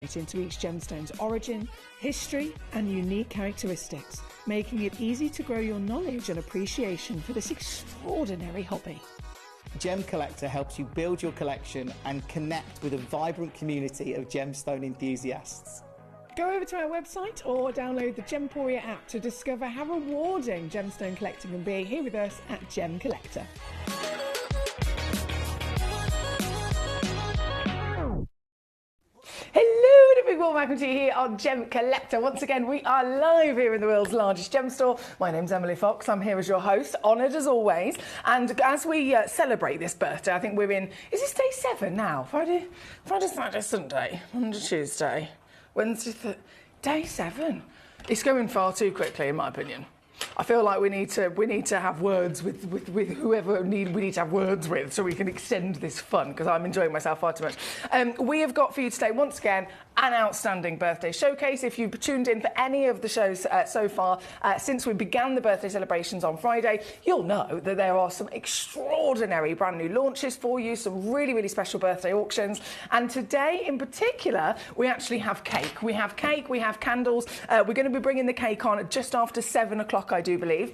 into each gemstone's origin, history, and unique characteristics, making it easy to grow your knowledge and appreciation for this extraordinary hobby. Gemcollector helps you build your collection and connect with a vibrant community of gemstone enthusiasts. Go over to our website or download the Gemporia app to discover how rewarding gemstone collecting can be here with us at Gemcollector. Hello and a big warm welcome to you here on Gemcollector. Once again, we are live here in the world's largest gem store. My name's Emily Fox. I'm here as your host, honoured as always. And as we celebrate this birthday, I think we're in, is this day 7 now? Friday, Saturday, Sunday, Monday, Tuesday, Wednesday, day 7. It's going far too quickly, in my opinion. I feel like we need to have words with whoever we need to have words with so we can extend this fun, because I'm enjoying myself far too much. We have got for you today, once again, an outstanding birthday showcase. If you've tuned in for any of the shows so far, since we began the birthday celebrations on Friday, you'll know that there are some extraordinary brand new launches for you, some really, really special birthday auctions. And today in particular, we actually have cake. We have cake, we have candles. We're going to be bringing the cake on just after 7 o'clock, I do believe.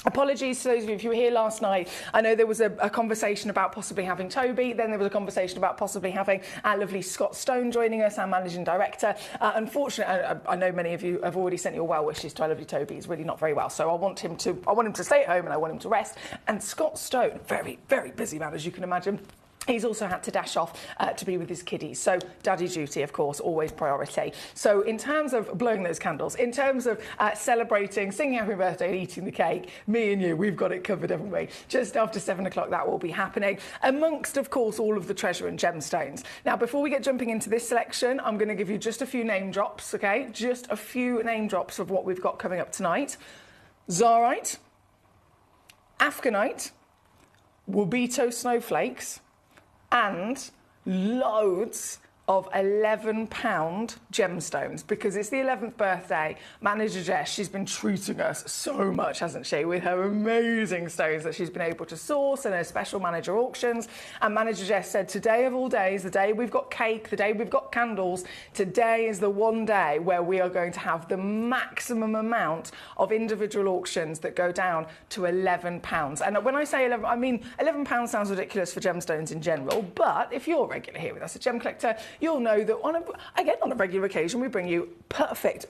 Apologies to those of you who were here last night. I know there was a conversation about possibly having Toby, then there was a conversation about possibly having our lovely Scott Stone joining us, our managing director. Unfortunately, I know many of you have already sent your well wishes to our lovely Toby. He's really not very well, so I want him to stay at home and I want him to rest. And Scott Stone, very, very busy man, as you can imagine. He's also had to dash off to be with his kiddies. So daddy duty, of course, always priority. So in terms of blowing those candles, in terms of celebrating, singing happy birthday and eating the cake, me and you, we've got it covered, haven't we? Just after 7 o'clock, that will be happening, amongst, of course, all of the treasure and gemstones. Now, before we get jumping into this selection, I'm going to give you just a few name drops, okay? Just a few name drops of what we've got coming up tonight. Zarite, Afghanite, Wabito snowflakes, and loads of £11 gemstones, because it's the 11th birthday. Manager Jess, she's been treating us so much, hasn't she, with her amazing stones that she's been able to source and her special manager auctions. And Manager Jess said, today of all days, the day we've got cake, the day we've got candles, today is the one day where we are going to have the maximum amount of individual auctions that go down to £11. And when I say 11, I mean £11 sounds ridiculous for gemstones in general, but if you're regular here with us at Gemcollector, you'll know that on a regular occasion, we bring you perfect,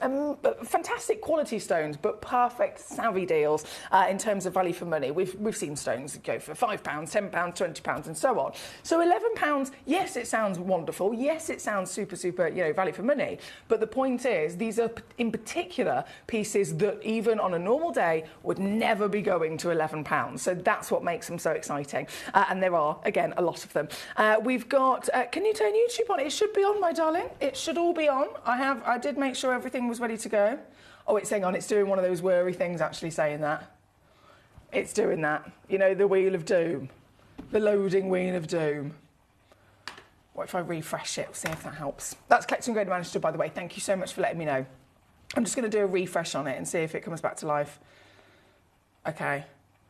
fantastic quality stones, but perfect savvy deals in terms of value for money. We've seen stones go for £5, £10, £20, and so on. So £11, yes, it sounds wonderful. Yes, it sounds super, value for money. But the point is, these are in particular pieces that even on a normal day would never be going to £11. So that's what makes them so exciting. And there are, again, a lot of them. We've got, can you turn YouTube on? It should be on, my darling. It should all be on. I did make sure everything was ready to go. Oh, it's saying on. It's doing one of those worry things, actually saying that. It's doing that. You know, the wheel of doom. The loading wheel of doom. What if I refresh it? See if that helps. That's Collecting Grade Manager, by the way. Thank you so much for letting me know. I'm just going to do a refresh on it and see if it comes back to life. Okay.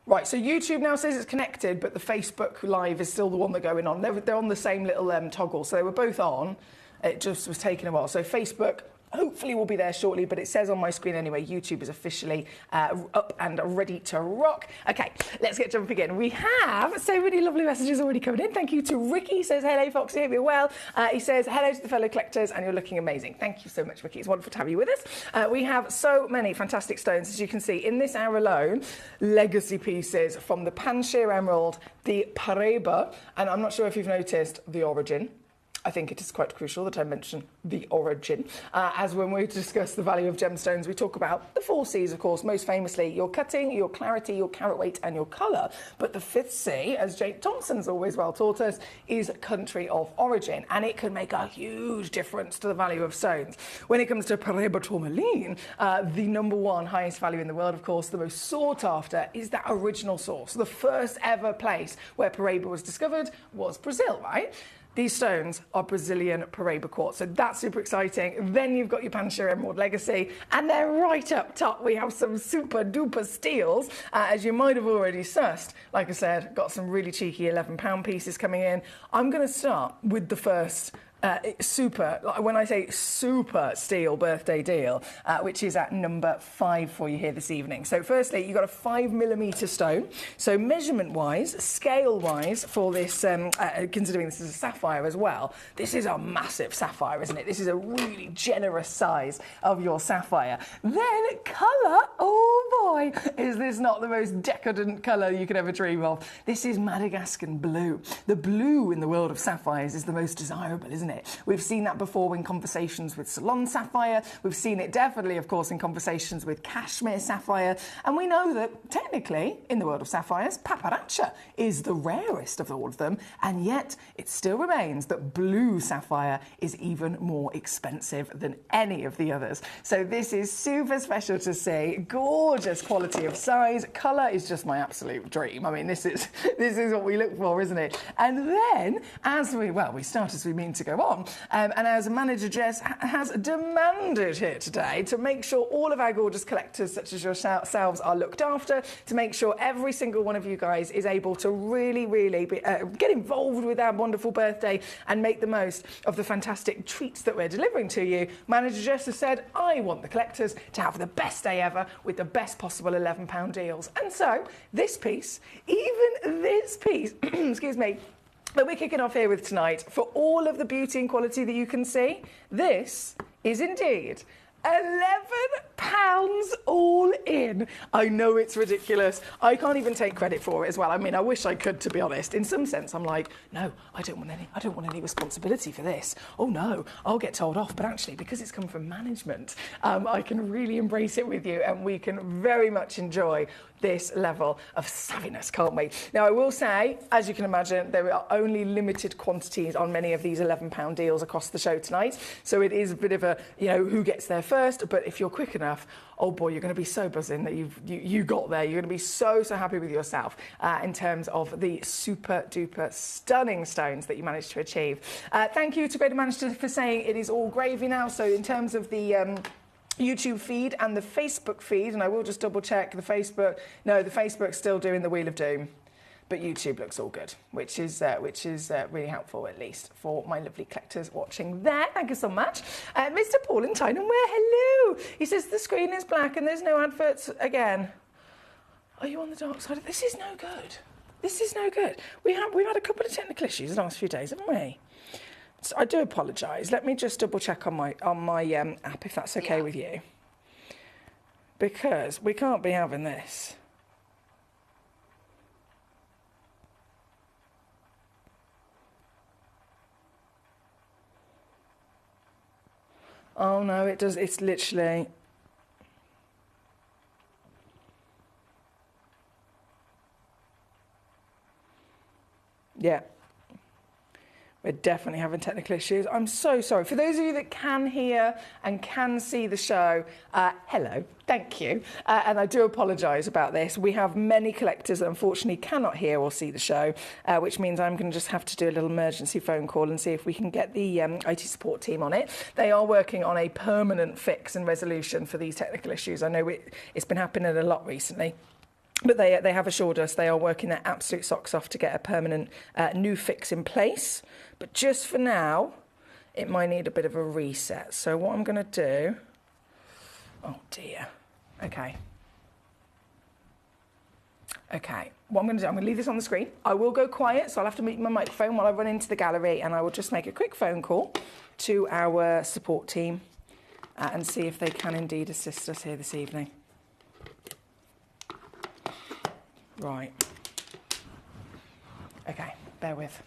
Right, so YouTube now says it's connected, but the Facebook Live is still the one that's going on. They're on the same little toggle, so they were both on. It just was taking a while. So Facebook hopefully will be there shortly, but it says on my screen anyway, YouTube is officially up and ready to rock. Okay, let's get jumping in. We have so many lovely messages already coming in. Thank you to Ricky. He says, hello, Foxy, hope you're well. He says, hello to the fellow collectors, and you're looking amazing. Thank you so much, Ricky. It's wonderful to have you with us. We have so many fantastic stones, as you can see, in this hour alone. Legacy pieces from the Panshir Emerald, the Paraiba, and I'm not sure if you've noticed the origin. I think it is quite crucial that I mention the origin, as when we discuss the value of gemstones, we talk about the 4 C's, of course, most famously your cutting, your clarity, your carat weight, and your colour. But the 5th C, as Jake Thompson's always well taught us, is country of origin, and it can make a huge difference to the value of stones. When it comes to Paraiba tourmaline, the #1 highest value in the world, of course, the most sought after, is that original source. The first ever place where Paraiba was discovered was Brazil, right? These stones are Brazilian Paraiba quartz, so that's super exciting. Then you've got your Panshir Emerald Legacy, and then right up top we have some super duper steals, as you might have already sussed. Like I said, got some really cheeky £11 pieces coming in. I'm going to start with the first Super, when I say super steal birthday deal, which is at number 5 for you here this evening. So firstly, you've got a 5mm stone. So measurement-wise, scale-wise for this, considering this is a sapphire as well, this is a massive sapphire, isn't it? This is a really generous size of your sapphire. Then colour, oh boy, is this not the most decadent colour you could ever dream of? This is Madagascan blue. The blue in the world of sapphires is the most desirable, isn't it? We've seen that before in conversations with Ceylon sapphire. We've seen it definitely, of course, in conversations with Kashmir sapphire. And we know that technically, in the world of sapphires, Paparacha is the rarest of all of them. And yet, it still remains that blue sapphire is even more expensive than any of the others. So this is super special to see. Gorgeous quality of size. Colour is just my absolute dream. I mean, this is what we look for, isn't it? And then, we start as we mean to go on, and as Manager Jess has demanded here today to make sure all of our gorgeous collectors, such as yourselves, are looked after, to make sure every single one of you guys is able to really get involved with our wonderful birthday and make the most of the fantastic treats that we're delivering to you. Manager Jess has said, I want the collectors to have the best day ever with the best possible £11 deals. And so this piece, excuse me, that we're kicking off here with tonight, for all of the beauty and quality that you can see, this is indeed £11 all in. I know it's ridiculous. I can't even take credit for it as well. I mean, I wish I could, to be honest. In some sense, I'm like, no, I don't want any responsibility for this. Oh no, I'll get told off. But actually, because it's come from management, I can really embrace it with you, and we can very much enjoy this level of savviness, can't we? Now, I will say, as you can imagine, there are only limited quantities on many of these £11 deals across the show tonight. So it is a bit of a, who gets there first. But if you're quick enough, oh boy, you're going to be so buzzing that you got there. You're going to be so happy with yourself in terms of the super duper stunning stones that you managed to achieve. Thank you to Greater Manchester for saying it is all gravy now. So in terms of the YouTube feed and the Facebook feed, and I will just double check the Facebook. No, the Facebook's still doing the Wheel of Doom, but YouTube looks all good, which is really helpful, at least for my lovely collectors watching there. Thank you so much. Mr. Paul in Tyneham, hello. He says the screen is black and there's no adverts again. Are you on the dark side? This is no good. This is no good. We've had a couple of technical issues the last few days, haven't we? So I do apologise. Let me just double check on my app if that's okay with you, because we can't be having this. Oh no, it does. It's literally. Yeah. We're definitely having technical issues. I'm so sorry. For those of you that can hear and can see the show, hello, thank you. And I do apologise about this. We have many collectors that unfortunately cannot hear or see the show, which means I'm going to just have to do a little emergency phone call and see if we can get the IT support team on it. They are working on a permanent fix and resolution for these technical issues. I know it's been happening a lot recently. But they have assured us they are working their absolute socks off to get a permanent new fix in place. But just for now, it might need a bit of a reset. So what I'm going to do... Oh, dear. Okay. Okay. What I'm going to do, I'm going to leave this on the screen. I will go quiet, so I'll have to mute my microphone while I run into the gallery, and I will just make a quick phone call to our support team and see if they can indeed assist us here this evening. Right. Okay, bear with.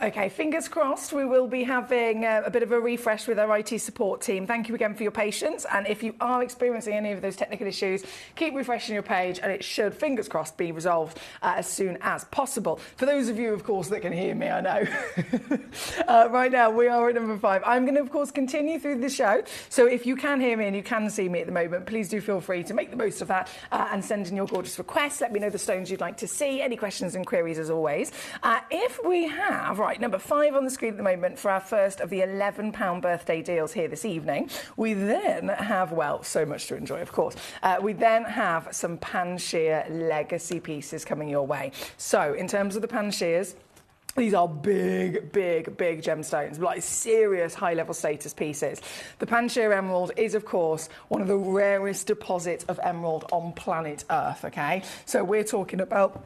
Okay, fingers crossed we will be having a bit of a refresh with our IT support team. Thank you again for your patience, and if you are experiencing any of those technical issues, keep refreshing your page and it should, fingers crossed, be resolved as soon as possible. For those of you, of course, that can hear me, I know. Right now we are at number 5. I'm going to, of course, continue through the show, so if you can hear me and you can see me at the moment, please do feel free to make the most of that and send in your gorgeous requests. Let me know the stones you'd like to see, any questions and queries as always. If we have, right, number 5 on the screen at the moment for our first of the £11 birthday deals here this evening. We then have, well, so much to enjoy, of course. We then have some Pan-Shear legacy pieces coming your way. So, in terms of the Pan-Shears, these are big gemstones, like serious high-level status pieces. The Pan-Shear emerald is, of course, one of the rarest deposits of emerald on planet Earth, okay? So we're talking about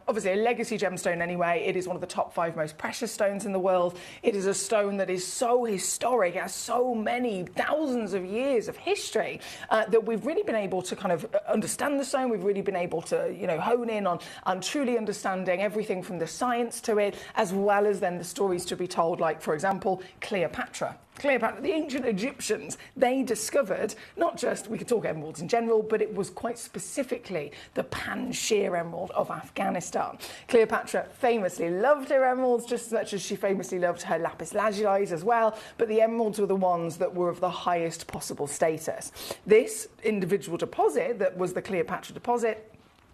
obviously a legacy gemstone anyway. It is one of the top 5 most precious stones in the world. It is a stone that is so historic, it has so many thousands of years of history that we've really been able to kind of understand the stone. We've really been able to, you know, hone in on truly understanding everything from the science to it, as well as then the stories to be told, like, for example, Cleopatra, the ancient Egyptians, they discovered not just, we could talk emeralds in general, but it was quite specifically the Pan-Shear emerald of Afghanistan. Cleopatra famously loved her emeralds just as much as she famously loved her lapis lazuli as well, but the emeralds were the ones that were of the highest possible status. This individual deposit that was the Cleopatra deposit,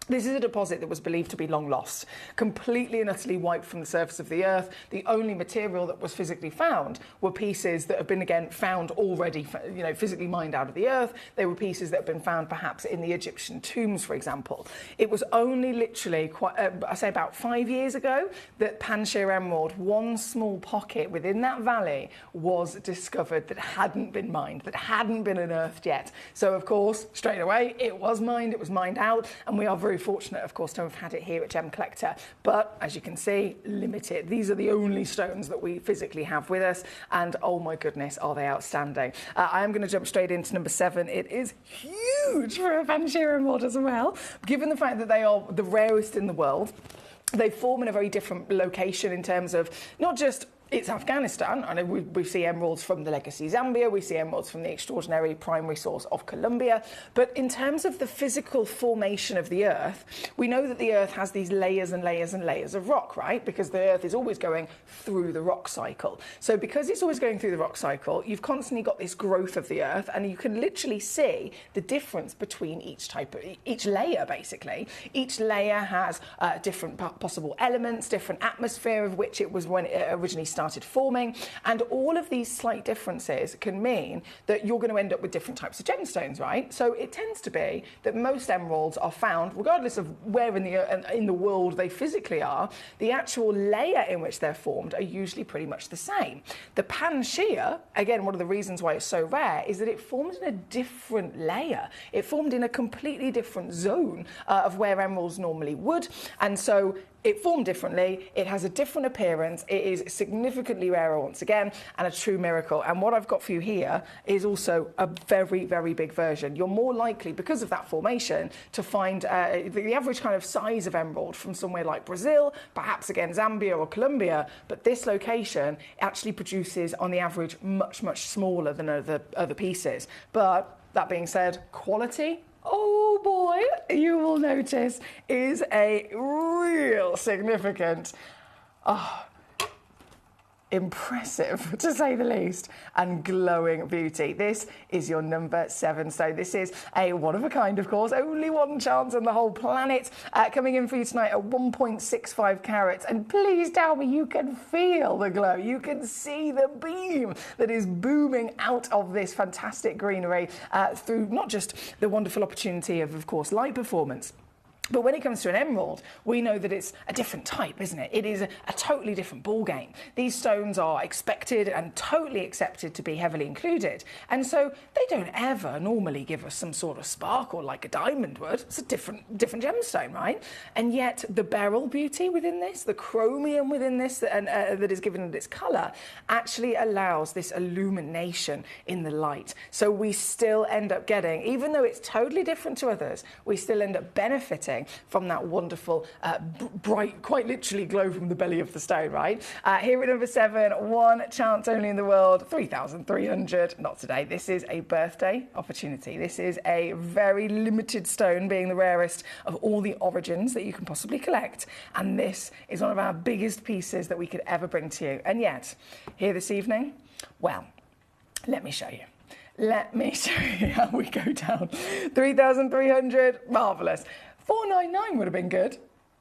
this is a deposit that was believed to be long lost, completely and utterly wiped from the surface of the earth. The only material that was physically found were pieces that have been, again, found already, you know, physically mined out of the earth. They were pieces that have been found perhaps in the Egyptian tombs, for example. It was only literally, I say about 5 years ago, that Pan-Shear emerald, one small pocket within that valley, was discovered that hadn't been mined, that hadn't been unearthed yet. So, of course, straight away, it was mined out, and we are very fortunate, of course, to have had it here at Gemcollector, but as you can see, limited. These are the only stones that we physically have with us, and oh my goodness, are they outstanding. I am going to jump straight into number 7. It is huge for a Pan-Shear emerald as well. Given the fact that they are the rarest in the world, they form in a very different location in terms of not just it's Afghanistan. I know we see emeralds from the legacy Zambia, we see emeralds from the extraordinary primary source of Colombia, but in terms of the physical formation of the earth, we know that the earth has these layers and layers and layers of rock, right? Because the earth is always going through the rock cycle. So because it's always going through the rock cycle, you've constantly got this growth of the earth, and you can literally see the difference between each layer, basically. Each layer has different possible elements, different atmosphere of which it was when it originally started forming, and all of these slight differences can mean that you're going to end up with different types of gemstones, right? So it tends to be that most emeralds are found, regardless of where in the world they physically are, the actual layer in which they're formed are usually pretty much the same. The Pan-Shear, again, one of the reasons why it's so rare is that it forms in a different layer. It formed in a completely different zone of where emeralds normally would, and so it formed differently, it has a different appearance, it is significantly rarer once again, and a true miracle. And what I've got for you here is also a very, very big version. You're more likely, because of that formation, to find the average kind of size of emerald from somewhere like Brazil, perhaps again Zambia or Colombia, but this location actually produces, on the average, much, much smaller than other pieces. But that being said, quality, oh boy, you will notice, is a real significant, impressive, to say the least, and glowing beauty. This is your number 7 stone. This is a one of a kind, of course, only one chance on the whole planet, coming in for you tonight at 1.65 carats. And please tell me you can feel the glow. You can see the beam that is booming out of this fantastic greenery through not just the wonderful opportunity of course, light performance, but when it comes to an emerald, we know that it's a different type, isn't it? It is a totally different ballgame. These stones are expected and totally accepted to be heavily included. And so they don't ever normally give us some sort of sparkle like a diamond would. It's a different gemstone, right? And yet the beryl beauty within this, the chromium within this that is given it its colour, actually allows this illumination in the light. So we still end up getting, even though it's totally different to others, we still end up benefiting benefiting from that wonderful, bright, quite literally glow from the belly of the stone, right? Here at number 7, one chance only in the world, 3,300. Not today. This is a birthday opportunity. This is a very limited stone, being the rarest of all the origins that you can possibly collect. And this is one of our biggest pieces that we could ever bring to you. And yet, here this evening, well, let me show you. Let me show you how we go down. 3,300, marvellous. 499 would have been good,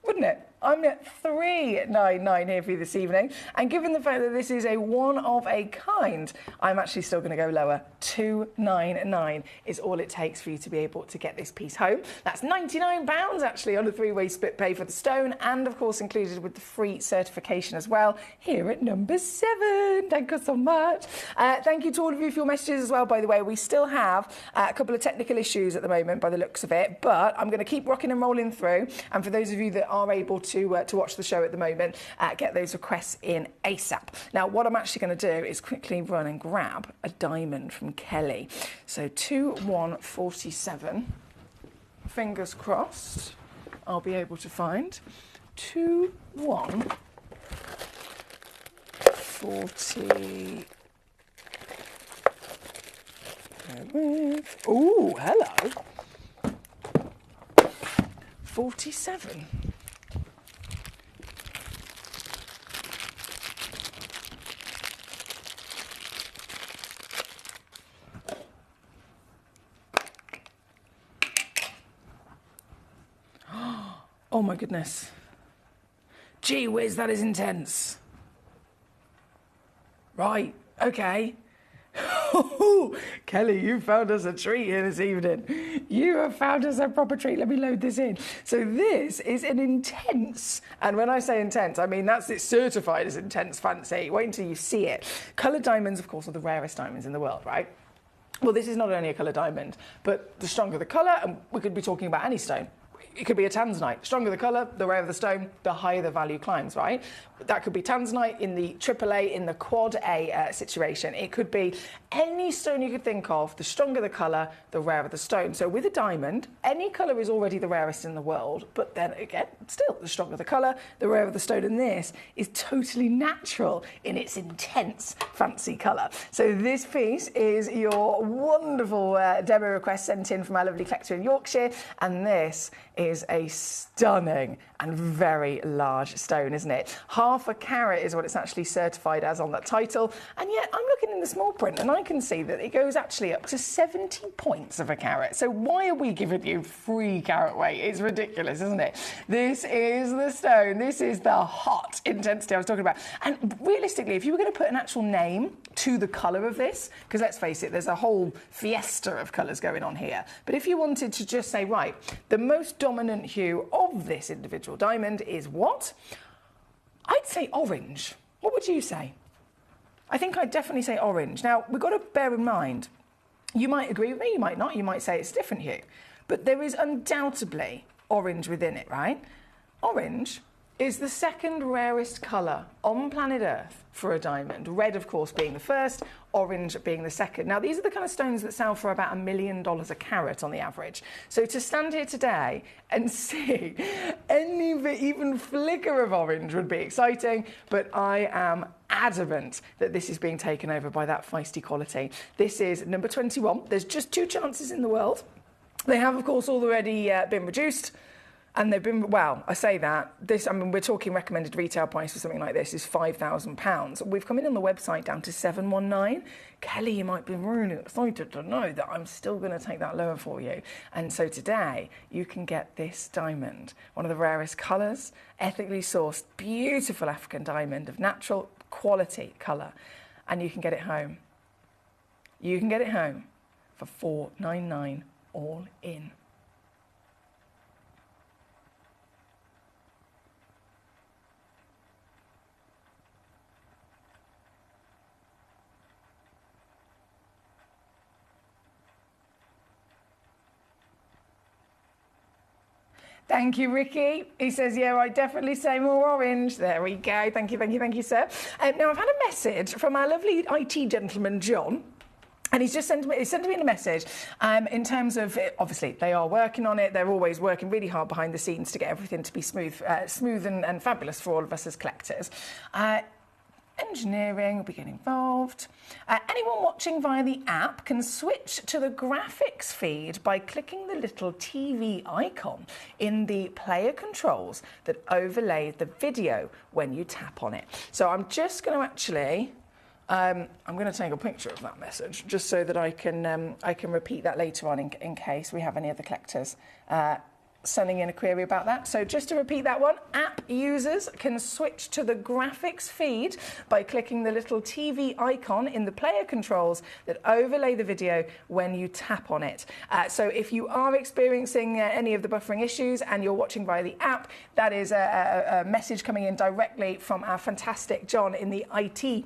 wouldn't it? I'm at 399 here for you this evening. And given the fact that this is a one of a kind, I'm actually still going to go lower. 299 is all it takes for you to be able to get this piece home. That's £99 actually on a 3-way split pay for the stone, and of course included with the free certification as well here at number 7. Thank you so much. Thank you to all of you for your messages as well, by the way. We still have a couple of technical issues at the moment by the looks of it, but I'm going to keep rocking and rolling through. And for those of you that are able to watch the show at the moment, get those requests in ASAP. Now, what I'm actually going to do is quickly run and grab a diamond from Kelly. So 2147. Fingers crossed I'll be able to find 2140. Oh, hello. 47. Oh my goodness. Gee whiz, that is intense. Right, okay. Kelly, you found us a treat here this evening. You have found us a proper treat. Let me load this in. So this is an intense, and when I say intense, I mean it's certified as intense fancy. Wait until you see it. Coloured diamonds, of course, are the rarest diamonds in the world, right? Well, this is not only a coloured diamond, but the stronger the colour, and we could be talking about any stone. It could be a tanzanite. Stronger the colour, the rarer the stone, the higher the value climbs, right? That could be tanzanite in the AAA, in the quad A situation. It could be any stone you could think of. The stronger the colour, the rarer the stone. So with a diamond, any colour is already the rarest in the world. But then again, still, the stronger the colour, the rarer the stone. And this is totally natural in its intense, fancy colour. So this piece is your wonderful demo request sent in from our lovely collector in Yorkshire. And this is a stunning and very large stone, isn't it? Half a carat is what it's actually certified as on that title, and yet I'm looking in the small print and I can see that it goes actually up to 70 points of a carat. So why are we giving you free carat weight? It's ridiculous, isn't it? This is the stone. This is the hot intensity I was talking about. And realistically, if you were going to put an actual name to the colour of this, because let's face it, there's a whole fiesta of colours going on here, but if you wanted to just say, right, the most dominant hue of this individual diamond is what? I'd say orange. What would you say? I think I'd definitely say orange. Now, we've got to bear in mind, you might agree with me, you might not, you might say it's a different hue, but there is undoubtedly orange within it, right? Orange is the second rarest colour on planet Earth for a diamond. Red, of course, being the first, orange being the second. Now, these are the kind of stones that sell for about $1 million a carat on the average. So to stand here today and see any even flicker of orange would be exciting, but I am adamant that this is being taken over by that feisty quality. This is number 21. There's just 2 chances in the world. They have, of course, already been reduced. And they've been, well, I say that, we're talking recommended retail price for something like this is £5,000. We've come in on the website down to 719. Kelly, you might be really excited to know that I'm still going to take that lower for you. And so today, you can get this diamond, one of the rarest colours, ethically sourced, beautiful African diamond of natural quality colour. And you can get it home. You can get it home for $499 all in. Thank you, Ricky. He says, yeah, I definitely say more orange. There we go. Thank you, sir. Now, I've had a message from our lovely IT gentleman, John. And he's sent me a message in terms of, obviously, they are working on it. They're always working really hard behind the scenes to get everything to be smooth and fabulous for all of us as collectors. Engineering will be getting involved. Anyone watching via the app can switch to the graphics feed by clicking the little TV icon in the player controls that overlay the video when you tap on it. So I'm just going to actually... I'm going to take a picture of that message just so that I can repeat that later on in case we have any other collectors sending in a query about that. So just to repeat that one, app users can switch to the graphics feed by clicking the little TV icon in the player controls that overlay the video when you tap on it. So if you are experiencing any of the buffering issues and you're watching via the app, that is a message coming in directly from our fantastic John in the IT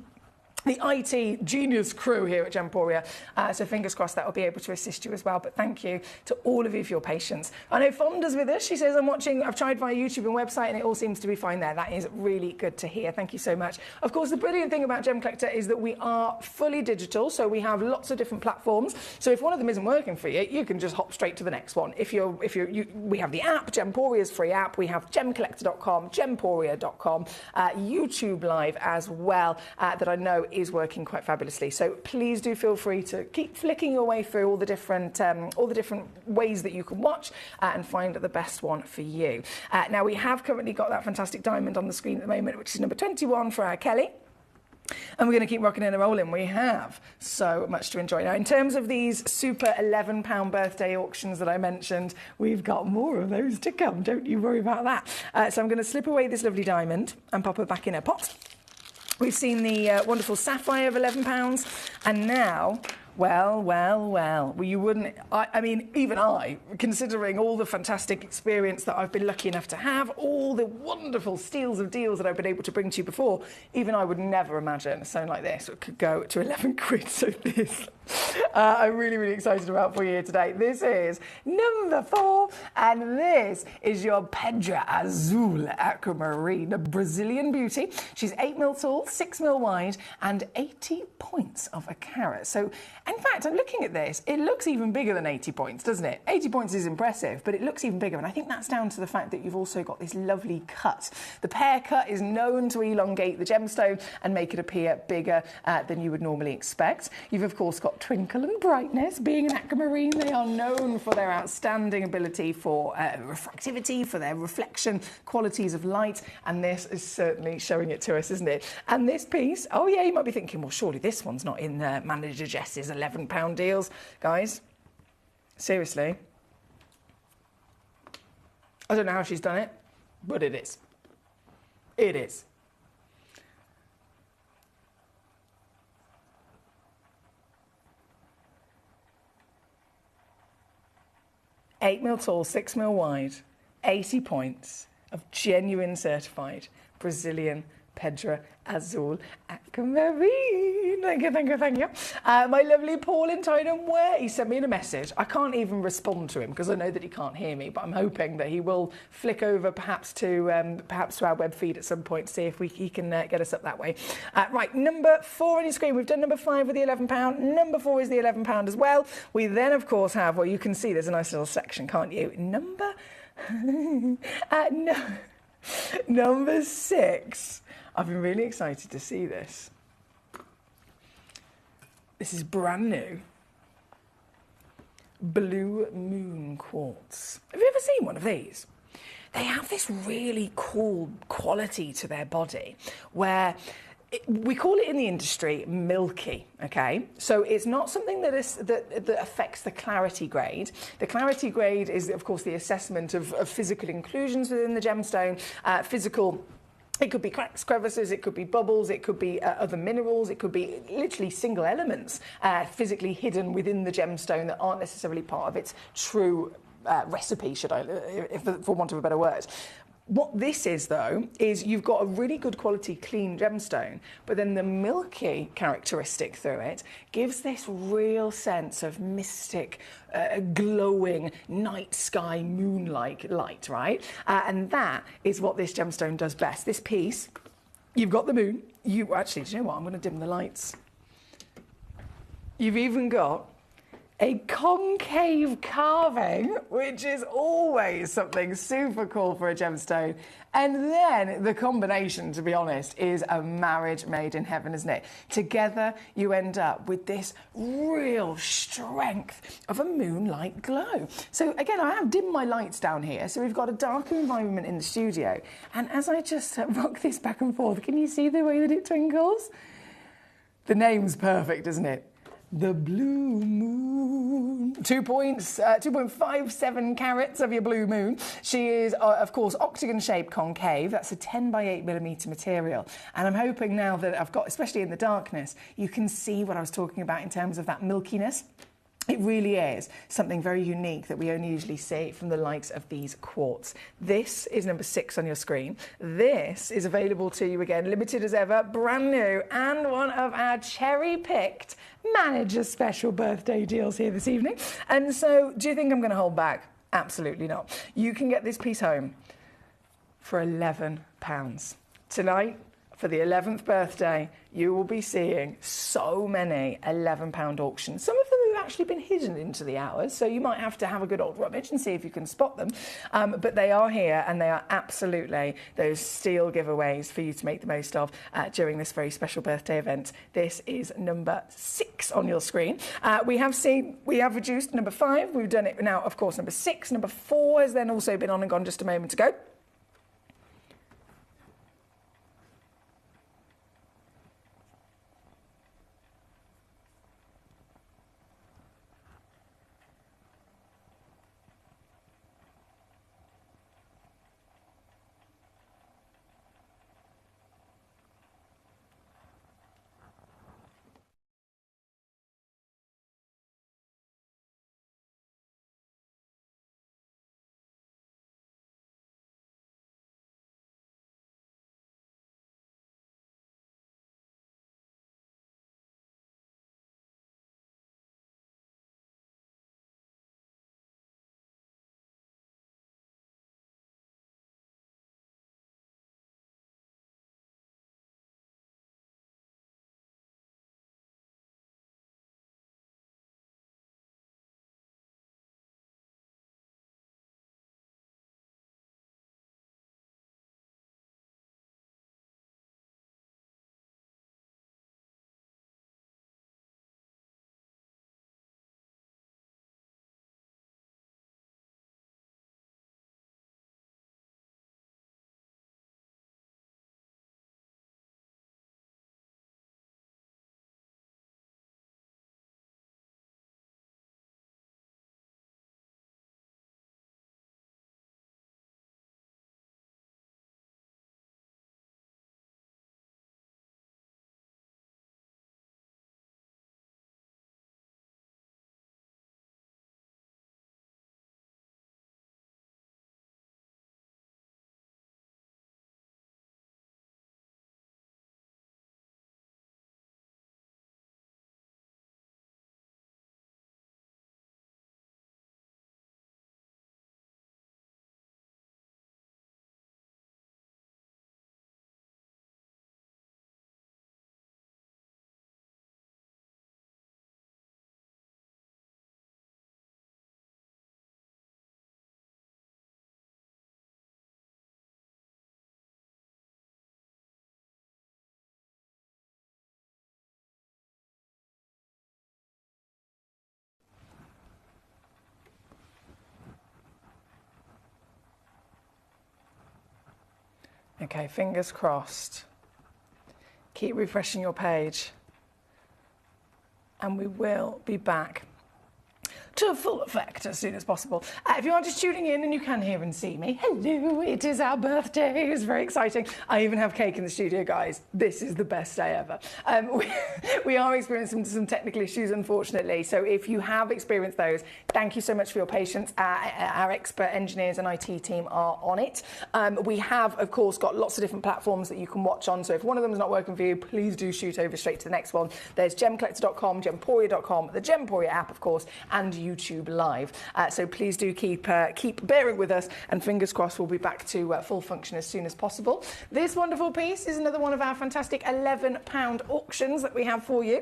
genius crew here at Gemporia. So fingers crossed that will be able to assist you as well. But thank you to all of you for your patience. I know Fonda's with us. She says, I've tried via YouTube and website and it all seems to be fine there. That is really good to hear. Thank you so much. Of course, the brilliant thing about Gemcollector is that we are fully digital. So we have lots of different platforms. So if one of them isn't working for you, you can just hop straight to the next one. We have the app, Gemporia's free app. We have gemcollector.com, gemporia.com, YouTube Live as well, that I know is working quite fabulously. So please do feel free to keep flicking your way through all the different ways that you can watch and find the best one for you. Now we have currently got that fantastic diamond on the screen at the moment, which is number 21 for our Kelly. And we're going to keep rocking and rolling. We have so much to enjoy. Now, in terms of these super £11 birthday auctions that I mentioned, we've got more of those to come. Don't you worry about that. So I'm going to slip away this lovely diamond and pop her back in her pot. We've seen the wonderful sapphire of £11, and now, well, you wouldn't... I mean, even I, considering all the fantastic experience that I've been lucky enough to have, all the wonderful steals of deals that I've been able to bring to you before, even I would never imagine a stone like this could go to 11 quid. So this, I'm really, really excited about for you here today. This is number 4, and this is your Pedra Azul Aquamarine, a Brazilian beauty. She's 8mm tall, 6mm wide, and 80 points of a carat. So, in fact, I'm looking at this, it looks even bigger than 80 points, doesn't it? 80 points is impressive, but it looks even bigger, and I think that's down to the fact that you've also got this lovely cut. The pear cut is known to elongate the gemstone and make it appear bigger than you would normally expect. You've, of course, got twinkle and brightness. Being an aquamarine, they are known for their outstanding ability for refractivity, for their reflection qualities of light, and this is certainly showing it to us, isn't it? And this piece, oh yeah, you might be thinking, well, surely this one's not in Manager Jess's £11 deals. Guys, seriously, I don't know how she's done it, but it is. It is. £8mm tall, 6mm wide, 80 points of genuine certified Brazilian Pedra Azul Aquamarine. Thank you. My lovely Paul in Tyneham Ware, he sent me in a message. I can't even respond to him because I know that he can't hear me, but I'm hoping that he will flick over perhaps to our web feed at some point to see if he can get us up that way. Right, number 4 on your screen. We've done number 5 with the £11. Number 4 is the £11 as well. We then, of course, have, well, you can see there's a nice little section, can't you? Number 6. I've been really excited to see this. This is brand new. Blue Moon Quartz. Have you ever seen one of these? They have this really cool quality to their body where we call it in the industry milky, okay? So it's not something that affects the clarity grade. The clarity grade is, of course, the assessment of physical inclusions within the gemstone, it could be cracks, crevices, it could be bubbles, it could be other minerals, it could be literally single elements physically hidden within the gemstone that aren't necessarily part of its true recipe, for want of a better word. What this is, though, is you've got a really good quality clean gemstone, but then the milky characteristic through it gives this real sense of mystic, glowing night sky moon-like light, right? And that is what this gemstone does best. This piece, you've got the moon. Actually, do you know what? I'm going to dim the lights. You've even got a concave carving, which is always something super cool for a gemstone. And then the combination, to be honest, is a marriage made in heaven, isn't it? Together, you end up with this real strength of a moonlight glow. So again, I have dimmed my lights down here, so we've got a darker environment in the studio. And as I just rock this back and forth, can you see the way that it twinkles? The name's perfect, isn't it? The blue moon. 2.57 carats of your blue moon. She is, of course, octagon-shaped concave. That's a 10 by 8 millimetre material. And I'm hoping now that I've got, especially in the darkness, you can see what I was talking about in terms of that milkiness. It really is something very unique that we only usually see from the likes of these quartz. This is number 6 on your screen. This is available to you again, limited as ever, brand new, and one of our cherry-picked manager special birthday deals here this evening. And so, do you think I'm going to hold back? Absolutely not. You can get this piece home for £11. Tonight, for the 11th birthday, you will be seeing so many £11 auctions. Some of them have actually been hidden into the hours, so you might have to have a good old rummage and see if you can spot them. But they are here, and they are absolutely those steal giveaways for you to make the most of during this very special birthday event. This is number 6 on your screen. We have reduced number 5. We've done it now, of course, number 6. Number 4 has then also been on and gone just a moment ago. Okay, fingers crossed. Keep refreshing your page. And we will be back to full effect as soon as possible. If you are just tuning in and you can hear and see me, hello, it is our birthday. It's very exciting. I even have cake in the studio, guys. This is the best day ever. We are experiencing some technical issues, unfortunately. So if you have experienced those, thank you so much for your patience. Our expert engineers and IT team are on it. We have, of course, got lots of different platforms that you can watch on. So if one of them is not working for you, please do shoot over straight to the next one. There's gemcollector.com, gemporia.com, the Gemporia app, of course, and YouTube Live. So please do keep bearing with us, and fingers crossed we'll be back to full function as soon as possible. This wonderful piece is another one of our fantastic £11 auctions that we have for you.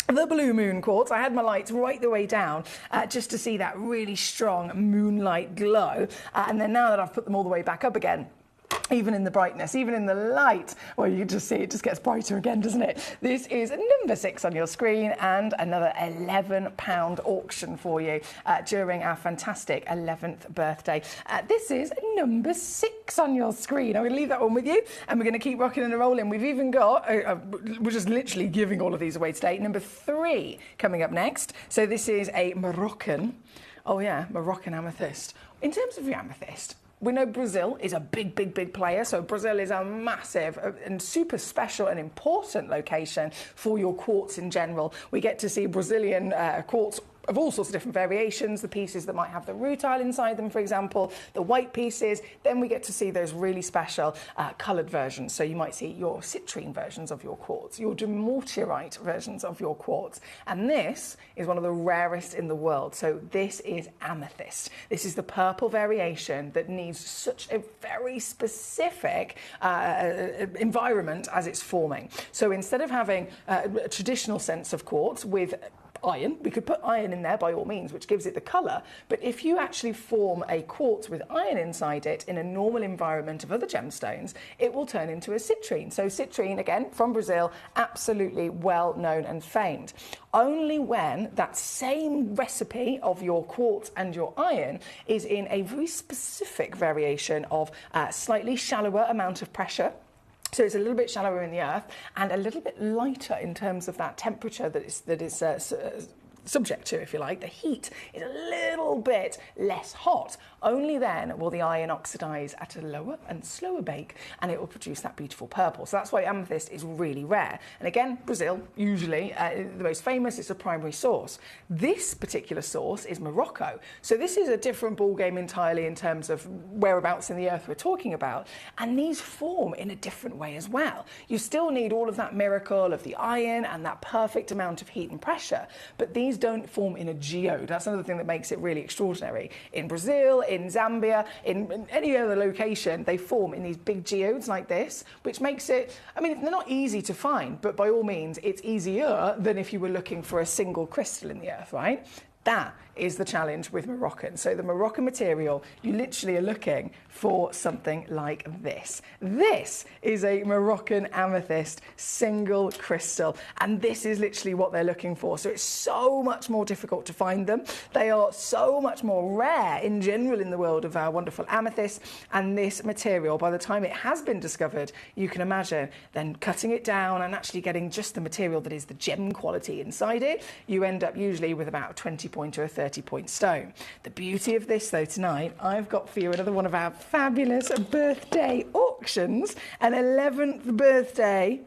the Blue Moon quartz. I had my lights right the way down just to see that really strong moonlight glow. And then now that I've put them all the way back up again, even in the brightness, even in the light, well, you can just see it just gets brighter again, doesn't it? This is number 6 on your screen, and another £11 auction for you during our fantastic 11th birthday. This is number 6 on your screen. I'm going to leave that one with you, and we're going to keep rocking and rolling. We've even got, we're just literally giving all of these away today, number 3 coming up next. So this is a Moroccan, Moroccan amethyst. In terms of the amethyst, we know Brazil is a big player, so Brazil is a massive and super special and important location for your quartz in general. We get to see Brazilian quartz of all sorts of different variations, the pieces that might have the rutile inside them, for example, the white pieces. Then we get to see those really special coloured versions. So you might see your citrine versions of your quartz, your dumortierite versions of your quartz. And this is one of the rarest in the world. So this is amethyst. This is the purple variation that needs such a very specific environment as it's forming. So instead of having a traditional sense of quartz with iron, we could put iron in there by all means, which gives it the colour, but if you actually form a quartz with iron inside it in a normal environment of other gemstones, it will turn into a citrine. So citrine, again, from Brazil, absolutely well known and famed. Only when that same recipe of your quartz and your iron is in a very specific variation of slightly shallower amount of pressure. So it's a little bit shallower in the earth and a little bit lighter in terms of that temperature that is subject to, if you like. The heat is a little bit less hot. Only then will the iron oxidize at a lower and slower bake, and it will produce that beautiful purple. So that's why amethyst is really rare. And again, Brazil, usually the most famous, is a primary source. This particular source is Morocco. So this is a different ballgame entirely in terms of whereabouts in the earth we're talking about. And these form in a different way as well. You still need all of that miracle of the iron and that perfect amount of heat and pressure, but these don't form in a geode. That's another thing that makes it really extraordinary. In Brazil, in Zambia, in any other location, they form in these big geodes like this, which makes it, I mean, they're not easy to find, but by all means, it's easier than if you were looking for a single crystal in the earth, right? That is the challenge with Moroccan. So the Moroccan material, you literally are looking for something like this. This is a Moroccan amethyst single crystal, and this is literally what they're looking for. So it's so much more difficult to find them. They are so much more rare in general in the world of our wonderful amethyst, and this material, by the time it has been discovered, you can imagine then cutting it down and actually getting just the material that is the gem quality inside it. You end up usually with about a 20-point or a 30-point stone. The beauty of this, though, tonight, I've got for you another one of our fabulous birthday auctions. An 11th birthday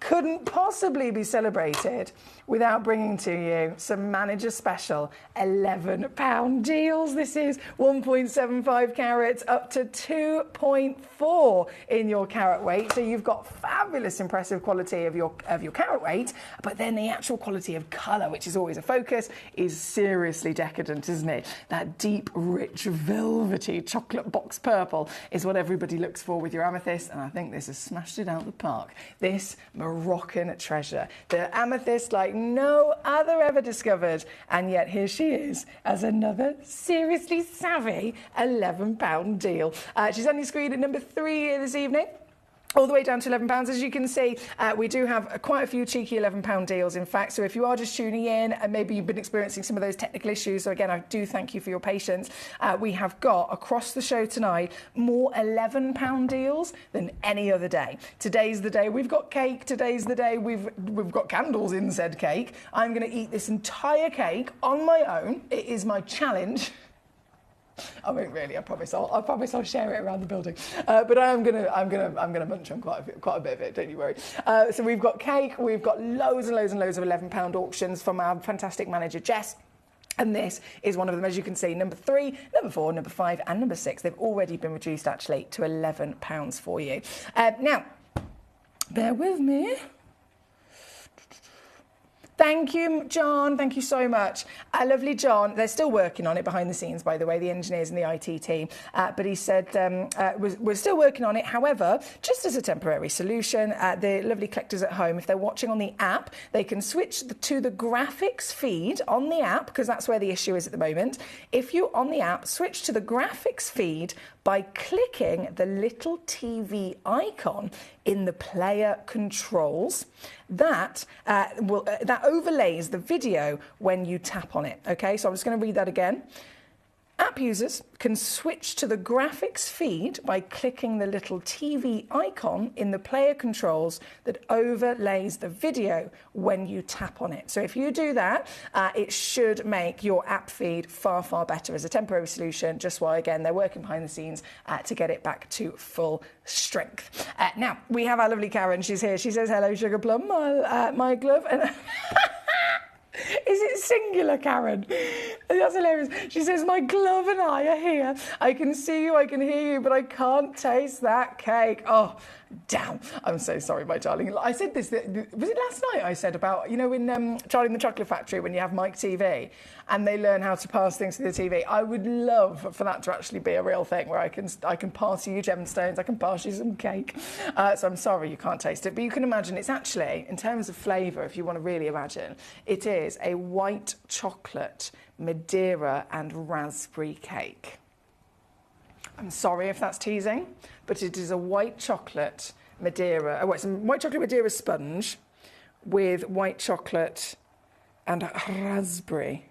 couldn't possibly be celebrated without bringing to you some manager special £11 deals. This is 1.75 carats up to 2.4 in your carat weight. So you've got fabulous impressive quality of your carat weight, but then the actual quality of colour, which is always a focus, is seriously decadent, isn't it? That deep, rich, velvety chocolate box purple is what everybody looks for with your amethyst, and I think this has smashed it out the park. This Moroccan treasure, the amethyst like no other ever discovered, and yet here she is as another seriously savvy £11 deal. She's on your screen at number 3 this evening, all the way down to £11. As you can see, we do have quite a few cheeky £11 deals, in fact. So if you are just tuning in and maybe you've been experiencing some of those technical issues, so again, I do thank you for your patience. We have got, across the show tonight, more £11 deals than any other day. Today's the day we've got cake. Today's the day we've got candles in said cake. I'm going to eat this entire cake on my own. It is my challenge. I won't really. I promise I'll share it around the building. But I'm gonna munch on quite a bit of it. Don't you worry. So we've got cake. We've got loads and loads and loads of £11 auctions from our fantastic manager Jess. And this is one of them, as you can see, number 3, number 4, number 5, and number 6. They've already been reduced actually to £11 for you. Now, bear with me. Thank you, John. Thank you so much. Lovely John. They're still working on it behind the scenes, by the way, the engineers and the IT team. But he said we're still working on it. However, just as a temporary solution, the lovely collectors at home, if they're watching on the app, they can switch to the graphics feed on the app, because that's where the issue is at the moment. If you're on the app, switch to the graphics feed by clicking the little TV icon in the player controls. That overlays the video when you tap on it. Okay, so I'm just going to read that again. App users can switch to the graphics feed by clicking the little TV icon in the player controls that overlays the video when you tap on it. So if you do that, it should make your app feed far, far better as a temporary solution, just while, again, they're working behind the scenes to get it back to full strength. Now, we have our lovely Karen. She's here. She says, hello, Sugar Plum, my glove. And is it singular, Karen? That's hilarious. She says, my glove and I are here. I can see you, I can hear you, but I can't taste that cake. Oh, damn. I'm so sorry, my darling. I said this, was it last night I said about, you know, in Charlie and the Chocolate Factory, when you have Mike TV and they learn how to pass things to the TV. I would love for that to actually be a real thing, where I can pass you gemstones, I can pass you some cake. So I'm sorry you can't taste it, but you can imagine it's actually, in terms of flavour, if you want to really imagine, it is a white chocolate, Madeira and raspberry cake. I'm sorry if that's teasing, but it is a white chocolate Madeira, it's a white chocolate Madeira sponge with white chocolate and raspberry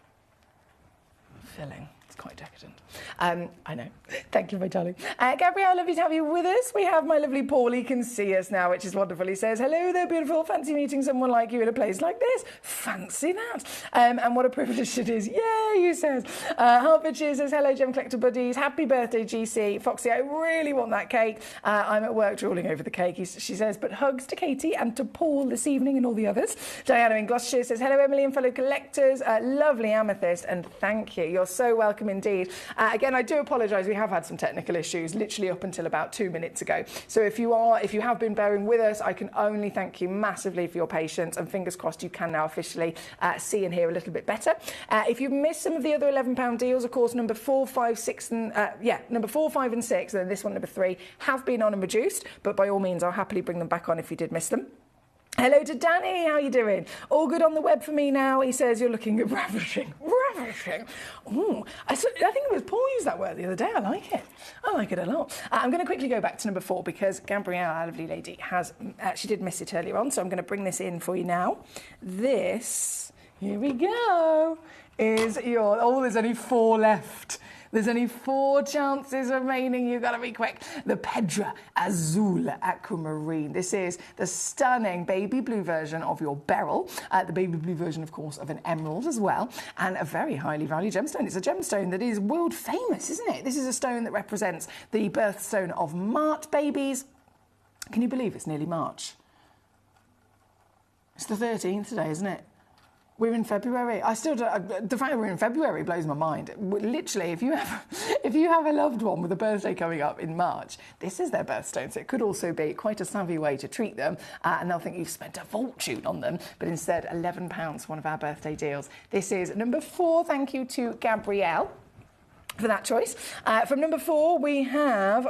filling. It's quite decadent. I know. Thank you, my darling. Gabrielle, lovely to have you with us. We have my lovely Paulie can see us now, which is wonderful. He says, hello there, beautiful. Fancy meeting someone like you in a place like this. Fancy that. And what a privilege it is. Yay, he says. Hertfordshire says, hello, Gemcollector buddies. Happy birthday, GC. Foxy, I really want that cake. I'm at work drooling over the cake, she says, but hugs to Katie and to Paul this evening and all the others. Diana in Gloucestershire says, hello, Emily and fellow collectors. Lovely amethyst, and thank you. You're so welcome indeed. Again, I do apologise. We have had some technical issues literally up until about 2 minutes ago. So if you have been bearing with us, I can only thank you massively for your patience, and fingers crossed you can now officially see and hear a little bit better. If you've missed some of the other £11 deals, of course, number 4, 5, 6, and number 4, 5, and 6, and then this one, number 3, have been on and reduced. But by all means, I'll happily bring them back on if you did miss them. Hello to Danny, how you doing? All good on the web for me now? He says you're looking ravishing. Ravishing. Ooh, I think it was Paul used that word the other day. I like it a lot. I'm going to quickly go back to number 4 because Gabrielle, our lovely lady, she did miss it earlier on, so I'm going to bring this in for you now. This, here we go, is there's only 4 left. There's only 4 chances remaining. You've got to be quick. The Pedra Azul Aquamarine. This is the stunning baby blue version of your beryl. The baby blue version, of course, of an emerald as well. And a very highly valued gemstone. It's a gemstone that is world famous, isn't it? This is a stone that represents the birthstone of Mart babies. Can you believe it's nearly March? It's the 13th today, isn't it? We're in February. The fact that we're in February blows my mind. Literally, if you have a loved one with a birthday coming up in March, this is their birthstone. So it could also be quite a savvy way to treat them, and they'll think you've spent a fortune on them. But instead, £11, one of our birthday deals. This is number 4. Thank you to Gabrielle for that choice. From number 4, we have,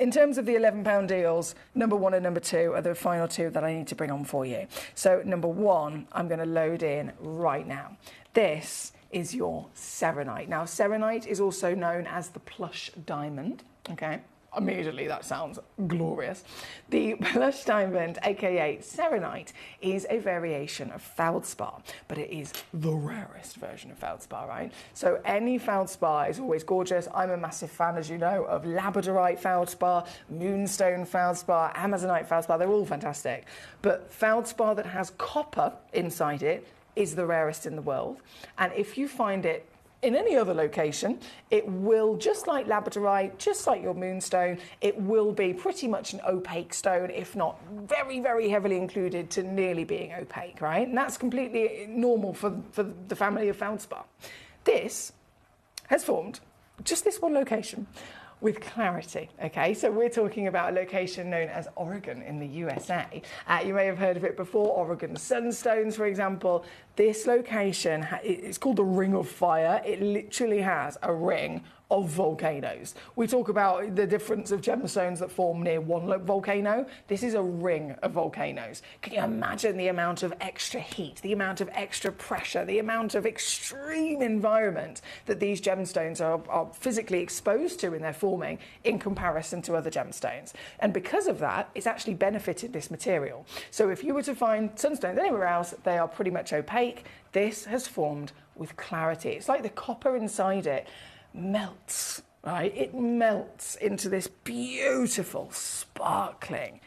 in terms of the £11 deals, number 1 and number 2 are the final 2 that I need to bring on for you. So number 1, I'm going to load in right now. This is your Serenite. Now, Serenite is also known as the plush diamond, okay? Immediately, that sounds glorious. The plush diamond, aka Serenite, is a variation of feldspar, but it is the rarest version of feldspar, right? So any feldspar is always gorgeous. I'm a massive fan, as you know, of labradorite feldspar, moonstone feldspar, amazonite feldspar. They're all fantastic. But feldspar that has copper inside it is the rarest in the world. And if you find it in any other location, it will, just like labradorite, just like your moonstone, it will be pretty much an opaque stone, if not very, very heavily included to nearly being opaque, right? And that's completely normal for the family of feldspar. This has formed just this one location with clarity, okay? So we're talking about a location known as Oregon in the USA. You may have heard of it before, Oregon Sunstones, for example. This location, it's called the Ring of Fire. It literally has a ring of volcanoes. We talk about the difference of gemstones that form near one volcano. This is a ring of volcanoes. Can you imagine the amount of extra heat, the amount of extra pressure, the amount of extreme environment that these gemstones are physically exposed to in their forming in comparison to other gemstones? And because of that, it's actually benefited this material. So if you were to find sunstones anywhere else, they are pretty much opaque. This has formed with clarity. It's like the copper inside it melts, right? It melts into this beautiful, sparkling,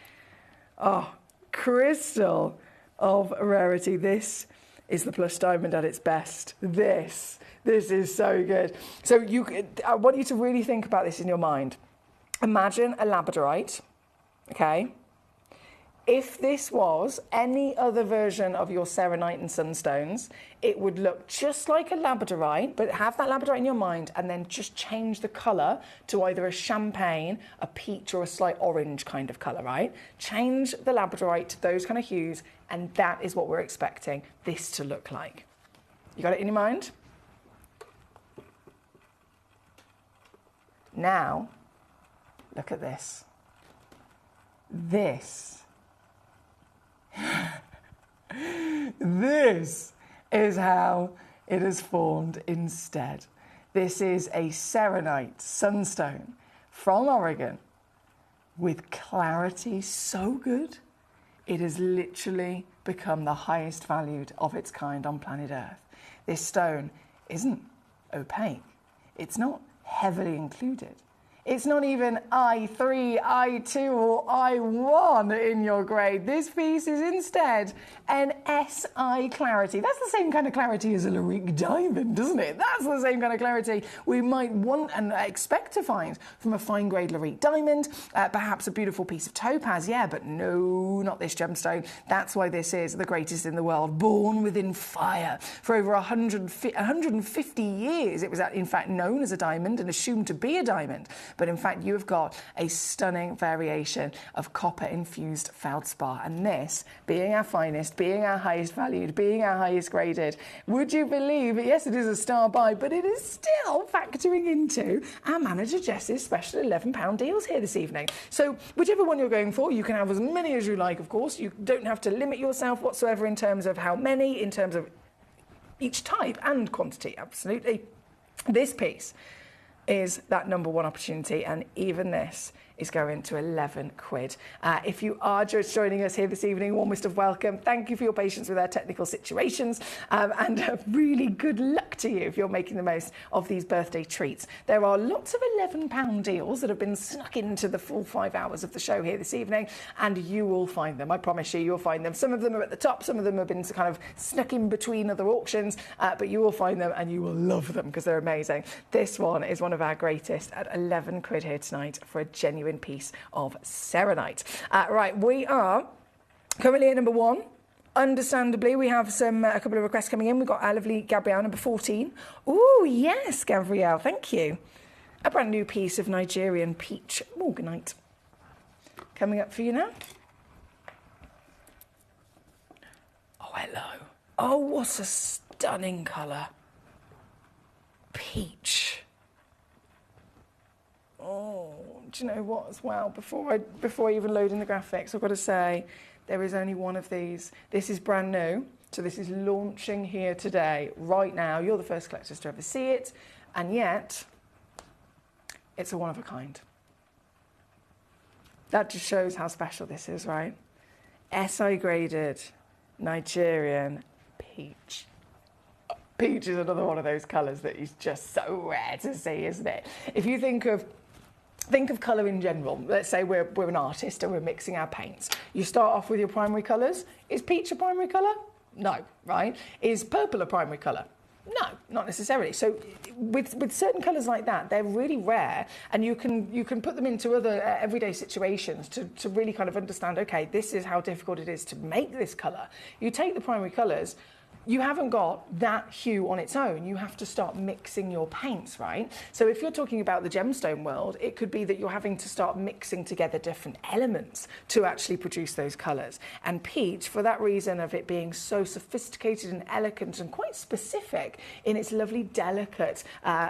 crystal of rarity. This is the plush diamond at its best. This is so good. So I want you to really think about this in your mind. Imagine a labradorite, okay? If this was any other version of your serenite and sunstones, it would look just like a labradorite, but have that labradorite in your mind and then just change the colour to either a champagne, a peach or a slight orange kind of colour, right? Change the labradorite to those kind of hues, and that is what we're expecting this to look like. You got it in your mind? Now, look at this. This is how it has formed instead. This is a serenite sunstone from Oregon with clarity so good, it has literally become the highest valued of its kind on planet Earth. This stone isn't opaque. It's not heavily included. It's not even I3, I2 or I1 in your grade. This piece is instead an SI clarity. That's the same kind of clarity as a Larique diamond, isn't it? That's the same kind of clarity we might want and expect to find from a fine grade Larique diamond, perhaps a beautiful piece of topaz, yeah, but no, not this gemstone. That's why this is the greatest in the world, born within fire. For over 150 years, it was in fact known as a diamond and assumed to be a diamond. But in fact, you have got a stunning variation of copper-infused feldspar. And this, being our finest, being our highest valued, being our highest graded, would you believe, yes, it is a star buy, but it is still factoring into our manager Jess's special £11 deals here this evening. So whichever one you're going for, you can have as many as you like, of course. You don't have to limit yourself whatsoever in terms of how many, in terms of each type and quantity, absolutely. This piece is that number one opportunity, and even this is going to 11 quid. If you are just joining us here this evening, warmest of welcome. Thank you for your patience with our technical situations, and really good luck to you if you're making the most of these birthday treats. There are lots of £11 deals that have been snuck into the full 5 hours of the show here this evening, and you will find them. I promise you, you'll find them. Some of them are at the top, some of them have been kind of snuck in between other auctions, but you will find them and you will love them because they're amazing. This one is one of our greatest at 11 quid here tonight for a genuine piece of serenite. Right, we are currently at number one. Understandably, we have a couple of requests coming in. We've got our lovely Gabrielle, number 14. Oh, yes, Gabrielle, thank you. A brand new piece of Nigerian peach morganite coming up for you now. Oh, hello. Oh, what a stunning colour. Peach. Oh, do you know what as well? Before I even load in the graphics, I've got to say there is only one of these. This is brand new, so this is launching here today, right now. You're the first collectors to ever see it, and yet it's a one of a kind. That just shows how special this is, right? SI graded Nigerian peach. Peach is another one of those colours that is just so rare to see, isn't it? If you think of colour in general. Let's say we're an artist and we're mixing our paints. You start off with your primary colours. Is peach a primary colour? No, right? Is purple a primary colour? No, not necessarily. So with certain colours like that, they're really rare, and you can put them into other everyday situations to really kind of understand, okay, this is how difficult it is to make this colour. You take the primary colours, you haven't got that hue on its own. You have to start mixing your paints, right? So if you're talking about the gemstone world, it could be that you're having to start mixing together different elements to actually produce those colours. And peach, for that reason of it being so sophisticated and elegant and quite specific in its lovely delicate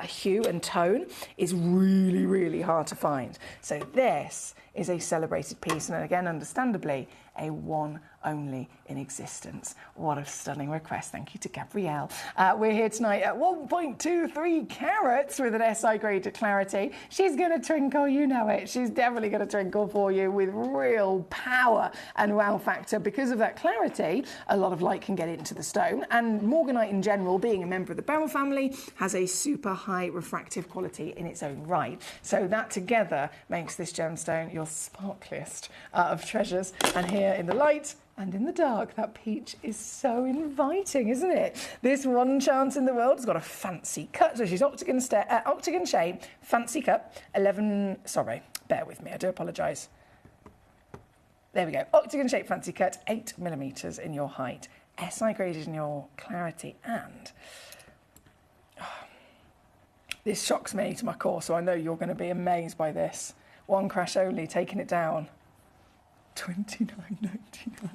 hue and tone, is really, really hard to find. So this is a celebrated piece, and again, understandably, a one only in existence. What a stunning request. Thank you to Gabrielle. We're here tonight at 1.23 carats with an SI grade clarity. She's going to twinkle, you know it. She's definitely going to twinkle for you with real power and wow factor. Because of that clarity, a lot of light can get into the stone, and morganite in general, being a member of the beryl family, has a super high refractive quality in its own right. So that together makes this gemstone your sparkliest of treasures. And here in the light and in the dark, that peach is so inviting, isn't it? This one chance in the world has got a fancy cut. So she's octagon shape, fancy cut, 11, sorry, bear with me, I do apologise. There we go, octagon shape, fancy cut, 8 millimetres in your height, SI graded in your clarity, and this shocks me to my core, so I know you're going to be amazed by this. One crash only, taking it down, $29.99.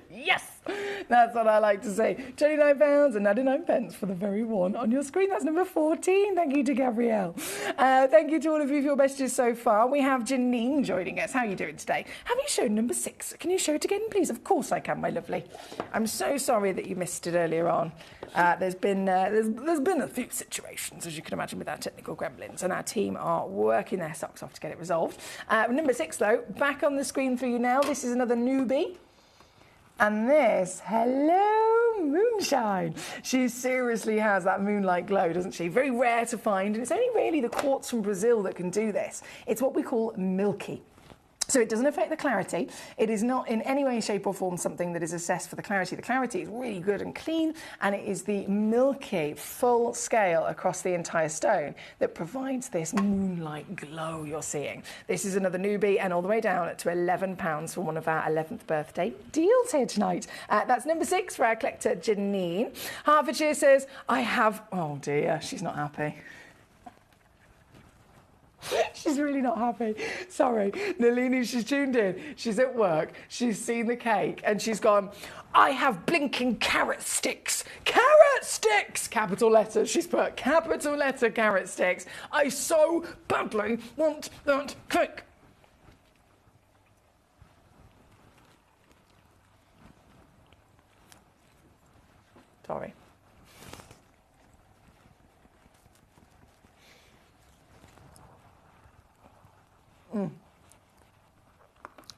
Yes, that's what I like to say. £29.99 for the very one on your screen. That's number 14. Thank you to Gabrielle. Thank you to all of you for your messages so far. We have Janine joining us. How are you doing today? Have you shown number 6? Can you show it again, please? Of course I can, my lovely. I'm so sorry that you missed it earlier on. There's been a few situations, as you can imagine, with our technical gremlins, and our team are working their socks off to get it resolved. Number 6, though, back on the screen for you now. This is another newbie. And this, hello, moonshine. She seriously has that moonlight glow, doesn't she? Very rare to find, and it's only really the quartz from Brazil that can do this. It's what we call milky. So it doesn't affect the clarity. It is not in any way, shape or form something that is assessed for the clarity. The clarity is really good and clean, and it is the milky, full scale across the entire stone that provides this moonlight glow you're seeing. This is another newbie, and all the way down to £11 for one of our 11th birthday deals here tonight. That's number 6 for our collector, Janine. Hertfordshire says, I have... Oh dear, she's not happy. She's really not happy. Sorry. Nalini, she's tuned in. She's at work. She's seen the cake and she's gone, I have blinking carrot sticks. Carrot sticks! Capital letters. She's put capital letter carrot sticks. I so badly want that cake. Sorry.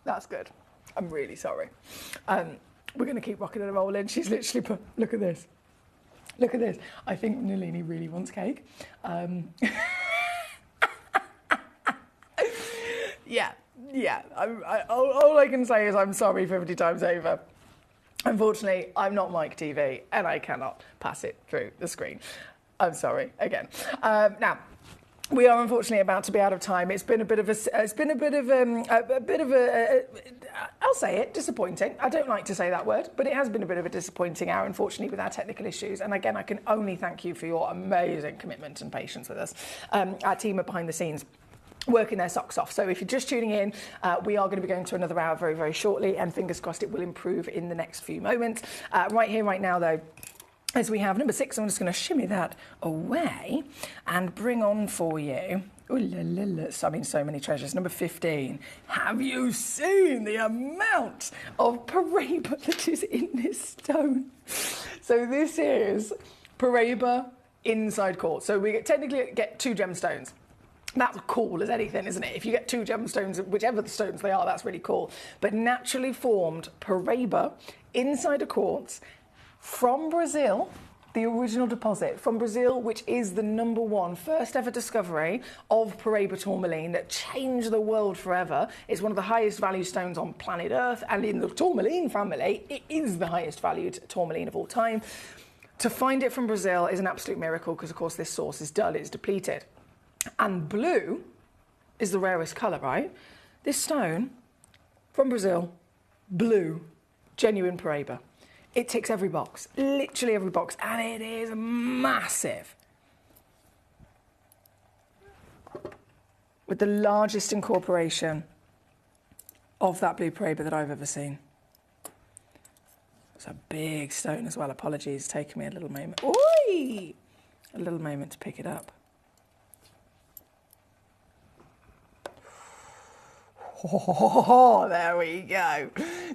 That's good. I'm really sorry. We're going to keep rocking and rolling. She's literally put, look at this. Look at this. I think Nalini really wants cake. Yeah. All I can say is I'm sorry 50 times over. Unfortunately, I'm not Mike TV and I cannot pass it through the screen. I'm sorry again. Now, we are unfortunately about to be out of time. It's been a bit of I'll say it, disappointing. I don't like to say that word, but it has been a bit of a disappointing hour, unfortunately, with our technical issues. And again, I can only thank you for your amazing commitment and patience with us. Our team are behind the scenes, working their socks off. So if you're just tuning in, we are going to be going to another hour very, very shortly, and fingers crossed it will improve in the next few moments. Right here, right now, though, as we have number 6, I'm just going to shimmy that away and bring on for you, ooh la la la, I mean, so many treasures. Number 15, have you seen the amount of Paraiba that is in this stone? So this is Paraiba inside quartz. So we technically get 2 gemstones. That's cool as anything, isn't it? If you get 2 gemstones, whichever the stones they are, that's really cool. But naturally formed Paraiba inside a quartz from Brazil, the original deposit from Brazil, which is the number 1 first ever discovery of Paraiba tourmaline that changed the world forever. It's one of the highest value stones on planet Earth, and in the tourmaline family, it is the highest valued tourmaline of all time. To find it from Brazil is an absolute miracle because, of course, this source is dull, it's depleted. And blue is the rarest colour, right? This stone from Brazil, blue, genuine Paraiba. It ticks every box, literally every box, and it is massive. With the largest incorporation of that blue Paraiba that I've ever seen. It's a big stone as well. Apologies, it's taken me a little moment. Oi! A little moment to pick it up. Oh, there we go.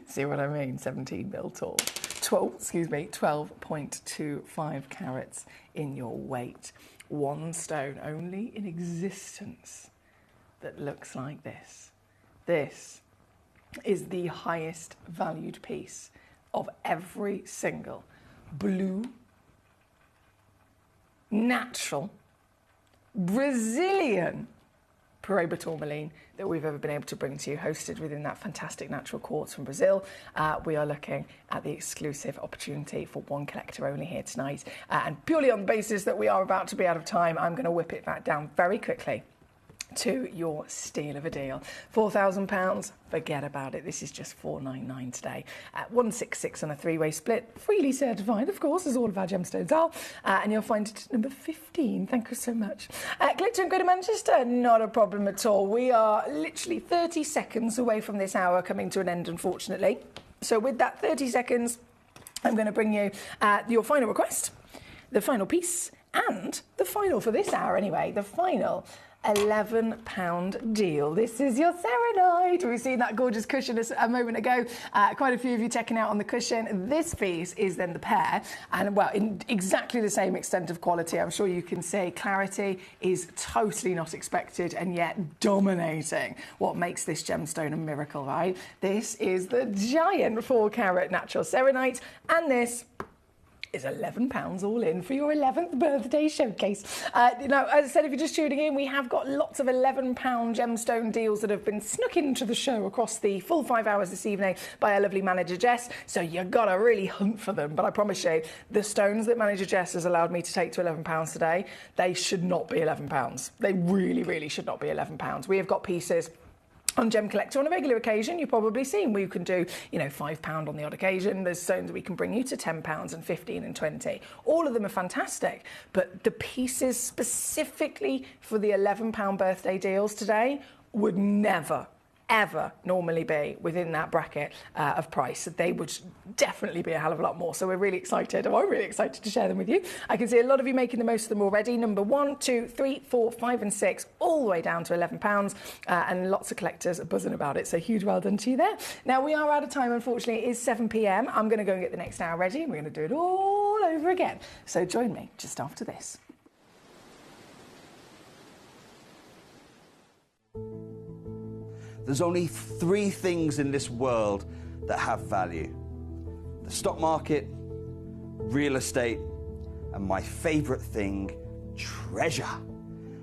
See what I mean? 17 mil tall. 12.25 carats in your weight. One stone only in existence that looks like this. This is the highest valued piece of every single blue, natural, Brazilian Paraiba tourmaline that we've ever been able to bring to you, hosted within that fantastic natural quartz from Brazil. We are looking at the exclusive opportunity for one collector only here tonight. And purely on the basis that we are about to be out of time, I'm going to whip it back down very quickly to your steal of a deal. £4,000, forget about it. This is just $499 today. 166 on a three-way split, freely certified, of course, as all of our gemstones are. And you'll find it at number 15. Thank you so much. Collector and Greater Manchester, not a problem at all. We are literally 30 seconds away from this hour coming to an end, unfortunately. So with that 30 seconds, I'm going to bring you your final request, the final piece, and the final for this hour anyway, the final £11 deal. This is your serenite. We've seen that gorgeous cushion a moment ago. Quite a few of you checking out on the cushion. This piece is then the pair, and well, in exactly the same extent of quality. I'm sure you can see clarity is totally not expected and yet dominating what makes this gemstone a miracle, right? This is the giant 4-carat natural serenite, and this is £11 all in for your 11th birthday showcase. Now, as I said, if you're just tuning in, we have got lots of £11 gemstone deals that have been snuck into the show across the full 5 hours this evening by our lovely manager Jess, so you've got to really hunt for them. But I promise you, the stones that manager Jess has allowed me to take to £11 today, they should not be £11. They really, really should not be £11. We have got pieces on Gemcollector on a regular occasion. You've probably seen we can do, £5 on the odd occasion. There's stones that we can bring you to £10 and 15 and 20. All of them are fantastic, but the pieces specifically for the £11 birthday deals today would never, ever normally be within that bracket of price. They would definitely be a hell of a lot more. So we're really excited. I'm really excited to share them with you. I can see a lot of you making the most of them already. Number 1, 2, 3, 4, 5 and 6, all the way down to £11, and lots of collectors are buzzing about it. So huge well done to you there. Now we are out of time, unfortunately. It is 7 p.m. I'm going to go and get the next hour ready, and we're going to do it all over again. So join me just after this. There's only 3 things in this world that have value: the stock market, real estate, and my favorite thing, treasure.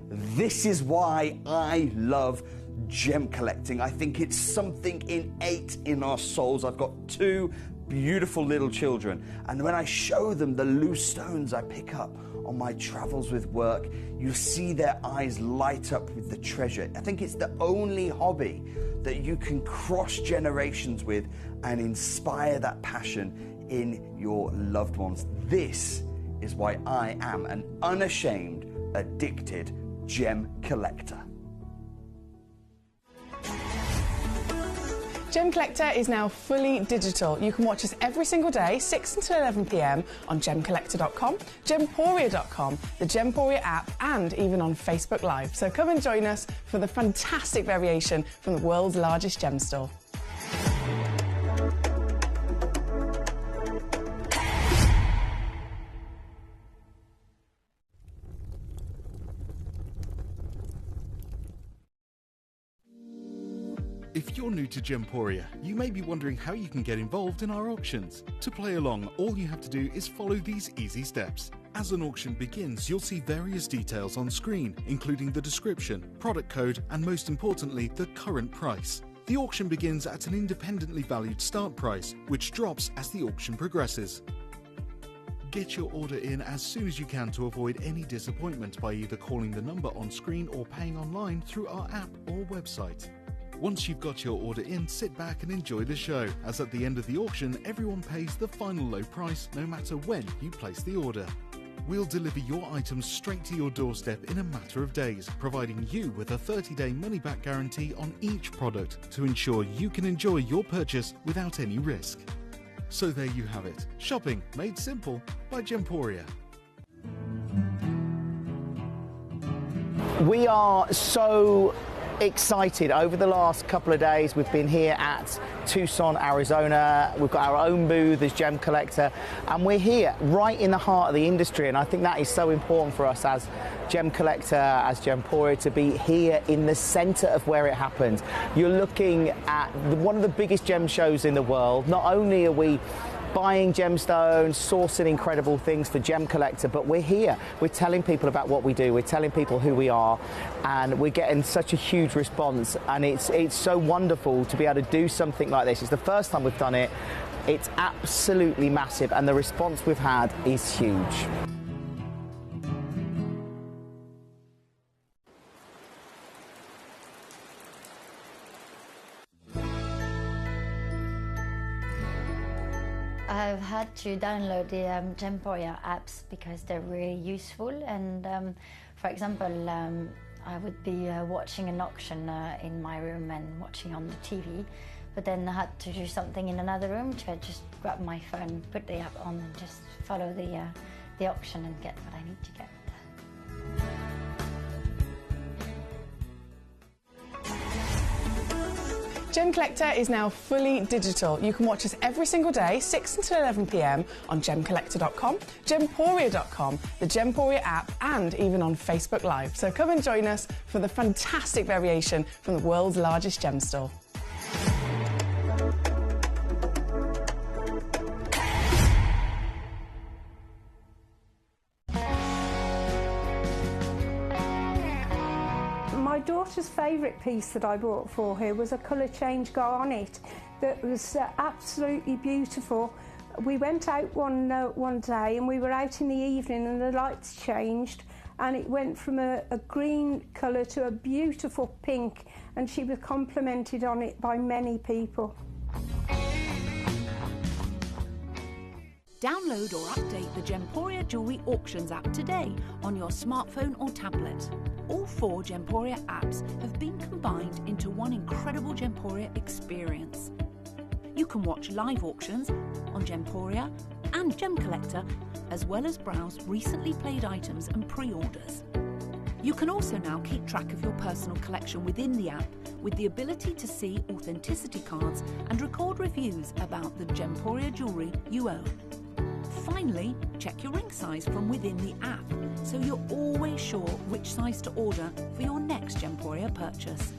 This is why I love gem collecting. I think it's something innate in our souls. I've got 2 beautiful little children, and when I show them the loose stones I pick up on my travels with work, you see their eyes light up with the treasure. I think it's the only hobby that you can cross generations with and inspire that passion in your loved ones. This is why I am an unashamed, addicted gem collector. Gemcollector is now fully digital. You can watch us every single day, 6 until 11 p.m. on gemcollector.com, gemporia.com, the Gemporia app, and even on Facebook Live. So come and join us for the fantastic variation from the world's largest gem store. If you're new to Gemporia, you may be wondering how you can get involved in our auctions. To play along, all you have to do is follow these easy steps. As an auction begins, you'll see various details on screen, including the description, product code, and most importantly, the current price. The auction begins at an independently valued start price, which drops as the auction progresses. Get your order in as soon as you can to avoid any disappointment by either calling the number on screen or paying online through our app or website. Once you've got your order in, sit back and enjoy the show, as at the end of the auction, everyone pays the final low price no matter when you place the order. We'll deliver your items straight to your doorstep in a matter of days, providing you with a 30-day money-back guarantee on each product to ensure you can enjoy your purchase without any risk. So there you have it. Shopping made simple by Gemporia. We are so excited. Over the last couple of days, we've been here at Tucson, Arizona. We've got our own booth as Gemcollector, and we're here right in the heart of the industry. And I think that is so important for us as Gemcollector, as Gemporia, to be here in the center of where it happens. You're looking at one of the biggest gem shows in the world. Not only are we buying gemstones, sourcing incredible things for Gemcollector, but we're here. We're telling people about what we do. We're telling people who we are, and we're getting such a huge response. And it's so wonderful to be able to do something like this. It's the first time we've done it. It's absolutely massive, and the response we've had is huge. I've had to download the Gemporia apps because they're really useful, and for example, I would be watching an auction in my room and watching on the TV, but then I had to do something in another room, so I just grab my phone, put the app on and just follow the auction and get what I need to get. Gemcollector is now fully digital. You can watch us every single day, 6 until 11 p.m. on Gemcollector.com, Gemporia.com, the Gemporia app, and even on Facebook Live. So come and join us for the fantastic variation from the world's largest gem store. My daughter's favourite piece that I bought for her was a colour change garnet that was absolutely beautiful. We went out one day and we were out in the evening and the lights changed and it went from a green colour to a beautiful pink, and she was complimented on it by many people. Download or update the Gemporia Jewellery Auctions app today on your smartphone or tablet. All 4 Gemporia apps have been combined into one incredible Gemporia experience. You can watch live auctions on Gemporia and Gemcollector, as well as browse recently played items and pre-orders. You can also now keep track of your personal collection within the app, with the ability to see authenticity cards and record reviews about the Gemporia jewellery you own. Finally, check your ring size from within the app, so you're always sure which size to order for your next Gemporia purchase.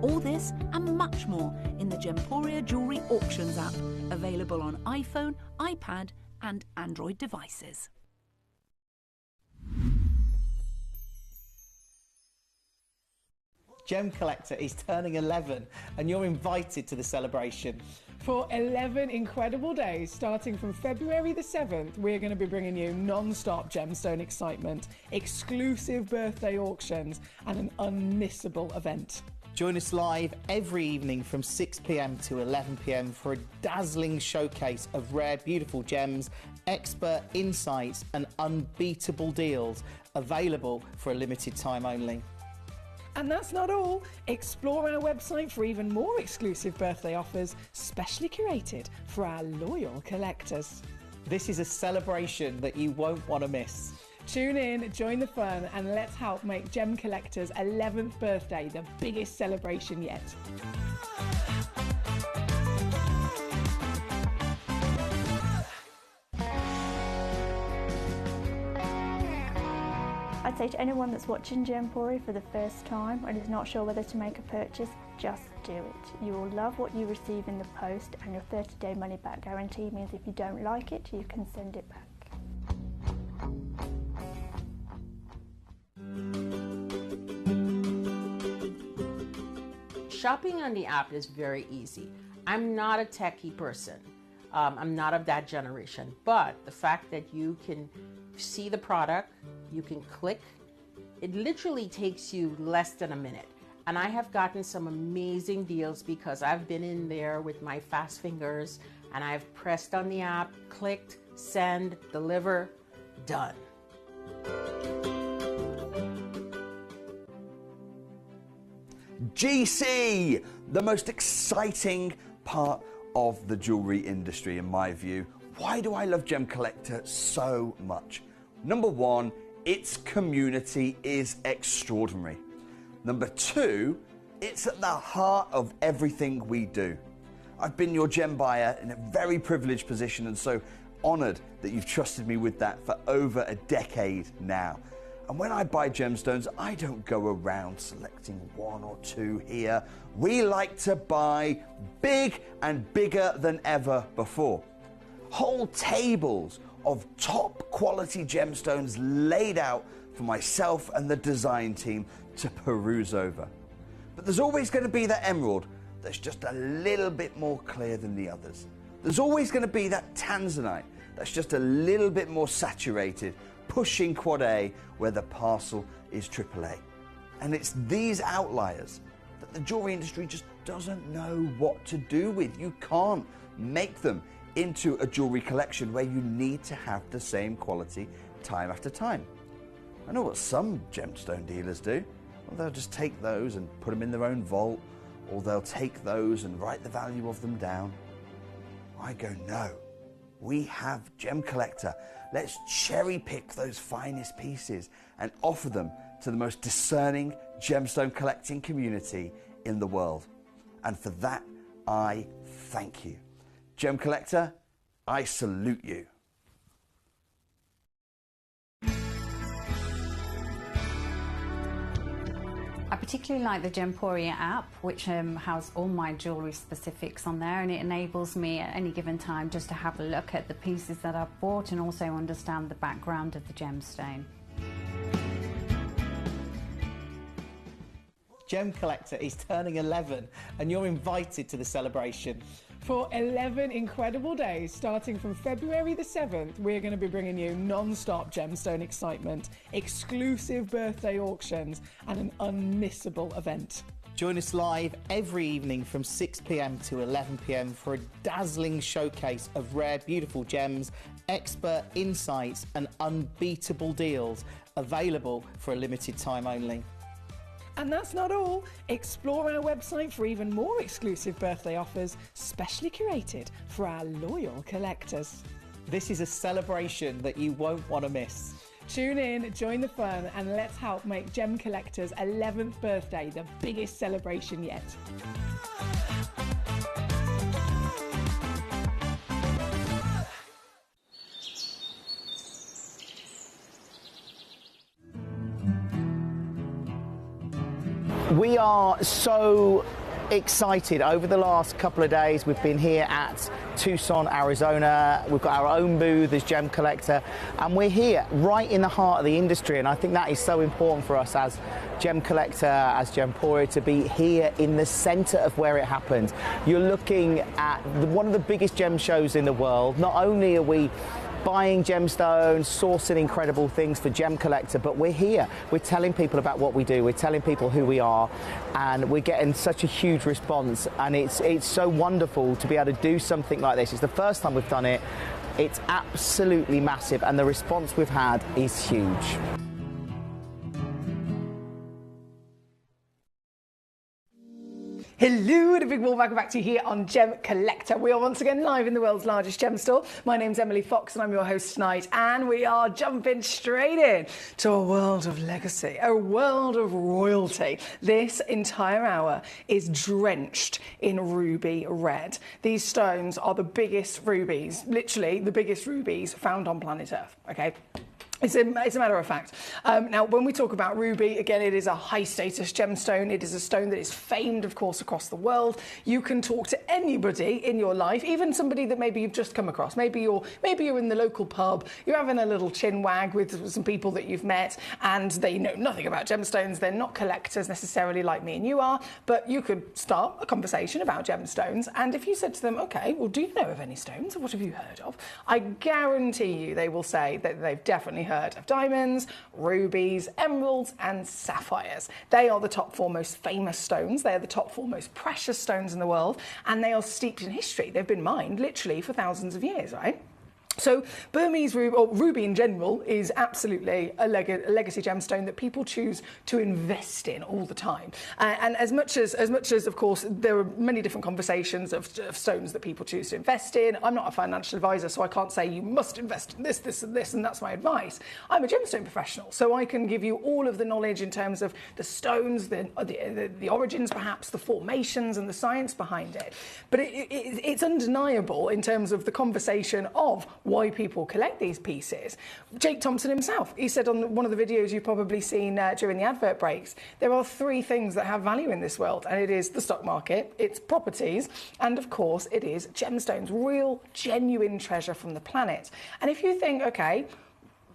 All this and much more in the Gemporia Jewellery Auctions app, available on iPhone, iPad and Android devices. Gemcollector is turning 11 and you're invited to the celebration. For 11 incredible days, starting from February the 7th, we're going to be bringing you non-stop gemstone excitement, exclusive birthday auctions, and an unmissable event. Join us live every evening from 6 p.m. to 11 p.m. for a dazzling showcase of rare, beautiful gems, expert insights, and unbeatable deals available for a limited time only. And that's not all. Explore our website for even more exclusive birthday offers, specially curated for our loyal collectors. This is a celebration that you won't want to miss. Tune in, join the fun, and let's help make Gemcollector's 11th birthday the biggest celebration yet. I'd say to anyone that's watching Gemporia for the first time and is not sure whether to make a purchase, just do it. You will love what you receive in the post, and your 30-day money-back guarantee means if you don't like it, you can send it back. Shopping on the app is very easy. I'm not a techie person. I'm not of that generation, but the fact that you can see the product, you can click, it literally takes you less than a minute. And I have gotten some amazing deals because I've been in there with my fast fingers and I've pressed on the app, clicked, send, deliver, done. GC, the most exciting part of the jewelry industry in my view. Why do I love Gemcollector so much? Number one, its community is extraordinary. Number two, it's at the heart of everything we do. I've been your gem buyer in a very privileged position and so honored that you've trusted me with that for over a decade now. And when I buy gemstones, I don't go around selecting one or two here. We like to buy big and bigger than ever before. Whole tables of top quality gemstones laid out for myself and the design team to peruse over. But there's always going to be that emerald that's just a little bit more clear than the others. There's always going to be that tanzanite that's just a little bit more saturated, pushing quad A where the parcel is AAA. And it's these outliers that the jewelry industry just doesn't know what to do with. You can't make them into a jewelry collection where you need to have the same quality time after time. I know what some gemstone dealers do. Well, they'll just take those and put them in their own vault, or they'll take those and write the value of them down. I go, no, we have Gemcollector. Let's cherry pick those finest pieces and offer them to the most discerning gemstone collecting community in the world. And for that, I thank you. Gemcollector, I salute you. I particularly like the Gemporia app, which has all my jewellery specifics on there, and it enables me at any given time just to have a look at the pieces that I've bought and also understand the background of the gemstone. Gemcollector is turning 11 and you're invited to the celebration. For 11 incredible days, starting from February the 7th, we're going to be bringing you non-stop gemstone excitement, exclusive birthday auctions, and an unmissable event. Join us live every evening from 6 p.m. to 11 p.m. for a dazzling showcase of rare, beautiful gems, expert insights, and unbeatable deals available for a limited time only. And that's not all. Explore our website for even more exclusive birthday offers, specially curated for our loyal collectors. This is a celebration that you won't want to miss. Tune in, join the fun, and let's help make Gemcollector's 11th birthday the biggest celebration yet. We are so excited. Over the last couple of days, we've been here at Tucson, Arizona. We've got our own booth as Gemcollector, and we're here right in the heart of the industry. And I think that is so important for us as Gemcollector, as Gemporia, to be here in the center of where it happens. You're looking at one of the biggest gem shows in the world. Not only are we buying gemstones, sourcing incredible things for Gemcollector, but we're here. We're telling people about what we do. We're telling people who we are, and we're getting such a huge response. And it's so wonderful to be able to do something like this. It's the first time we've done it. It's absolutely massive, and the response we've had is huge. Hello and a big warm welcome back to you here on Gemcollector. We are once again live in the world's largest gem store. My name's Emily Fox and I'm your host tonight, and we are jumping straight in to a world of legacy, a world of royalty. This entire hour is drenched in ruby red. These stones are the biggest rubies, literally the biggest rubies found on planet Earth, okay? It's a matter of fact. Now, when we talk about ruby, again, it is a high-status gemstone. It is a stone that is famed, of course, across the world. You can talk to anybody in your life, even somebody that maybe you've just come across. Maybe you're in the local pub, you're having a little chin wag with some people that you've met, and they know nothing about gemstones. They're not collectors necessarily like me and you are, but you could start a conversation about gemstones. And if you said to them, okay, well, do you know of any stones? What have you heard of? I guarantee you they will say that they've definitely heard of diamonds, rubies, emeralds, and sapphires. They are the top 4 most famous stones. They are the top 4 most precious stones in the world, and they are steeped in history. They've been mined literally for thousands of years, right? So Burmese ruby, or ruby in general, is absolutely a legacy gemstone that people choose to invest in all the time. And as much as, of course, there are many different conversations of stones that people choose to invest in. I'm not a financial advisor, so I can't say you must invest in this, this, and this, and that's my advice. I'm a gemstone professional, so I can give you all of the knowledge in terms of the stones, the origins, perhaps, the formations, and the science behind it. But it's undeniable in terms of the conversation of why people collect these pieces. Jake Thompson himself, he said on one of the videos you've probably seen during the advert breaks, there are 3 things that have value in this world, and it is the stock market, it's properties, and of course it is gemstones, real, genuine treasure from the planet. And if you think, okay,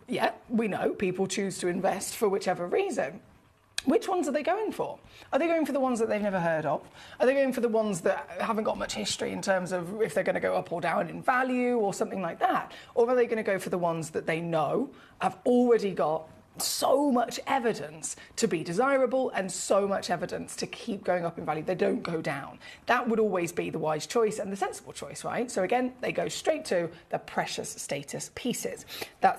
yeah, we know people choose to invest for whichever reason, which ones are they going for? Are they going for the ones that they've never heard of? Are they going for the ones that haven't got much history in terms of if they're going to go up or down in value or something like that? Or are they going to go for the ones that they know have already got so much evidence to be desirable and so much evidence to keep going up in value? They don't go down. That would always be the wise choice and the sensible choice, right? So again, they go straight to the precious status pieces.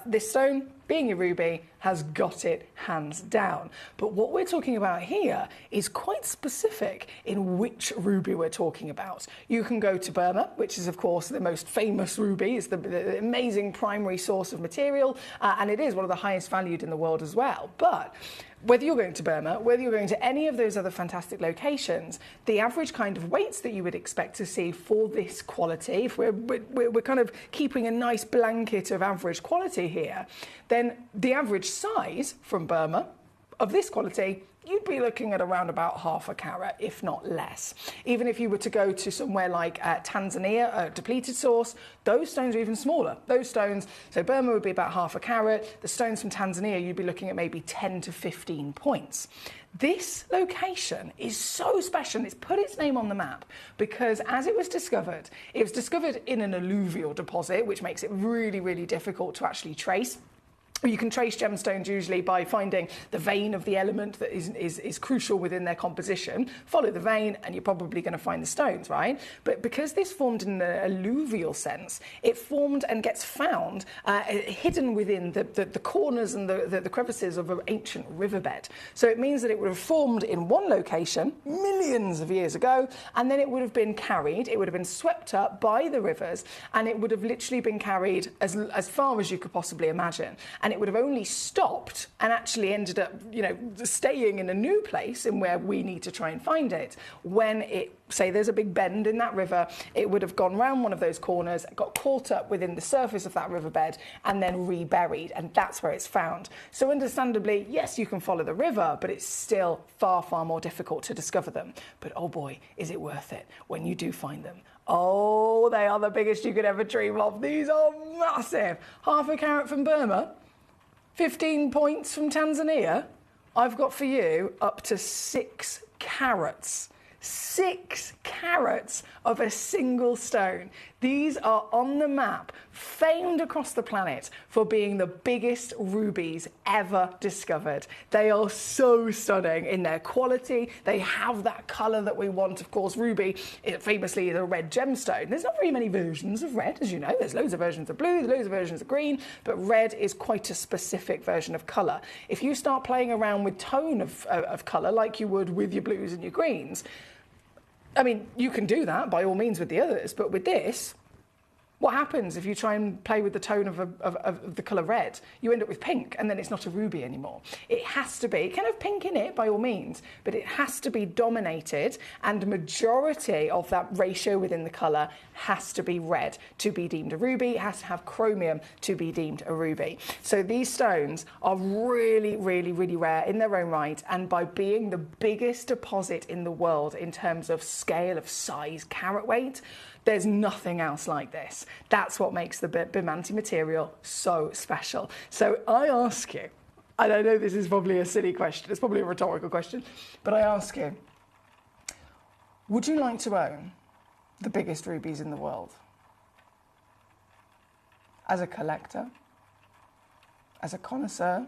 This stone, being a ruby, has got it hands down. But what we're talking about here is quite specific in which ruby we're talking about. You can go to Burma, which is of course the most famous ruby. It's the amazing primary source of material, and it is one of the highest valued in the world as well. But whether you're going to Burma, whether you're going to any of those other fantastic locations, the average kind of weights that you would expect to see for this quality, if we're kind of keeping a nice blanket of average quality here, then the average size from Burma of this quality, you'd be looking at around about 1/2 carat, if not less. Even if you were to go to somewhere like Tanzania, a depleted source, those stones are even smaller. Those stones, so Burma would be about 1/2 carat. The stones from Tanzania, you'd be looking at maybe 10 to 15 points. This location is so special. It's put its name on the map because as it was discovered in an alluvial deposit, which makes it really, really difficult to actually trace. You can trace gemstones usually by finding the vein of the element that is crucial within their composition. Follow the vein and you're probably going to find the stones, right? But because this formed in an alluvial sense, it formed and gets found hidden within the corners and the crevices of an ancient riverbed. So it means that it would have formed in one location millions of years ago, and then it would have been carried, it would have been swept up by the rivers, and it would have literally been carried as far as you could possibly imagine. And it would have only stopped and actually ended up, staying in a new place in where we need to try and find it. When it, say there's a big bend in that river, it would have gone round one of those corners, got caught up within the surface of that riverbed and then reburied, and that's where it's found. So understandably, yes, you can follow the river, but it's still far, far more difficult to discover them. But oh boy, is it worth it when you do find them. Oh, they are the biggest you could ever dream of. These are massive. 1/2 carat from Burma. 15 points from Tanzania. I've got for you up to 6 carats. 6 carats of a single stone. These are on the map, famed across the planet for being the biggest rubies ever discovered. They are so stunning in their quality. They have that colour that we want. Of course, ruby famously is a red gemstone. There's not very many versions of red, as you know. There's loads of versions of blue, there's loads of versions of green, but red is quite a specific version of colour. If you start playing around with tone of colour like you would with your blues and your greens, I mean, you can do that by all means with the others, but with this, what happens if you try and play with the tone of the colour red? You end up with pink, and then it's not a ruby anymore. It has to be, it can have pink in it by all means, but it has to be dominated, and the majority of that ratio within the colour has to be red to be deemed a ruby. It has to have chromium to be deemed a ruby. So these stones are really, really, really rare in their own right, and by being the biggest deposit in the world in terms of scale of size, carat weight, there's nothing else like this. That's what makes the Bimanti material so special. So I ask you, and I know this is probably a silly question, it's probably a rhetorical question, but I ask you, would you like to own the biggest rubies in the world? As a collector? as a connoisseur,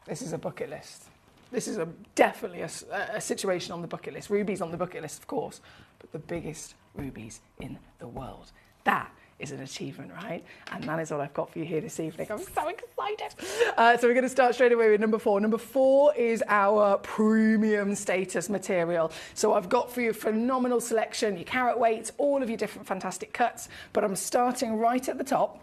this is a bucket list. This is definitely a situation on the bucket list. Rubies on the bucket list, of course, but the biggest rubies in the world. That is an achievement, right? And that is all I've got for you here this evening. I'm so excited. So we're going to start straight away with number 4. Number 4 is our premium status material. So I've got for you a phenomenal selection, your carat weights, all of your different fantastic cuts, but I'm starting right at the top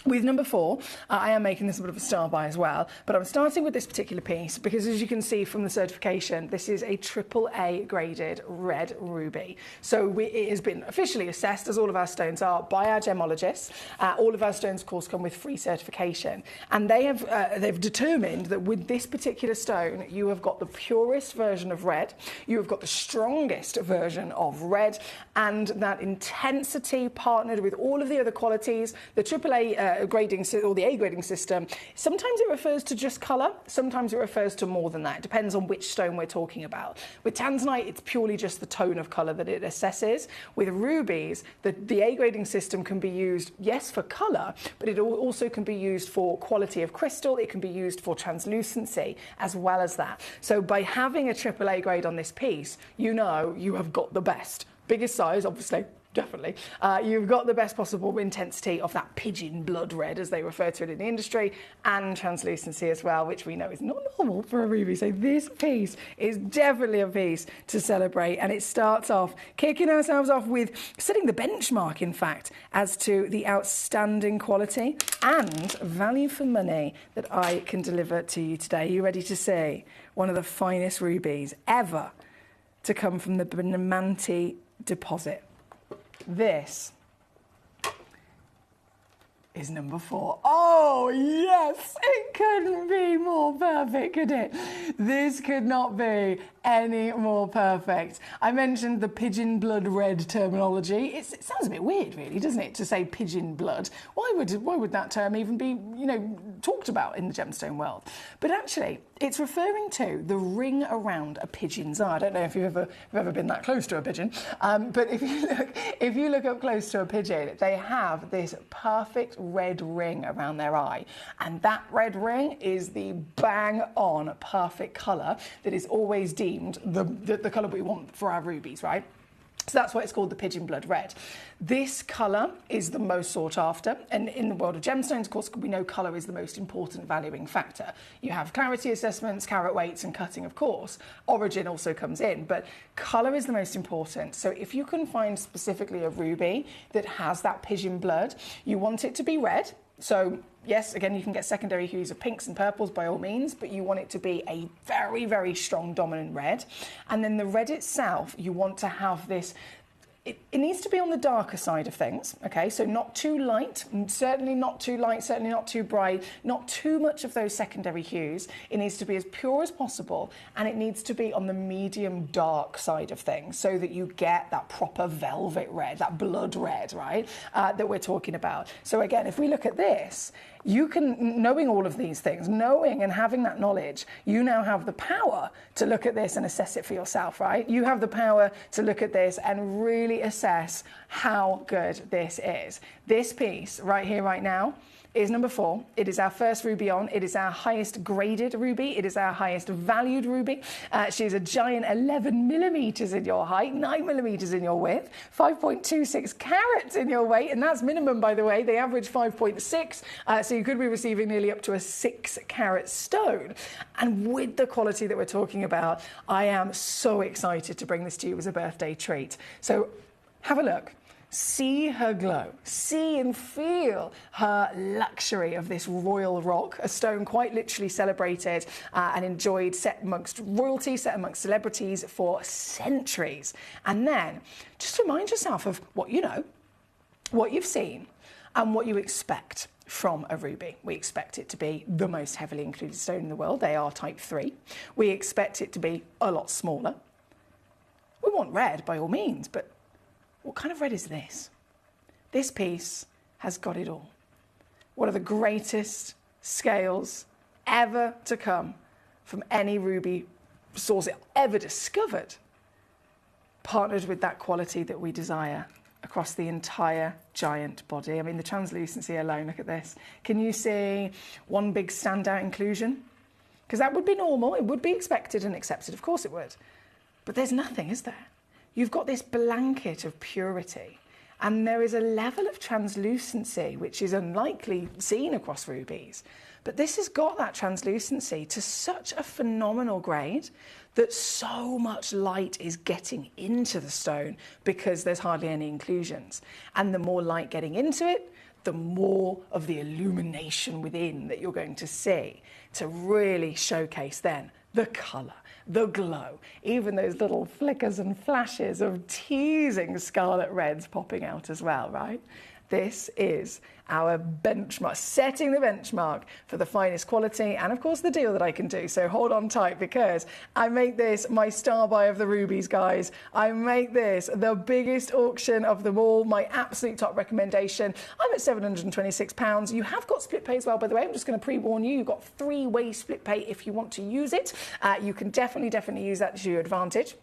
with number 4. I am making this a bit of a star buy as well, but I'm starting with this particular piece because, as you can see from the certification, this is a AAA graded red ruby. So it has been officially assessed, as all of our stones are, by our gemologists. All of our stones, of course, come with free certification, and they've determined that with this particular stone, you have got the purest version of red, you have got the strongest version of red, and that intensity partnered with all of the other qualities. The AAA grading or the A grading system, sometimes it refers to just colour, sometimes it refers to more than that. It depends on which stone we're talking about. With tanzanite, it's purely just the tone of colour that it assesses. With rubies, the A grading system can be used, yes, for colour, but it also can be used for quality of crystal, it can be used for translucency as well as that. So by having a AAA grade on this piece, you know you have got the best. Biggest size, obviously, definitely. You've got the best possible intensity of that pigeon blood red, as they refer to it in the industry, and translucency as well, which we know is not normal for a ruby. So this piece is definitely a piece to celebrate, and it starts off kicking ourselves off with setting the benchmark, in fact, as to the outstanding quality and value for money that I can deliver to you today. Are you ready to see one of the finest rubies ever to come from the Benimanti deposit? This is number 4. Oh, yes! It couldn't be more perfect, could it? This could not be any more perfect. I mentioned the pigeon blood red terminology. It sounds a bit weird, really, doesn't it, to say pigeon blood? Why would that term even be, talked about in the gemstone world? But actually, it's referring to the ring around a pigeon's eye. I don't know if you've ever been that close to a pigeon, but if you look up close to a pigeon, they have this perfect red ring around their eye, and that red ring is the bang-on perfect colour that is always deemed the colour we want for our rubies, right? So that's why it's called the pigeon blood red. This colour is the most sought after, and in the world of gemstones, of course, we know colour is the most important valuing factor. You have clarity assessments, carat weights, and cutting, of course. Origin also comes in, but colour is the most important. So if you can find specifically a ruby that has that pigeon blood, you want it to be red. So yes, again, you can get secondary hues of pinks and purples by all means, but you want it to be a very, very strong dominant red. And then the red itself, you want to have this, it needs to be on the darker side of things, okay? So not too light, certainly not too light, certainly not too bright, not too much of those secondary hues. It needs to be as pure as possible, and it needs to be on the medium dark side of things so that you get that proper velvet red, that blood red, right, that we're talking about. So again, if we look at this, you can, knowing all of these things, knowing and having that knowledge, you now have the power to look at this and assess it for yourself, right? You have the power to look at this and really assess how good this is. This piece right here, right now, is number 4. It is our first ruby on. It is our highest graded ruby. It is our highest valued ruby. She is a giant 11 millimeters in your height, 9 millimeters in your width, 5.26 carats in your weight, and that's minimum, by the way. They average 5.6, so you could be receiving nearly up to a 6 carat stone. And with the quality that we're talking about, I am so excited to bring this to you as a birthday treat. So have a look. See her glow, see and feel her luxury of this royal rock, a stone quite literally celebrated and enjoyed, set amongst royalty, set amongst celebrities for centuries. And then just remind yourself of what you know, what you've seen, and what you expect from a ruby. We expect it to be the most heavily included stone in the world. They are type 3. We expect it to be a lot smaller. We want red by all means, but what kind of red is this? This piece has got it all. One of the greatest scales ever to come from any ruby source ever discovered, partnered with that quality that we desire. across the entire giant body. I mean, the translucency alone, look at this. Can you see one big standout inclusion? Because that would be normal, it would be expected and accepted, of course it would. But there's nothing, is there? You've got this blanket of purity, and there is a level of translucency which is unlikely seen across rubies. But this has got that translucency to such a phenomenal grade that so much light is getting into the stone because there's hardly any inclusions. And the more light getting into it, the more of the illumination within that you're going to see to really showcase then the colour, the glow, even those little flickers and flashes of teasing scarlet reds popping out as well, right? This is our benchmark, setting the benchmark for the finest quality and of course the deal that I can do. So hold on tight because I make this my star buy of the rubies, guys. I make this the biggest auction of them all, my absolute top recommendation. I'm at £726. You have got split pay as well, by the way. I'm just going to pre-warn you, you've got 3-way split pay if you want to use it. You can definitely use that to your advantage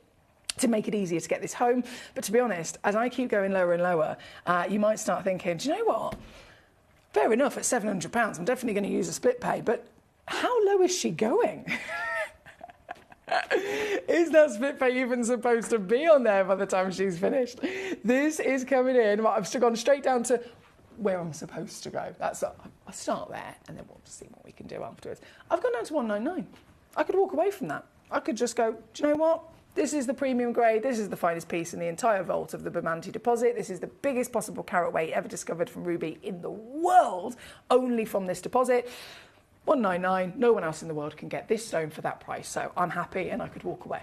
to make it easier to get this home. But to be honest, as I keep going lower and lower, you might start thinking, do you know what? Fair enough, at £700, I'm definitely going to use a split pay, but how low is she going? Is that split pay even supposed to be on there by the time she's finished? This is coming in. I've still gone straight down to where I'm supposed to go. I'll start there and then we'll see what we can do afterwards. I've gone down to 199. I could walk away from that. I could just go, do you know what? This is the premium grade, this is the finest piece in the entire vault of the Bermonti deposit. This is the biggest possible carat weight ever discovered from ruby in the world, only from this deposit. 199, no one else in the world can get this stone for that price, so I'm happy and I could walk away.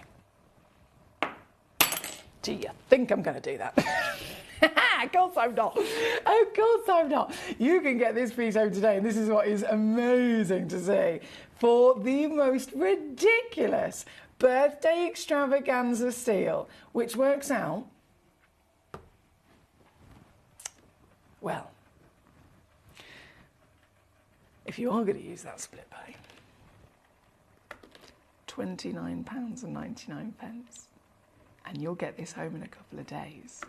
Do you think I'm going to do that? Of course I'm not. Of course I'm not. You can get this piece home today, and this is what is amazing to see, for the most ridiculous birthday extravaganza steel, which works out, well, if you are going to use that split pay, £29.99, and you'll get this home in a couple of days.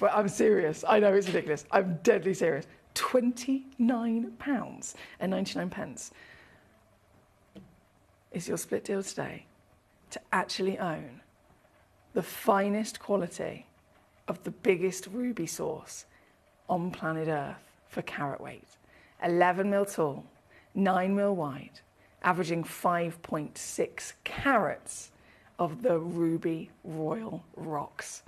I'm serious. I know it's ridiculous. I'm deadly serious. £29.99 is your split deal today to actually own the finest quality of the biggest ruby source on planet Earth for carat weight. 11 mil tall, 9 mil wide, averaging 5.6 carats of the ruby royal rocks.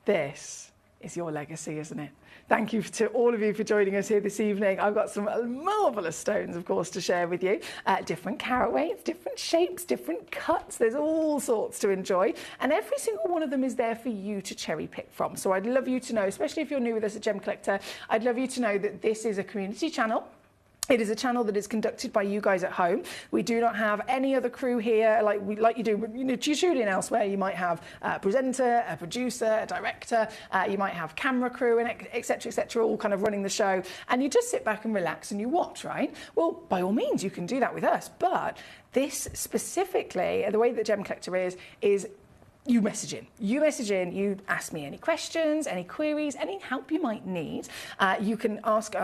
This is your legacy, isn't it? Thank you to all of you for joining us here this evening. I've got some marvellous stones, of course, to share with you. Different carat weights, different shapes, different cuts. There's all sorts to enjoy. And every single one of them is there for you to cherry pick from. So I'd love you to know, especially if you're new with us at Gemcollector, I'd love you to know that this is a community channel. It is a channel that is conducted by you guys at home. We do not have any other crew here like you do. You tune in elsewhere. You might have a presenter, a producer, a director. You might have camera crew, and etc., all kind of running the show. And you just sit back and relax and you watch, right? Well, by all means, you can do that with us. But this specifically, the way that Gemcollector is you message in. You ask me any questions, any queries, any help you might need. You can ask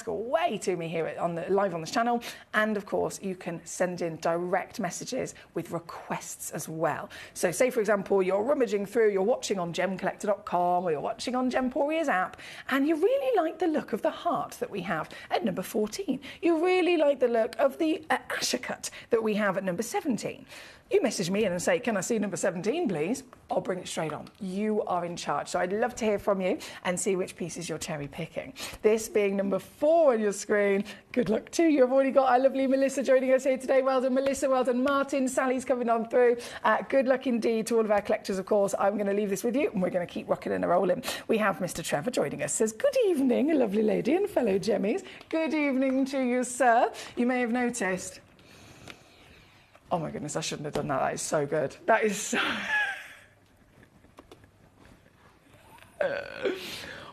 away to me here live on this channel. And of course, you can send in direct messages with requests as well. So say, for example, you're rummaging through, you're watching on gemcollector.com or you're watching on Gemporia's app, and you really like the look of the heart that we have at number 14. You really like the look of the Asher cut that we have at number 17. You message me in and say, can I see number 17, please? I'll bring it straight on. You are in charge. So I'd love to hear from you and see which pieces you're cherry picking. This being number 4 on your screen. Good luck to you. I've already got our lovely Melissa joining us here today. Well done, Melissa. Well done, Martin. Sally's coming on through. Good luck indeed to all of our collectors, of course. I'm going to leave this with you and we're going to keep rocking and rolling. We have Mr. Trevor joining us. Says, good evening, a lovely lady and fellow Gemmies. Good evening to you, sir. You may have noticed... Oh my goodness, I shouldn't have done that. That is so good. That is so...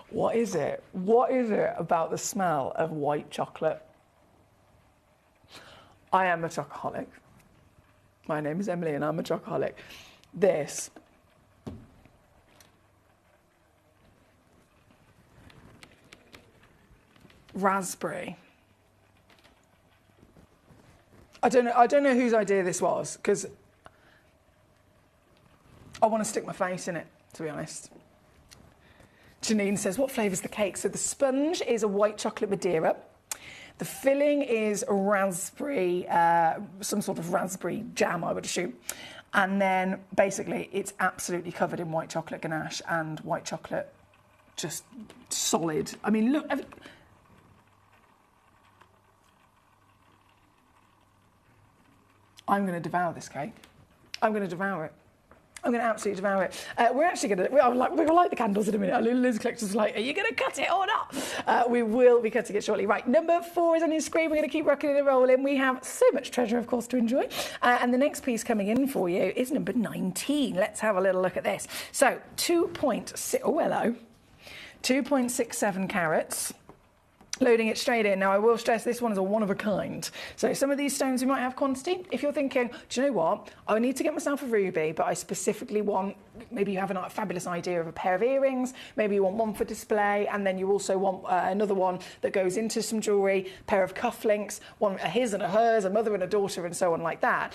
What is it? What is it about the smell of white chocolate? I am a chocoholic. My name is Emily and I'm a chocoholic. This raspberry. I don't know whose idea this was, because I want to stick my face in it, to be honest. Janine says, what flavour's the cake? So the sponge is a white chocolate Madeira. The filling is a raspberry, some sort of raspberry jam, I would assume. And then basically it's absolutely covered in white chocolate ganache and white chocolate, just solid. I mean, look. I'm going to devour this cake. I'm going to devour it. I'm going to absolutely devour it. We're actually going to, we're going to light the candles in a minute. Liz Collector's like, are you going to cut it or not? We will be cutting it shortly. Right, number 4 is on your screen. We're going to keep rocking and rolling. We have so much treasure, of course, to enjoy. And the next piece coming in for you is number 19. Let's have a little look at this. So, 2.67 carats. Loading it straight in. Now, I will stress this one is a one of a kind. So some of these stones we might have quantity. If you're thinking, do you know what? I need to get myself a ruby, but I specifically want, maybe you have a fabulous idea of a pair of earrings, maybe you want one for display, and then you also want another one that goes into some jewellery, pair of cufflinks, one a his and a hers, a mother and a daughter, and so on like that.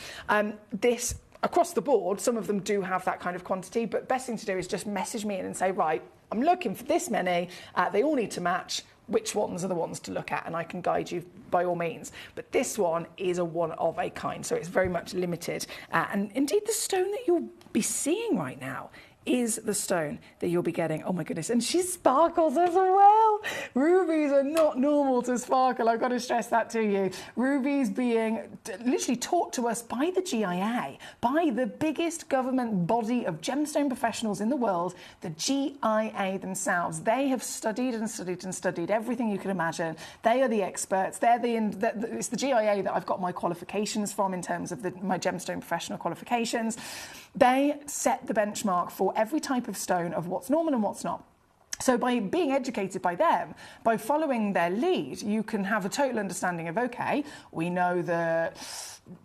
This, across the board, some of them do have that kind of quantity, but best thing to do is just message me in and say, right, I'm looking for this many, they all need to match. Which ones are the ones to look at, and I can guide you by all means. But this one is a one of a kind, so it's very much limited. And indeed, the stone that you'll be seeing right now is the stone that you'll be getting. Oh my goodness, and she sparkles as well. Rubies are not normal to sparkle, I've got to stress that to you. Rubies being literally taught to us by the GIA, by the biggest government body of gemstone professionals in the world, the GIA themselves. They have studied and studied and studied everything you can imagine. They are the experts. It's the GIA that I've got my qualifications from in terms of my gemstone professional qualifications. They set the benchmark for every type of stone of what's normal and what's not. So by being educated by them, by following their lead, you can have a total understanding of, okay, we know that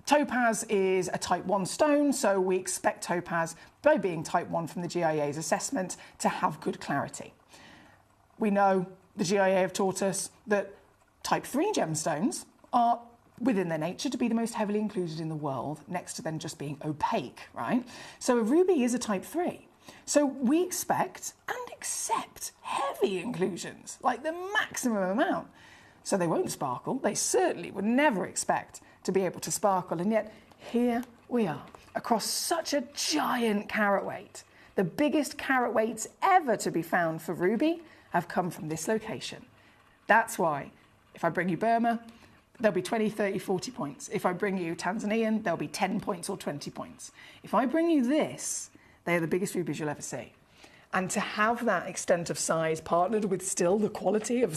topaz is a type 1 stone, so we expect topaz, by being type 1 from the GIA's assessment, to have good clarity. We know the GIA have taught us that type 3 gemstones are within their nature to be the most heavily included in the world, next to then just being opaque, right? So a ruby is a type 3. So we expect and accept heavy inclusions, like the maximum amount. So they won't sparkle. They certainly would never expect to be able to sparkle. And yet here we are, across such a giant carat weight. The biggest carat weights ever to be found for ruby have come from this location. That's why if I bring you Burma, there'll be 20, 30, 40 points. If I bring you Tanzanian, there'll be 10 points or 20 points. If I bring you this, they are the biggest rubies you'll ever see. And to have that extent of size partnered with still the quality of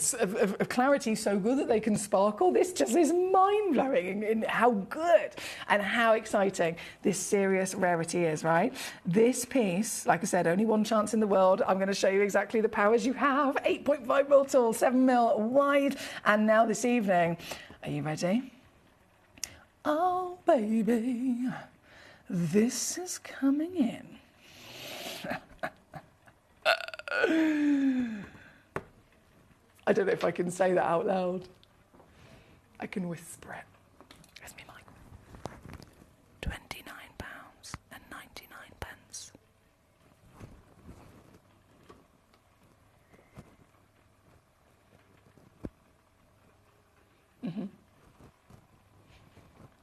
clarity so good that they can sparkle, this just is mind-blowing in how good and how exciting this serious rarity is, right? This piece, like I said, only one chance in the world. I'm going to show you exactly the powers you have. 8.5 mil tall, 7 mil wide. And now this evening, are you ready? Oh, baby, this is coming in. I don't know if I can say that out loud. I can whisper it. Where's my mic? £29.99. Mm-hmm.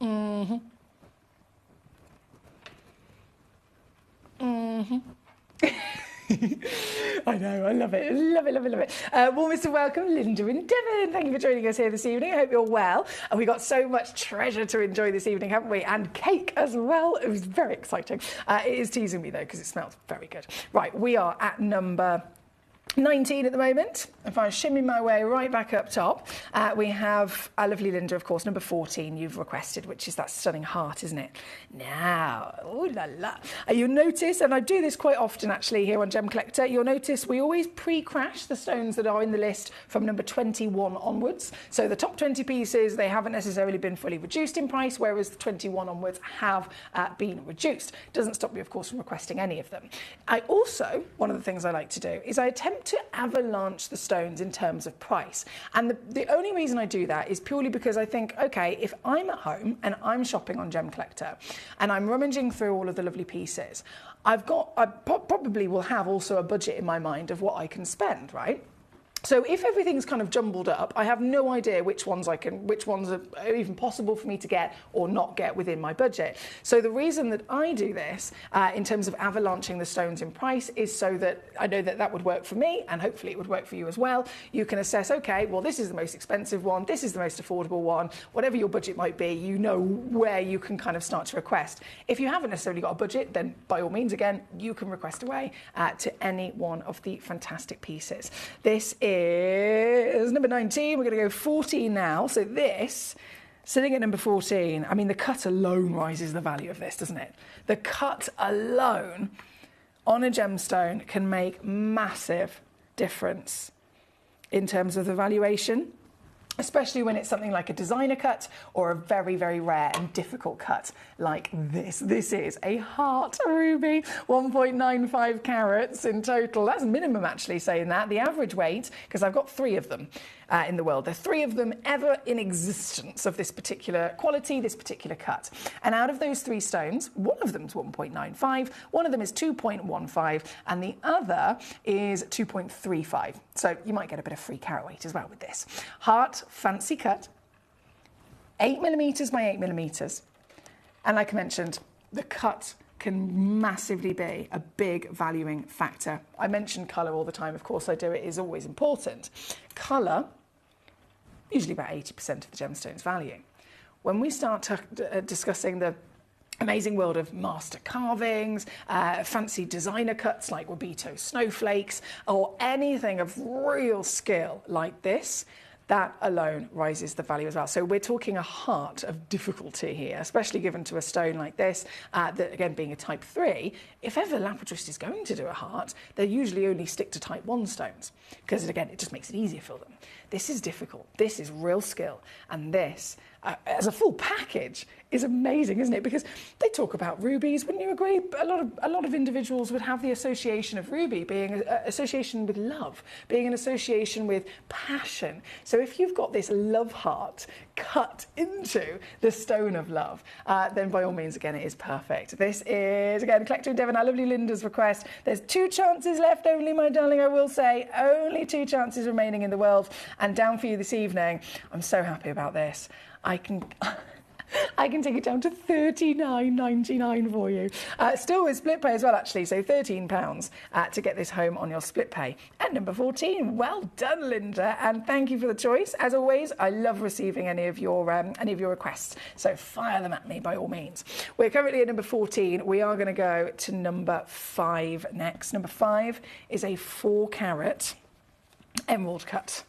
Mm-hmm. I know, I love it. Love it, love it, love it. Warmest of welcome, Linda and Devon. Thank you for joining us here this evening. I hope you're well. And we've got so much treasure to enjoy this evening, haven't we? And cake as well. It was very exciting. It is teasing me, though, because it smells very good. Right, we are at number 19 at the moment. If I shimmy my way right back up top, we have our lovely Linda, of course, number 14 you've requested, which is that stunning heart, isn't it? Now, ooh la la. You'll notice, and I do this quite often actually here on Gem Collector, you'll notice we always pre-crash the stones that are in the list from number 21 onwards. So the top 20 pieces, they haven't necessarily been fully reduced in price, whereas the 21 onwards have been reduced. Doesn't stop me, of course, from requesting any of them. I also, one of the things I like to do is I attempt attempt to avalanche the stones in terms of price. And the only reason I do that is purely because I think, okay, if I'm at home and I'm shopping on Gemcollector and I'm rummaging through all of the lovely pieces, I probably will have also a budget in my mind of what I can spend, right? So if everything's kind of jumbled up, I have no idea which ones are even possible for me to get or not get within my budget. So the reason that I do this in terms of avalanching the stones in price is so that I know that that would work for me, and hopefully it would work for you as well. You can assess, okay, well, this is the most expensive one, this is the most affordable one, whatever your budget might be, you know where you can kind of start to request. If you haven't necessarily got a budget, then by all means, again, you can request away to any one of the fantastic pieces. This is number 19. We're going to go 14 now. So this, sitting at number 14, I mean, the cut alone rises the value of this, doesn't it? The cut alone on a gemstone can make massive difference in terms of the valuation, especially when it's something like a designer cut or a very, very rare and difficult cut like this. This is a heart ruby, 1.95 carats in total. That's minimum, actually, saying that. The average weight, because I've got 3 of them in the world. There are 3 of them ever in existence of this particular quality, this particular cut. And out of those 3 stones, one of them is 1.95, one of them is 2.15, and the other is 2.35. So you might get a bit of free carat weight as well with this. Heart, fancy cut, 8mm by 8mm. And like I mentioned, the cut can massively be a big valuing factor. I mention colour all the time, of course I do, it is always important. Colour, usually about 80% of the gemstone's value. When we start discussing the amazing world of master carvings, fancy designer cuts like Wabito snowflakes, or anything of real skill like this, that alone rises the value as well. So we're talking a heart of difficulty here, especially given to a stone like this, that again being a type 3. If ever Lapidrist is going to do a heart, they usually only stick to type 1 stones, because again, it just makes it easier for them. This is difficult, this is real skill, and this, as a full package, is amazing, isn't it? Because they talk about rubies, wouldn't you agree? A lot of individuals would have the association of ruby being an association with love, being an association with passion. So if you've got this love heart cut into the stone of love, then by all means, again, it is perfect. This is, again, Collector in Devon, our lovely Linda's request. There's 2 chances left only, my darling, I will say. Only 2 chances remaining in the world. And down for you this evening. I'm so happy about this. I can take it down to $39.99 for you. Still with split pay as well, actually, so £13 to get this home on your split pay. And number 14, well done, Linda, and thank you for the choice. As always, I love receiving any of your requests, so fire them at me by all means. We're currently at number 14. We are going to go to number 5 next. Number 5 is a 4-carat emerald cut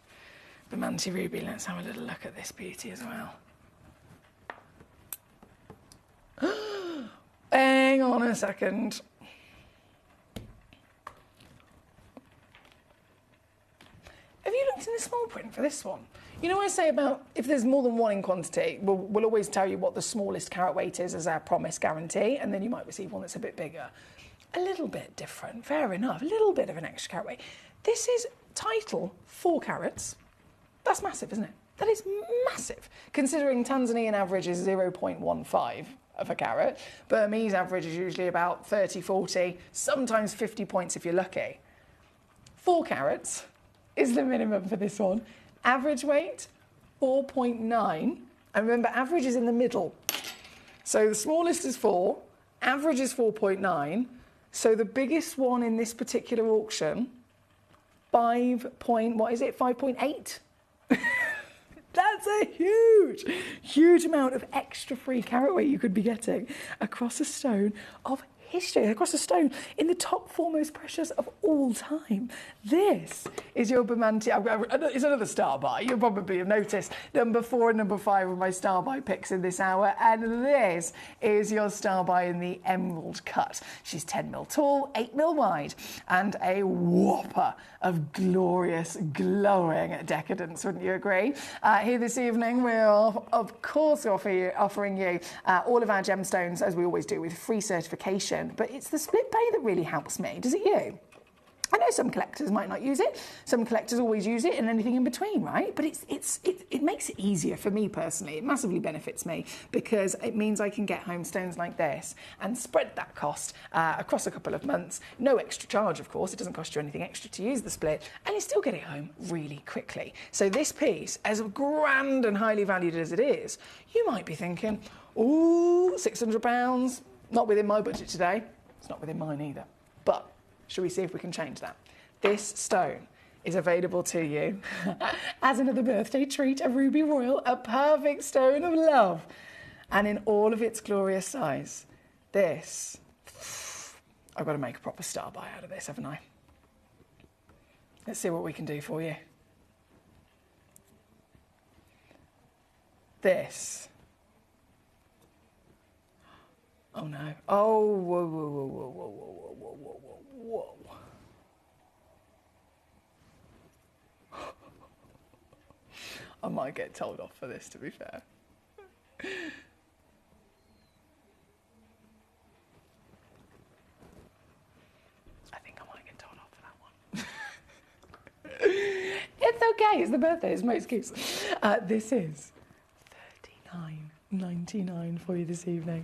Bermonti ruby. Let's have a little look at this beauty as well. Hang on a second. Have you looked in the small print for this one? You know what I say about if there's more than one in quantity, we'll always tell you what the smallest carat weight is as our promise guarantee, and then you might receive one that's a bit bigger. A little bit different, fair enough, a little bit of an extra carat weight. This is title 4 carats. That's massive, isn't it? That is massive, considering Tanzanian average is 0.15 of a carat. Burmese average is usually about 30, 40, sometimes 50 points if you're lucky. 4 carats is the minimum for this one. Average weight, 4.9. And remember, average is in the middle. So the smallest is 4, average is 4.9. So the biggest one in this particular auction, 5.8? That's a huge amount of extra free carat weight you could be getting across a stone of history, across a stone in the top 4 most precious of all time. This is your Bermonti. It's another star buy. You'll probably have noticed number 4 and number 5 are my star buy picks in this hour, and this is your star buy in the emerald cut. She's 10 mil tall, 8 mil wide, and a whopper of glorious, glowing decadence, wouldn't you agree? Here this evening, we're of course offering you all of our gemstones, as we always do, with free certification. But it's the split pay that really helps me. Does it you? I know some collectors might not use it. Some collectors always use it and anything in between, right? But it makes it easier for me personally. It massively benefits me because it means I can get home stones like this and spread that cost across a couple of months. No extra charge, of course. It doesn't cost you anything extra to use the split, and you still get it home really quickly. So this piece, as grand and highly valued as it is, you might be thinking, ooh, £600, not within my budget today. It's not within mine either. But should we see if we can change that? This stone is available to you as another birthday treat, a ruby royal, a perfect stone of love. And in all of its glorious size, this, I've got to make a proper star buy out of this, haven't I? Let's see what we can do for you. This. Oh no. Oh, whoa, whoa, whoa, whoa, whoa, whoa, whoa, whoa, whoa, whoa. I might get told off for this, to be fair. I think I might get told off for that one. It's okay, it's the birthday, there's no excuse. This is $39.99 for you this evening.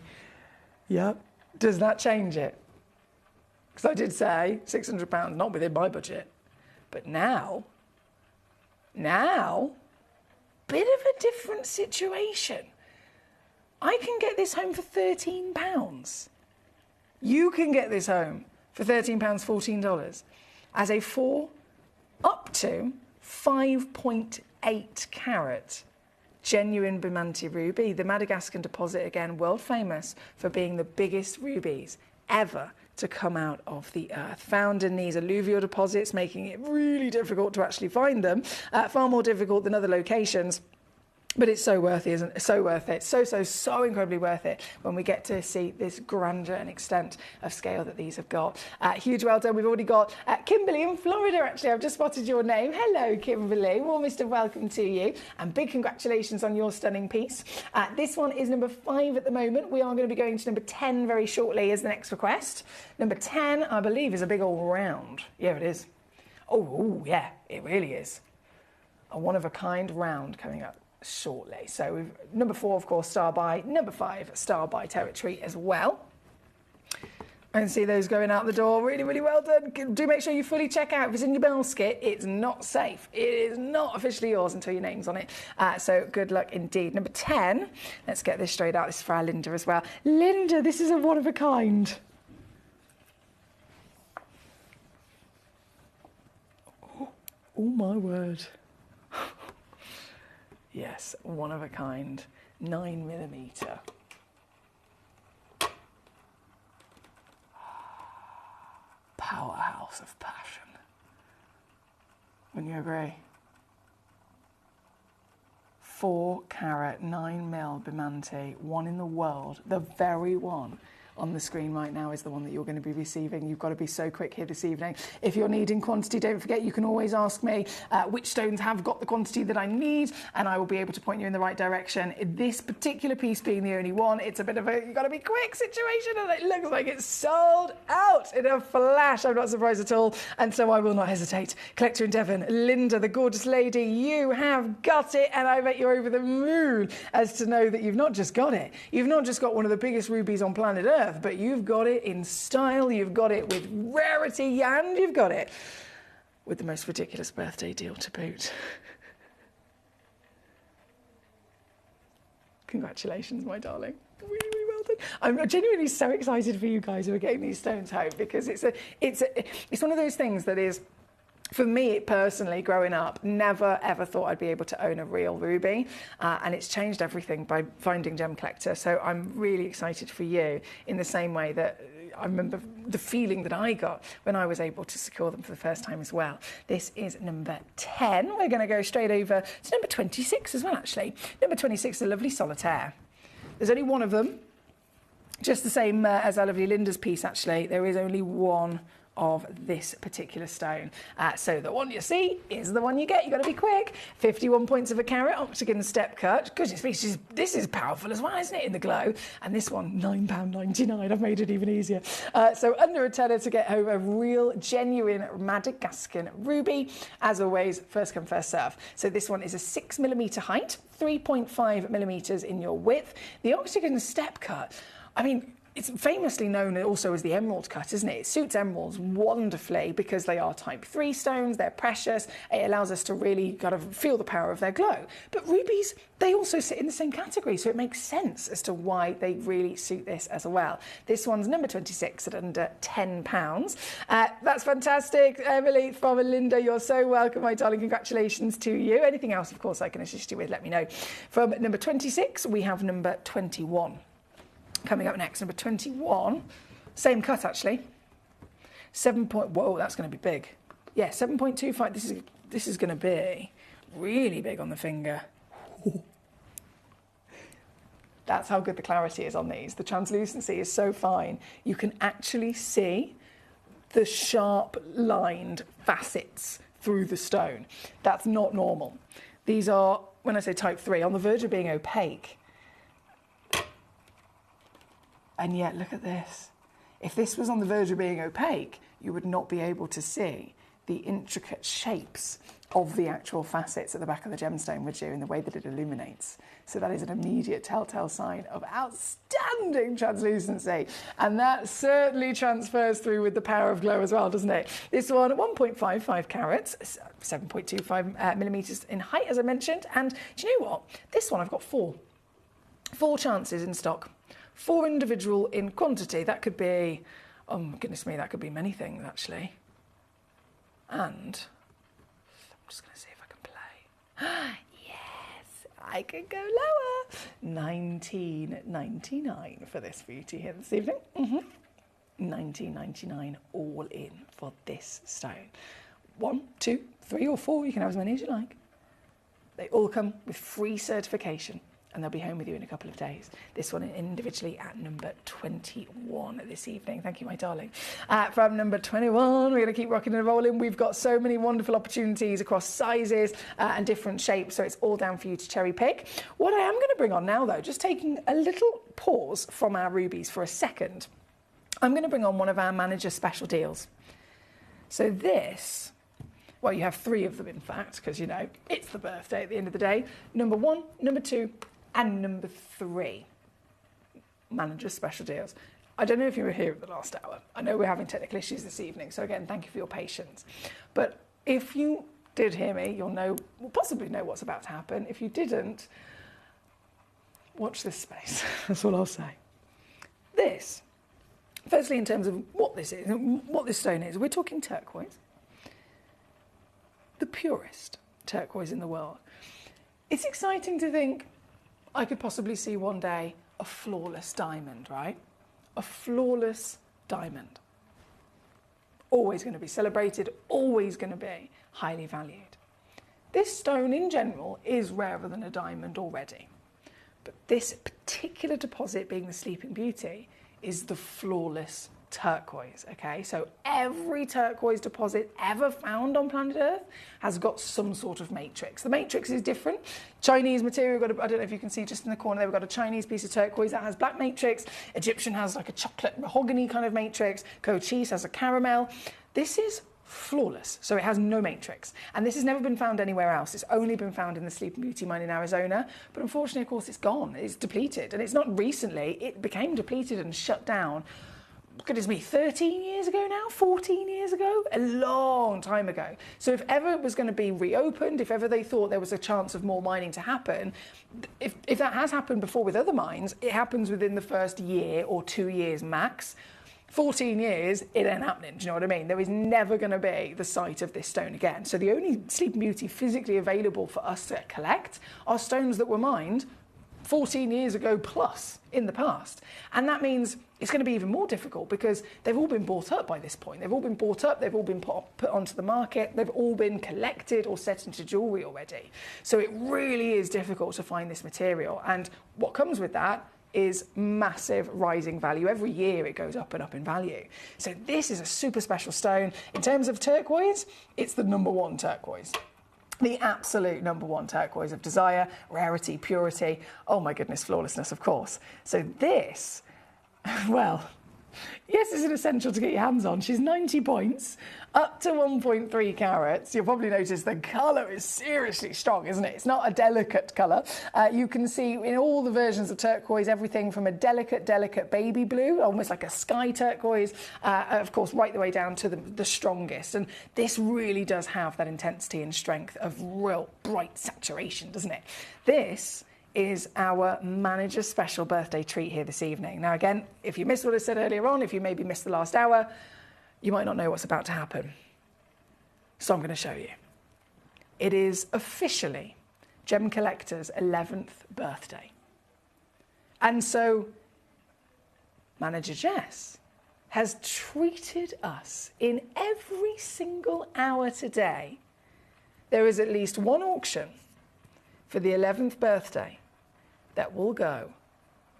Yep. Does that change it? Because I did say £600, not within my budget. But now, bit of a different situation. I can get this home for £13. You can get this home for £13, $14 as a up to 5.8 carat genuine Bemante ruby. The Madagascar deposit, again, world famous for being the biggest rubies ever to come out of the earth. Found in these alluvial deposits, making it really difficult to actually find them. Far more difficult than other locations. But it's so worth it, isn't it? So worth it. So incredibly worth it when we get to see this grandeur and extent of scale that these have got. Huge well done. We've already got Kimberly in Florida, actually. I've just spotted your name. Hello, Kimberly. Warmest of welcome to you. And big congratulations on your stunning piece. This one is number 5 at the moment. We are going to be going to number 10 very shortly as the next request. Number 10, I believe, is a big old round. Yeah, it is. Oh, yeah, it really is. A one-of-a-kind round coming up shortly. So we've number 4, of course, star buy. Number 5, star buy territory as well. I can see those going out the door. Really, really well done. Do make sure you fully check out. If it's in your basket, it's not safe. It is not officially yours until your name's on it. So good luck indeed. Number 10, let's get this straight out. This is for our Linda as well. Linda, this is a one of a kind. Oh my word. Yes, one of a kind, 9mm. Powerhouse of passion. Wouldn't you agree? 4 carat, 9mm Bemante, one in the world, the very one on the screen right now is the one that you're going to be receiving. You've got to be so quick here this evening. If you're needing quantity, don't forget you can always ask me which stones have got the quantity that I need, and I will be able to point you in the right direction. This particular piece being the only one, it's a bit of a you've got to be quick situation, and it looks like it's sold out in a flash. I'm not surprised at all, and so I will not hesitate. Collector in Devon, Linda, the gorgeous lady, you have got it, and I bet you're over the moon as to know that you've not just got it, you've not just got one of the biggest rubies on planet Earth, but you've got it in style, you've got it with rarity, and you've got it with the most ridiculous birthday deal to boot. Congratulations, my darling. Really, really well done. I'm genuinely so excited for you guys who are getting these stones home, because it's one of those things that is, for me personally, growing up, never ever thought I'd be able to own a real ruby, and it's changed everything by finding Gemcollector. So I'm really excited for you in the same way that I remember the feeling that I got when I was able to secure them for the first time as well. This is number 10. We're going to go straight over to number 26 as well, actually. Number 26 is a lovely solitaire. There's only one of them, just the same as our lovely Linda's piece, actually. There is only one of this particular stone. So the one you see is the one you get. You've got to be quick. 51 points of a carat, octagon step cut. Goodness me, this is powerful as well, isn't it, in the glow? And this one, £9.99. I've made it even easier. So under a tenner to get home a real, genuine Madagascan ruby. As always, first come, first serve. So this one is a 6mm height, 3.5mm in your width. The octagon step cut, I mean, it's famously known also as the emerald cut, isn't it? It suits emeralds wonderfully because they are type 3 stones, they're precious, it allows us to really kind of feel the power of their glow. But rubies, they also sit in the same category, so it makes sense as to why they really suit this as well. This one's number 26 at under £10. That's fantastic, Emily from Linda. You're so welcome, my darling. Congratulations to you. Anything else, of course, I can assist you with, let me know. From number 26, we have number 21. Coming up next, number 21, same cut actually. Whoa, that's going to be big. Yeah, 7.25. This is going to be really big on the finger. That's how good the clarity is on these. The translucency is so fine. You can actually see the sharp lined facets through the stone. That's not normal. These are, when I say type 3, on the verge of being opaque. And yet, look at this. If this was on the verge of being opaque, you would not be able to see the intricate shapes of the actual facets at the back of the gemstone, would you, in the way that it illuminates. So that is an immediate telltale sign of outstanding translucency. And that certainly transfers through with the power of glow as well, doesn't it? This one, 1.55 carats, 7.25 millimetres in height, as I mentioned. And do you know what? This one, I've got four chances in stock. 4 individual in quantity. That could be, oh my goodness me, that could be many things actually. And I'm just going to see if I can play. Yes, I could go lower. £19.99 for this beauty here this evening. £19.99 all in for this stone. 1, 2, 3 or 4, you can have as many as you like. They all come with free certification. And they'll be home with you in a couple of days. This one individually at number 21 this evening. Thank you, my darling. From number 21, we're going to keep rocking and rolling. We've got so many wonderful opportunities across sizes and different shapes, so it's all down for you to cherry pick. What I am going to bring on now, though, just taking a little pause from our rubies for a second, I'm going to bring on one of our manager special deals. So this... Well, you have 3 of them, in fact, because, you know, it's the birthday at the end of the day. Number 1, number 2, and number 3. Manager special deals. I don't know if you were here at the last hour. I know we're having technical issues this evening, so again, thank you for your patience. But if you did hear me, you'll possibly know what's about to happen. If you didn't, watch this space. That's all I'll say. This, firstly, in terms of what this is, what this stone is, we're talking turquoise. The purest turquoise in the world. It's exciting to think I could possibly see one day a flawless diamond, right? A flawless diamond. Always going to be celebrated, always going to be highly valued. This stone in general is rarer than a diamond already. But this particular deposit, being the Sleeping Beauty, is the flawless turquoise, okay? So every turquoise deposit ever found on planet Earth has got some sort of matrix. The matrix is different. Chinese material, I don't know if you can see just in the corner there, we've got a Chinese piece of turquoise that has black matrix. Egyptian has like a chocolate mahogany kind of matrix. Cochise has a caramel. This is flawless, so it has no matrix. And this has never been found anywhere else. It's only been found in the Sleeping Beauty mine in Arizona. But unfortunately, of course, it's gone. It's depleted. And it's not recently. It became depleted and shut down, goodness me, 13 years ago now, 14 years ago, a long time ago. So if ever it was going to be reopened, if ever they thought there was a chance of more mining to happen, if that has happened before with other mines, it happens within the first year or 2 years max. 14 years, it ain't happening, do you know what I mean? There is never going to be the site of this stone again. So the only Sleeping Beauty physically available for us to collect are stones that were mined 14 years ago plus in the past. And that means it's going to be even more difficult because they've all been bought up by this point. They've all been bought up, they've all been put onto the market, they've all been collected or set into jewellery already. So it really is difficult to find this material. And what comes with that is massive rising value. Every year it goes up and up in value. So this is a super special stone. In terms of turquoise, it's the #1 turquoise. The absolute #1 turquoise of desire, rarity, purity. Oh my goodness, flawlessness, of course. So this, well, yes, it's an essential to get your hands on. She's 90 points, up to 1.3 carats. You'll probably notice the colour is seriously strong, isn't it? It's not a delicate colour. You can see in all the versions of turquoise, everything from a delicate baby blue, almost like a sky turquoise, of course, right the way down to the strongest. And this really does have that intensity and strength of real bright saturation, doesn't it? This is our manager special birthday treat here this evening. Now, again, if you missed what I said earlier on, if you maybe missed the last hour, you might not know what's about to happen. So I'm going to show you. It is officially Gemcollector's 11th birthday. And so Manager Jess has treated us in every single hour today. There is at least one auction for the 11th birthday that will go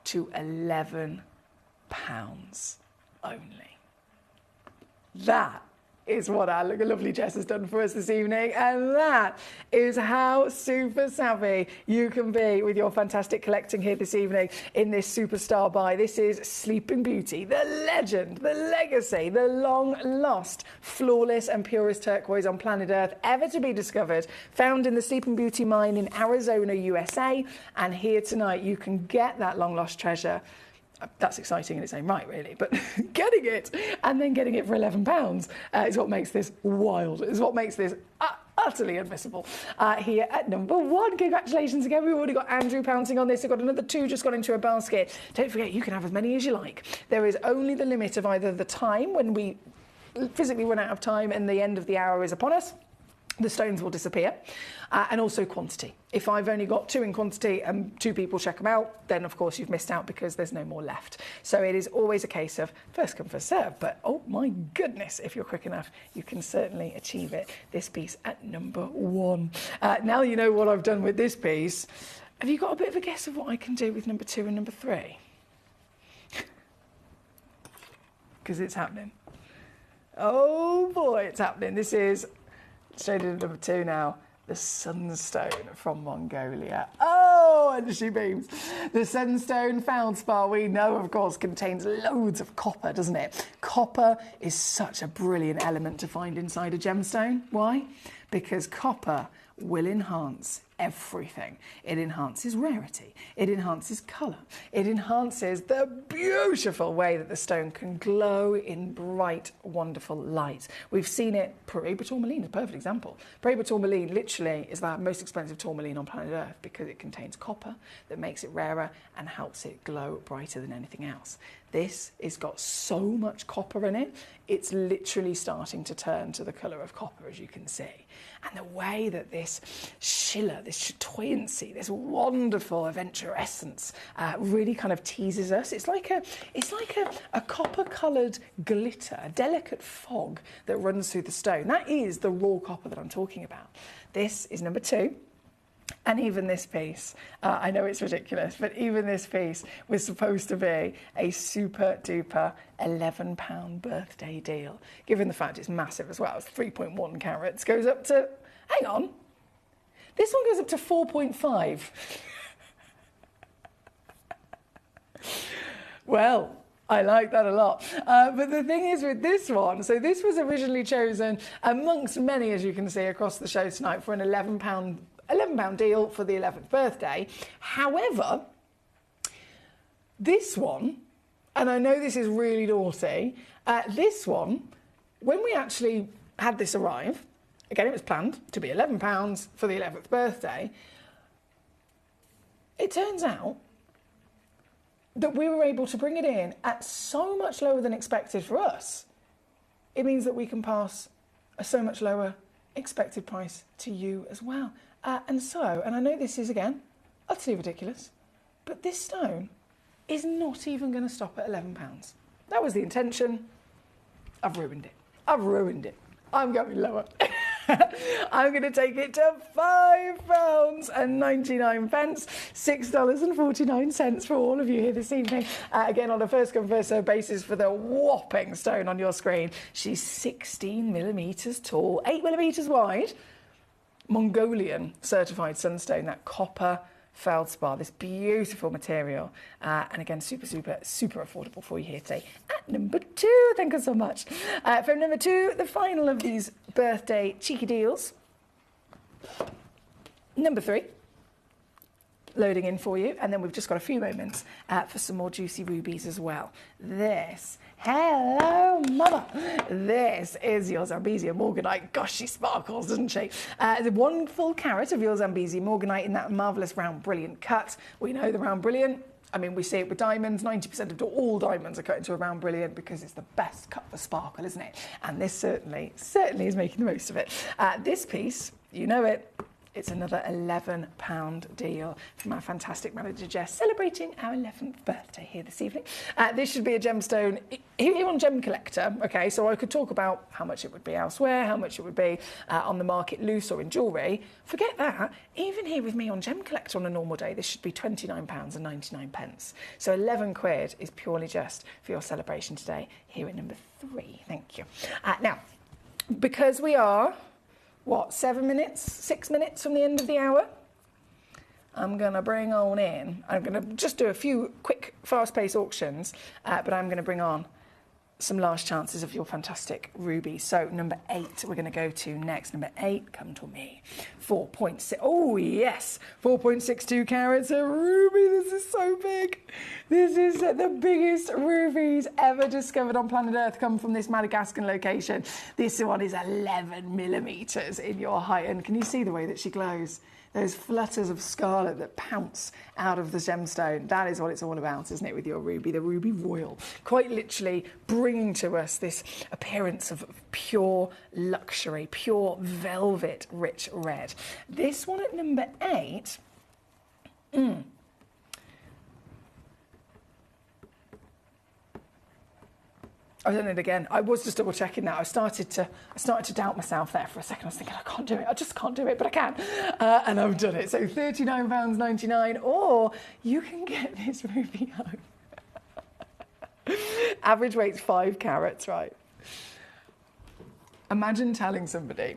to £11 only. That is what our lovely Jess has done for us this evening, and that is how super savvy you can be with your fantastic collecting here this evening in this superstar buy. This is Sleeping Beauty, the legend, the legacy, the long lost, flawless and purest turquoise on planet Earth ever to be discovered, found in the Sleeping Beauty mine in Arizona, USA, and here tonight you can get that long lost treasure. That's exciting in its own right, really, but getting it and then getting it for £11 is what makes this wild, is what makes this utterly unmissable. Here at #1, congratulations again. We've already got Andrew pouncing on this. We've got another 2 just got into a basket. Don't forget, you can have as many as you like. There is only the limit of either the time, when we physically run out of time and the end of the hour is upon us, the stones will disappear, and also quantity. If I've only got 2 in quantity and 2 people check them out, then of course you've missed out because there's no more left. So it is always a case of first come, first serve, but oh my goodness, if you're quick enough, you can certainly achieve it. This piece at #1. Now you know what I've done with this piece. Have you got a bit of a guess of what I can do with #2 and #3? Because it's happening. Oh boy, it's happening. This is straight into #2 now. The Sunstone from Mongolia. Oh, and she beams. The Sunstone feldspar, we know, of course, contains loads of copper, doesn't it? Copper is such a brilliant element to find inside a gemstone. Why? Because copper will enhance everything. It enhances rarity. It enhances colour. It enhances the beautiful way that the stone can glow in bright, wonderful light. We've seen it. Paraiba tourmaline is a perfect example. Paraiba tourmaline literally is the most expensive tourmaline on planet Earth because it contains copper that makes it rarer and helps it glow brighter than anything else. This has got so much copper in it, it's literally starting to turn to the colour of copper, as you can see. And the way that this shiller, this chatoyancy, this wonderful eventurescence really kind of teases us. It's like a copper-coloured glitter, a delicate fog that runs through the stone. That is the raw copper that I'm talking about. This is #2. And even this piece, I know it's ridiculous, but even this piece was supposed to be a super duper £11 birthday deal. Given the fact it's massive as well, it's 3.1 carats, goes up to, hang on, this one goes up to 4.5. Well, I like that a lot. But the thing is with this one, so this was originally chosen amongst many, as you can see across the show tonight, for an £11 deal for the 11th birthday. However, this one, and I know this is really naughty, this one, when we actually had this arrive, again, it was planned to be £11 for the 11th birthday, it turns out that we were able to bring it in at so much lower than expected for us. It means that we can pass a so much lower expected price to you as well. And I know this is, again, utterly ridiculous, but this stone is not even going to stop at £11. That was the intention. I've ruined it. I'm going lower. I'm going to take it to £5.99, $6.49 for all of you here this evening. Again, on a first come first served basis for the whopping stone on your screen. She's 16 millimetres tall, 8 millimetres wide. Mongolian certified sunstone, that copper feldspar, this beautiful material, and again super affordable for you here today at number 2. Thank you so much. From number 2, the final of these birthday cheeky deals. Number 3, loading in for you, and then we've just got a few moments for some more juicy rubies as well. This, hello mother, this is your Zambezi Morganite. Gosh, she sparkles, doesn't she? The 1 full carat of your Zambezi Morganite in that marvellous round brilliant cut. We know the round brilliant. I mean, we see it with diamonds. 90% of all diamonds are cut into a round brilliant because it's the best cut for sparkle, isn't it? And this certainly is making the most of it. This piece, you know it. It's another £11 deal from our fantastic manager Jess, celebrating our 11th birthday here this evening. This should be a gemstone here on Gemcollector. Okay, so I could talk about how much it would be elsewhere, how much it would be on the market loose or in jewellery. Forget that. Even here with me on Gemcollector on a normal day, this should be £29.99. So 11 quid is purely just for your celebration today here at number 3. Thank you. Now, because we are... 6 minutes from the end of the hour? I'm going to bring on in. I'm going to just do a few quick, fast-paced auctions, but I'm going to bring on some last chances of your fantastic rubies. So number 8 we're going to go to next. Number 8, come to me. 4.6. Oh, yes. 4.62 carats of ruby. This is so big. This is the biggest rubies ever discovered on planet Earth, come from this Madagascar location. This one is 11 millimetres in your height. And can you see the way that she glows? Those flutters of scarlet that pounce out of the gemstone. That is what it's all about, isn't it, with your ruby, the ruby royal. Quite literally bringing to us this appearance of pure luxury, pure velvet rich red. This one at number 8, I've done it again. I was just double checking that. I started to doubt myself there for a second. I was thinking, I can't do it. I just can't do it, but I can. And I've done it. So £39.99, or you can get this ruby home. Average weight's 5 carats, right? Imagine telling somebody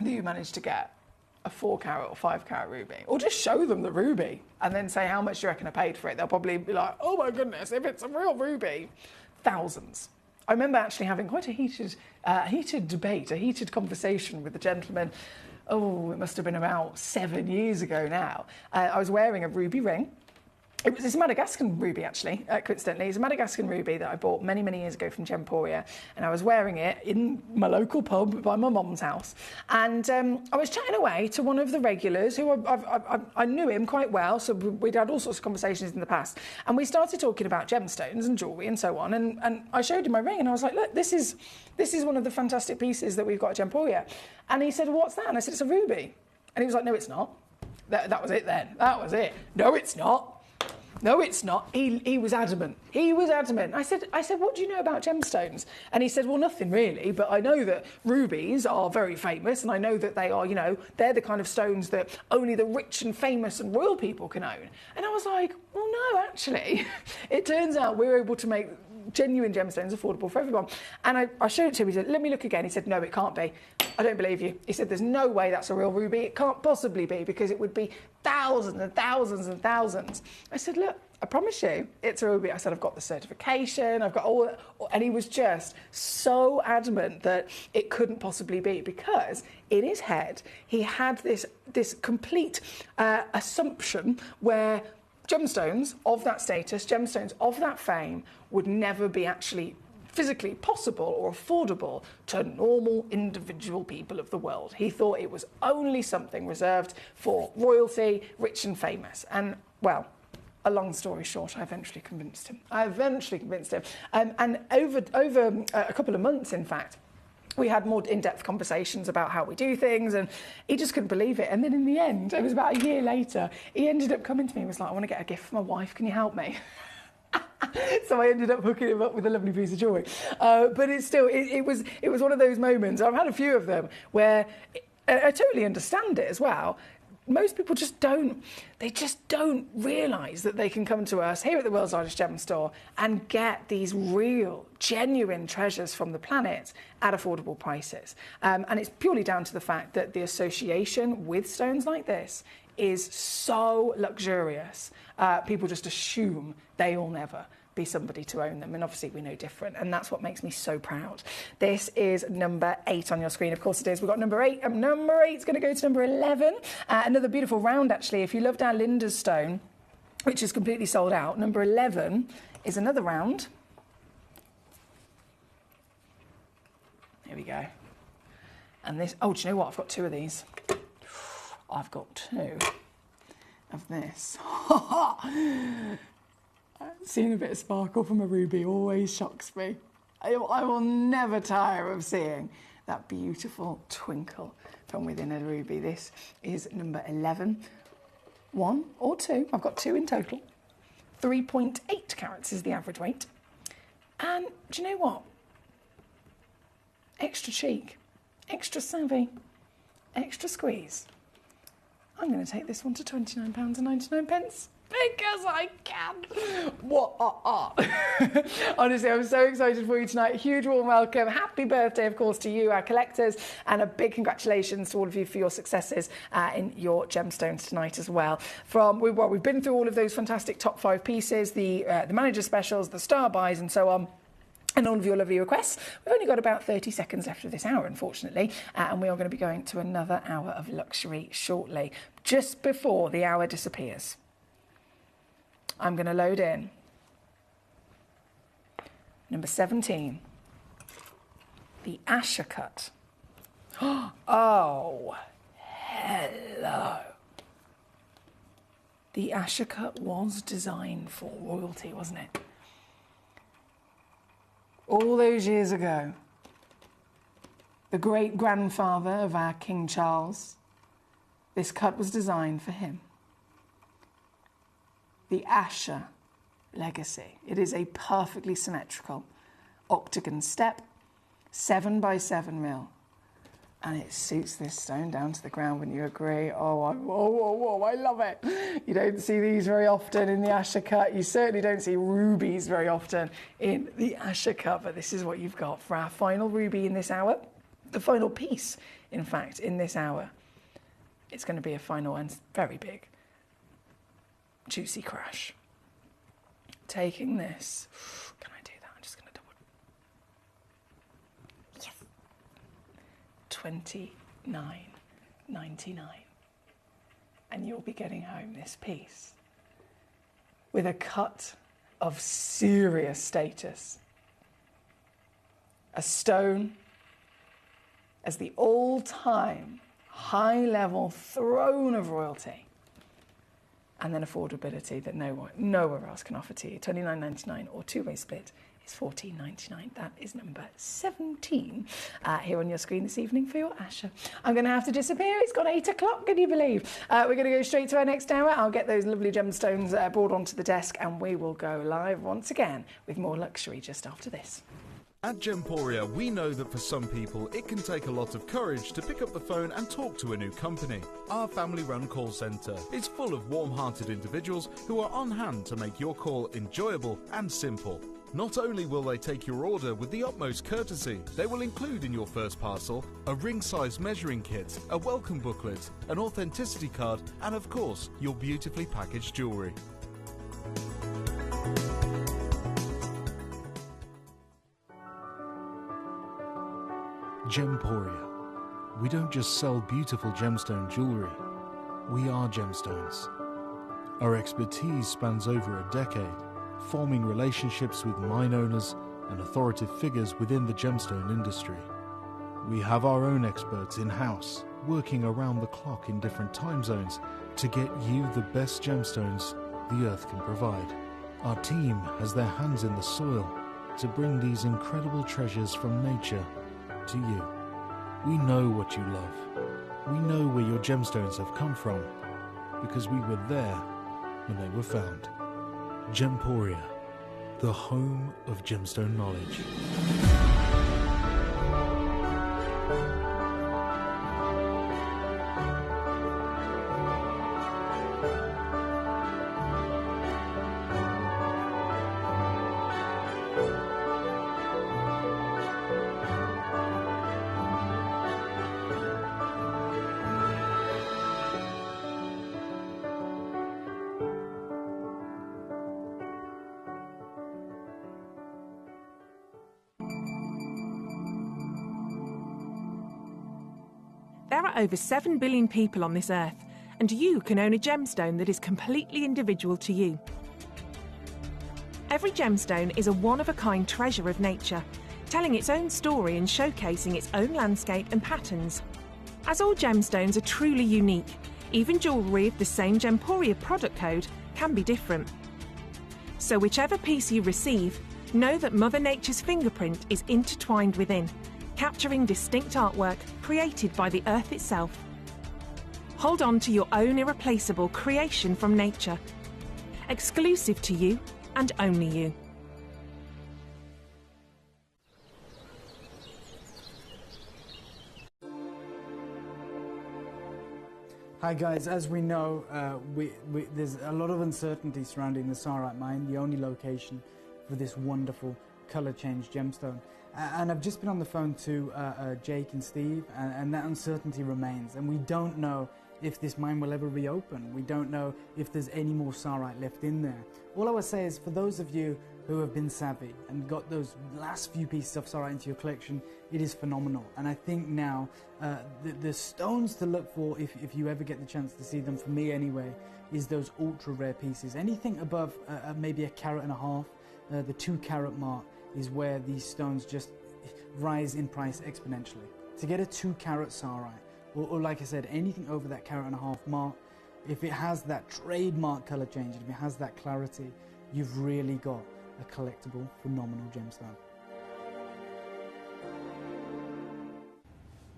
that you managed to get a 4 carat or 5 carat ruby, or just show them the ruby and then say how much you reckon I paid for it. They'll probably be like, oh my goodness, if it's a real ruby. Thousands. I remember actually having quite a heated debate, a heated conversation with a gentleman. Oh, it must have been about 7 years ago now. I was wearing a ruby ring. It's a Madagascan ruby, actually, coincidentally. It's a Madagascan ruby that I bought many, many years ago from Gemporia, and I was wearing it in my local pub by my mum's house. And I was chatting away to one of the regulars who I knew him quite well, so we'd had all sorts of conversations in the past. And we started talking about gemstones and jewellery and so on, and I showed him my ring, and I was like, look, this is one of the fantastic pieces that we've got at Gemporia. And he said, well, what's that? And I said, it's a ruby. And he was like, no, it's not. That was it then. That was it. No, it's not. No, it's not. He was adamant. He was adamant. I said, what do you know about gemstones? And he said, well, nothing really, but I know that rubies are very famous, and I know that they are, you know, they're the kind of stones that only the rich and famous and royal people can own. And I was like, well, no, actually. It turns out we're able to make genuine gemstones affordable for everyone. And I showed it to him. He said, let me look again. He said, no, it can't be. I don't believe you. He said, there's no way that's a real ruby. It can't possibly be, because it would be thousands and thousands and thousands. I said, look, I promise you, it's a ruby. I said, I've got the certification, I've got all that. And he was just so adamant that it couldn't possibly be, because in his head, he had this complete assumption where gemstones of that status, gemstones of that fame, would never be actually physically possible or affordable to normal individual people of the world. He thought it was only something reserved for royalty, rich and famous. And, well, a long story short, I eventually convinced him. And over a couple of months, in fact, we had more in-depth conversations about how we do things, and he just couldn't believe it. And then in the end, it was about a year later, he ended up coming to me and was like, I want to get a gift for my wife, can you help me? So I ended up hooking him up with a lovely piece of jewellery. But it's still, it was one of those moments. I've had a few of them where I totally understand it as well. Most people just don't realise that they can come to us here at the World's Largest Gem Store and get these real, genuine treasures from the planet at affordable prices. And it's purely down to the fact that the association with stones like this is so luxurious. People just assume they will never be somebody to own them, and obviously we know different, and that's what makes me so proud. This is number 8 on your screen. Of course it is. We've got number 8, and number 8 is going to go to number 11. Another beautiful round, actually. If you loved our Linda's stone, which is completely sold out, number 11 is another round. Here we go. And this, oh, do you know what? I've got 2 of these. I've got 2 of this. Seeing a bit of sparkle from a ruby always shocks me. I will never tire of seeing that beautiful twinkle from within a ruby. This is number 11. 1 or 2, I've got 2 in total. 3.8 carats is the average weight. And do you know what? Extra cheek, extra extra squeeze. I'm going to take this one to £29.99. Because I can. What? Honestly, I'm so excited for you tonight. Huge warm welcome. Happy birthday, of course, to you, our collectors, and a big congratulations to all of you for your successes in your gemstones tonight as well. We've been through all of those fantastic top 5 pieces, the manager specials, the star buys, and so on. And all of your lovely requests. We've only got about 30 seconds left of this hour, unfortunately, and we are going to be going to another hour of luxury shortly, just before the hour disappears. I'm going to load in number 17, the Asher cut. Oh, hello. The Asher cut was designed for royalty, wasn't it? All those years ago, the great-grandfather of our King Charles, this cut was designed for him. The Asher legacy. It is a perfectly symmetrical octagon step, 7 by 7 mil, and it suits this stone down to the ground. Wouldn't you agree? Oh, I love it. You don't see these very often in the Asher cut. You certainly don't see rubies very often in the Asher cut, but this is what you've got for our final ruby in this hour. The final piece, in fact, in this hour. It's going to be a final and very big, juicy crash. Taking this. Can I do that? I'm just going to double. Yes. $29.99. And you'll be getting home this piece with a cut of serious status. A stone as the all-time high-level throne of royalty. And then affordability that nowhere else can offer to you. $29.99 or 2-way split is $14.99. That is number 17 here on your screen this evening for your Asher. I'm going to have to disappear. It's gone 8 o'clock, can you believe? We're going to go straight to our next hour. I'll get those lovely gemstones brought onto the desk, and we will go live once again with more luxury just after this. At Gemporia, we know that for some people, it can take a lot of courage to pick up the phone and talk to a new company. Our family-run call centre is full of warm-hearted individuals who are on hand to make your call enjoyable and simple. Not only will they take your order with the utmost courtesy, they will include in your first parcel a ring-size measuring kit, a welcome booklet, an authenticity card, and of course, your beautifully packaged jewellery. Gemporia. We don't just sell beautiful gemstone jewellery, we are gemstones. Our expertise spans over a decade, forming relationships with mine owners and authoritative figures within the gemstone industry. We have our own experts in-house, working around the clock in different time zones to get you the best gemstones the earth can provide. Our team has their hands in the soil to bring these incredible treasures from nature to you. We know what you love. We know where your gemstones have come from because we were there when they were found. Gemporia, the home of gemstone knowledge. There are over 7 billion people on this earth, and you can own a gemstone that is completely individual to you. Every gemstone is a one-of-a-kind treasure of nature, telling its own story and showcasing its own landscape and patterns. As all gemstones are truly unique, even jewellery of the same Gemporia product code can be different. So whichever piece you receive, know that Mother Nature's fingerprint is intertwined within, capturing distinct artwork created by the earth itself. Hold on to your own irreplaceable creation from nature, exclusive to you and only you. Hi guys, as we know, there's a lot of uncertainty surrounding the Sarite mine, the only location for this wonderful colour change gemstone. And I've just been on the phone to Jake and Steve, and that uncertainty remains. And we don't know if this mine will ever reopen. We don't know if there's any more Sarite left in there. All I would say is, for those of you who have been savvy and got those last few pieces of Sarite into your collection, it is phenomenal. And I think now the stones to look for, if you ever get the chance to see them, for me anyway, is those ultra rare pieces. Anything above maybe 1.5 carats, the 2 carat mark, is where these stones just rise in price exponentially. To get a 2 carat Sarite, or like I said, anything over that 1.5 carat mark, if it has that trademark colour change, if it has that clarity, you've really got a collectible, phenomenal gemstone.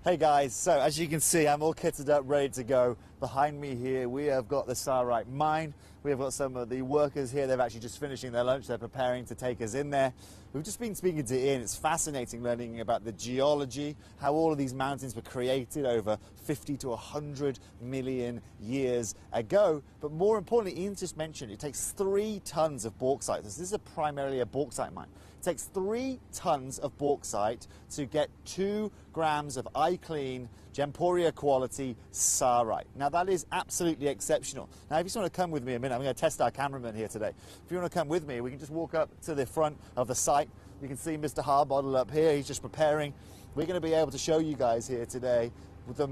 Hey guys, so as you can see, I'm all kitted up, ready to go. Behind me here, we have got the Sarite mine. We have got some of the workers here. They've actually just finishing their lunch. They're preparing to take us in there. We've just been speaking to Ian. It's fascinating learning about the geology, how all of these mountains were created over 50 to 100 million years ago. But more importantly, Ian just mentioned it takes 3 tons of bauxite. This is primarily a bauxite mine. It takes 3 tons of bauxite to get 2 grams of eye-clean, Gemporia quality Sarite. Now that is absolutely exceptional. Now if you just want to come with me a minute, I'm going to test our cameraman here today. If you want to come with me, we can just walk up to the front of the site. You can see Mr. Harbottle up here, he's just preparing. We're going to be able to show you guys here today with the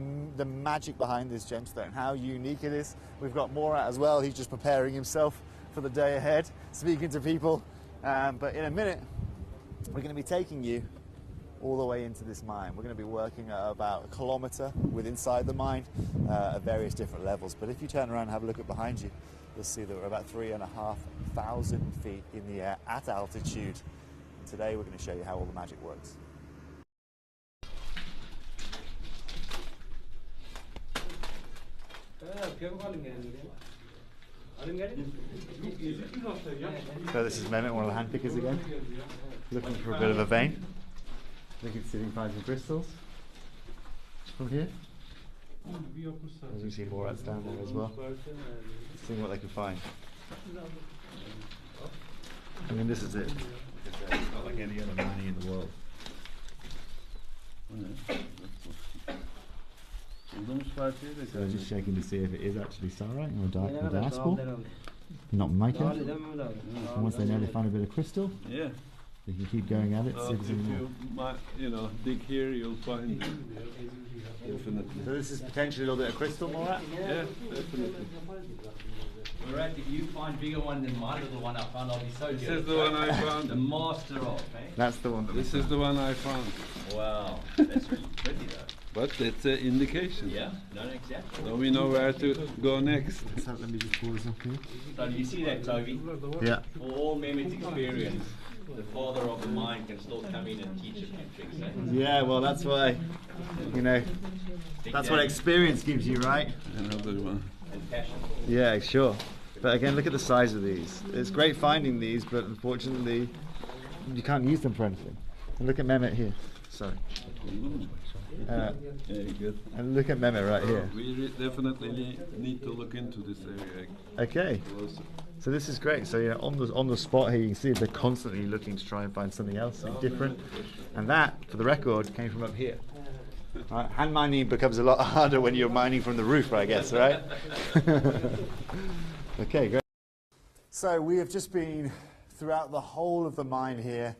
magic behind this gemstone, how unique it is. We've got Morat as well, he's just preparing himself for the day ahead, speaking to people. But in a minute, we're going to be taking you all the way into this mine. We're going to be working at about 1 kilometre inside the mine at various different levels. But if you turn around and have a look at behind you, you'll see that we're about 3,500 feet in the air at altitude. And today we're going to show you how all the magic works. So this is Mehmet, one of the hand pickers again, looking for a bit of a vein. They can see finds some crystals from here. As you see, Morat's down there as well. Seeing what they can find. I mean, this is it. It's not like any other mining in the world. So they're just checking to see if it is actually Sarite or diaspora, not mica. And once they know they find a bit of crystal, yeah, they can keep going at it. See if if you dig here, you'll find definitely. So this is potentially a little bit of crystal, Morat? Yeah, definitely. Morat, if you find bigger one than my little one I found, I'll be so jealous. This is the one I found. The master of, eh? That's the one. This is the one I found. Wow, that's really pretty though. But it's an indication. Yeah, no, exactly. So we know where to go next. So let me just pull this up here. So you see that, Toby? Yeah. For all Mehmet's experience, the father of the mine can still come in and teach a few tricks, eh? Yeah, well that's why, you know, that's what experience gives you, right? Another one. And passion. Yeah, sure. But again, look at the size of these. It's great finding these, but unfortunately, you can't use them for anything. And look at Mehmet here. Sorry. Good. And look at Mehmet right here. We definitely need to look into this area. Okay. So this is great. So on the spot here, you can see they're constantly looking to try and find something else, something different. And that, for the record, came from up here. Right? Hand mining becomes a lot harder when you're mining from the roof, I guess, right? Okay, great. So we have just been throughout the whole of the mine here.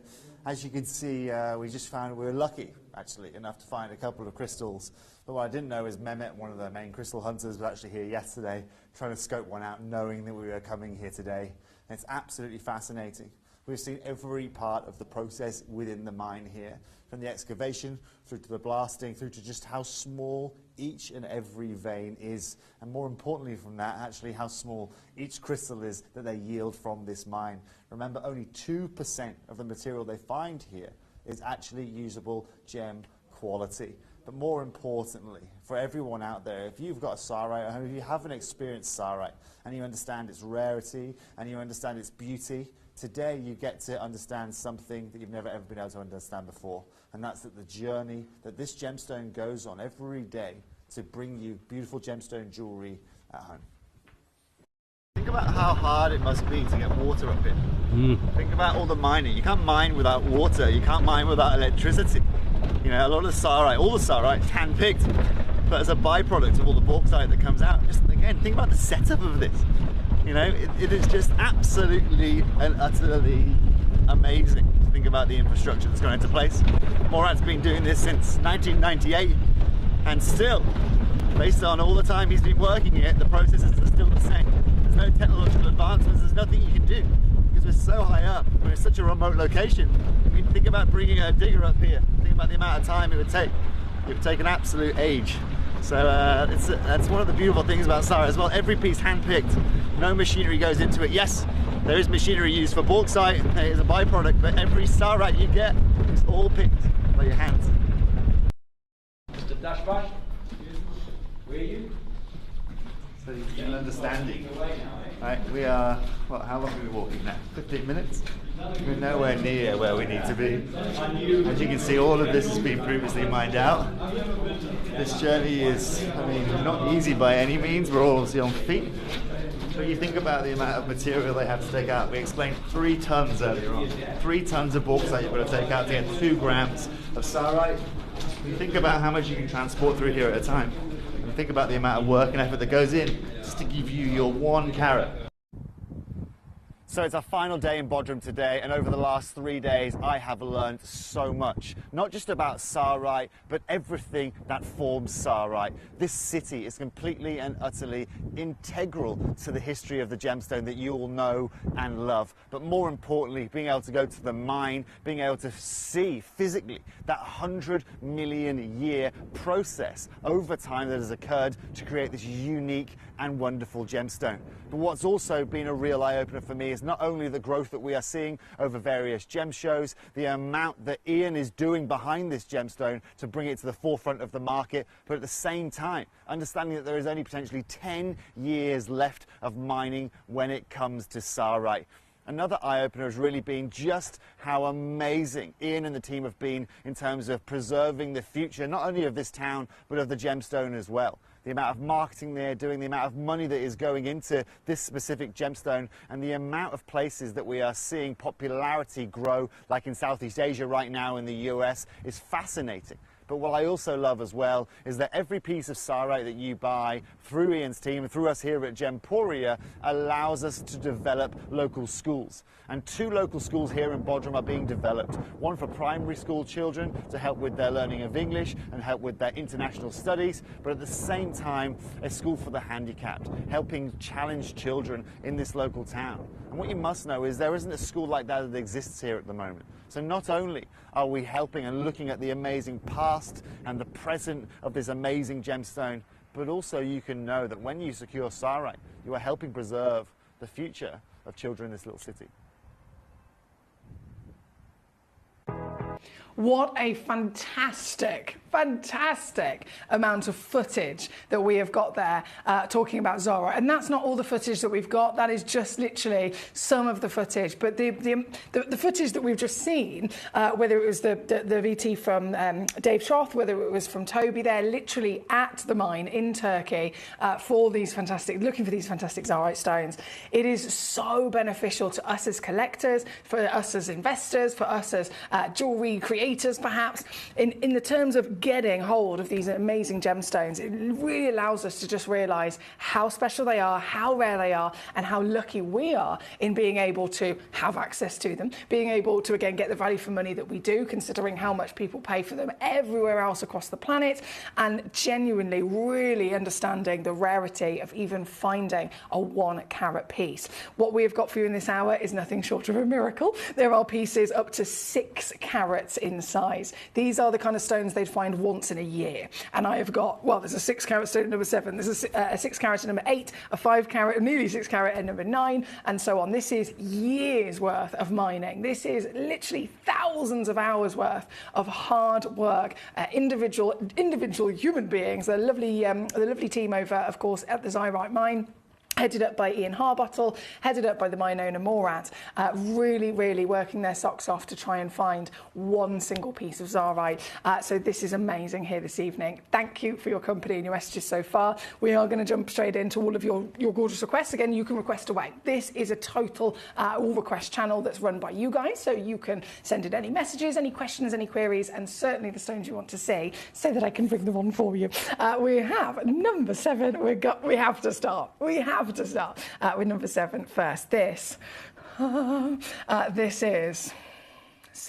As you can see, we just found we were lucky, actually, enough to find a couple of crystals. But what I didn't know is Mehmet, one of the main crystal hunters, was actually here yesterday, trying to scope one out, knowing that we were coming here today. And it's absolutely fascinating. We've seen every part of the process within the mine here, from the excavation through to the blasting, through to just how small each and every vein is, and more importantly from that, actually how small each crystal is that they yield from this mine. Remember, only 2% of the material they find here is actually usable gem quality. But more importantly, for everyone out there, if you've got a sarite at home, if you haven't experienced sarite, and you understand its rarity, and you understand its beauty, today you get to understand something that you've never ever been able to understand before, and that's that the journey that this gemstone goes on every day to bring you beautiful gemstone jewellery at home. Think about how hard it must be to get water up here. Think about all the mining. You can't mine without water, you can't mine without electricity. You know, a lot of the sarite, all the sarite is hand-picked, but as a byproduct of all the bauxite that comes out. Just again, think about the setup of this. You know, it is just absolutely and utterly amazing to think about the infrastructure that's gone into place. Morat's been doing this since 1998, and still, based on all the time he's been working it, the processes are still the same. There's no technological advancements, there's nothing you can do, because we're so high up, we're in such a remote location. I mean, think about bringing a digger up here, think about the amount of time it would take. It would take an absolute age. So that's one of the beautiful things about sarite as well. Every piece hand-picked, no machinery goes into it. Yes, there is machinery used for bauxite, it is a byproduct, but every sarite you get is all picked by your hands. Mr. Dashbash, where are you? So you get an understanding. Right, we are, well, how long are we walking now? 15 minutes? We're nowhere near where we need to be. As you can see, all of this has been previously mined out. This journey is, I mean, not easy by any means. We're all obviously on feet. But you think about the amount of material they have to take out. We explained 3 tons earlier on. 3 tons of bauxite you've got to take out to get 2 grams of sarite. You think about how much you can transport through here at a time. And think about the amount of work and effort that goes in just to give you your 1 carat. So it's our final day in Bodrum today, and over the last 3 days I have learned so much. Not just about sarite, but everything that forms sarite. This city is completely and utterly integral to the history of the gemstone that you all know and love. But more importantly, being able to go to the mine, being able to see physically that 100 million year process over time that has occurred to create this unique and wonderful gemstone. But what's also been a real eye-opener for me is not only the growth that we are seeing over various gem shows, the amount that Ian is doing behind this gemstone to bring it to the forefront of the market, but at the same time, understanding that there is only potentially 10 years left of mining when it comes to sarite. Another eye-opener has really been just how amazing Ian and the team have been in terms of preserving the future, not only of this town, but of the gemstone as well. The amount of marketing they're doing, the amount of money that is going into this specific gemstone, and the amount of places that we are seeing popularity grow, like in Southeast Asia right now, in the US, is fascinating. But what I also love as well is that every piece of sarite that you buy through Ian's team and through us here at Gemporia allows us to develop local schools. And 2 local schools here in Bodrum are being developed. One for primary school children to help with their learning of English and help with their international studies, but at the same time a school for the handicapped, helping challenged children in this local town. And what you must know is there isn't a school like that that exists here at the moment. So not only are we helping and looking at the amazing past and the present of this amazing gemstone, but also you can know that when you secure sarite, you are helping preserve the future of children in this little city. What a fantastic amount of footage that we have got there talking about Zara. And that's not all the footage that we've got. That is just literally some of the footage. But the footage that we've just seen, whether it was the VT from Dave Troth, whether it was from Toby, they're literally at the mine in Turkey looking for these fantastic Zarite stones. It is so beneficial to us as collectors, for us as investors, for us as jewellery creators, perhaps, in the terms of getting hold of these amazing gemstones. It really allows us to just realise how special they are, how rare they are, and how lucky we are in being able to have access to them, being able to, again, get the value for money that we do, considering how much people pay for them everywhere else across the planet, and genuinely really understanding the rarity of even finding a 1 carat piece. What we have got for you in this hour is nothing short of a miracle. There are pieces up to 6 carats in size. These are the kind of stones they'd find once in a year. And I have got, well, there's a 6 carat stone at number 7, there's a 6 carat at number 8, a 5 carat, nearly 6 carat at number 9, and so on. This is years worth of mining. This is literally thousands of hours worth of hard work. Individual human beings. The lovely team over, of course, at the Zarite mine, headed up by Ian Harbottle, headed up by the mine owner Morad, really working their socks off to try and find one single piece of Zarite. So this is amazing here this evening. Thank you for your company and your messages so far. We are going to jump straight into all of your gorgeous requests. Again, you can request away. This is a total all request channel that's run by you guys, so you can send in any messages, any questions, any queries, and certainly the stones you want to see, so that I can bring them on for you. We have number 7. We have to start with number 7 first. This is,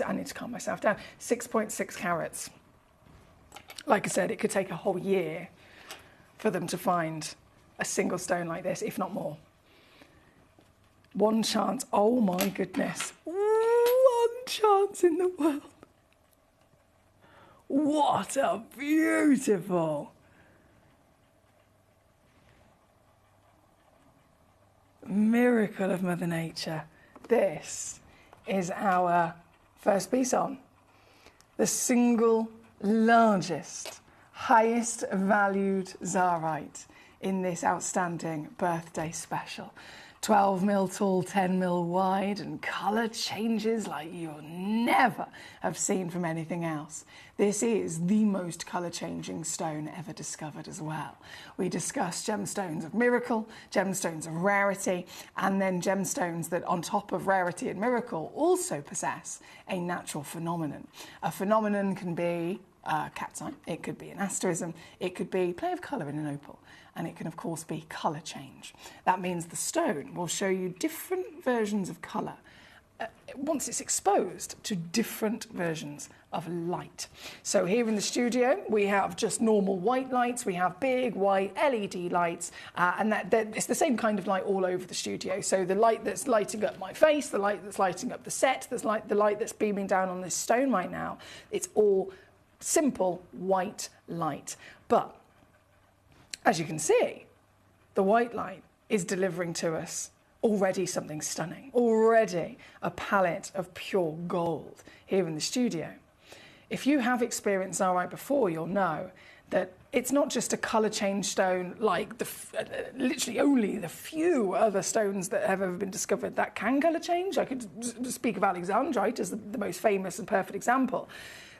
I need to calm myself down, 6.6 carats. Like I said, it could take a whole year for them to find a single stone like this, if not more. One chance, oh my goodness, 1 chance in the world. What a beautiful miracle of Mother Nature. This is our first piece on the single largest, highest valued Zarite in this outstanding birthday special. 12 mil tall, 10 mil wide, and colour changes like you'll never have seen from anything else. This is the most colour-changing stone ever discovered as well. We discussed gemstones of miracle, gemstones of rarity, and then gemstones that, on top of rarity and miracle, also possess a natural phenomenon. A phenomenon can be cat's eye, it could be an asterism, it could be play of colour in an opal, and it can of course be colour change. That means the stone will show you different versions of colour once it's exposed to different versions of light. So here in the studio we have just normal white lights, we have big white LED lights, and it's the same kind of light all over the studio. So the light that's lighting up my face, the light that's lighting up the set, the light that's beaming down on this stone right now, it's all simple white light. But as you can see, the white light is delivering to us already something stunning, already a palette of pure gold here in the studio. If you have experienced Zarite before, you'll know that it's not just a colour change stone like literally only the few other stones that have ever been discovered that can colour change. I could speak of Alexandrite as the most famous and perfect example.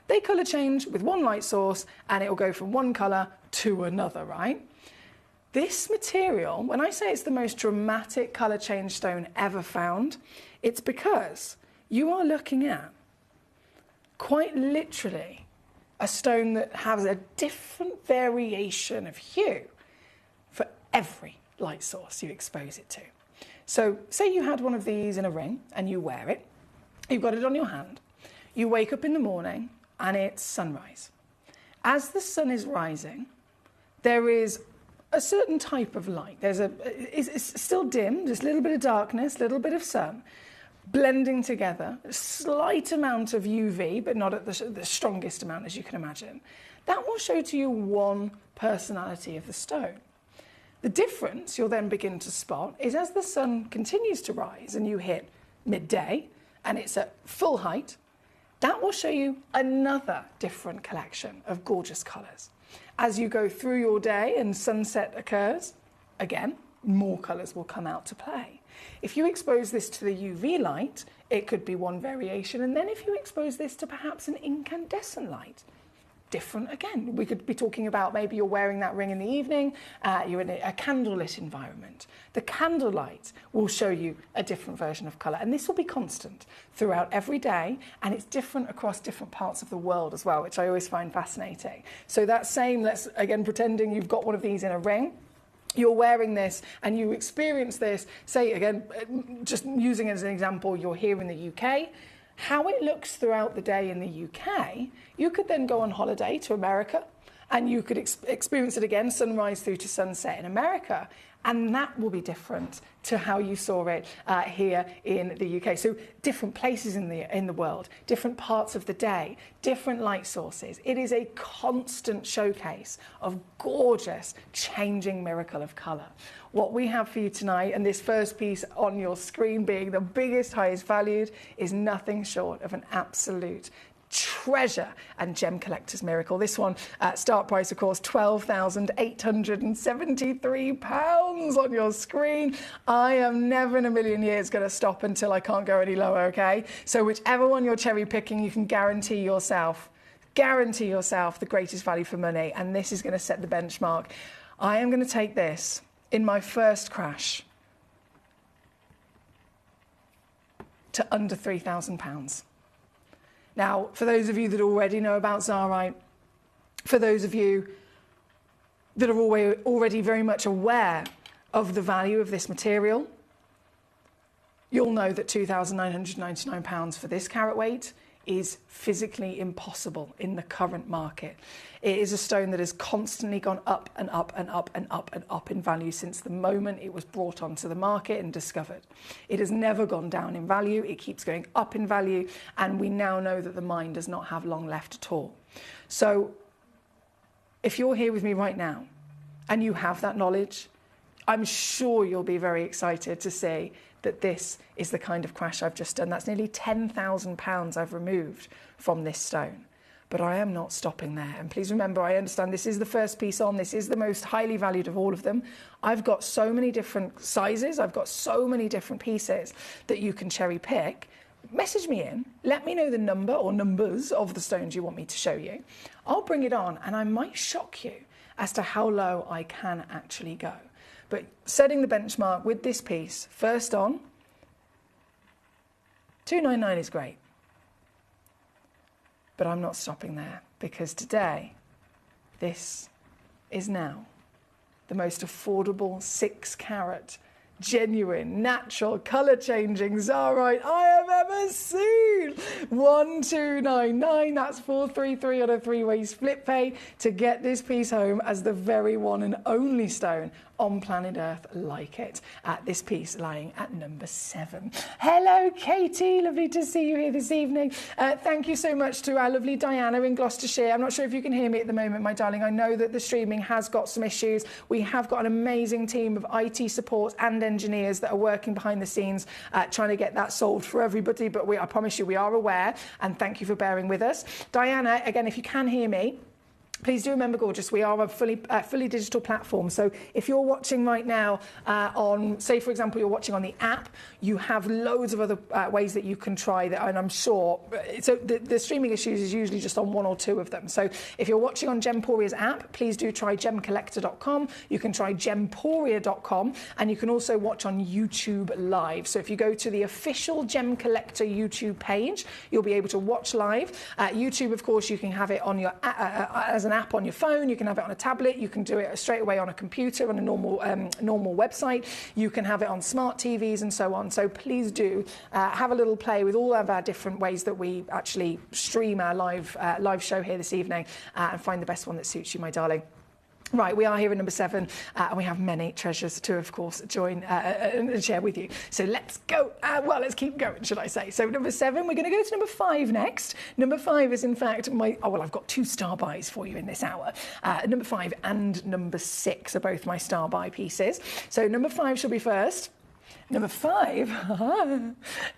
They colour change with one light source and it will go from one colour to another, right? This material, when I say it's the most dramatic colour change stone ever found, it's because you are looking at, quite literally, a stone that has a different variation of hue for every light source you expose it to. So say you had one of these in a ring and you wear it, you've got it on your hand, you wake up in the morning and it's sunrise. As the sun is rising, there is a certain type of light. It's still dim, there's a little bit of darkness, a little bit of sun, blending together, a slight amount of UV, but not at the strongest amount, as you can imagine. That will show to you one personality of the stone. The difference you'll then begin to spot is as the sun continues to rise and you hit midday and it's at full height, That will show you another different collection of gorgeous colours. As you go through your day and sunset occurs, again, more colours will come out to play. If you expose this to the UV light, it could be one variation, and then if you expose this to perhaps an incandescent light, different again. We could be talking about maybe you're wearing that ring in the evening, you're in a candlelit environment. The candlelight will show you a different version of colour, and this will be constant throughout every day, and it's different across different parts of the world as well, which I always find fascinating. So that same, let's again pretending you've got one of these in a ring, you're wearing this and you experience this, say again, just using it as an example, you're here in the UK, how it looks throughout the day in the UK, you could then go on holiday to America and you could experience it again, sunrise through to sunset in America, and that will be different to how you saw it here in the UK. So different places in the world, different parts of the day, different light sources. It is a constant showcase of gorgeous, changing miracle of colour. What we have for you tonight, and this first piece on your screen being the biggest, highest valued, is nothing short of an absolute treasure and gem collector's miracle. This one, start price of course £12,873 on your screen. I am never in a million years going to stop until I can't go any lower, okay? So whichever one you're cherry picking, you can guarantee yourself the greatest value for money, and this is going to set the benchmark. I am going to take this in my first crash to under £3,000. Now, for those of you that already know about Zarite, for those of you that are already very much aware of the value of this material, you'll know that £2,999 for this carat weight is physically impossible in the current market. It is a stone that has constantly gone up and up and up and up and up in value since the moment it was brought onto the market and discovered. It has never gone down in value, it keeps going up in value, and we now know that the mine does not have long left at all. So if you're here with me right now and you have that knowledge, I'm sure you'll be very excited to see that this is the kind of crash I've just done. That's nearly £10,000 I've removed from this stone. But I am not stopping there. And please remember, I understand this is the first piece on, this is the most highly valued of all of them. I've got so many different sizes, I've got so many different pieces that you can cherry pick. Message me in, let me know the number or numbers of the stones you want me to show you. I'll bring it on and I might shock you as to how low I can actually go. But setting the benchmark with this piece, first on, $299 is great. But I'm not stopping there, because today, this is now the most affordable 6 carat, genuine, natural, colour changing Zarite I have ever seen. 1299, that's 433 on a 3-way split pay to get this piece home as the very one and only stone on planet Earth like it. This piece lying at number 7. Hello, Katie. Lovely to see you here this evening. Thank you so much to our lovely Diana in Gloucestershire. I'm not sure if you can hear me at the moment, my darling. I know that the streaming has got some issues. We have got an amazing team of IT support and engineers that are working behind the scenes trying to get that solved for everybody. But I promise you, we are aware, and thank you for bearing with us. Diana, again, if you can hear me, please do remember, gorgeous, we are a fully digital platform. So if you're watching right now on, say, for example, you're watching on the app, you have loads of other ways that you can try that, and I'm sure, so the streaming issues is usually just on 1 or 2 of them. So if you're watching on Gemporia's app, please do try gemcollector.com. You can try gemporia.com, and you can also watch on YouTube Live. So if you go to the official Gem Collector YouTube page, you'll be able to watch live. YouTube, of course, you can have it on your as an app on your phone, you can have it on a tablet, you can do it straight away on a computer, on a normal website, you can have it on smart TVs and so on. So please do have a little play with all of our different ways that we actually stream our live show here this evening and find the best one that suits you, my darling. Right, we are here at number 7, and we have many treasures to, of course, join and share with you. So let's go. Let's keep going, should I say. So number 7, we're going to go to number 5 next. Number 5 is, in fact, I've got 2 star buys for you in this hour. Number 5 and number 6 are both my star buy pieces. So number 5 shall be first. Number 5,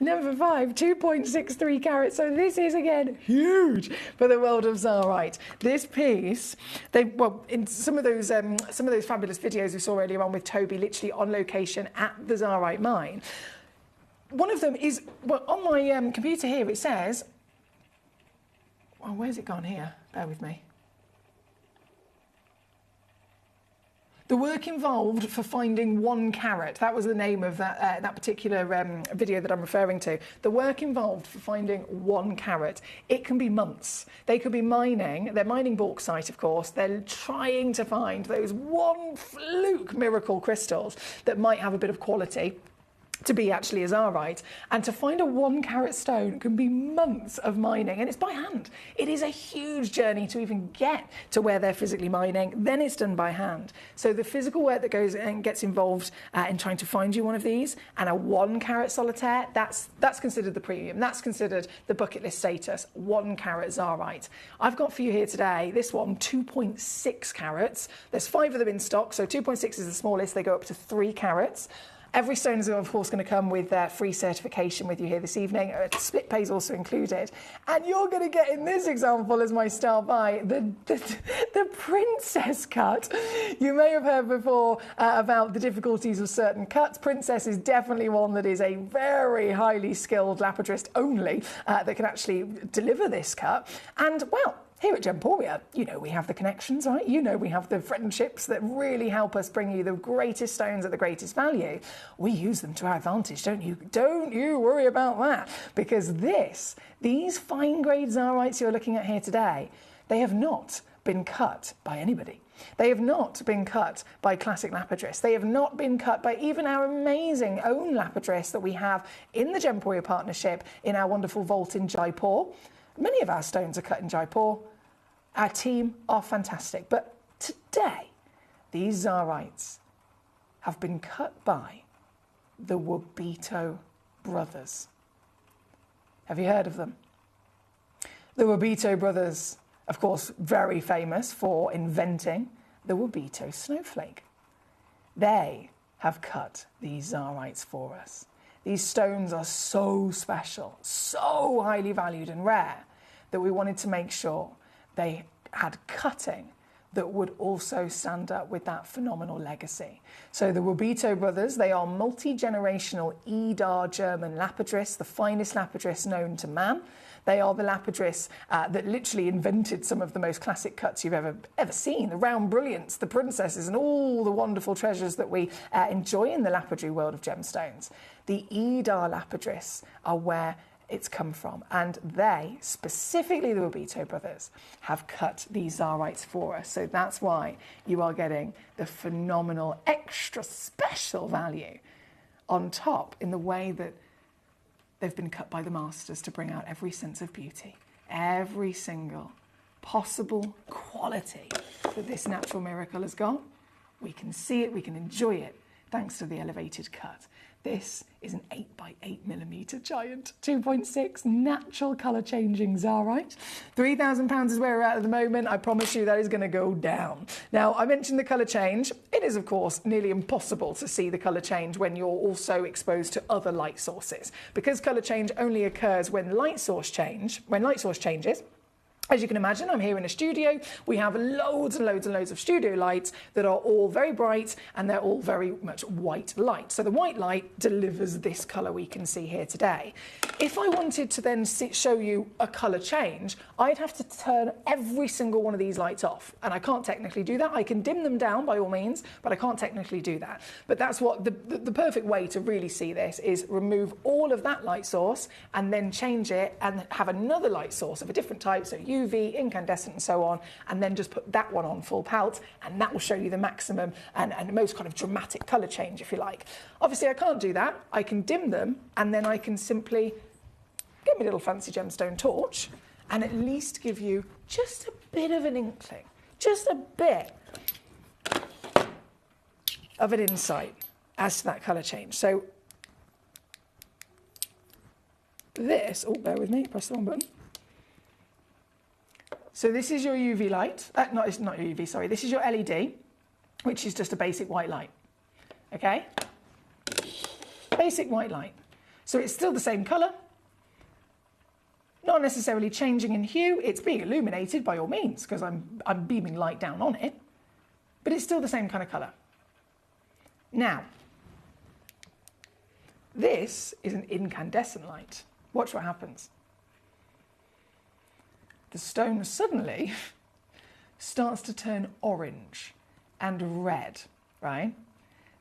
2.63 carats. So this is again huge for the world of Zarite. This piece, in some of those fabulous videos we saw earlier on with Toby, literally on location at the Zarite mine. One of them is, well, on my computer here it says, well, where's it gone here? Bear with me. The work involved for finding 1 carat, that was the name of that particular video that I'm referring to. The work involved for finding 1 carat, it can be months. They could be mining, they're mining bauxite, of course. They're trying to find those 1 fluke miracle crystals that might have a bit of quality to be actually a Zarite, and to find a 1 carat stone can be months of mining, and it's by hand. It is a huge journey to even get to where they're physically mining, then it's done by hand. So the physical work that goes and gets involved in trying to find you one of these, and a 1 carat solitaire, that's considered the premium, that's considered the bucket list status, 1 carat Zarite. I've got for you here today, this one, 2.6 carats. There's 5 of them in stock, so 2.6 is the smallest, they go up to 3 carats. Every stone is, of course, going to come with free certification with you here this evening. Split pay is also included. And you're going to get, in this example, as my star buy, the princess cut. You may have heard before about the difficulties of certain cuts. Princess is definitely one that is a very highly skilled lapidrist only that can actually deliver this cut. And, well, here at Gemporia, you know we have the connections, right? You know we have the friendships that really help us bring you the greatest stones at the greatest value. We use them to our advantage, don't you? Don't you worry about that, because these fine-grade Zarites you're looking at here today, they have not been cut by anybody. They have not been cut by classic lapidress. They have not been cut by even our amazing own lapidress that we have in the Gemporia partnership in our wonderful vault in Jaipur. Many of our stones are cut in Jaipur. Our team are fantastic. But today, these Zarites have been cut by the Wabito brothers. Have you heard of them? The Wabito brothers, of course, very famous for inventing the Wabito snowflake. They have cut these Zarites for us. These stones are so special, so highly valued and rare, that we wanted to make sure they had cutting that would also stand up with that phenomenal legacy. So the Wabito brothers, they are multi-generational Edar German lapidress, the finest lapidress known to man. They are the lapidress that literally invented some of the most classic cuts you've ever seen. The round brilliants, the princesses, and all the wonderful treasures that we enjoy in the lapidary world of gemstones. The Edar lapidress are where it's come from, and they, specifically the Wabito brothers, have cut these Zarites for us. So that's why you are getting the phenomenal extra special value on top in the way that they've been cut by the masters to bring out every sense of beauty, every single possible quality that this natural miracle has got. We can see it, we can enjoy it, thanks to the elevated cut. This is an 8x8mm giant, 2.6 natural colour changing Zarite. £3,000 is where we're at the moment. I promise you that is going to go down. Now, I mentioned the colour change. It is, of course, nearly impossible to see the colour change when you're also exposed to other light sources, because colour change only occurs when light source changes. As you can imagine, I'm here in a studio. We have loads and loads and loads of studio lights that are all very bright, and they're all very much white light. So the white light delivers this colour we can see here today. If I wanted to then show you a colour change, I'd have to turn every single one of these lights off, and I can't technically do that. I can dim them down by all means, but I can't technically do that. But that's what the perfect way to really see this is remove all of that light source and then change it and have another light source of a different type, so UV, incandescent and so on, and then just put that one on full pelt, and that will show you the maximum and most kind of dramatic colour change, if you like. Obviously I can't do that. I can dim them, and then I can simply get my little fancy gemstone torch and at least give you just a bit of an inkling, just a bit of an insight as to that colour change. So this, oh, bear with me, press the wrong button. So this is your UV light, no, it's not your UV, sorry. This is your LED, which is just a basic white light, okay? Basic white light. So it's still the same colour, not necessarily changing in hue. It's being illuminated by all means because I'm beaming light down on it, but it's still the same kind of colour. Now, this is an incandescent light. Watch what happens. The stone suddenly starts to turn orange and red, right?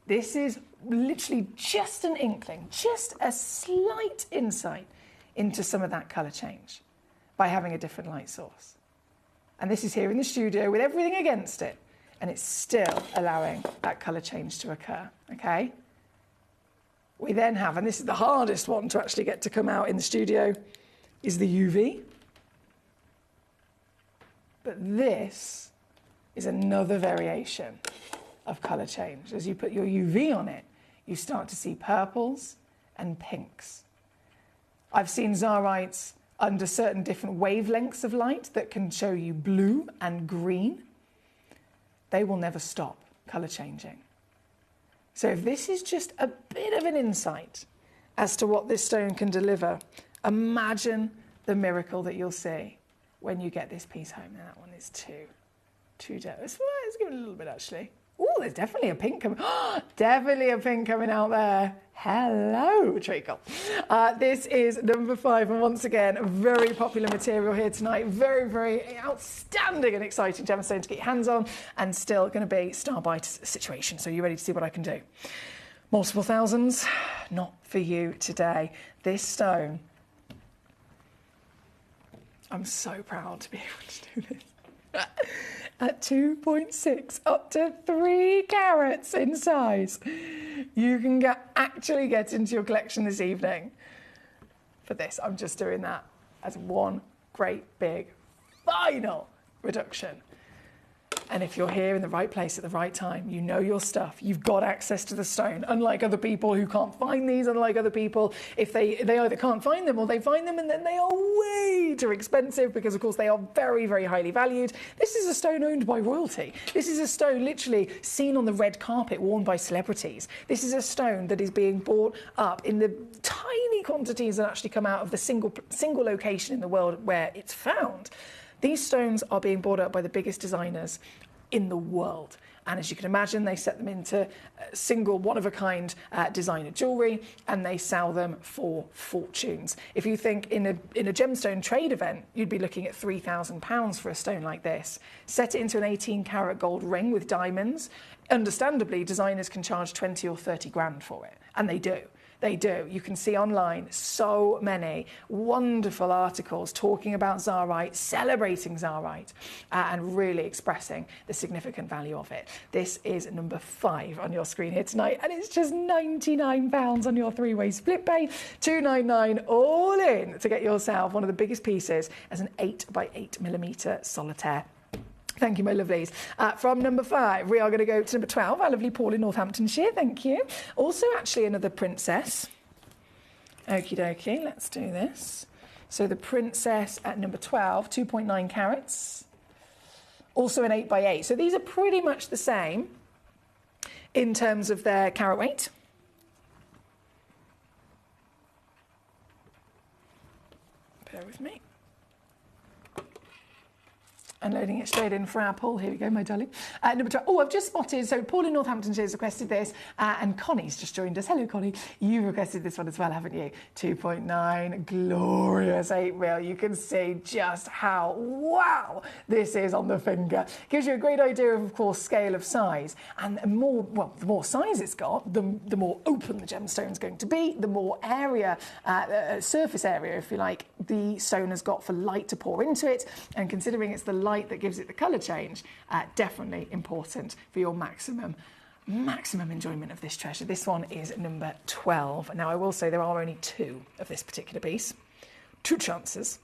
This is literally just an inkling, just a slight insight into some of that colour change by having a different light source. And this is here in the studio with everything against it, and it's still allowing that colour change to occur, okay? We then have, and this is the hardest one to actually get to come out in the studio, is the UV. But this is another variation of colour change. As you put your UV on it, you start to see purples and pinks. I've seen Zarites under certain different wavelengths of light that can show you blue and green. They will never stop colour changing. So if this is just a bit of an insight as to what this stone can deliver, imagine the miracle that you'll see when you get this piece home. Now that one is too dark. Let's give it a little bit actually. Oh, there's definitely a pink coming. Definitely a pink coming out there. Hello, treacle. This is number 5, and once again, a very popular material here tonight. Very, very outstanding and exciting gemstone to get your hands on, and still going to be Starbite situation. So you ready to see what I can do? Multiple thousands, not for you today. This stone, I'm so proud to be able to do this. At 2.6 up to 3 carats in size, you can actually get into your collection this evening. For this, I'm just doing that as one great big final reduction. And if you're here in the right place at the right time, you know your stuff, you've got access to the stone. Unlike other people who can't find these, unlike other people, if they either can't find them or they find them and then they are way too expensive because, of course, they are very, very highly valued. This is a stone owned by royalty. This is a stone literally seen on the red carpet worn by celebrities. This is a stone that is being bought up in the tiny quantities that actually come out of the single location in the world where it's found. These stones are being bought up by the biggest designers in the world. And as you can imagine, they set them into single, one-of-a-kind designer jewellery, and they sell them for fortunes. If you think in a gemstone trade event, you'd be looking at £3,000 for a stone like this. Set it into an 18-carat gold ring with diamonds. Understandably, designers can charge 20 or 30 grand for it, and they do. They do. You can see online so many wonderful articles talking about Zarite, celebrating Zarite, and really expressing the significant value of it. This is number 5 on your screen here tonight, and it's just £99 on your 3-way split pay. $299 all in to get yourself one of the biggest pieces as an 8x8mm solitaire. Thank you, my lovelies. From number 5, we are going to go to number 12, our lovely Paul in Northamptonshire. Thank you. Also, actually, another princess. Okie dokie, let's do this. So the princess at number 12, 2.9 carats. Also an 8x8. So these are pretty much the same in terms of their carat weight. Bear with me. And loading it straight in for our Paul. Here we go, my darling. Number 12. Oh, I've just spotted. So Paul in Northamptonshire has requested this, and Connie's just joined us. Hello, Connie. You requested this one as well, haven't you? 2.9, glorious 8 mil. You can see just how wow this is on the finger. Gives you a great idea of course, scale of size. And the more size it's got, the more open the gemstone's going to be, the more area, surface area, if you like, the stone has got for light to pour into it. And considering it's the light that gives it the colour change, definitely important for your maximum enjoyment of this treasure. This one is number 12. Now I will say there are only 2 of this particular piece. 2 chances.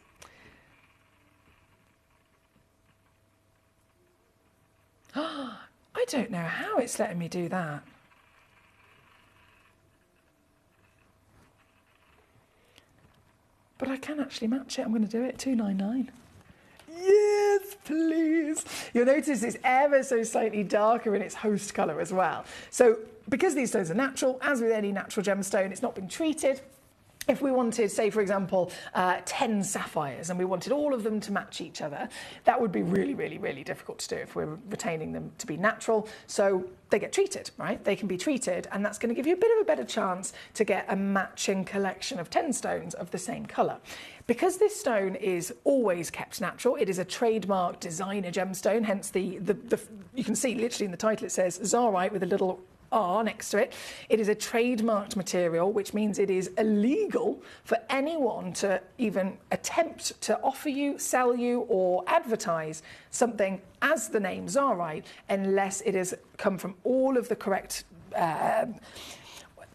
I don't know how it's letting me do that. But I can actually match it. I'm going to do it. 299. Yes, please. You'll notice it's ever so slightly darker in its host colour as well. So because these stones are natural, as with any natural gemstone, it's not been treated. If we wanted, say, for example, 10 sapphires and we wanted all of them to match each other, that would be really, really, really difficult to do if we're retaining them to be natural. So they get treated, right? They can be treated, and that's going to give you a bit of a better chance to get a matching collection of 10 stones of the same colour. Because this stone is always kept natural, it is a trademark designer gemstone, hence the you can see literally in the title it says Zarite with a little R next to it. It is a trademarked material, which means it is illegal for anyone to even attempt to offer you, sell you, or advertise something as the name Zarite unless it has come from all of the correct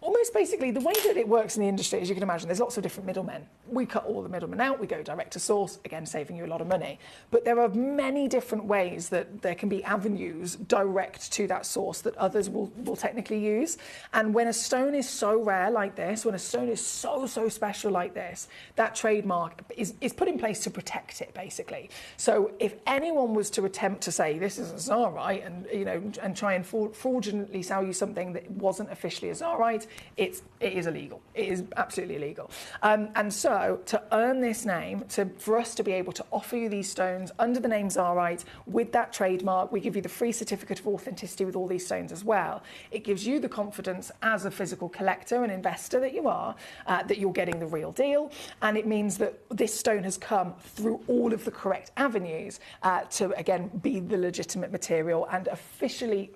almost basically the way that it works in the industry, as you can imagine, there's lots of different middlemen. We cut all the middlemen out, we go direct to source, again saving you a lot of money. But there are many different ways that there can be avenues direct to that source that others will technically use. And when a stone is so rare like this, when a stone is so special like this, that trademark is put in place to protect it, basically. So if anyone was to attempt to say this is a Zarite and try and fraudulently sell you something that wasn't officially a Zarite, it is illegal. It is absolutely illegal. And so to earn this name, for us to be able to offer you these stones under the name Zarite with that trademark, we give you the free certificate of authenticity with all these stones as well. It gives you the confidence as a physical collector and investor that you are, that you're getting the real deal. And it means that this stone has come through all of the correct avenues to, again, be the legitimate material and officially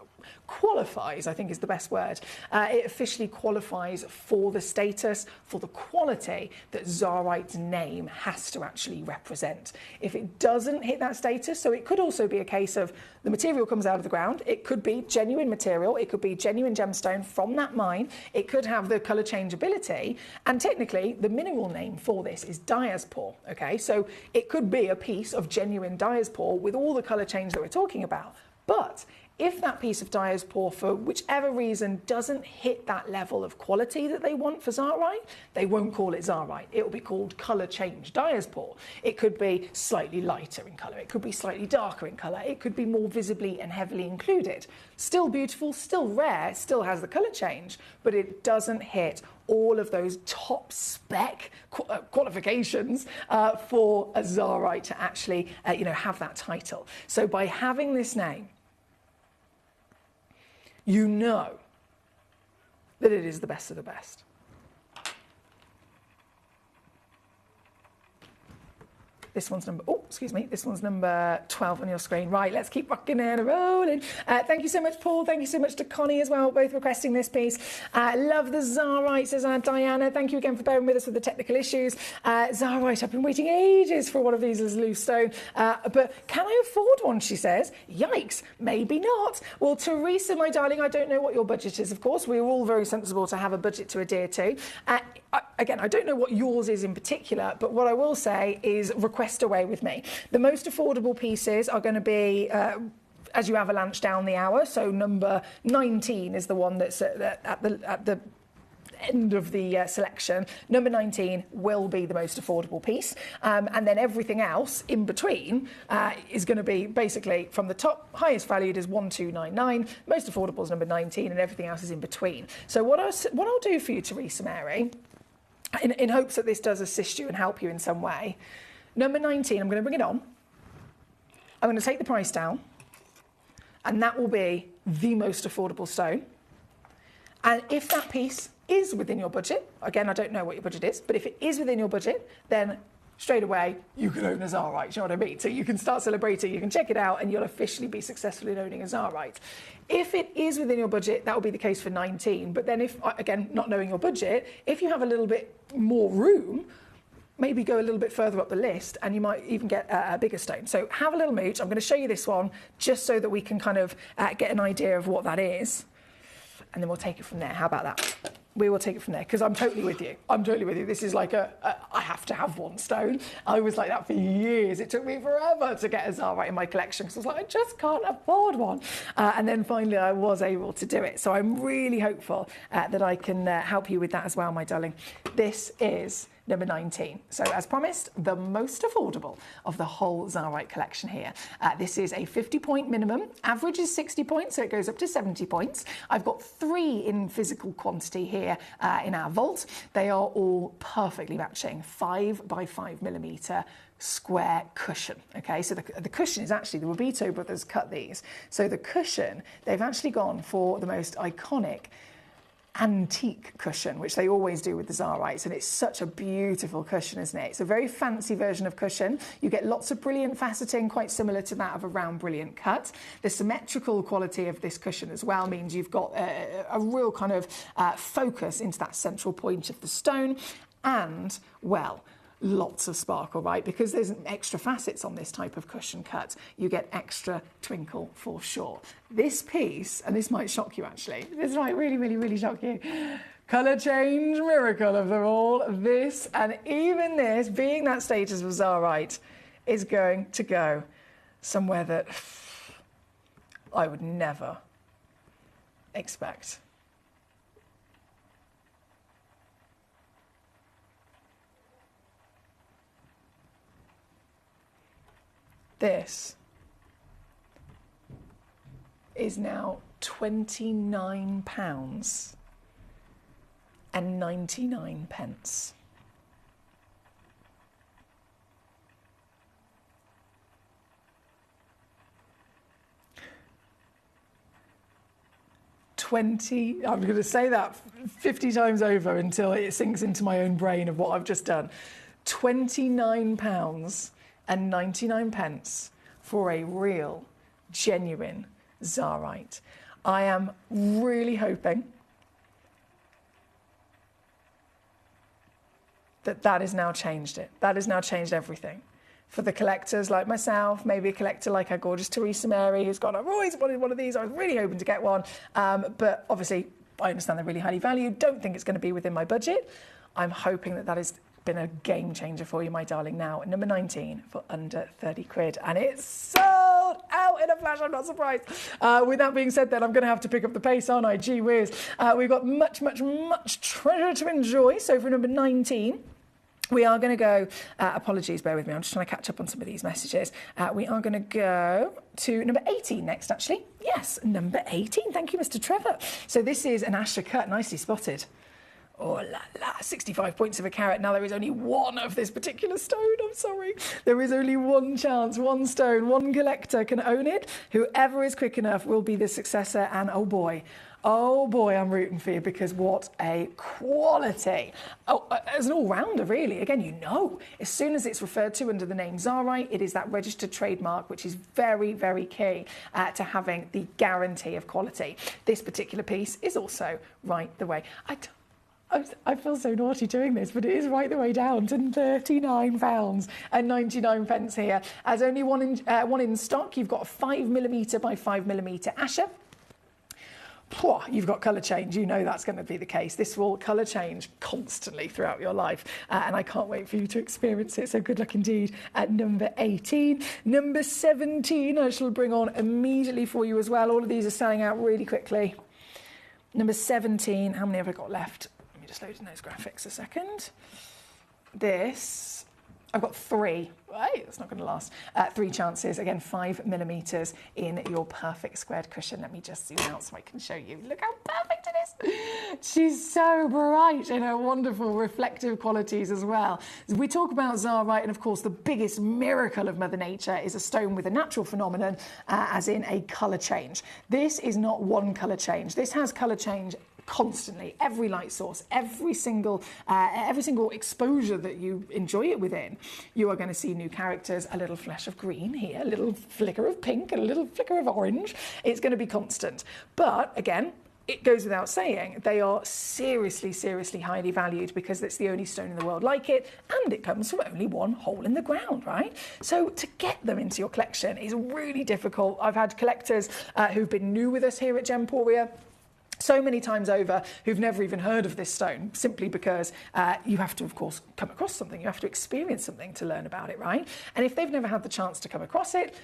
qualifies, I think is the best word. It officially qualifies for the status, for the quality that Zarite's name has to actually represent. If it doesn't hit that status, so it could also be a case of the material comes out of the ground, it could be genuine material, it could be genuine gemstone from that mine, it could have the colour changeability, and technically the mineral name for this is diaspore, okay? So it could be a piece of genuine diaspore with all the colour change that we're talking about, but if that piece of diaspore, for whichever reason, doesn't hit that level of quality that they want for Zarite, they won't call it Zarite. It will be called colour change diaspore. It could be slightly lighter in colour. It could be slightly darker in colour. It could be more visibly and heavily included. Still beautiful, still rare, still has the colour change, but it doesn't hit all of those top spec qualifications for a Zarite to actually have that title. So by having this name, you know that it is the best of the best. This one's number 12 on your screen. Right, let's keep rocking and rolling. Thank you so much, Paul. Thank you so much to Connie as well, both requesting this piece. Love the Zarite, says Diana. Thank you again for bearing with us with the technical issues. Zarite, I've been waiting ages for one of these as loose stone. But can I afford one, she says. Yikes, maybe not. Well, Teresa, my darling, I don't know what your budget is, of course. We're all very sensible to have a budget to adhere to. Again, I don't know what yours is in particular, but what I will say is request away with me. The most affordable pieces are going to be as you avalanche down the hour. So number 19 is the one that's at the end of the selection. Number 19 will be the most affordable piece, and then everything else in between is going to be basically from the top. Highest valued is 1299, most affordable is number 19, and everything else is in between. So what I'll do for you, Teresa Mary, in hopes that this does assist you and help you in some way, number 19, I'm going to bring it on. I'm going to take the price down, and that will be the most affordable stone. And if that piece is within your budget, again, I don't know what your budget is, but if it is within your budget, then straight away you can own a Zarite, you know what I mean? So you can start celebrating, you can check it out, and you'll officially be successful in owning a Zarite. If it is within your budget, that will be the case for 19. But then if, again, not knowing your budget, if you have a little bit more room, maybe go a little bit further up the list and you might even get a bigger stone. So have a little mooch. I'm going to show you this one just so that we can kind of get an idea of what that is. And then we'll take it from there. How about that? We will take it from there, because I'm totally with you. I'm totally with you. This is like I have to have one stone. I was like that for years. It took me forever to get a Zarite in my collection, because I was like, I just can't afford one. And then finally I was able to do it. So I'm really hopeful that I can help you with that as well, my darling. This is number 19. So as promised, the most affordable of the whole Zarite collection here. This is a 50-point minimum. Average is 60 points, so it goes up to 70 points. I've got 3 in physical quantity here in our vault. They are all perfectly matching 5 by 5 millimeter square cushion. Okay, so the cushion is actually, the Robito brothers cut these. So the cushion, they've actually gone for the most iconic antique cushion, which they always do with the Zarites, and it's such a beautiful cushion, isn't it? It's a very fancy version of cushion. You get lots of brilliant faceting, quite similar to that of a round brilliant cut. The symmetrical quality of this cushion as well means you've got a real kind of focus into that central point of the stone, and, well, lots of sparkle, right? Because there's extra facets on this type of cushion cut, you get extra twinkle for sure. This piece, and this might shock you actually, this might really shock you. Colour change miracle of them all. This, and even this, being that status of Zarite, is going to go somewhere that I would never expect. This is now £29.99. I'm going to say that 50 times over until it sinks into my own brain of what I've just done. £29.99 for a real, genuine Zarite. I am really hoping that has now changed it. That has now changed everything. For the collectors like myself, maybe a collector like our gorgeous Teresa Mary, who's gone, I've always wanted one of these, I was really hoping to get one, but obviously I understand they're really highly valued, don't think it's going to be within my budget. I'm hoping that has been a game changer for you, my darling. Now, number 19 for under 30 quid, and it's sold out in a flash. I'm not surprised. With that being said, then I'm going to have to pick up the pace, aren't I? Gee whiz. We've got much treasure to enjoy. So for number 19, we are going to go, apologies, bear with me, I'm just trying to catch up on some of these messages. We are going to go to number 18 next, actually. Yes, number 18. Thank you, Mr. Trevor. So this is an Asher cut, nicely spotted. Oh la la, 65 points of a carat. Now there is only one of this particular stone, I'm sorry. There is only one chance, one stone, one collector can own it. Whoever is quick enough will be the successor, and oh boy, I'm rooting for you, because what a quality. Oh, as an all-rounder, really. Again, you know, as soon as it's referred to under the name Zarite, it is that registered trademark, which is very, very key to having the guarantee of quality. This particular piece is also right the way. I feel so naughty doing this, but it is right the way down to £39.99 here. As only one in stock, you've got a 5mm by 5mm Asher. You've got colour change. You know that's going to be the case. This will colour change constantly throughout your life, and I can't wait for you to experience it. So good luck indeed at number 18. Number 17 I shall bring on immediately for you as well. All of these are selling out really quickly. Number 17, how many have I got left? Let me just load in those graphics a second. This, I've got 3. Hey, that's not going to last. 3 chances. Again, 5mm in your perfect squared cushion. Let me just zoom out so I can show you. Look how perfect it is. She's so bright in her wonderful reflective qualities as well. We talk about Zarite, and of course, the biggest miracle of Mother Nature is a stone with a natural phenomenon, as in a colour change. This is not one colour change. This has colour change constantly. Every light source, every single exposure that you enjoy it within, you are going to see new characters, a little flash of green here, a little flicker of pink, and a little flicker of orange. It's going to be constant. But again, it goes without saying, they are seriously highly valued, because it's the only stone in the world like it, and it comes from only one hole in the ground, right? So to get them into your collection is really difficult. I've had collectors who've been new with us here at Gemporia so many times over who've never even heard of this stone, simply because you have to, of course, come across something. You have to experience something to learn about it, right? And if they've never had the chance to come across it,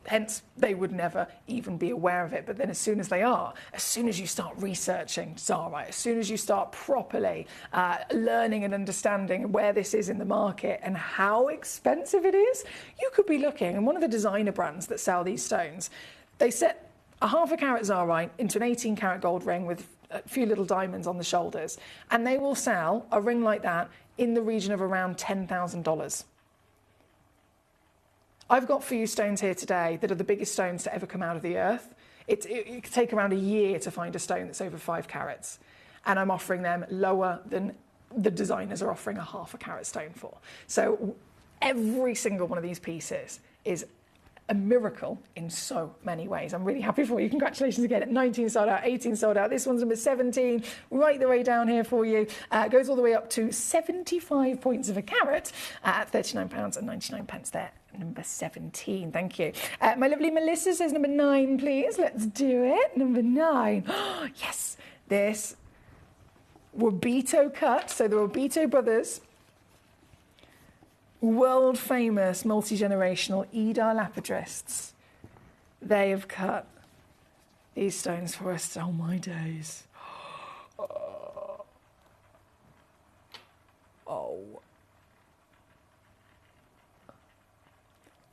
Hence, they would never even be aware of it. But then as soon as they are, as soon as you start researching Zarite, as soon as you start properly learning and understanding where this is in the market and how expensive it is, you could be looking, and one of the designer brands that sell these stones, they set a 0.5 carat Zarite into an 18 carat gold ring with a few little diamonds on the shoulders, and they will sell a ring like that in the region of around $10,000. I've got for you stones here today that are the biggest stones to ever come out of the earth. It could take around a year to find a stone that's over 5 carats. And I'm offering them lower than the designers are offering a 0.5 carat stone for. So every single one of these pieces is a miracle in so many ways. I'm really happy for you. Congratulations again. At 19 sold out, 18 sold out. This one's number 17, right the way down here for you. Goes all the way up to 75 points of a carat at £39.99 there. Number 17, thank you. My lovely Melissa says number 9, please. Let's do it. Number 9. Yes, this Wabito cut. So the Wabito brothers, world famous multi-generational Edar lapidarists, they have cut these stones for us. Oh my days. Oh.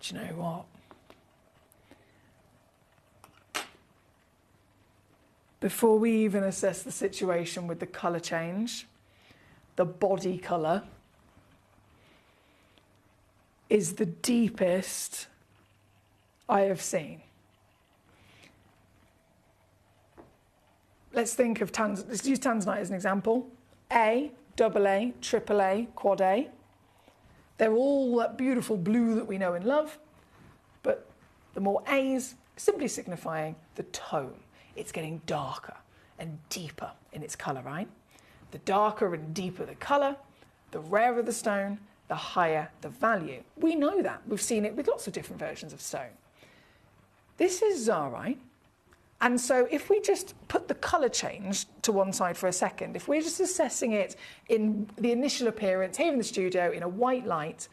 Do you know what? Before we even assess the situation with the colour change, the body colour is the deepest I have seen. Let's think of let's use tanzanite as an example. A, double A, triple A, quad A. They're all that beautiful blue that we know and love, but the more A's, simply signifying the tone. It's getting darker and deeper in its colour, right? The darker and deeper the colour, the rarer the stone, the higher the value. We know that. We've seen it with lots of different versions of stone. This is Zarite. And so if we just put the colour change to one side for a second, if we're just assessing it in the initial appearance here in the studio in a white light,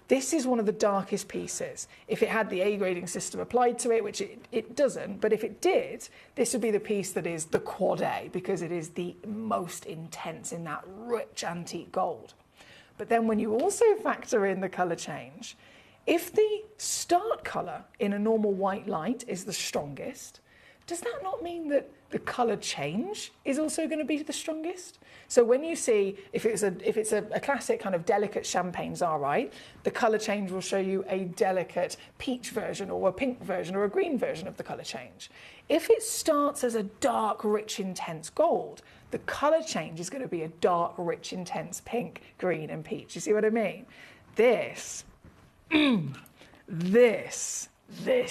this is one of the darkest pieces. If it had the A grading system applied to it, which it doesn't, but if it did, this would be the piece that is the quad A, because it is the most intense in that rich antique gold. But then when you also factor in the colour change, if the start colour in a normal white light is the strongest, does that not mean that the colour change is also going to be the strongest? So when you see, if it's a classic kind of delicate champagne Zarite, the colour change will show you a delicate peach version or a pink version or a green version of the colour change. If it starts as a dark, rich, intense gold, the colour change is going to be a dark, rich, intense pink, green and peach. You see what I mean? This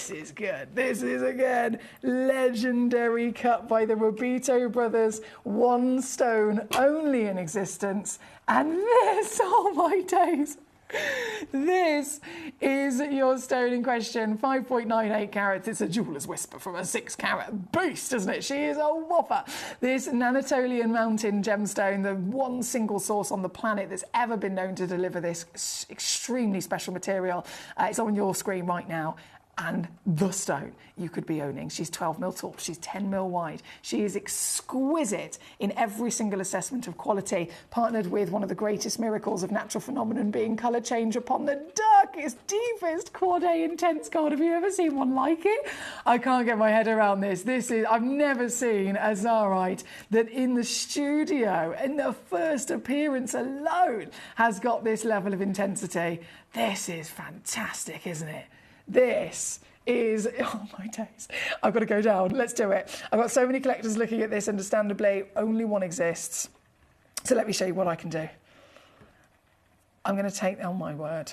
is good. This is, again, legendary cut by the Wabito brothers. One stone only in existence. And this, oh my days. This is your stone in question, 5.98 carats. It's a jeweller's whisper from a 6 carat beast, isn't it? She is a whopper. This Anatolian mountain gemstone, the one single source on the planet that's ever been known to deliver this extremely special material. It's on your screen right now. And the stone you could be owning. She's 12 mil tall, she's 10 mil wide. She is exquisite in every single assessment of quality, partnered with one of the greatest miracles of natural phenomenon being colour change upon the darkest, deepest quad A intense gold. Have you ever seen one like it? I can't get my head around this. I've never seen a Zarite that in the studio, in the first appearance alone, has got this level of intensity. This is fantastic, isn't it? This is, oh my days, I've got to go down. Let's do it. I've got so many collectors looking at this, understandably. Only one exists. So let me show you what I can do. I'm going to take, oh my word.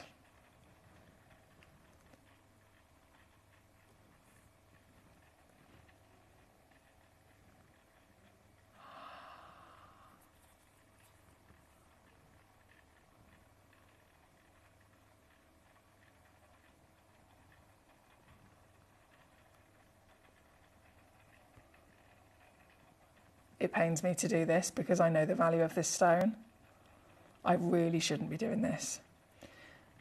It pains me to do this because I know the value of this stone. I really shouldn't be doing this.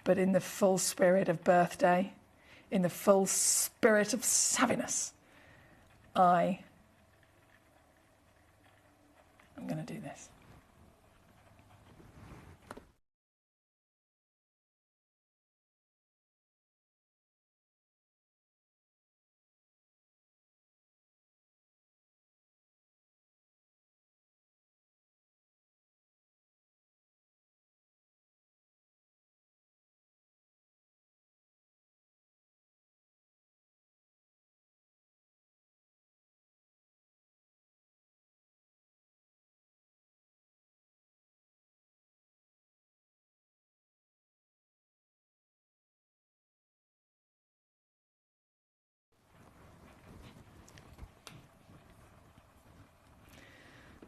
But in the full spirit of birthday, in the full spirit of savviness, I'm going to do this.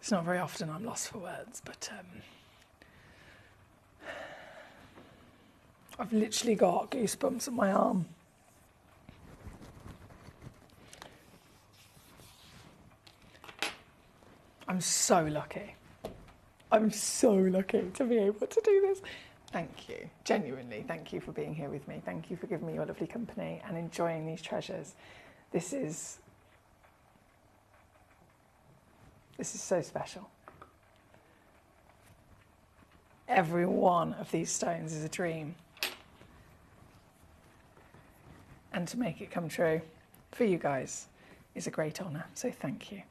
It's not very often I'm lost for words, but I've literally got goosebumps on my arm. I'm so lucky. I'm so lucky to be able to do this. Thank you. Genuinely, thank you for being here with me. Thank you for giving me your lovely company and enjoying these treasures. This is so special. Every one of these stones is a dream. And to make it come true for you guys is a great honour, so thank you.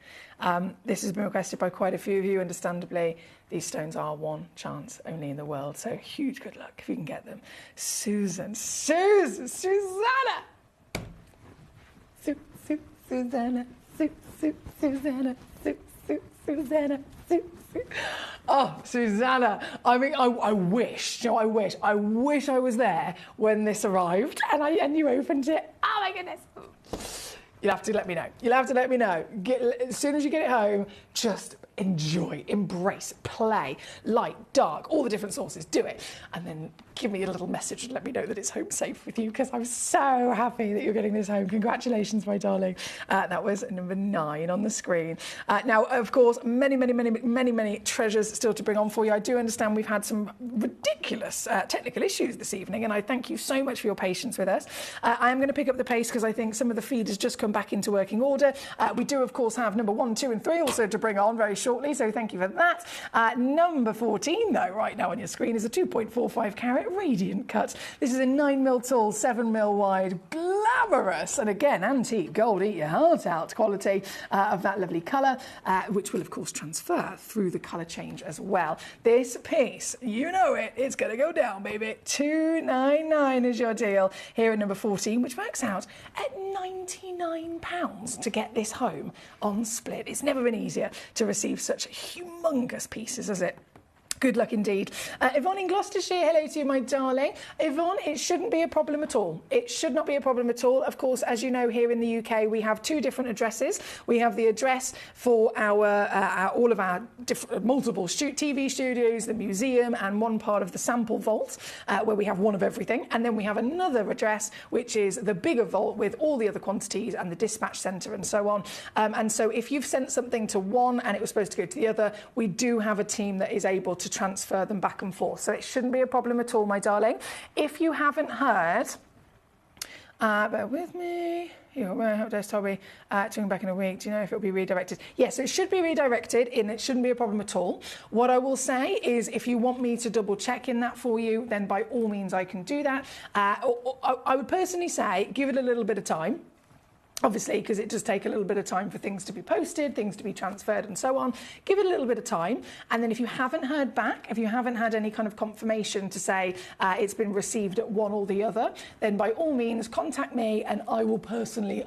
This has been requested by quite a few of you, understandably. These stones are one chance only in the world, so huge good luck if you can get them. Susanna! Susanna! Oh, Susanna. I mean, I wish, you know, I wish I was there when this arrived and you opened it. Oh my goodness. You'll have to let me know. You'll have to let me know. As soon as you get it home, just enjoy, embrace, play, light, dark, all the different sources, do it. And then give me a little message and let me know that it's home safe with you, because I'm so happy that you're getting this home. Congratulations, my darling. That was number 9 on the screen. Now, of course, many treasures still to bring on for you. I do understand we've had some ridiculous technical issues this evening, and I thank you so much for your patience with us. I am going to pick up the pace because I think some of the feed has just come back into working order. We do, of course, have number 1, 2 and 3 also to bring on very shortly, so thank you for that. Number 14, though, right now on your screen is a 2.45 carat radiant cut. This is a 9mm tall, 7mm wide, glamorous, and again, antique gold, eat your heart out quality of that lovely colour, which will, of course, transfer through the colour change as well. This piece, you know it, it's going to go down, baby. £299 is your deal here at number 14, which works out at £99 to get this home on split. It's never been easier to receive such humongous pieces, has it? Good luck indeed. Yvonne in Gloucestershire, hello to you, my darling. Yvonne, it shouldn't be a problem at all. It should not be a problem at all. Of course, as you know, here in the UK, we have 2 different addresses. We have the address for all of our multiple TV studios, the museum, and one part of the sample vault, where we have one of everything. And then we have another address, which is the bigger vault with all the other quantities and the dispatch centre and so on. And so if you've sent something to one and it was supposed to go to the other, we do have a team that is able to transfer them back and forth. So it shouldn't be a problem at all, my darling. If you haven't heard, bear with me. How does Toby turning back in a week? Do you know if it'll be redirected? Yes, so it should be redirected, and it shouldn't be a problem at all. What I will say is, if you want me to double check in that for you, then by all means I can do that. I would personally say give it a little bit of time. Obviously, because it does take a little bit of time for things to be posted, things to be transferred and so on. Give it a little bit of time. And then if you haven't heard back, if you haven't had any kind of confirmation to say it's been received at one or the other, then by all means contact me and I will personally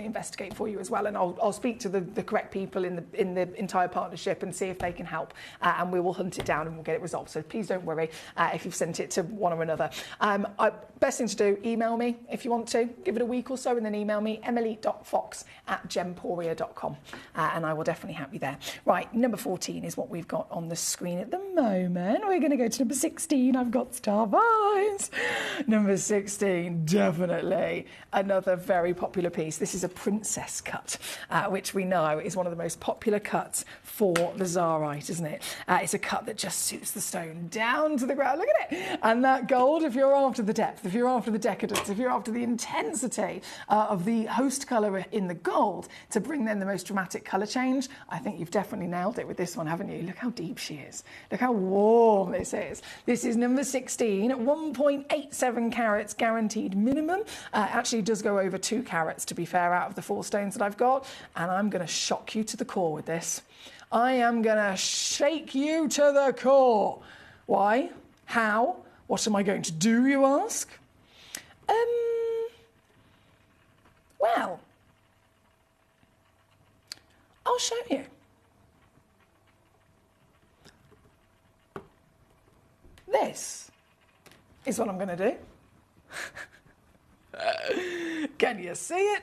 investigate for you as well. And I'll speak to the correct people in the entire partnership and see if they can help. And we will hunt it down and we'll get it resolved. So please don't worry if you've sent it to one or another. Best thing to do, email me if you want to. Give it a week or so and then email me, emily.fox@gemporia.com, and I will definitely help you there. Right, number 14 is what we've got on the screen at the moment. We're going to go to number 16. I've got Star Vines. Number 16, definitely another very popular piece. This is a princess cut, which we know is one of the most popular cuts for the Tsarite, isn't it? It's a cut that just suits the stone down to the ground. Look at it. And that gold, if you're after the depth, if you're after the decadence, if you're after the intensity of the host colour in the gold to bring then the most dramatic colour change, I think you've definitely nailed it with this one, haven't you? Look how deep she is. Look how warm this is. This is number 16, 1.87 carats guaranteed minimum. Actually does go over 2 carats, to be fair, out of the 4 stones that I've got. And I'm going to shock you to the core with this. I am going to shake you to the core. Why? How? What am I going to do, you ask? Well, I'll show you. This is what I'm going to do. Can you see it?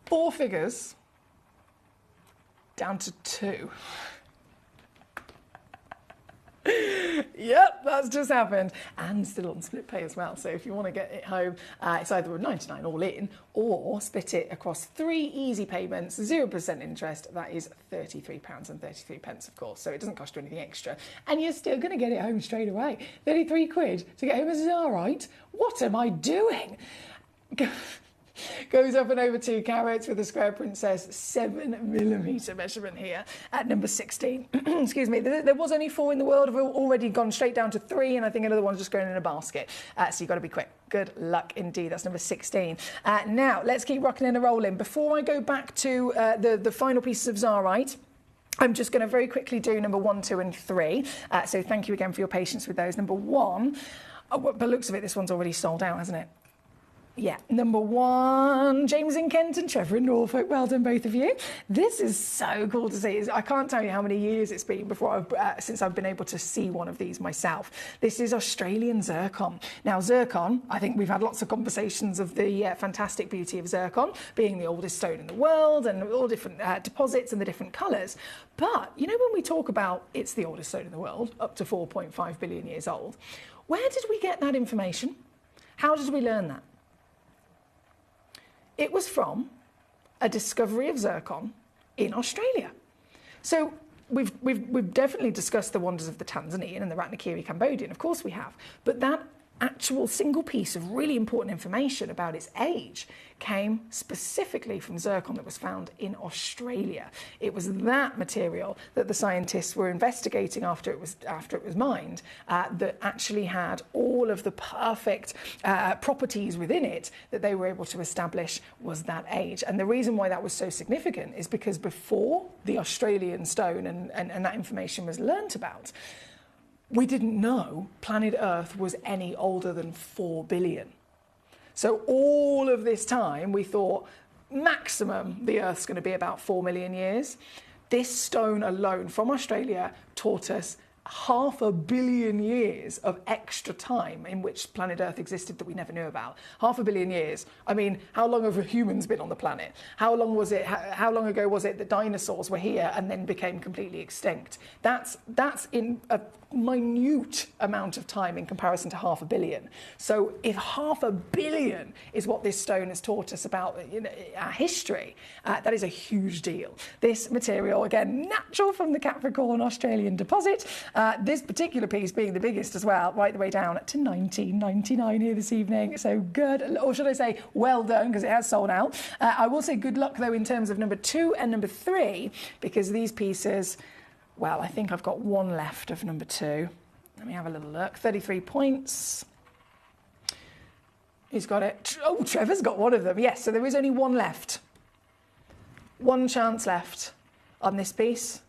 4 figures down to 2. Yep, that's just happened. And still on split pay as well. So if you want to get it home, it's either a 99 all in or split it across 3 easy payments, 0% interest. That is £33.33, of course. So it doesn't cost you anything extra. And you're still going to get it home straight away. 33 quid to get home as Tsarite? What am I doing? Goes up and over 2 carats with a square princess 7mm measurement here at number 16. Excuse me. There was only 4 in the world. We've already gone straight down to 3, and I think another one's just going in a basket. So you've got to be quick. Good luck indeed. That's number 16. Now, let's keep rocking and rolling. Before I go back to the final pieces of Tsarite, I'm just going to very quickly do number 1, 2 and 3. So thank you again for your patience with those. Number 1, by the looks of it, this one's already sold out, hasn't it? Yeah, number 1, James in Kent and Trevor in Norfolk. Well done, both of you. This is so cool to see. I can't tell you how many years it's been since I've been able to see one of these myself. This is Australian zircon. Now, zircon, I think we've had lots of conversations of the fantastic beauty of zircon being the oldest stone in the world and all different deposits and the different colours. But, you know, when we talk about it's the oldest stone in the world, up to 4.5 billion years old, where did we get that information? How did we learn that? It was from a discovery of zircon in Australia. So we've definitely discussed the wonders of the Tanzanian and the Ratnakiri Cambodian, of course we have, but that actual single piece of really important information about its age came specifically from zircon that was found in Australia. It was that material that the scientists were investigating after it was mined that actually had all of the perfect properties within it that they were able to establish was that age. And the reason why that was so significant is because before the Australian stone and that information was learnt about, we didn't know planet Earth was any older than 4 billion. So all of this time we thought maximum the Earth's going to be about 4 million years. This stone alone from Australia taught us 500 million years of extra time in which planet Earth existed that we never knew about. 500 million years. I mean, how long have humans been on the planet? How long ago was it that dinosaurs were here and then became completely extinct? That's in a minute amount of time in comparison to 500 million. So if 500 million is what this stone has taught us about our history, that is a huge deal. This material, again, natural from the Capricorn Australian deposit. This particular piece being the biggest as well, right the way down to $19.99 here this evening. So good, or should I say well done, because it has sold out. I will say good luck though in terms of number 2 and number 3, because these pieces, well, I think I've got 1 left of number 2. Let me have a little look. 33 points. Who's got it? Oh, Trevor's got one of them. Yes, so there is only 1 left. 1 chance left on this piece.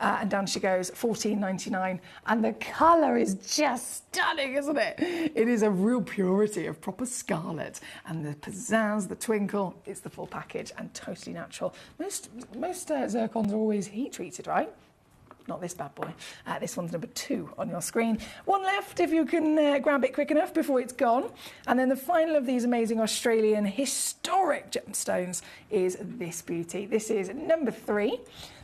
And down she goes, $14.99. And the colour is just stunning, isn't it? It is a real purity of proper scarlet. And the pizzazz, the twinkle, it's the full package and totally natural. Most zircons are always heat treated, right? not this bad boy. This one's number 2 on your screen. One left if you can grab it quick enough before it's gone. And then the final of these amazing Australian historic gemstones is this beauty. This is number 3.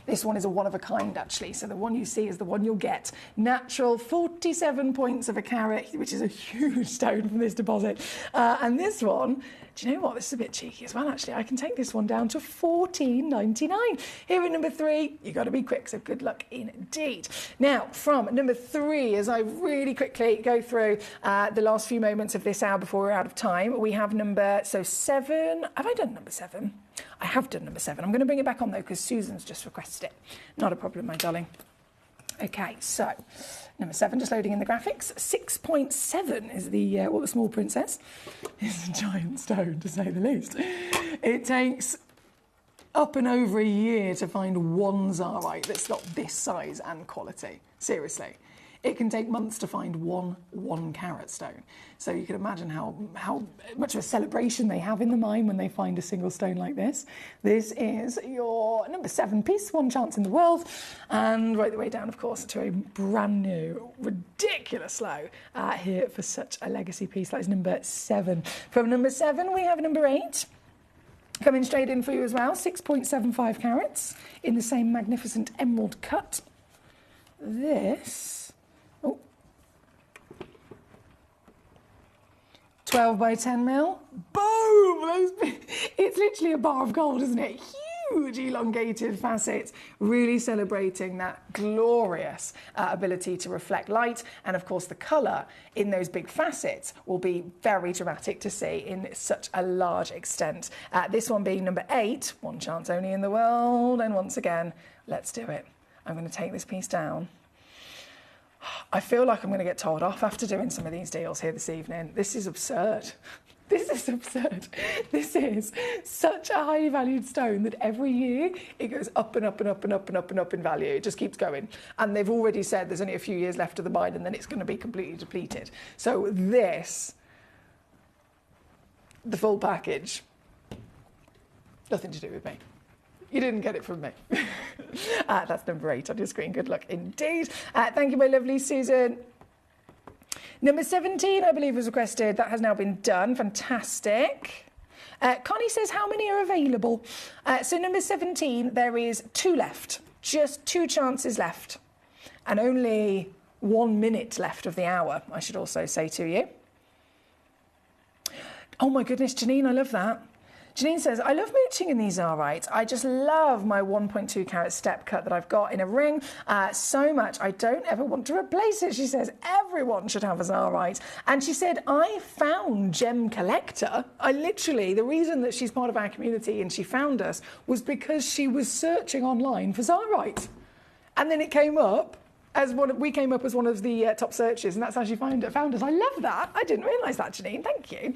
This one is a one-of-a-kind, actually, so the one you see is the one you'll get. Natural, 47 points of a carat, which is a huge stone from this deposit. And this one, do you know what? This is a bit cheeky as well, actually. I can take this one down to $14.99. Here at number 3, you've got to be quick, so good luck indeed. Now, from number 3, as I really quickly go through the last few moments of this hour before we're out of time, we have number 7. Have I done number 7? I have done number 7. I'm going to bring it back on, though, because Susan's just requested it. Not a problem, my darling. Okay, so number 7, just loading in the graphics. 6.7 is the what the small print says. It's a giant stone, to say the least. It takes up and over a year to find one Zarite that's not this size and quality. Seriously. It can take months to find one carat stone. So you can imagine how much of a celebration they have in the mine when they find a single stone like this. This is your number 7 piece, one chance in the world. And right the way down, of course, to a brand new, ridiculous low here for such a legacy piece. That is number 7. From number 7, we have number 8. Coming straight in for you as well, 6.75 carats in the same magnificent emerald cut. This... 12 by 10 mil. Boom! It's literally a bar of gold, isn't it? Huge elongated facets, really celebrating that glorious ability to reflect light. And of course, the colour in those big facets will be very dramatic to see in such a large extent. This one being number 8, one chance only in the world. And once again, let's do it. I'm going to take this piece down. I feel like I'm going to get told off after doing some of these deals here this evening. This is absurd. This is absurd. This is such a highly valued stone that every year it goes up and up and up and up and up and up in value. It just keeps going. And they've already said there's only a few years left of the mine and then it's going to be completely depleted. So this, the full package, nothing to do with me. You didn't get it from me. That's number 8 on your screen. Good luck indeed. Thank you, my lovely Susan. Number 17, I believe, was requested. That has now been done. Fantastic. Connie says, how many are available? So number 17, there is 2 left. Just 2 chances left. And only 1 minute left of the hour, I should also say to you. Oh, my goodness, Janine, I love that. Janine says, I love mooching in these Zarites. I just love my 1.2 carat step cut that I've got in a ring so much. I don't ever want to replace it. She says, everyone should have a Zarite. And she said, I found Gemcollector. The reason that she's part of our community and she found us was because she was searching online for Zarite. And then it came up. We came up as one of the top searches, and that's how she found us. I love that. I didn't realise that, Janine. Thank you.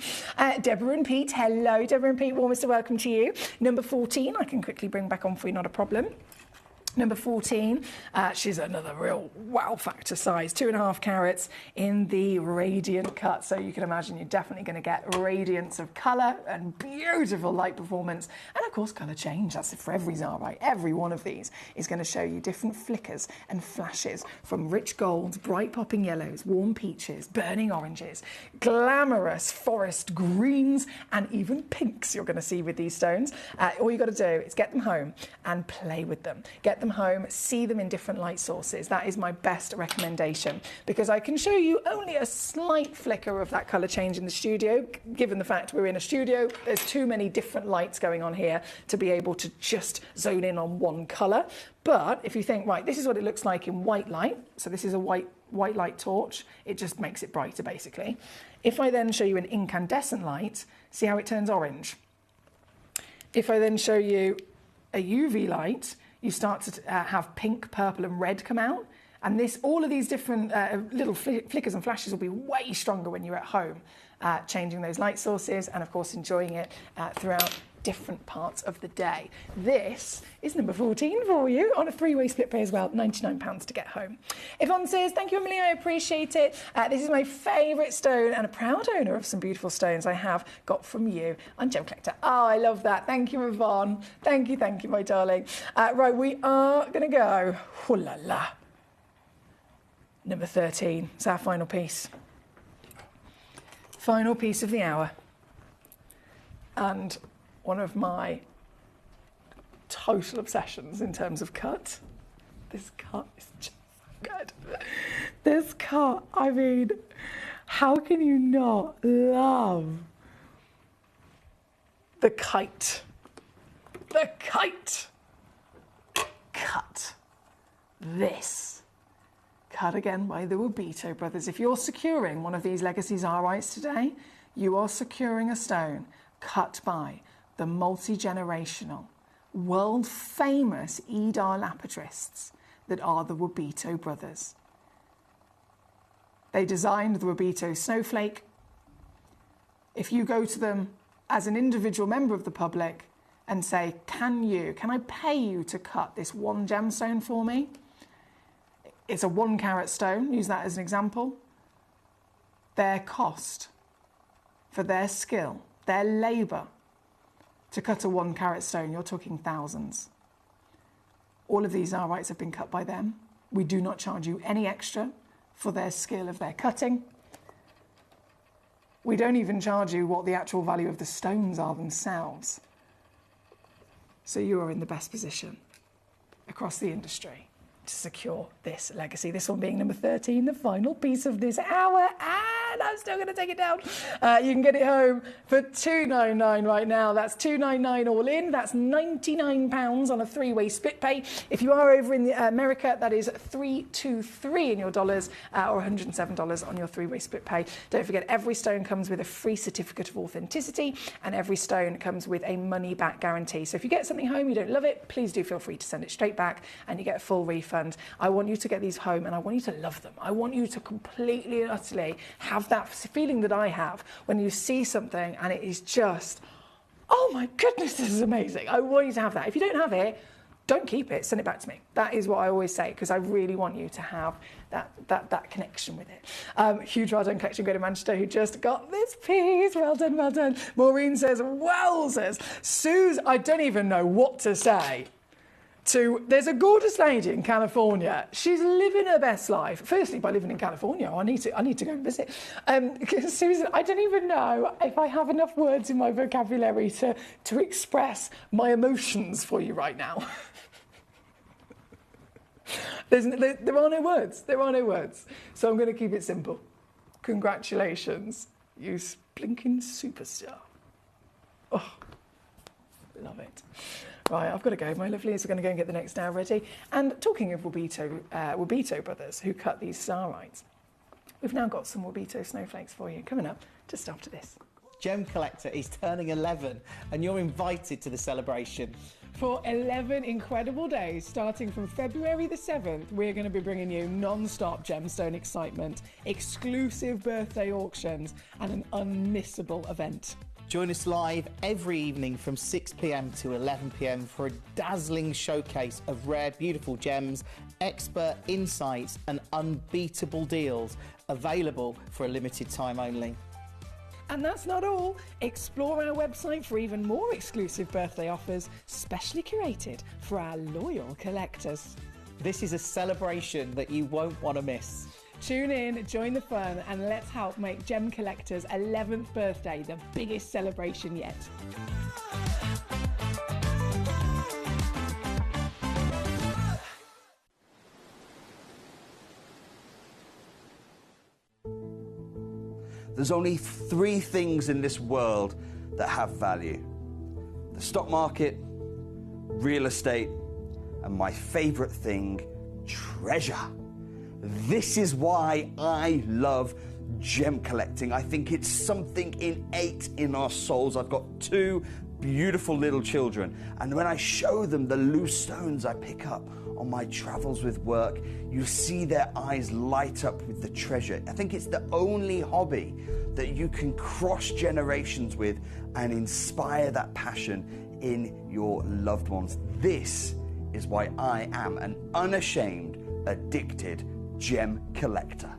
Deborah and Pete. Hello, Deborah and Pete. Warmest of welcome to you. Number 14, I can quickly bring back on for you, not a problem. Number 14, she's another real wow factor size, 2.5 carats in the radiant cut. So you can imagine you're definitely going to get radiance of colour and beautiful light performance. And of course, colour change. That's for every Zarite. Every one of these is going to show you different flickers and flashes from rich golds, bright popping yellows, warm peaches, burning oranges, glamorous forest greens, and even pinks you're going to see with these stones. All you've got to do is get them home and play with them. Get them home, see them in different light sources. That is my best recommendation because I can show you only a slight flicker of that colour change in the studio. Given the fact we're in a studio, there's too many different lights going on here to be able to just zone in on one colour. But if you think, right, this is what it looks like in white light. So this is a white light torch. It just makes it brighter, basically. If I then show you an incandescent light, see how it turns orange. If I then show you a UV light, you start to have pink, purple and red come out. And all of these different little flickers and flashes will be way stronger when you're at home, changing those light sources and, of course, enjoying it throughout different parts of the day. This is number 14 for you on a 3-way split pay as well, £99 to get home. Yvonne says, thank you, Emily, I appreciate it. This is my favourite stone and a proud owner of some beautiful stones I have got from you on Gemcollector. Oh, I love that. Thank you, Yvonne. Thank you, my darling. Right, we are going to go, oh la la, Number 13, it's our final piece. Final piece of the hour. And one of my total obsessions in terms of cut. This cut is just so good. This cut, I mean, how can you not love the kite? The kite. Cut. This. Cut again by the Wabito brothers. If you're securing one of these Legacy Tsarites today, you are securing a stone cut by the multi-generational, world-famous Edar Lapitrists that are the Wabito brothers. They designed the Wabito snowflake. If you go to them as an individual member of the public and say, can I pay you to cut this one gemstone for me? It's a 1 carat stone, use that as an example. Their cost for their skill, their labour to cut a 1 carat stone, you're talking thousands. All of these Tsarites have been cut by them. We do not charge you any extra for their skill of their cutting. We don't even charge you what the actual value of the stones are themselves. So you are in the best position across the industry to secure this legacy. This one being number 13, the final piece of this hour, and I'm still going to take it down. You can get it home for $299 right now. That's $299 all in. That's £99 on a 3-way split pay. If you are over in America, that is $323 in your dollars, or $107 on your 3-way split pay. Don't forget, every stone comes with a free certificate of authenticity, and every stone comes with a money-back guarantee. So if you get something home, you don't love it, please do feel free to send it straight back, and you get a full refund. I want you to get these home, and I want you to love them. I want you to completely and utterly have that feeling that I have when you see something and it is just, oh my goodness, this is amazing. I want you to have that. If you don't have it, don't keep it, send it back to me. That is what I always say, because I really want you to have that connection with it. Huge well done, Collection Go to Manchester, who just got this piece. Well done, well done. Maureen says, wowzers. Suze, I don't even know what to say. There's a gorgeous lady in California. She's living her best life. Firstly, by living in California, I need to go and visit. Susan, I don't even know if I have enough words in my vocabulary to express my emotions for you right now. There are no words. There are no words. So I'm going to keep it simple. Congratulations, you blinking superstar. Oh, love it. Right, I've got to go, my lovelies. We're going to go and get the next hour ready. And talking of Wabito brothers who cut these Tsarites, we've now got some Wabito snowflakes for you coming up just after this. Gemcollector is turning 11 and you're invited to the celebration. For 11 incredible days, starting from February the 7th, we're going to be bringing you non-stop gemstone excitement, exclusive birthday auctions, and an unmissable event. Join us live every evening from 6 p.m. to 11 p.m. for a dazzling showcase of rare, beautiful gems, expert insights and unbeatable deals available for a limited time only. And that's not all. Explore our website for even more exclusive birthday offers, specially curated for our loyal collectors. This is a celebration that you won't want to miss. Tune in, join the fun, and let's help make Gemcollector's 11th birthday the biggest celebration yet. There's only 3 things in this world that have value: the stock market, real estate, and my favorite thing, treasure. This is why I love gem collecting. I think it's something innate in our souls. I've got 2 beautiful little children, and when I show them the loose stones I pick up on my travels with work, you see their eyes light up with the treasure. I think it's the only hobby that you can cross generations with and inspire that passion in your loved ones. This is why I am an unashamed, addicted gem collector.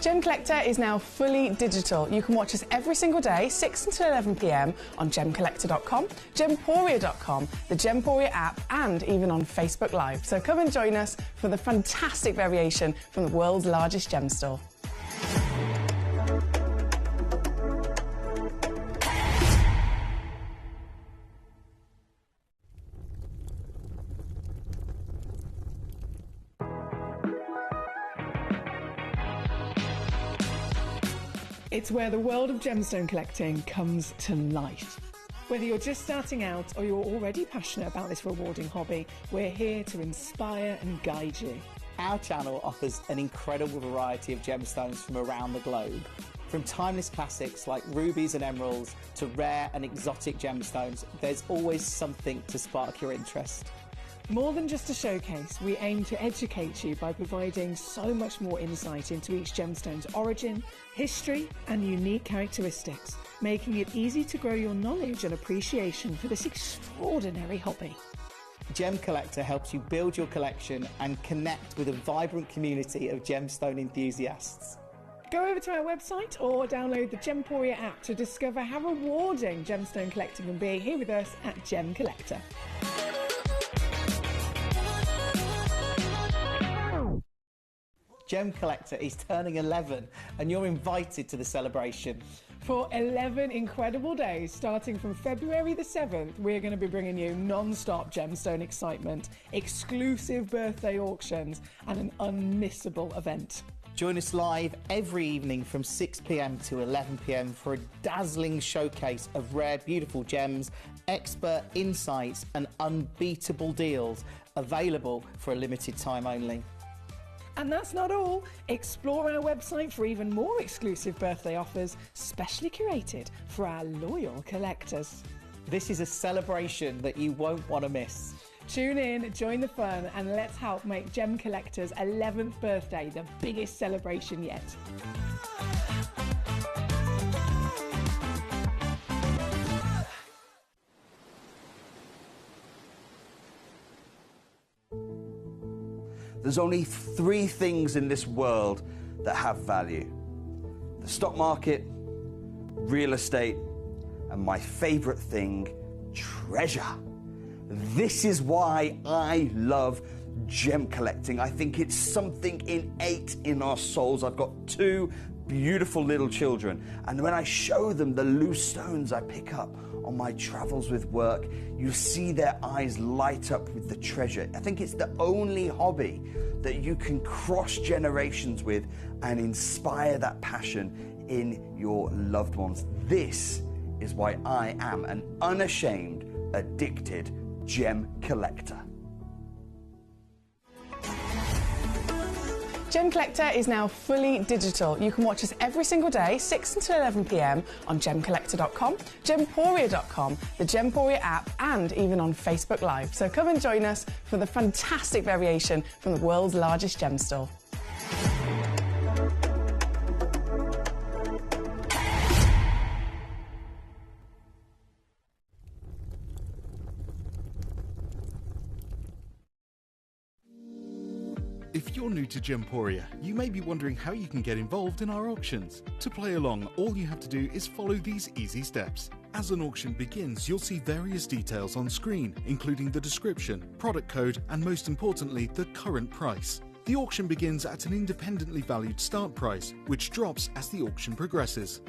Gemcollector is now fully digital. You can watch us every single day, 6 until 11 p.m. on Gemcollector.com, Gemporia.com, the Gemporia app, and even on Facebook Live. So come and join us for the fantastic variation from the world's largest gem store. It's where the world of gemstone collecting comes to life. Whether you're just starting out or you're already passionate about this rewarding hobby, we're here to inspire and guide you. Our channel offers an incredible variety of gemstones from around the globe. From timeless classics like rubies and emeralds to rare and exotic gemstones, there's always something to spark your interest. More than just a showcase, we aim to educate you by providing so much more insight into each gemstone's origin, history, and unique characteristics, making it easy to grow your knowledge and appreciation for this extraordinary hobby. Gemcollector helps you build your collection and connect with a vibrant community of gemstone enthusiasts. Go over to our website or download the Gemporia app to discover how rewarding gemstone collecting can be here with us at Gemcollector. Gemcollector is turning 11 and you're invited to the celebration. For 11 incredible days, starting from February the 7th, we're going to be bringing you non-stop gemstone excitement, exclusive birthday auctions, and an unmissable event. Join us live every evening from 6 p.m. to 11 p.m. for a dazzling showcase of rare, beautiful gems, expert insights, and unbeatable deals available for a limited time only. And that's not all. Explore our website for even more exclusive birthday offers, specially curated for our loyal collectors. This is a celebration that you won't want to miss. Tune in, join the fun, and let's help make Gemcollector's 11th birthday the biggest celebration yet. There's only three things in this world that have value: the stock market, real estate, and my favorite thing, treasure. This is why I love gem collecting. I think it's something innate in our souls. I've got two beautiful little children, and when I show them the loose stones I pick up on my travels with work, you see their eyes light up with the treasure. I think it's the only hobby that you can cross generations with and inspire that passion in your loved ones. This is why I am an unashamed, addicted gem collector. Gemcollector is now fully digital. You can watch us every single day, 6 until 11 p.m. on Gemcollector.com, Gemporia.com, the Gemporia app, and even on Facebook Live. So come and join us for the fantastic variation from the world's largest gem store. If you're new to Gemporia, you may be wondering how you can get involved in our auctions. To play along, all you have to do is follow these easy steps. As an auction begins, you'll see various details on screen, including the description, product code, and most importantly, the current price. The auction begins at an independently valued start price, which drops as the auction progresses.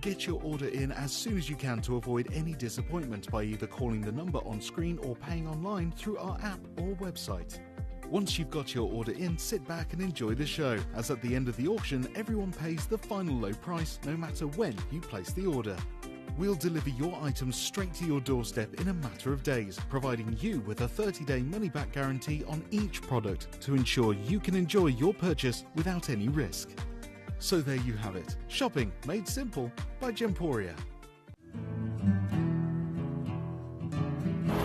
Get your order in as soon as you can to avoid any disappointment by either calling the number on screen or paying online through our app or website. Once you've got your order in, sit back and enjoy the show, as at the end of the auction, everyone pays the final low price no matter when you place the order. We'll deliver your items straight to your doorstep in a matter of days, providing you with a 30-day money-back guarantee on each product to ensure you can enjoy your purchase without any risk. So there you have it, shopping made simple by Gemporia.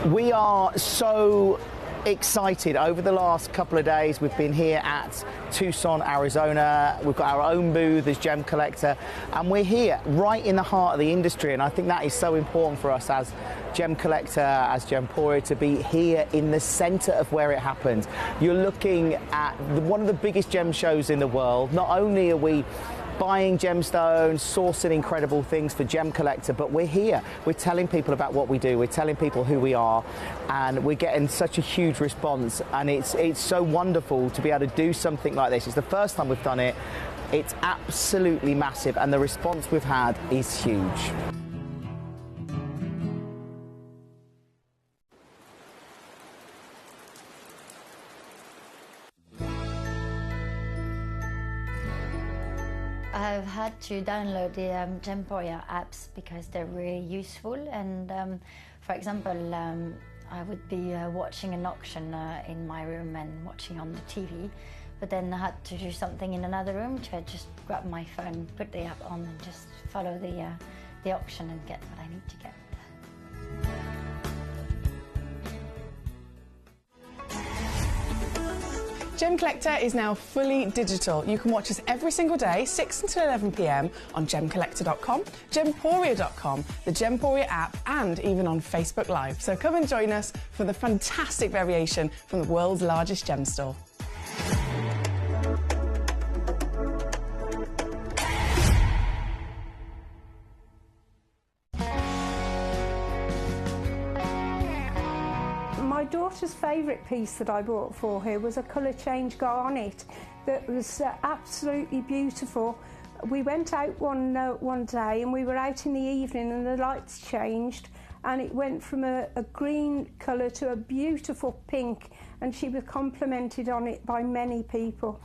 We are so excited. Over the last couple of days, we've been here at Tucson, Arizona. We've got our own booth as Gemcollector, and we're here right in the heart of the industry. And I think that is so important for us as Gemcollector, as Gemporia, to be here in the centre of where it happens. You're looking at one of the biggest gem shows in the world. Not only are we buying gemstones, sourcing incredible things for Gemcollector, but we're here. We're telling people about what we do. We're telling people who we are, and we're getting such a huge response. And it's so wonderful to be able to do something like this. It's the first time we've done it. It's absolutely massive, and the response we've had is huge. I've had to download the Gemporia apps because they're really useful, and for example, I would be watching an auction in my room and watching on the TV, but then I had to do something in another room, so I just grab my phone, put the app on and just follow the auction and get what I need to get. Gemcollector is now fully digital. You can watch us every single day, 6 until 11 p.m. on Gemcollector.com, Gemporia.com, the Gemporia app, and even on Facebook Live. So come and join us for the fantastic variation from the world's largest gem store. My daughter's favourite piece that I bought for her was a colour change garnet that was absolutely beautiful. We went out one day and we were out in the evening and the lights changed and it went from a green colour to a beautiful pink, and she was complimented on it by many people.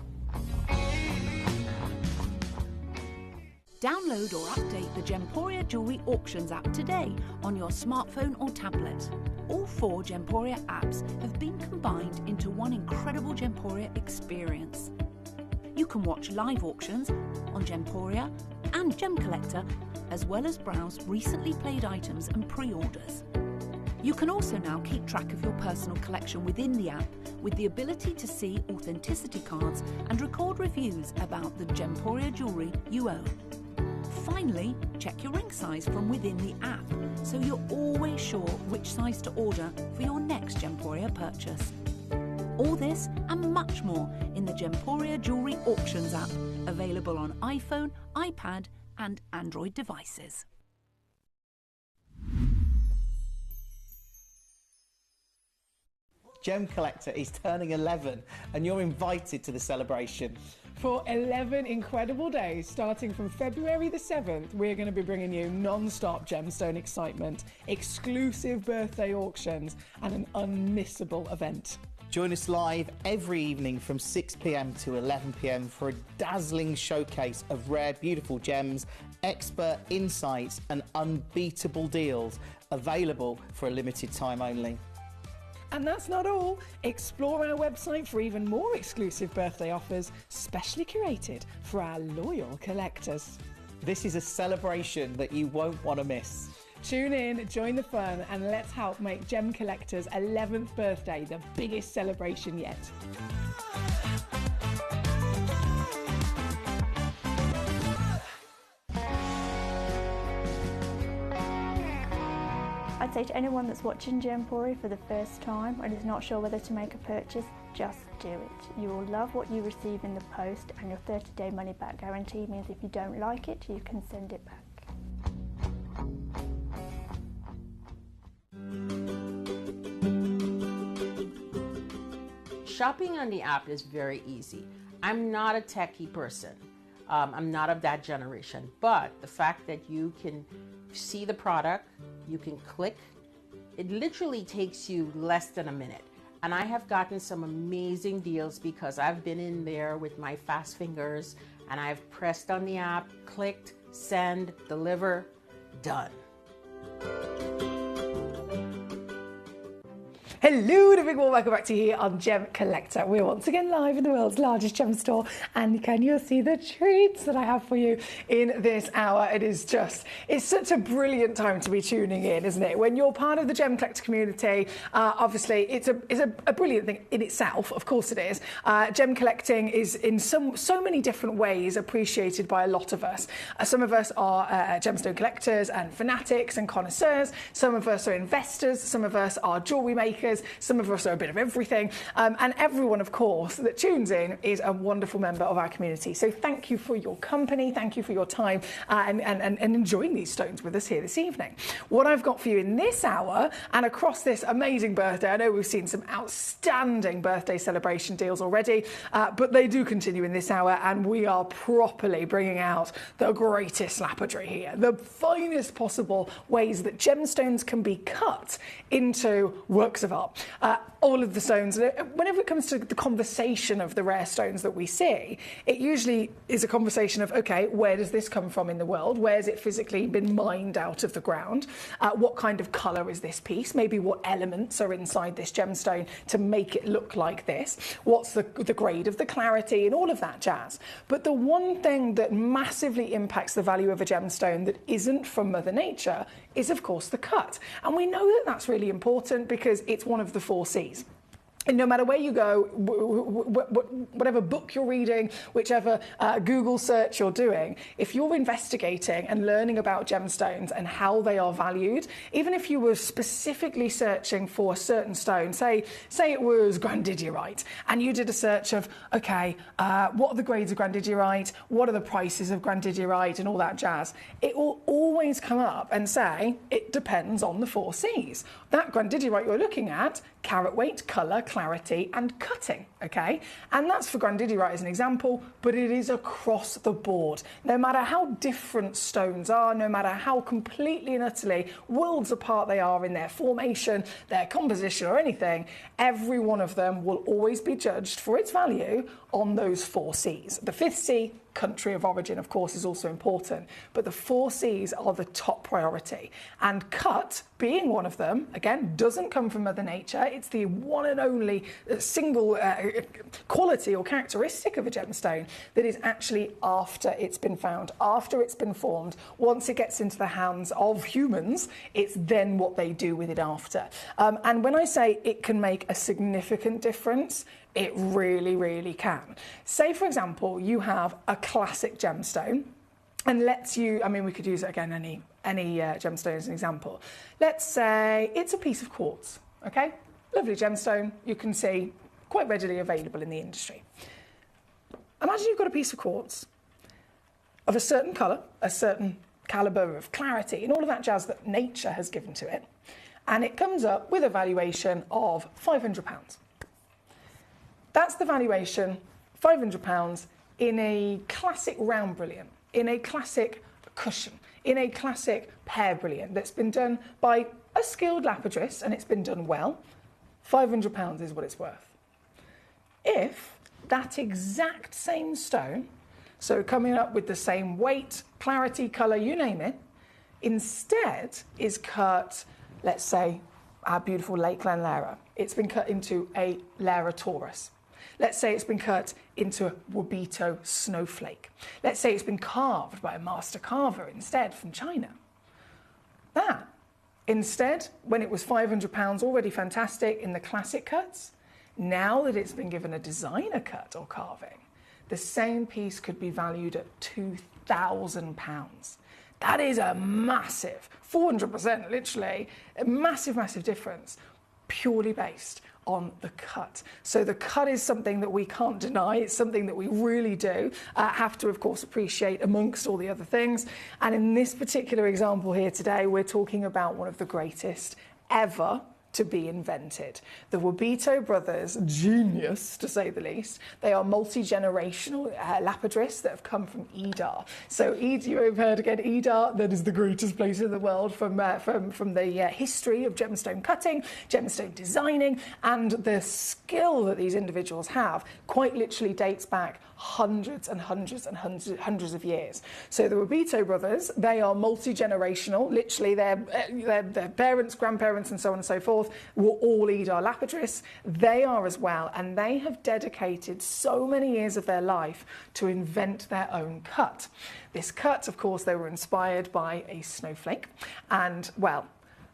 Download or update the Gemporia Jewellery Auctions app today on your smartphone or tablet. All 4 Gemporia apps have been combined into one incredible Gemporia experience. You can watch live auctions on Gemporia and Gemcollector, as well as browse recently played items and pre-orders. You can also now keep track of your personal collection within the app with the ability to see authenticity cards and record reviews about the Gemporia jewellery you own. Finally, check your ring size from within the app, so you're always sure which size to order for your next Gemporia purchase. All this and much more in the Gemporia Jewellery Auctions app, available on iPhone, iPad and Android devices. Gemcollector is turning 11 and you're invited to the celebration. For 11 incredible days, starting from February the 7th, we're going to be bringing you non-stop gemstone excitement, exclusive birthday auctions and an unmissable event. Join us live every evening from 6 p.m. to 11 p.m. for a dazzling showcase of rare, beautiful gems, expert insights and unbeatable deals, available for a limited time only. And that's not all. Explore our website for even more exclusive birthday offers, specially curated for our loyal collectors. This is a celebration that you won't want to miss. Tune in, join the fun, and let's help make Gemcollector's 11th birthday the biggest celebration yet. I'd say to anyone that's watching Gemporia for the first time and is not sure whether to make a purchase, just do it. You will love what you receive in the post, and your 30-day money-back guarantee means if you don't like it, you can send it back. Shopping on the app is very easy. I'm not a techie person. I'm not of that generation, but the fact that you can see the product, you can click, it literally takes you less than a minute. And I have gotten some amazing deals because I've been in there with my fast fingers and I've pressed on the app, clicked, send, deliver, done. Hello and a big warm welcome back to you here on Gemcollector. We're once again live in the world's largest gem store, and can you see the treats that I have for you in this hour? It's such a brilliant time to be tuning in, isn't it? When you're part of the Gemcollector community, obviously it's a brilliant thing in itself, of course it is. Gem collecting is in so many different ways appreciated by a lot of us. Some of us are gemstone collectors and fanatics and connoisseurs. Some of us are investors. Some of us are jewellery makers. Some of us are a bit of everything. And everyone, of course, that tunes in is a wonderful member of our community. So thank you for your company. Thank you for your time and enjoying these stones with us here this evening. What I've got for you in this hour and across this amazing birthday, I know we've seen some outstanding birthday celebration deals already, but they do continue in this hour, and we are properly bringing out the greatest lapidary here, the finest possible ways that gemstones can be cut into works of art. All of the stones, whenever it comes to the conversation of the rare stones that we see, it usually is a conversation of, okay, where does this come from in the world? Where's it physically been mined out of the ground? What kind of colour is this piece? Maybe what elements are inside this gemstone to make it look like this? What's the grade of the clarity and all of that jazz? But the one thing that massively impacts the value of a gemstone that isn't from Mother Nature is, of course, the cut. And we know that that's really important because it's one of the 4 C's. And no matter where you go, whatever book you're reading, whichever Google search you're doing, if you're investigating and learning about gemstones and how they are valued, even if you were specifically searching for a certain stone, say it was grandidierite, and you did a search of, okay, what are the grades of grandidierite, what are the prices of grandidierite and all that jazz, it will always come up and say, it depends on the 4 C's. That grandidierite you're looking at, carat weight, colour, clarity and cutting, okay? And that's for grandidierite as an example, but it is across the board. No matter how different stones are, no matter how completely and utterly worlds apart they are in their formation, their composition or anything, every one of them will always be judged for its value on those 4 C's. The 5th C, country of origin, of course, is also important, but the 4 C's are the top priority. And cut, being one of them, again, doesn't come from Mother Nature. It's the one and only single quality or characteristic of a gemstone that is actually after it's been found, after it's been formed. Once it gets into the hands of humans, it's then what they do with it after. And when I say it can make a significant difference, it really, really can. Say, for example, you have a classic gemstone, and we could use, again, any gemstone as an example. Let's say it's a piece of quartz, okay? Lovely gemstone, you can see quite readily available in the industry. Imagine you've got a piece of quartz of a certain colour, a certain calibre of clarity, and all of that jazz that nature has given to it, and it comes up with a valuation of £500. That's the valuation, £500, in a classic round brilliant, in a classic cushion, in a classic pear brilliant that's been done by a skilled lapidrist and it's been done well. £500 is what it's worth. If that exact same stone, so coming up with the same weight, clarity, colour, you name it, instead is cut, let's say, our beautiful Lake Glenlara. It's been cut into a Lara Taurus. Let's say it's been cut into a Wabito snowflake. Let's say it's been carved by a master carver instead from China. That, instead, when it was £500 already fantastic in the classic cuts, now that it's been given a designer cut or carving, the same piece could be valued at £2,000. That is a massive, 400% literally, a massive, massive difference, purely based on the cut. So the cut is something that we can't deny. It's something that we really do have to, of course, appreciate amongst all the other things. And in this particular example here today, we're talking about one of the greatest ever to be invented. The Wabito brothers, genius to say the least. They are multi-generational lapidarists that have come from Idar. So you have heard again, Idar, that is the greatest place in the world from the history of gemstone cutting, gemstone designing, and the skill that these individuals have quite literally dates back hundreds and hundreds and hundreds of years. So the Wabito brothers, they are multi-generational, literally their parents, grandparents, and so on and so forth, forth, were all Idar lapidris. They are as well, and they have dedicated so many years of their life to invent their own cut. This cut, of course, they were inspired by a snowflake, and, well,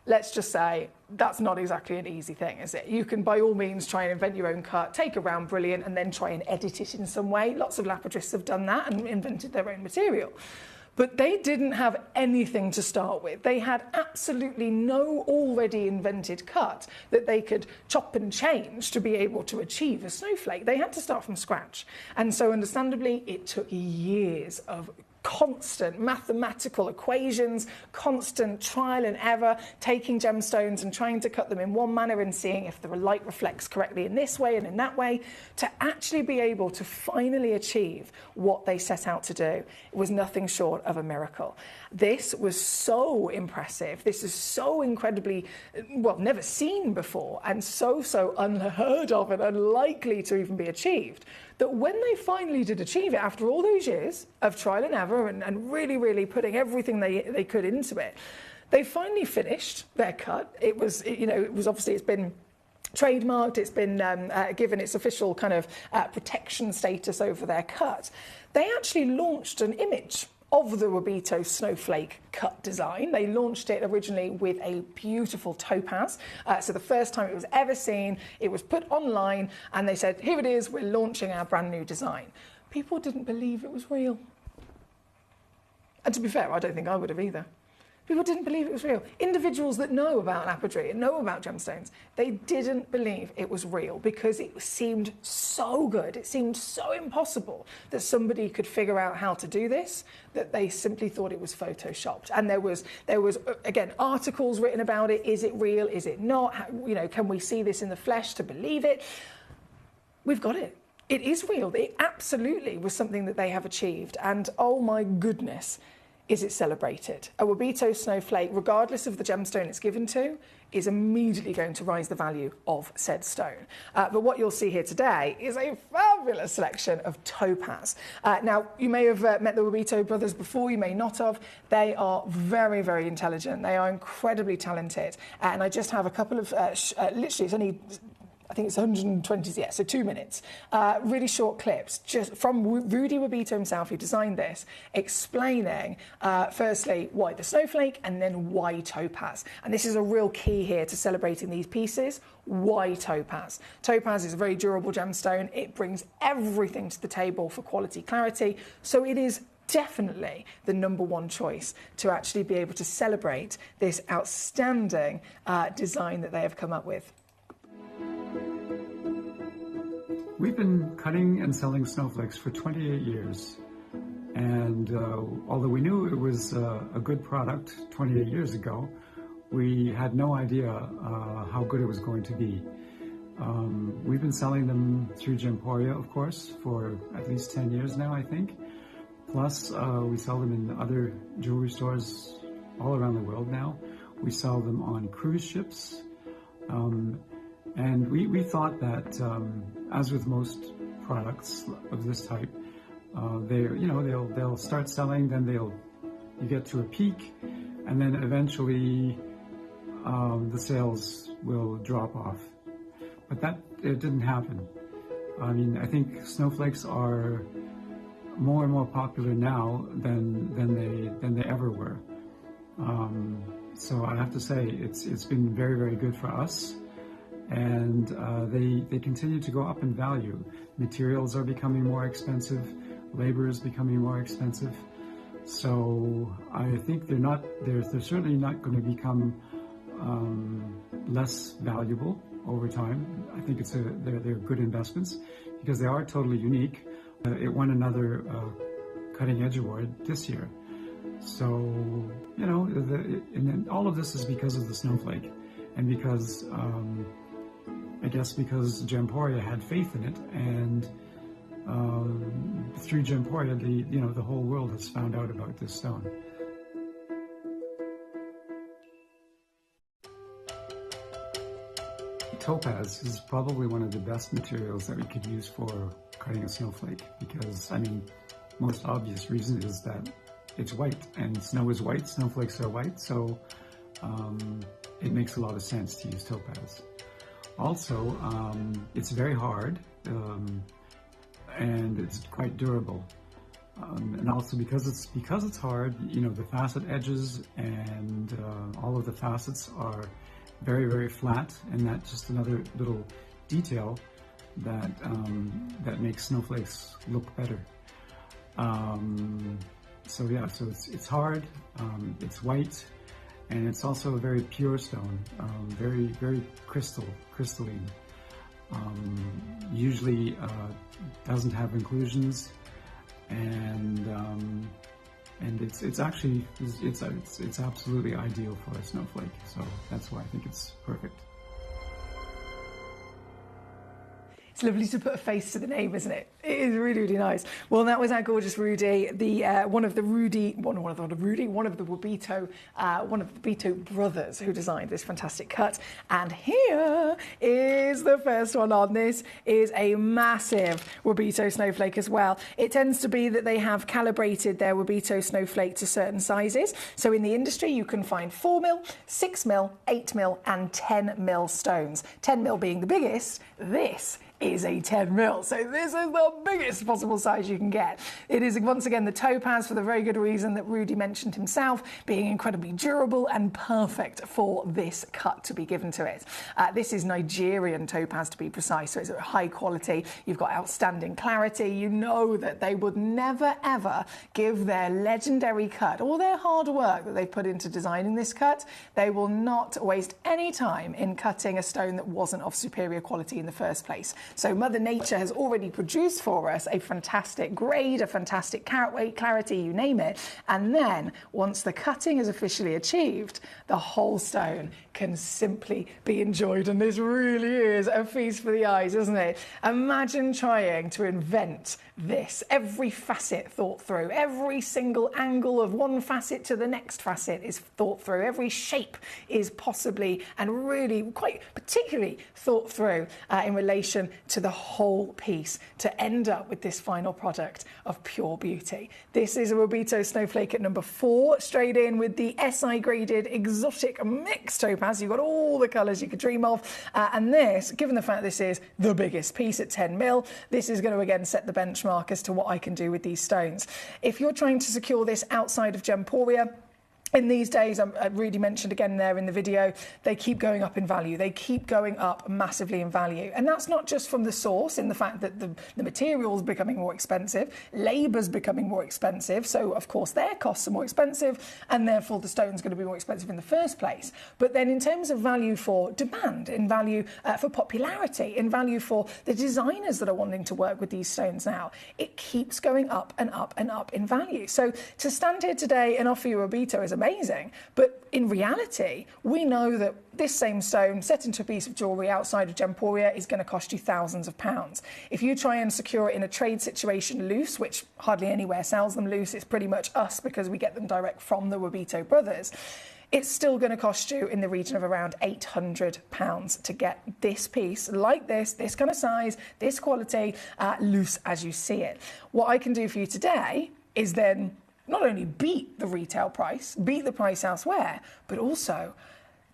let's just say that's not exactly an easy thing, is it? You can, by all means, try and invent your own cut, take a round brilliant, and then try and edit it in some way. Lots of lapidarists have done that and invented their own material. But they didn't have anything to start with. They had absolutely no already invented cut that they could chop and change to be able to achieve a snowflake. They had to start from scratch. And so, understandably, it took years of constant mathematical equations, constant trial and error, taking gemstones and trying to cut them in one manner and seeing if the light reflects correctly in this way and in that way, to actually be able to finally achieve what they set out to do. It was nothing short of a miracle. This was so impressive. This is so incredibly, well, never seen before, and so unheard of and unlikely to even be achieved, that when they finally did achieve it, after all those years of trial and error and really putting everything they could into it, they finally finished their cut. It was obviously, it's been trademarked, it's been given its official kind of protection status over their cut. They actually launched an image of the Wabito snowflake cut design. They launched it originally with a beautiful topaz. So the first time it was ever seen, it was put online and they said, here it is, we're launching our brand new design. People didn't believe it was real. And to be fair, I don't think I would have either. People didn't believe it was real. Individuals that know about lapidary and know about gemstones, they didn't believe it was real because it seemed so good. It seemed so impossible that somebody could figure out how to do this, that they simply thought it was photoshopped. And there was again, articles written about it. Is it real? Is it not? Can we see this in the flesh to believe it? We've got it. It is real. It absolutely was something that they have achieved. And oh my goodness, is it celebrated. A Wabito snowflake, regardless of the gemstone it's given to, is immediately going to rise the value of said stone. But what you'll see here today is a fabulous selection of topaz. Now, you may have met the Wabito brothers before, you may not have. They are very, very intelligent. They are incredibly talented. And I just have a couple of, literally, it's only, I think it's 120, yeah, so 2 minutes. Really short clips, just from Rudy Wabito himself, who designed this, explaining, firstly, why the snowflake and then why topaz. And this is a real key here to celebrating these pieces. Why topaz? Topaz is a very durable gemstone. It brings everything to the table for quality, clarity. So it is definitely the #1 choice to actually be able to celebrate this outstanding design that they have come up with. We've been cutting and selling snowflakes for 28 years, and although we knew it was a good product 28 years ago, we had no idea how good it was going to be. We've been selling them through Gemporia, of course, for at least 10 years now, I think. Plus, we sell them in other jewelry stores all around the world now. We sell them on cruise ships. And we thought that, as with most products of this type, they'll start selling, then you get to a peak, and then eventually the sales will drop off. But it didn't happen. I mean, I think snowflakes are more and more popular now than they ever were. So I have to say it's been very, very good for us. And they continue to go up in value. Materials are becoming more expensive, labor is becoming more expensive. So I think they're certainly not going to become less valuable over time. I think they're good investments because they are totally unique. It won another Cutting Edge Award this year. So, and all of this is because of the snowflake and because I guess because Gemporia had faith in it, and through Gemporia, the whole world has found out about this stone. Topaz is probably one of the best materials that we could use for cutting a snowflake because, I mean, most obvious reason is that it's white, and snow is white, snowflakes are white, so it makes a lot of sense to use topaz. Also, it's very hard, and it's quite durable. And also because it's hard, you know, the facet edges and all of the facets are very, very flat, and that's just another little detail that that makes snowflakes look better. So it's hard, it's white, and it's also a very pure stone, very, very crystalline. Usually doesn't have inclusions, and it's actually it's absolutely ideal for a snowflake. So that's why I think it's perfect. It's lovely to put a face to the name, isn't it? It is really, really nice. Well, that was our gorgeous Rudy, one of the Wabito brothers who designed this fantastic cut. And here is the first one on. This is a massive Wabito snowflake as well. It tends to be that they have calibrated their Wabito snowflake to certain sizes. So in the industry, you can find 4mm, 6mm, 8mm, and 10mm stones. 10mm being the biggest. This is a 10mm. So this is the biggest possible size you can get. It is once again the topaz for the very good reason that Rudy mentioned himself, being incredibly durable and perfect for this cut to be given to it. This is Nigerian topaz to be precise, so it's high quality. You've got outstanding clarity. You know that they would never ever give their legendary cut, all their hard work that they've put into designing this cut, they will not waste any time in cutting a stone that wasn't of superior quality in the first place. So Mother Nature has already produced for us a fantastic grade, a fantastic carat weight, clarity, you name it. And then once the cutting is officially achieved, the whole stone can simply be enjoyed. And this really is a feast for the eyes, isn't it? Imagine trying to invent this. Every facet thought through, every single angle of one facet to the next facet is thought through, every shape is possibly and really quite particularly thought through in relation to the whole piece to end up with this final product of pure beauty. This is a Wabito snowflake at number 4, straight in with the SI graded exotic mixed topaz. You've got all the colours you could dream of, and this, given the fact this is the biggest piece at 10mm, this is going to again set the benchmark as to what I can do with these stones. If you're trying to secure this outside of Gemporia, in these days, I really mentioned again there in the video, they keep going up in value. They keep going up massively in value. And that's not just from the source in the fact that the material's becoming more expensive, labour's becoming more expensive, so of course their costs are more expensive, and therefore the stone's going to be more expensive in the first place. But then in terms of value for demand, in value for popularity, in value for the designers that are wanting to work with these stones now, it keeps going up and up and up in value. So to stand here today and offer you a Wabito is amazing, but in reality we know that this same stone set into a piece of jewellery outside of Gemporia is going to cost you thousands of pounds. If you try and secure it in a trade situation loose, which hardly anywhere sells them loose, it's pretty much us because we get them direct from the Wabito brothers, it's still going to cost you in the region of around £800 to get this piece like this kind of size, this quality, loose as you see it. What I can do for you today is then not only beat the retail price, beat the price elsewhere, but also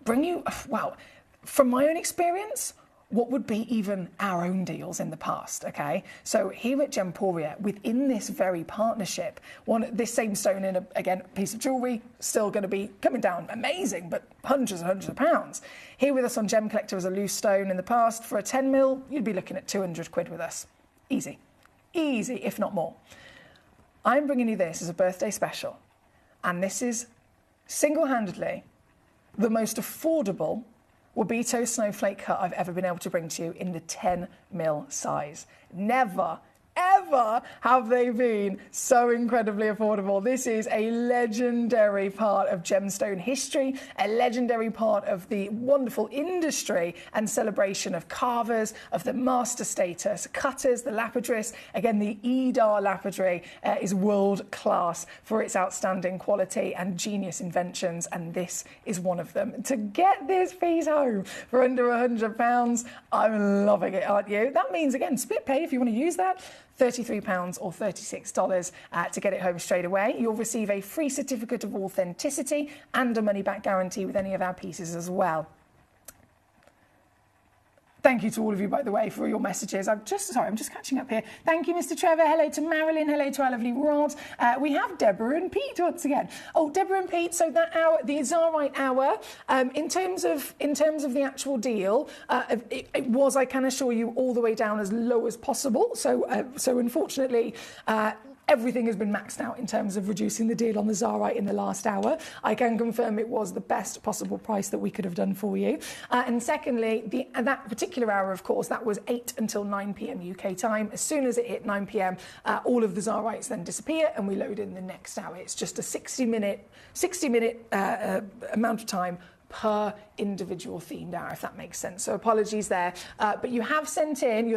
bring you, well, from my own experience, what would be even our own deals in the past, okay? So here at Gemporia, within this very partnership, this same stone in a piece of jewellery, still going to be coming down amazing, but hundreds and hundreds of pounds. Here with us on Gemcollector as a loose stone in the past, for a 10mm, you'd be looking at 200 quid with us. Easy, if not more. I'm bringing you this as a birthday special, and this is single-handedly the most affordable Wabito snowflake cut I've ever been able to bring to you in the 10mm size. Never, ever have they been so incredibly affordable. This is a legendary part of gemstone history, a legendary part of the wonderful industry and celebration of carvers, of the master status, cutters, the lapidarists. Again, the Edar lapidary is world class for its outstanding quality and genius inventions, and this is one of them. To get this piece home for under £100, I'm loving it, aren't you? That means, again, split pay if you want to use that. £33 or $36 to get it home straight away. You'll receive a free certificate of authenticity and a money-back guarantee with any of our pieces as well. Thank you to all of you, by the way, for your messages. I'm just catching up here. Thank you, Mr. Trevor. Hello to Marilyn. Hello to our lovely Rod. We have Deborah and Pete once again. Oh, Deborah and Pete. So that hour, the Zarite hour, in terms of the actual deal, it was, I can assure you, all the way down as low as possible. So unfortunately. Everything has been maxed out in terms of reducing the deal on the Zarite in the last hour. I can confirm it was the best possible price that we could have done for you. And secondly, that particular hour, of course, that was 8 until 9 p.m. UK time. As soon as it hit 9 p.m, all of the Zarites then disappear and we load in the next hour. It's just a 60-minute amount of time per individual themed hour, if that makes sense. So apologies there. But you have sent in,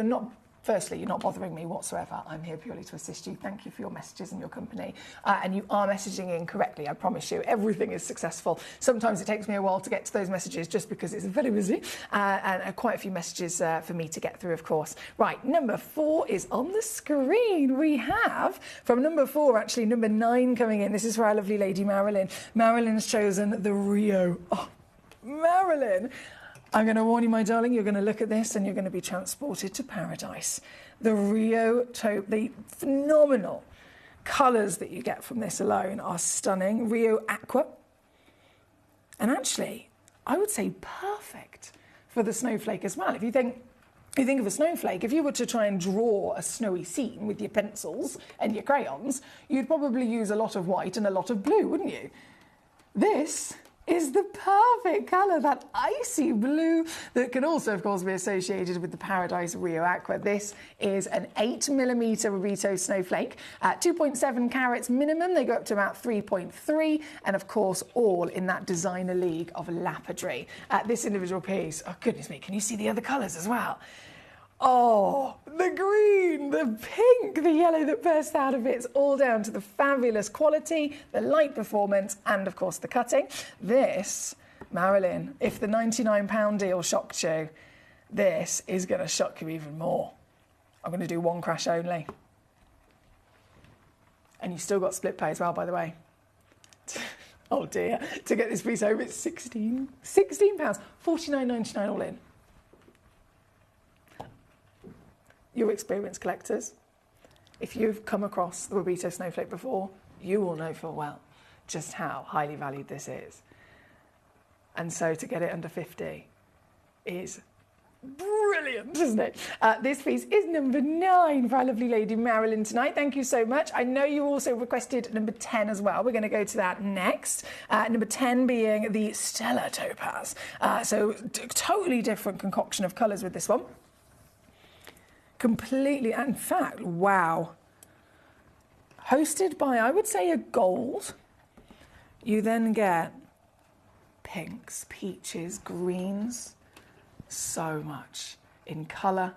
Firstly, you're not bothering me whatsoever. I'm here purely to assist you. Thank you for your messages and your company. And you are messaging in correctly, I promise you. Everything is successful. Sometimes it takes me a while to get to those messages just because it's very busy. And quite a few messages for me to get through, of course. Right, number 4 is on the screen. We have, from number 4, actually, number 9 coming in. This is for our lovely lady, Marilyn. Marilyn's chosen the Rio. Oh, Marilyn. I'm going to warn you, my darling, you're going to look at this and you're going to be transported to paradise. The Rio taupe, the phenomenal colours that you get from this alone are stunning. Rio Aqua. And actually, I would say perfect for the snowflake as well. If you think of a snowflake, if you were to try and draw a snowy scene with your pencils and your crayons, you'd probably use a lot of white and a lot of blue, wouldn't you? This is the perfect colour, that icy blue that can also, of course, be associated with the Paradise Rio Aqua. This is an 8mm Rubito snowflake, 2.7 carats minimum. They go up to about 3.3, and of course, all in that designer league of lapidary. This individual piece, oh goodness me, can you see the other colours as well? Oh, the green, the pink, the yellow that bursts out of it. It's all down to the fabulous quality, the light performance, and of course the cutting. This, Marilyn, if the £99 deal shocked you, this is going to shock you even more. I'm going to do one crash only. And you've still got split pay as well, by the way. Oh dear, to get this piece home, it's £16, £49.99 all in. You're experienced collectors. If you've come across the Rubito snowflake before, you will know full well just how highly valued this is. And so to get it under 50 is brilliant, isn't it? This piece is number 9 for our lovely lady Marilyn tonight. Thank you so much. I know you also requested number 10 as well. We're going to go to that next. Number 10 being the Stellar Topaz. So totally different concoction of colours with this one. Completely, in fact, wow. Hosted by, I would say, a gold. You then get pinks, peaches, greens. So much in colour,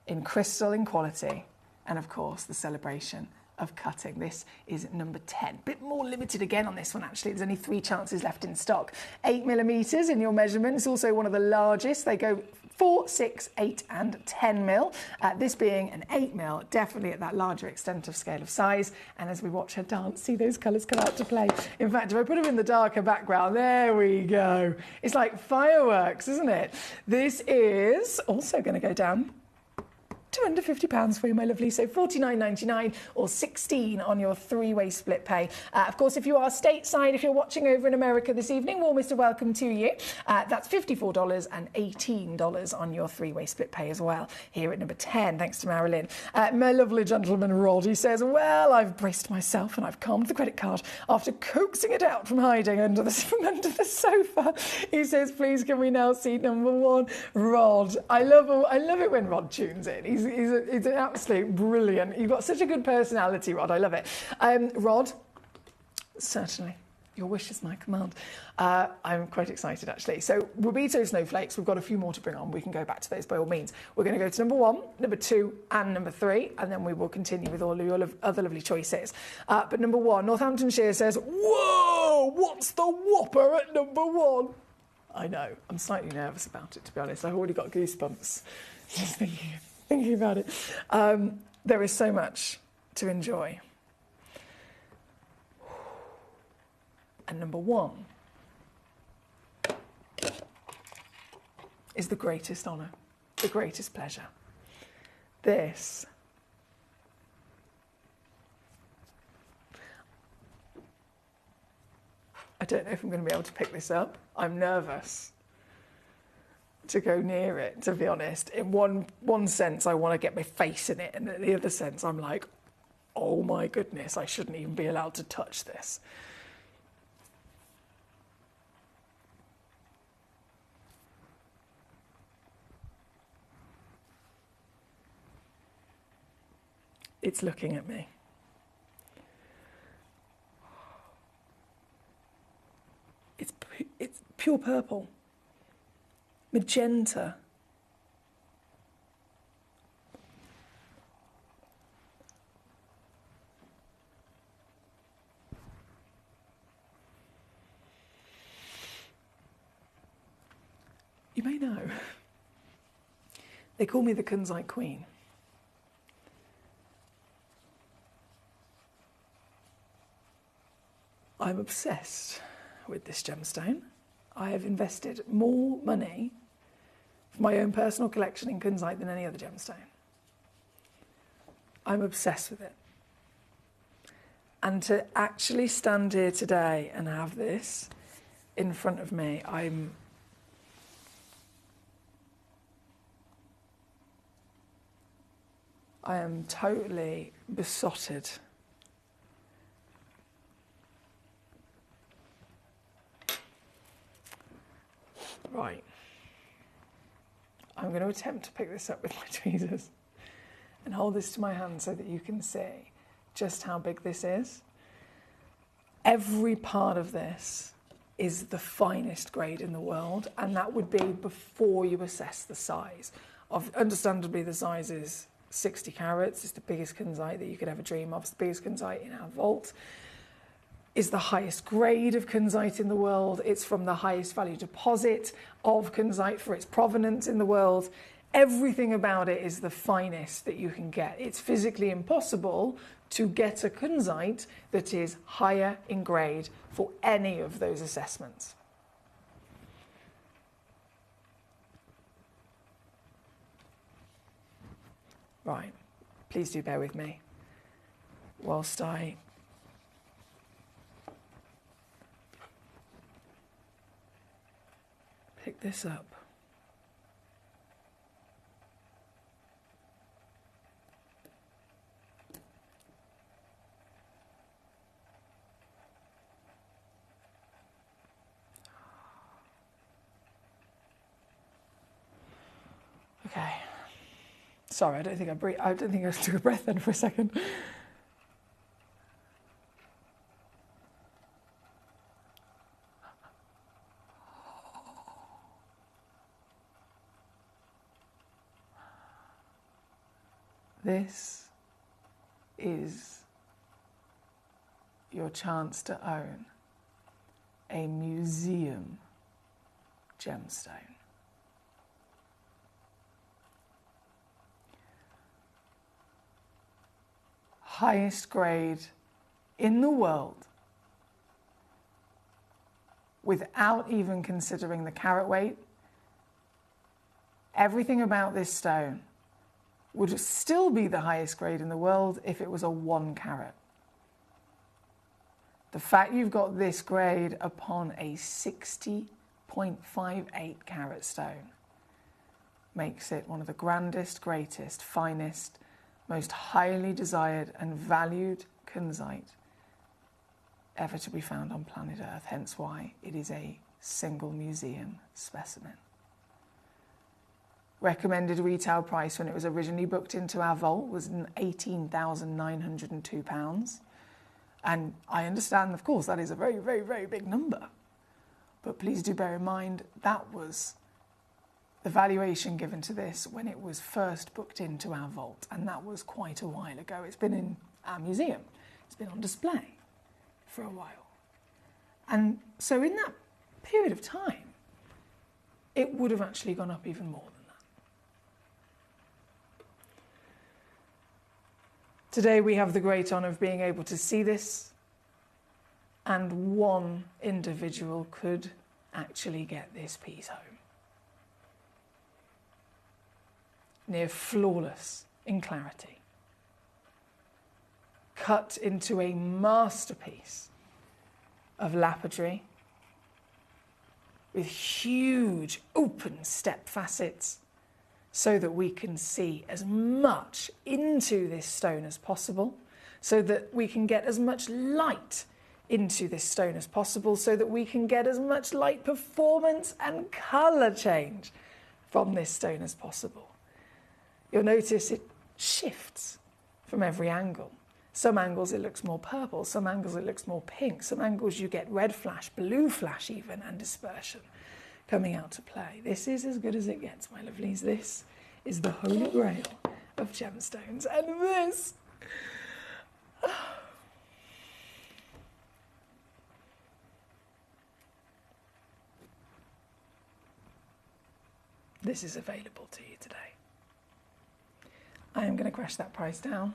in crystal, in quality, and of course the celebration of cutting. This is number 10. Bit more limited again on this one, actually. There's only 3 chances left in stock. 8mm in your measurement. It's also one of the largest. They go 4, 6, 8 and 10 mil. This being an 8 mil, definitely at that larger extent of scale of size. And as we watch her dance, see those colours come out to play. In fact, if I put them in the darker background, there we go. It's like fireworks, isn't it? This is also going to go down to under £50 for you, my lovely. So $49.99 or $16 on your 3-way split pay. Of course, if you are stateside, if you're watching over in America this evening, warmest of welcome to you. That's $54 and $18 on your 3-way split pay as well. Here at number 10, thanks to Marilyn. My lovely gentleman, Rod, he says, well, I've braced myself and I've calmed the credit card after coaxing it out from hiding from under the sofa. He says, please, can we now see number 1? Rod. I love it when Rod tunes in. He's an absolute brilliant. You've got such a good personality, Rod. I love it. Rod, certainly. Your wish is my command. I'm quite excited, actually. So, Rubito snowflakes, we've got a few more to bring on. We can go back to those by all means. We're going to go to number 1, number 2, and number 3, and then we will continue with all your other lovely choices. But number 1, Northamptonshire says, whoa, what's the whopper at number 1? I know. I'm slightly nervous about it, to be honest. I've already got goosebumps. Just thinking thinking about it. There is so much to enjoy. And number one is the greatest honour, the greatest pleasure. This I don't know if I'm going to be able to pick this up. I'm nervous to go near it, to be honest. In one sense, I want to get my face in it, and in the other sense, I'm like, oh my goodness, I shouldn't even be allowed to touch this. It's looking at me. It's pure purple, magenta. You may know, they call me the Kunzite Queen. I'm obsessed with this gemstone. I have invested more money for my own personal collection in Kunzite than any other gemstone. I'm obsessed with it. And to actually stand here today and have this in front of me, I am totally besotted. Right. I'm going to attempt to pick this up with my tweezers and hold this to my hand so that you can see just how big this is. Every part of this is the finest grade in the world, and that would be before you assess the size. Understandably, the size is 60 carats. It's the biggest Kunzite that you could ever dream of. It's the biggest Kunzite in our vault. Is the highest grade of Kunzite in the world. It's from the highest value deposit of Kunzite for its provenance in the world. Everything about it is the finest that you can get. It's physically impossible to get a Kunzite that is higher in grade for any of those assessments. Right, please do bear with me whilst I pick this up. Okay. Sorry, I don't think I took a breath then for a second. This is your chance to own a museum gemstone. Highest grade in the world, without even considering the carat weight. Everything about this stone would still be the highest grade in the world if it was a 1 carat. The fact you've got this grade upon a 60.58 carat stone makes it one of the grandest, greatest, finest, most highly desired and valued Kunzite ever to be found on planet Earth, hence why it is a single museum specimen. Recommended retail price when it was originally booked into our vault was £18,902. And I understand, of course, that is a very, very, very big number. But please do bear in mind that was the valuation given to this when it was first booked into our vault. And that was quite a while ago. It's been in our museum. It's been on display for a while. And so in that period of time, it would have actually gone up even more than that. Today we have the great honour of being able to see this, and one individual could actually get this piece home. Near flawless in clarity. Cut into a masterpiece of lapidary with huge open step facets so that we can see as much into this stone as possible, so that we can get as much light into this stone as possible, so that we can get as much light performance and colour change from this stone as possible. You'll notice it shifts from every angle. Some angles it looks more purple, some angles it looks more pink, some angles you get red flash, blue flash even, and dispersion coming out to play. This is as good as it gets, my lovelies. This is the holy grail of gemstones. And this... this is available to you today. I am going to crash that price down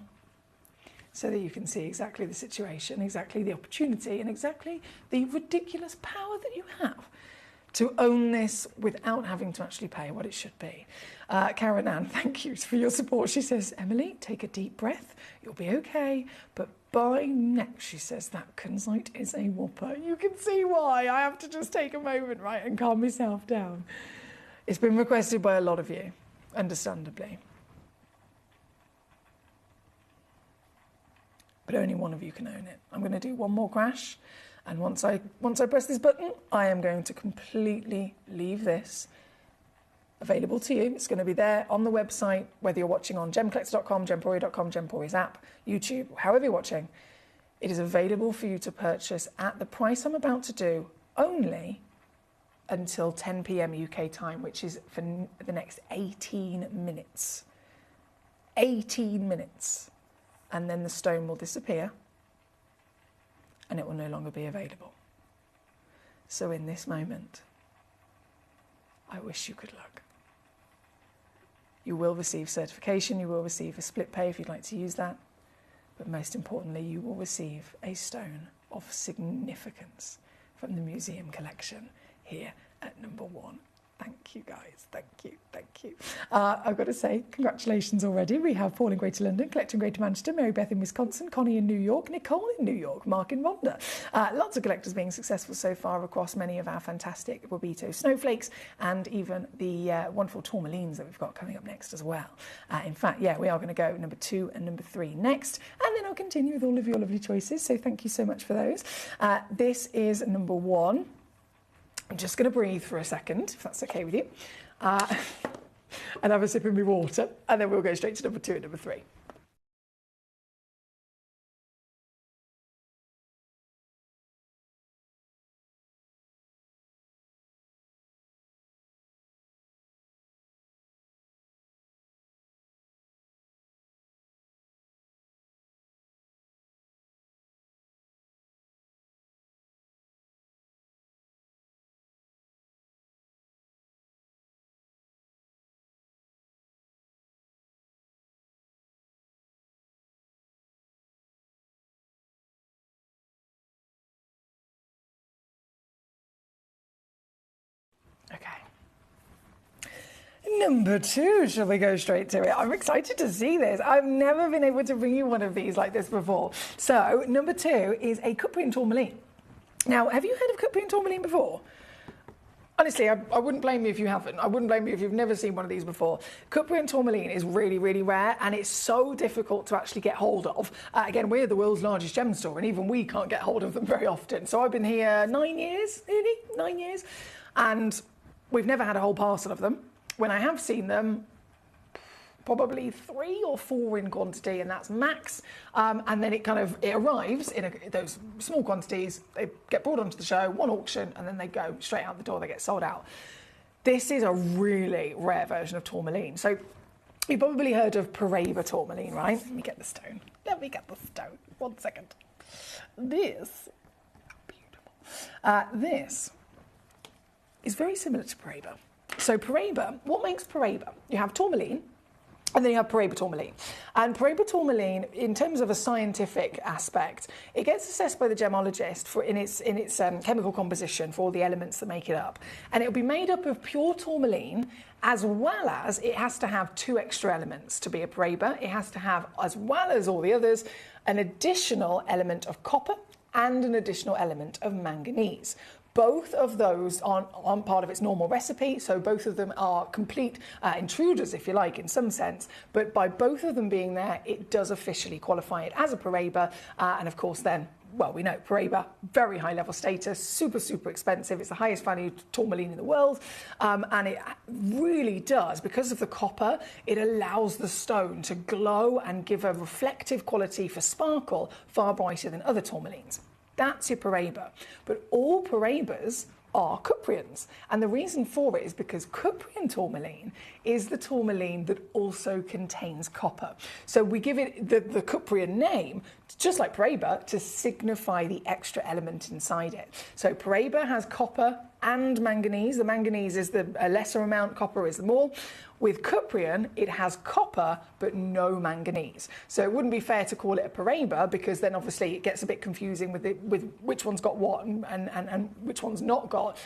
so that you can see exactly the situation, exactly the opportunity, and exactly the ridiculous power that you have to own this without having to actually pay what it should be. Karen Ann, thank you for your support. She says, Emily, take a deep breath. You'll be okay. But by next, she says, that kunzite is a whopper. You can see why. I have to just take a moment, right, and calm myself down. It's been requested by a lot of you, understandably. But only one of you can own it. I'm going to do one more crash, and once I press this button, I am going to completely leave this available to you. It's going to be there on the website, whether you're watching on gemcollector.com, gemporia.com, Gemporia's app, YouTube, however you're watching. It is available for you to purchase at the price I'm about to do, only until 10 p.m. UK time, which is for the next 18 minutes. 18 minutes. And then the stone will disappear and it will no longer be available. So in this moment, I wish you good luck. You will receive certification, you will receive a split pay if you'd like to use that, but most importantly, you will receive a stone of significance from the museum collection here at number 1. Thank you, guys. Thank you. Thank you. I've got to say, congratulations already. We have Paul in Greater London, Collector in Greater Manchester, Mary Beth in Wisconsin, Connie in New York, Nicole in New York, Mark in Rhonda. Lots of collectors being successful so far across many of our fantastic Wabito snowflakes and even the wonderful tourmalines that we've got coming up next as well. In fact, yeah, we are going to go number 2 and number 3 next, and then I'll continue with all of your lovely choices. So thank you so much for those. This is number 1. I'm just going to breathe for a second, if that's okay with you, and have a sip of my water, and then we'll go straight to number 2 and number 3. Okay. Number 2, shall we go straight to it? I'm excited to see this. I've never been able to bring you one of these like this before. So, number 2 is a Cuprian tourmaline. Now, have you heard of Cuprian tourmaline before? Honestly, I wouldn't blame you if you haven't. I wouldn't blame you if you've never seen one of these before. Cuprian tourmaline is really, really rare, and it's so difficult to actually get hold of. Again, we're the world's largest gem store, and even we can't get hold of them very often. So I've been here 9 years, nearly 9 years, and we've never had a whole parcel of them. When I have seen them, probably 3 or 4 in quantity, and that's max. And then it arrives in those small quantities. They get brought onto the show, one auction, and then they go straight out the door. They get sold out. This is a really rare version of tourmaline. So you've probably heard of Paraiba tourmaline, right? Let me get the stone. Let me get the stone. 1 second. This, beautiful. This is very similar to Paraiba. So Paraiba, what makes Paraiba? You have tourmaline, And then you have Paraiba tourmaline. And Paraiba tourmaline, in terms of a scientific aspect, it gets assessed by the gemologist in its chemical composition for all the elements that make it up. And it'll be made up of pure tourmaline, as well as it has to have 2 extra elements to be a Paraiba. It has to have, as well as all the others, an additional element of copper and an additional element of manganese. Both of those aren't part of its normal recipe, so both of them are complete intruders, if you like, in some sense. But by both of them being there, it does officially qualify it as a Paraiba. And of course, then, well, we know Paraiba, very high level status, super, super expensive. It's the highest valued tourmaline in the world. And it really does, because of the copper, it allows the stone to glow and give a reflective quality for sparkle far brighter than other tourmalines. That's your Paraiba. But all Paraibas are cuprians. And the reason for it is because cuprian tourmaline is the tourmaline that also contains copper. So we give it the cuprian name, just like Paraiba, to signify the extra element inside it. So Paraiba has copper and manganese. The manganese is a lesser amount, copper is the more. With cuprian, it has copper but no manganese. So it wouldn't be fair to call it a Paraiba, because then obviously it gets a bit confusing with which one's got what and which one's not got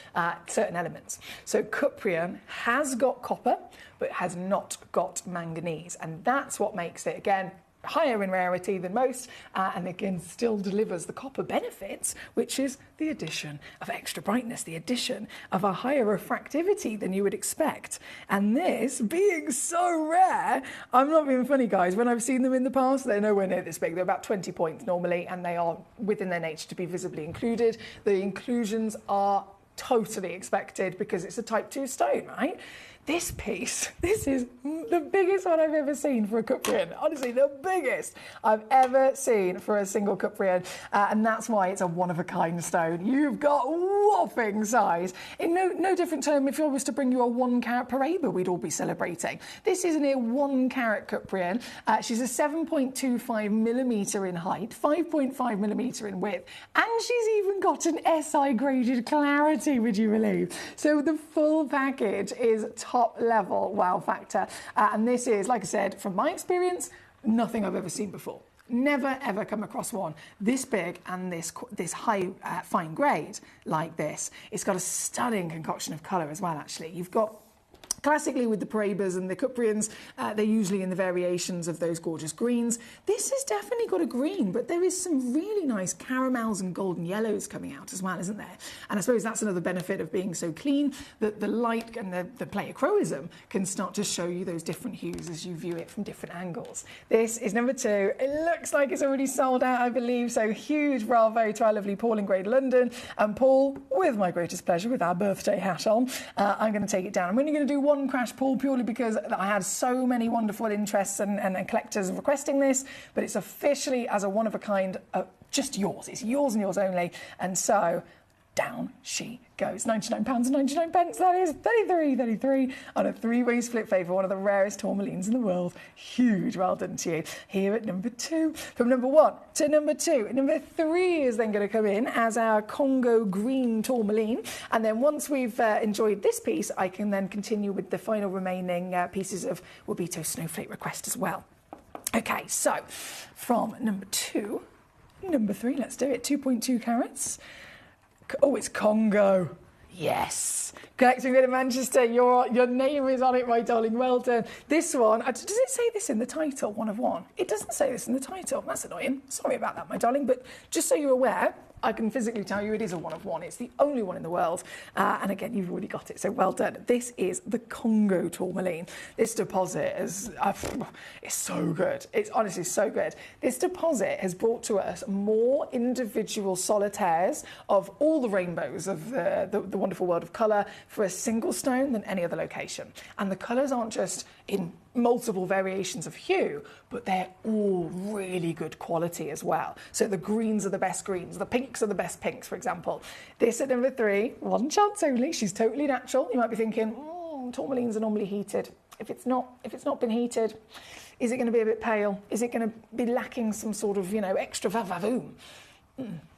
certain elements. So cuprian has got copper but has not got manganese, and that's what makes it, again, higher in rarity than most, and again still delivers the copper benefits, which is the addition of extra brightness, the addition of a higher refractivity than you would expect. And this being so rare, I'm not being funny, guys, when I've seen them in the past, they're nowhere near this big. They're about 20 points normally, and they are within their nature to be visibly included. The inclusions are totally expected because it's a type 2 stone, right? This piece, this is the biggest one I've ever seen for a cuprian. Honestly, the biggest I've ever seen for a single cuprian. And that's why it's a one-of-a-kind stone. You've got whopping size. In no different term, if I was to bring you a 1-carat Paraiba, we'd all be celebrating. This is a near 1-carat cuprian. She's a 7.25 millimetre in height, 5.5 millimetre in width, and she's even got an SI graded clarity, would you believe? So the full package is top level wow factor, and this is, like I said, from my experience, nothing I've ever seen before. Never ever come across one this big and this high fine grade like this. It's got a stunning concoction of colour as well. Actually, you've got, classically with the Paraibas and the cuprians, they're usually in the variations of those gorgeous greens. This has definitely got a green, but there is some really nice caramels and golden yellows coming out as well, isn't there? And I suppose that's another benefit of being so clean, that the light and the pleiochroism can start to show you those different hues as you view it from different angles. This is number 2. It looks like it's already sold out, I believe, so huge bravo to our lovely Paul in Great London. And Paul, with my greatest pleasure, with our birthday hat on, I'm going to take it down. I'm only going to do one crash pull purely because I had so many wonderful interests and collectors requesting this, but it's officially as a one-of-a-kind, just yours. It's yours and yours only, and so down she goes. £99.99, that is 33 on a 3-way split favour, one of the rarest tourmalines in the world. Huge well done to you. Here at number 2. From number 1 to number 2. Number 3 is then going to come in as our Congo green tourmaline, and then once we've enjoyed this piece, I can then continue with the final remaining pieces of Wabito Snowflake request as well. Okay, so from number 2, number 3, let's do it. 2.2 carats. Oh, it's Congo. Yes. Collecting Bit of Manchester, your name is on it, my darling. Well done. This one, does it say this in the title, 1 of 1? It doesn't say this in the title. That's annoying. Sorry about that, my darling. But just so you're aware, I can physically tell you it is a 1 of 1. It's the only one in the world. And again, you've already got it, so well done. This is the Congo tourmaline. This deposit is it's so good. It's honestly so good. This deposit has brought to us more individual solitaires of all the rainbows of the wonderful world of colour for a single stone than any other location. And the colours aren't just in multiple variations of hue, but they're all really good quality as well. So the greens are the best greens, the pinks are the best pinks, for example. This at number 3, 1 chance only. She's totally natural. You might be thinking, tourmalines are normally heated. If it's not been heated, is it going to be a bit pale? Is it going to be lacking some sort of, extra vavoom?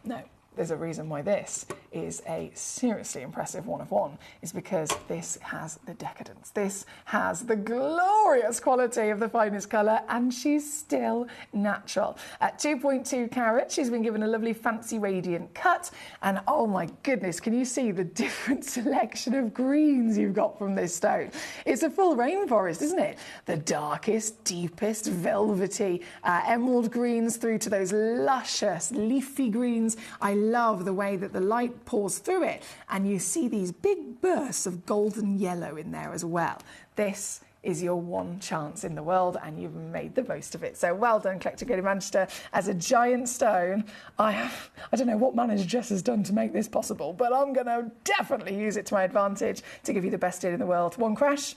No. there's a reason why this is a seriously impressive one of one, is because this has the decadence. This has the glorious quality of the finest colour, and she's still natural. At 2.2 carat, she's been given a lovely fancy radiant cut, and oh my goodness, can you see the different selection of greens you've got from this stone? It's a full rainforest, isn't it? The darkest, deepest, velvety emerald greens through to those luscious leafy greens. I love the way that the light pours through it, and you see these big bursts of golden yellow in there as well. This is your one chance in the world, and you've made the most of it. So well done, Collector Grade in Manchester. As a giant stone, I don't know what manager Jess has done to make this possible, but I'm going to definitely use it to my advantage to give you the best deal in the world. One crash,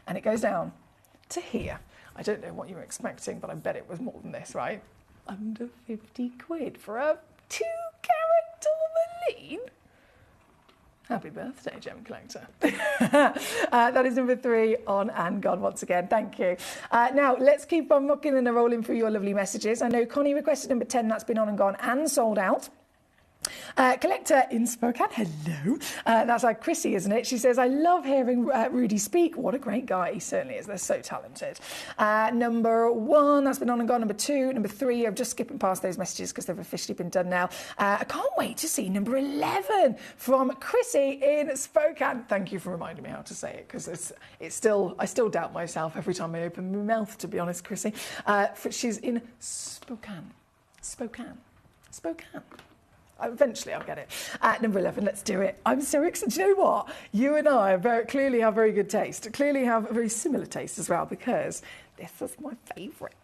and it goes down to here. I don't know what you were expecting, but I bet it was more than this, right? Under 50 quid for a 2-carat tourmaline. Happy birthday, Gem Collector. That is number 3 on And Gone once again. Thank you. Now, let's keep on rocking and rolling through your lovely messages. I know Connie requested number 10. That's been on and gone and sold out. Collector in Spokane, hello. That's like Chrissy, isn't it? She says, I love hearing Rudy speak. What a great guy. He certainly is. They're so talented. Number 1, that's been on and gone. Number 2, number 3, I'm just skipping past those messages because they've officially been done now. I can't wait to see number 11 from Chrissy in Spokane. Thank you for reminding me how to say it, because I still doubt myself every time I open my mouth, to be honest, Chrissy. She's in Spokane. Eventually I'll get it. At number 11, let's do it. I'm so excited. Do you know what? You and I clearly have very good taste. Clearly have a very similar taste as well, because this is my favourite.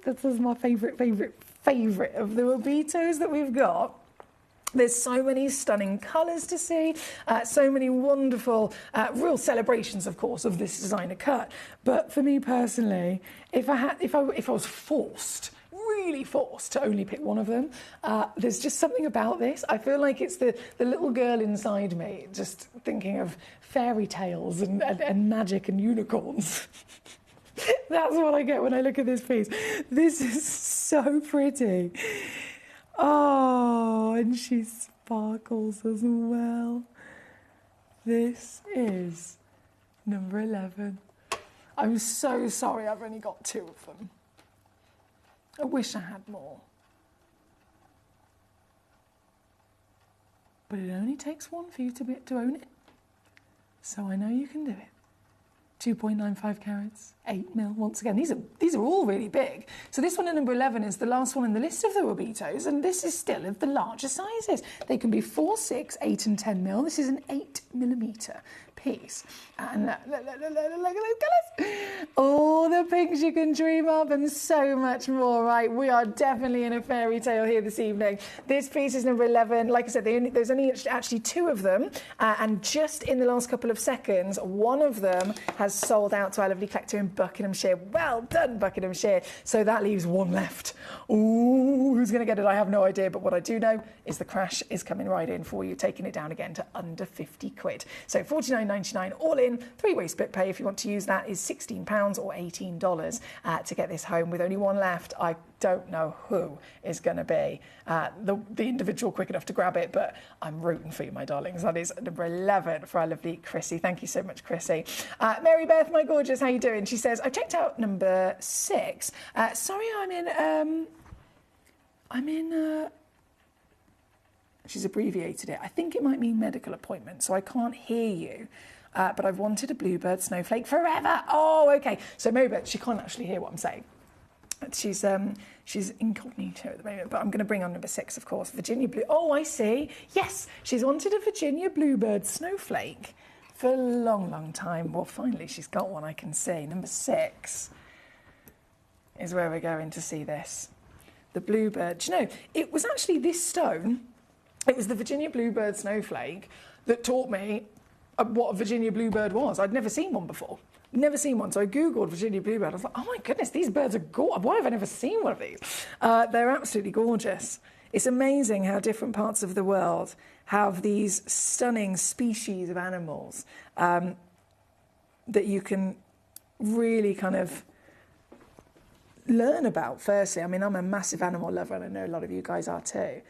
This is my favourite of the Robitos that we've got. There's so many stunning colours to see, so many wonderful, real celebrations, of course, of this designer cut. But for me personally, if I was really forced to only pick one of them, there's just something about this. I feel like it's the little girl inside me just thinking of fairy tales and magic and unicorns. That's what I get when I look at this piece. This is so pretty. Oh, and she sparkles as well. This is number 11. I'm so sorry I've only got 2 of them. I wish I had more. But it only takes one for you to own it. So I know you can do it. 2.95 carats, 8 mil. Once again, these are all really big. So this one at number 11 is the last one in the list of the Robitos, and this is still of the larger sizes. They can be 4, 6, 8 and 10 mil. This is an 8mm piece. And look at those colours. All the pinks you can dream of and so much more, right? We are definitely in a fairy tale here this evening. This piece is number 11. Like I said, there's only actually 2 of them. And just in the last couple of seconds, one of them has sold out to our lovely collector in Buckinghamshire. Well done, Buckinghamshire. So that leaves one left. Ooh, who's going to get it? I have no idea. But what I do know is the crash is coming right in for you, taking it down again to under 50 quid. So $49.99 all in. 3-way split pay if you want to use that is £16 or $18 to get this home. With only one left, I don't know who is going to be the individual quick enough to grab it, but I'm rooting for you, my darlings. That is number 11 for our lovely Chrissy. Thank you so much, Chrissy. Mary Beth, my gorgeous, how you doing? She says, I've checked out number 6. Sorry, she's abbreviated it. I think it might mean medical appointment, so I can't hear you. But I've wanted a bluebird snowflake forever. Oh, okay. So Mary Beth, she can't actually hear what I'm saying. She's incognito at the moment, but I'm going to bring on number 6, of course. Virginia Blue. Oh, I see. Yes, she's wanted a Virginia Bluebird snowflake for a long, long time. Well, finally, she's got one, I can see. Number 6 is where we're going to see this. The Bluebird. Do you know, it was actually this stone, it was the Virginia Bluebird snowflake that taught me what a Virginia Bluebird was. I'd never seen one before. Never seen one. So I Googled Virginia Bluebird. I was like, oh my goodness, these birds are gorgeous. Why have I never seen one of these? They're absolutely gorgeous. It's amazing how different parts of the world have these stunning species of animals that you can really kind of learn about, firstly. I mean, I'm a massive animal lover, and I know a lot of you guys are too.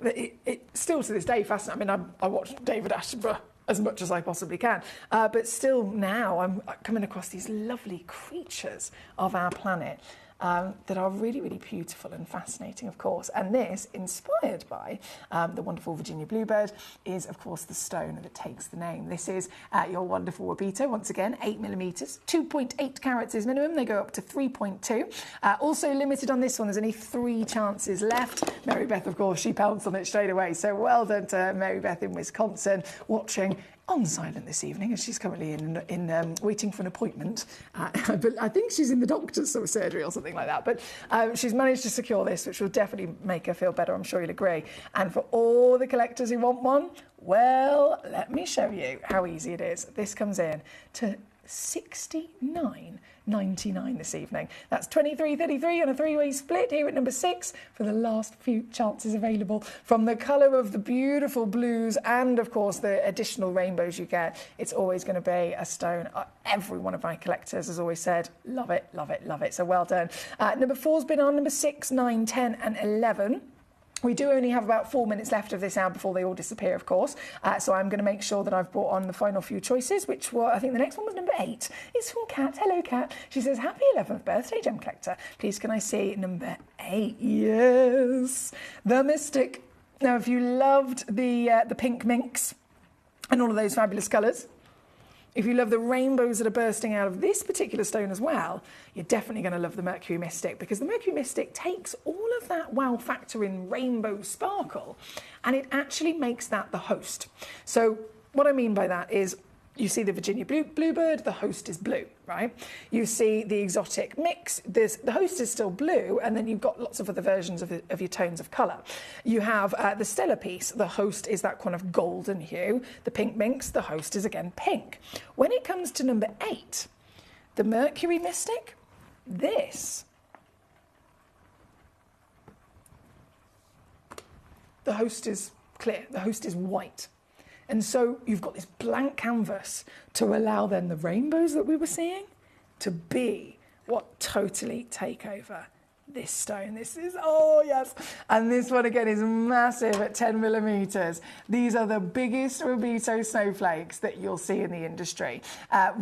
it still to this day fascinates. I mean, I watch David Attenborough as much as I possibly can, but still now I'm coming across these lovely creatures of our planet that are really, really beautiful and fascinating, of course. And this, inspired by the wonderful Virginia bluebird, is, of course, the stone that takes the name. This is your wonderful Wabito, once again, 8mm, 2.8 carats is minimum. They go up to 3.2. Also limited on this one, there's only 3 chances left. Mary Beth, of course, she pounced on it straight away. So well done to Mary Beth in Wisconsin, watching on silent this evening, as she's currently in waiting for an appointment. But I think she's in the doctor's surgery or something like that. But she's managed to secure this, which will definitely make her feel better, I'm sure you'll agree. And for all the collectors who want one, well, let me show you how easy it is. This comes in to $69.99 this evening. That's $23.33 on a 3-way split here at number 6 for the last few chances available. From the colour of the beautiful blues and, of course, the additional rainbows you get, it's always going to be a stone. Every one of my collectors has always said, love it, love it, love it. So well done. Number 4's been on, number 6, 9, 10 and 11. We do only have about 4 minutes left of this hour before they all disappear, of course. So I'm going to make sure that I've brought on the final few choices, which were, I think the next one was number 8. It's from Kat. Hello, Kat. She says, happy 11th birthday, Gem Collector. Please can I see number 8? Yes. The Mystic. Now, if you loved the pink minks and all of those fabulous colours, if you love the rainbows that are bursting out of this particular stone as well, you're definitely going to love the Mercury Mystic, because the Mercury Mystic takes all of that wow factor in rainbow sparkle and it actually makes that the host. So what I mean by that is, you see the Virginia bluebird, the host is blue, right? You see the exotic mix, the host is still blue, and then you've got lots of other versions of your tones of colour. You have the stellar piece, the host is that kind of golden hue. The pink minx, the host is again pink. When it comes to number 8, the Mercury Mystic, the host is clear, the host is white. And so you've got this blank canvas to allow then the rainbows that we were seeing to be what totally take over this stone. This is, oh yes. And this one again is massive at 10mm. These are the biggest Wabito snowflakes that you'll see in the industry.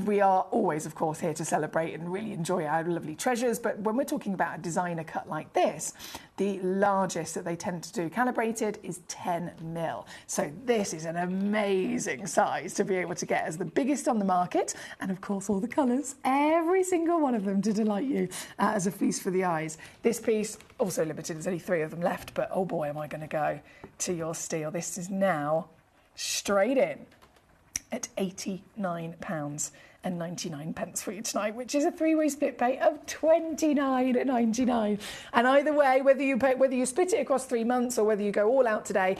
We are always, of course, here to celebrate and really enjoy our lovely treasures. But when we're talking about a designer cut like this, the largest that they tend to do calibrated is 10mm. So this is an amazing size to be able to get as the biggest on the market. And of course, all the colours, every single one of them to delight you as a feast for the eyes. This piece, also limited, there's only 3 of them left, but oh boy, am I going to go to your steel. This is now straight in at £89.99 for you tonight, which is a 3-way split pay of $29.99. And either way, whether you split it across 3 months or whether you go all out today,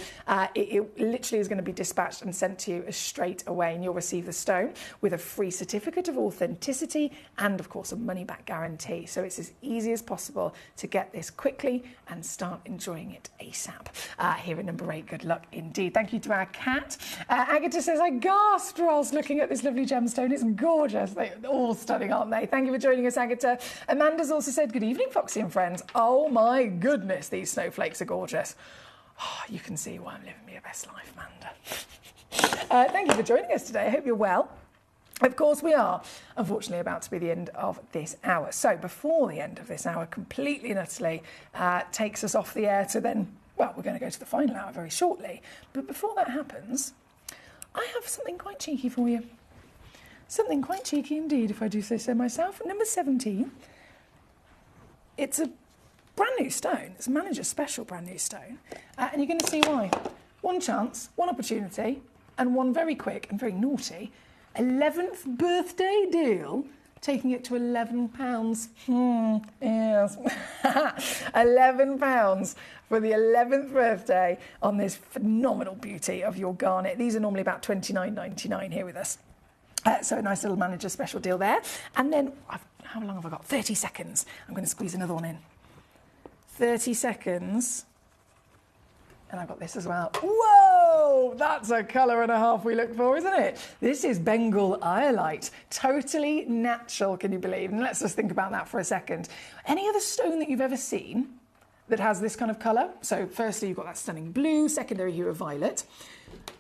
it literally is going to be dispatched and sent to you straight away, and you'll receive the stone with a free certificate of authenticity and, of course, a money-back guarantee. So it's as easy as possible to get this quickly and start enjoying it ASAP. Here at number 8, good luck indeed. Thank you to our Cat. Agatha says, I gasped whilst looking at this lovely gemstone. It's gorgeous. They're all stunning, aren't they? Thank you for joining us, Agatha. Amanda's also said, good evening, Foxy and friends. Oh my goodness, these snowflakes are gorgeous. Oh, you can see why I'm living my best life, Amanda. Thank you for joining us today. I hope you're well. Of course, we are, unfortunately, about to be the end of this hour. So before the end of this hour completely and utterly takes us off the air to then, well, we're going to go to the final hour very shortly. But before that happens, I have something quite cheeky for you. Something quite cheeky indeed, if I do say so myself. Number 17. It's a brand new stone. It's a manager's special brand new stone. And you're going to see why. One chance, one opportunity, and one very quick and very naughty 11th birthday deal, taking it to £11. Yes. £11 for the 11th birthday on this phenomenal beauty of your garnet. These are normally about $29.99 here with us. So a nice little manager special deal there. And then, how long have I got? 30 seconds. I'm going to squeeze another one in. 30 seconds. And I've got this as well. Whoa! That's a colour and a half we look for, isn't it? This is Bengal Iolite. Totally natural, can you believe? And let's just think about that for a second. Any other stone that you've ever seen that has this kind of colour. So firstly, you've got that stunning blue, secondary hue of violet,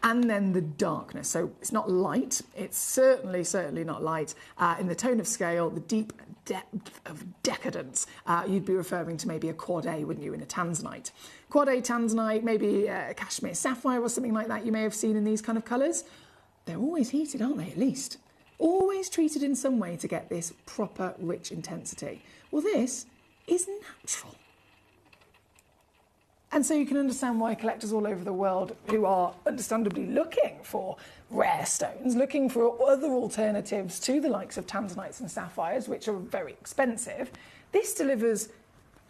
and then the darkness. So it's not light. It's certainly not light. In the tone of scale, the deep depth of decadence, you'd be referring to maybe a quad A, wouldn't you, in a tanzanite. Quad A tanzanite, maybe a cashmere sapphire or something like that you may have seen in these kind of colours. They're always heated, aren't they, at least? Always treated in some way to get this proper rich intensity. Well, this is natural. And so you can understand why collectors all over the world who are understandably looking for rare stones, looking for other alternatives to the likes of tanzanites and sapphires, which are very expensive, this delivers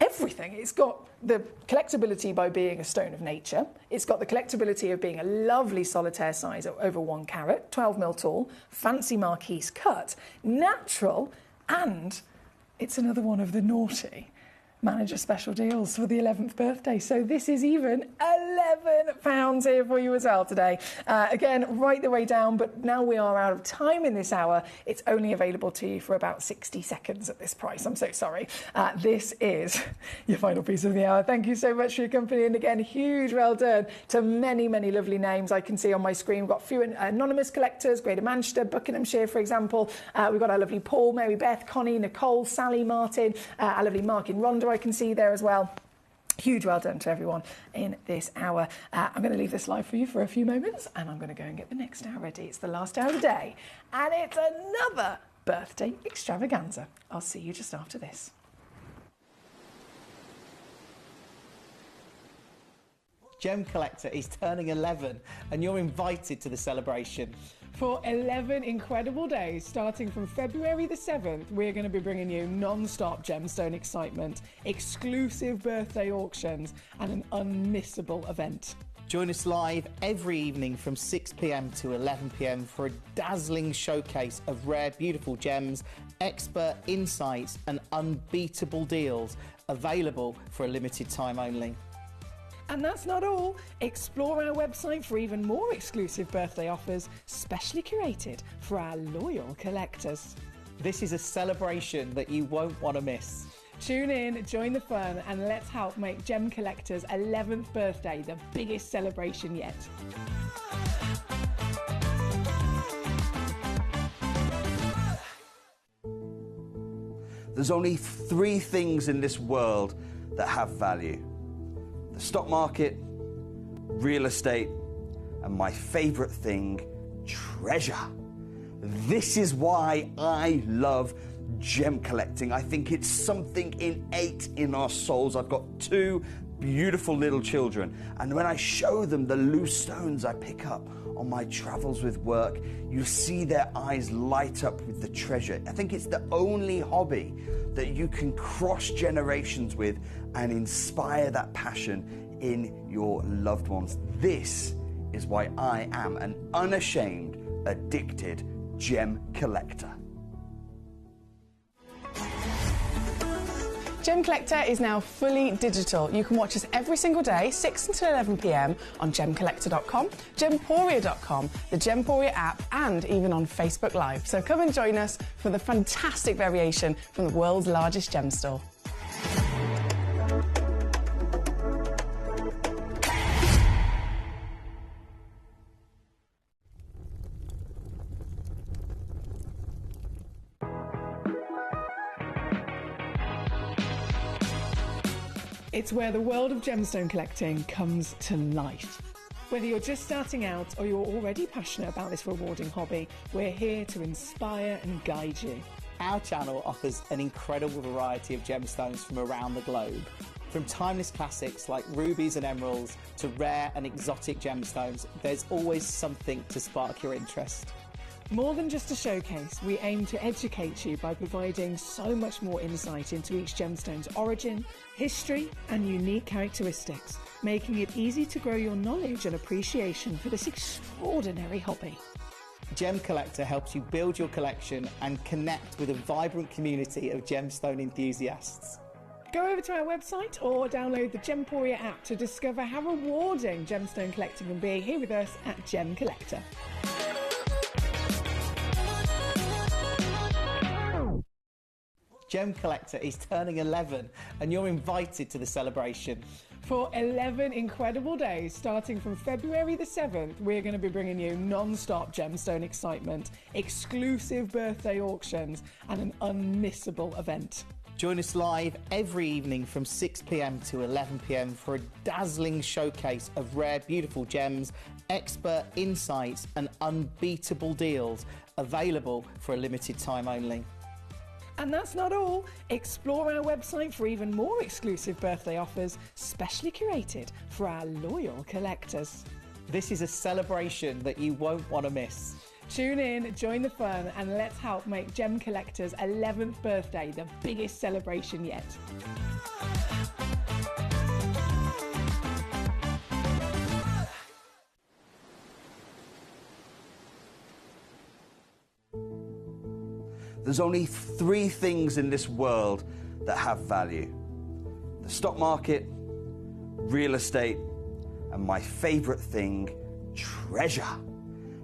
everything. It's got the collectability by being a stone of nature. It's got the collectability of being a lovely solitaire size of over 1 carat, 12 mil tall, fancy marquise cut, natural, and it's another one of the naughty manager special deals for the 11th birthday. So this is even £11 here for you as well today. Again, right the way down, but now we are out of time in this hour. It's only available to you for about 60 seconds at this price. I'm so sorry. This is your final piece of the hour. Thank you so much for your company. And again, huge well done to many, many lovely names I can see on my screen. We've got a few anonymous collectors, Greater Manchester, Buckinghamshire, for example. We've got our lovely Paul, Mary Beth, Connie, Nicole, Sally, Martin, our lovely Mark in Rhondda I can see there as well. Huge well done to everyone in this hour. I'm going to leave this live for you for a few moments and I'm going to go and get the next hour ready. It's the last hour of the day and it's another birthday extravaganza. I'll see you just after this. Gemcollector is turning 11 and you're invited to the celebration. For 11 incredible days, starting from February the 7th, we're going to be bringing you non-stop gemstone excitement, exclusive birthday auctions, and an unmissable event. Join us live every evening from 6 p.m. to 11 p.m. for a dazzling showcase of rare, beautiful gems, expert insights, and unbeatable deals available for a limited time only. And that's not all. Explore our website for even more exclusive birthday offers, specially curated for our loyal collectors. This is a celebration that you won't want to miss. Tune in, join the fun, and let's help make Gemcollector's 11th birthday the biggest celebration yet. There's only 3 things in this world that have value: the stock market, real estate, and my favorite thing, treasure. This is why I love gem collecting. I think it's something innate in our souls. I've got 2 beautiful little children, and when I show them the loose stones I pick up on my travels with work, you see their eyes light up with the treasure. I think it's the only hobby that you can cross generations with and inspire that passion in your loved ones. This is why I am an unashamed, addicted gem collector. Gemcollector is now fully digital. You can watch us every single day, 6 until 11 p.m. on Gemcollector.com, Gemporia.com, the Gemporia app, and even on Facebook Live. So come and join us for the fantastic variation from the world's largest gem store. It's where the world of gemstone collecting comes to life. Whether you're just starting out or you're already passionate about this rewarding hobby, we're here to inspire and guide you. Our channel offers an incredible variety of gemstones from around the globe. From timeless classics like rubies and emeralds to rare and exotic gemstones, there's always something to spark your interest. More than just a showcase, we aim to educate you by providing so much more insight into each gemstone's origin, history, and unique characteristics, making it easy to grow your knowledge and appreciation for this extraordinary hobby. Gemcollector helps you build your collection and connect with a vibrant community of gemstone enthusiasts. Go over to our website or download the Gemporia app to discover how rewarding gemstone collecting can be here with us at Gemcollector. Gemcollector is turning 11 and you're invited to the celebration. For 11 incredible days, starting from February the 7th, we're going to be bringing you non-stop gemstone excitement, exclusive birthday auctions and an unmissable event. Join us live every evening from 6 p.m. to 11 p.m. for a dazzling showcase of rare, beautiful gems, expert insights and unbeatable deals available for a limited time only. And that's not all. Explore our website for even more exclusive birthday offers, specially curated for our loyal collectors. This is a celebration that you won't want to miss. Tune in, join the fun, and let's help make Gemcollector's 11th birthday the biggest celebration yet. There's only 3 things in this world that have value: the stock market, real estate, and my favorite thing, treasure.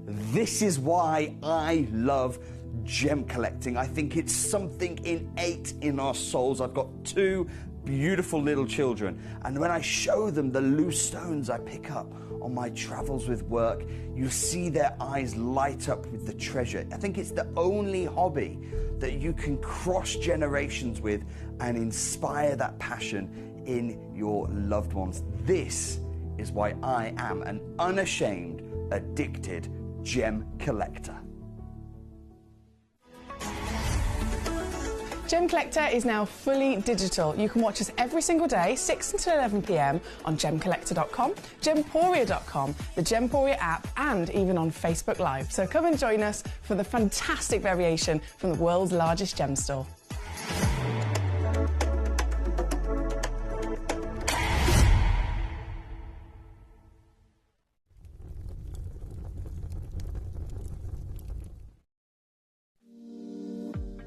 This is why I love gem collecting. I think it's something innate in our souls. I've got 2 beautiful little children, and when I show them the loose stones I pick up on my travels with work, you see their eyes light up with the treasure. I think it's the only hobby that you can cross generations with and inspire that passion in your loved ones. This is why I am an unashamed, addicted gem collector. Gemcollector is now fully digital. You can watch us every single day, 6 until 11 p.m. on Gemcollector.com, Gemporia.com, the Gemporia app, and even on Facebook Live. So come and join us for the fantastic variation from the world's largest gem store.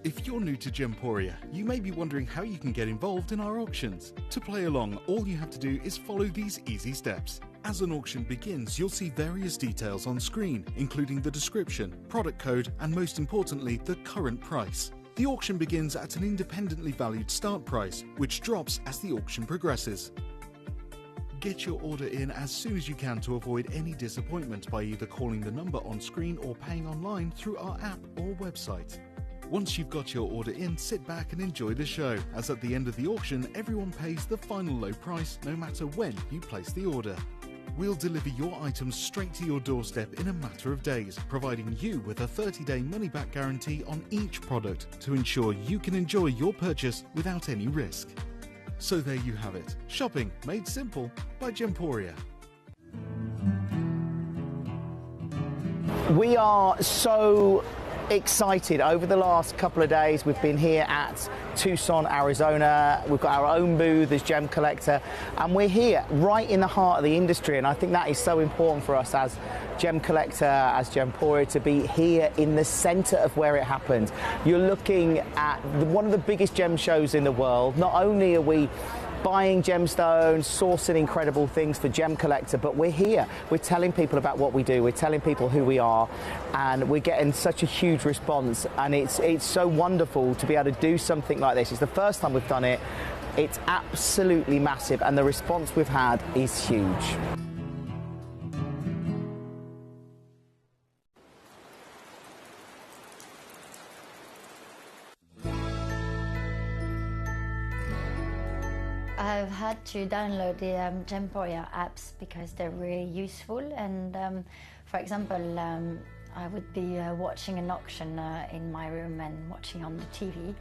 If you're new to Gemporia, you may be wondering how you can get involved in our auctions. To play along, all you have to do is follow these easy steps. As an auction begins, you'll see various details on screen, including the description, product code, and most importantly, the current price. The auction begins at an independently valued start price, which drops as the auction progresses. Get your order in as soon as you can to avoid any disappointment by either calling the number on screen or paying online through our app or website. Once you've got your order in, sit back and enjoy the show, as at the end of the auction, everyone pays the final low price no matter when you place the order. We'll deliver your items straight to your doorstep in a matter of days, providing you with a 30-day money-back guarantee on each product to ensure you can enjoy your purchase without any risk. So there you have it, shopping made simple by Gemporia. We are so excited. Over the last couple of days, we've been here at Tucson, Arizona. We've got our own booth as Gemcollector, and we're here right in the heart of the industry, and I think that is so important for us as Gemcollector, as Gemporia, to be here in the center of where it happened. You're looking at one of the biggest gem shows in the world. Not only are we buying gemstones, sourcing incredible things for Gemcollector, but we're here. We're telling people about what we do. We're telling people who we are, and we're getting such a huge response. And it's so wonderful to be able to do something like this. It's the first time we've done it. It's absolutely massive, and the response we've had is huge. I've had to download the Gemporia apps because they're really useful, and for example, I would be watching an auction in my room and watching on the TV,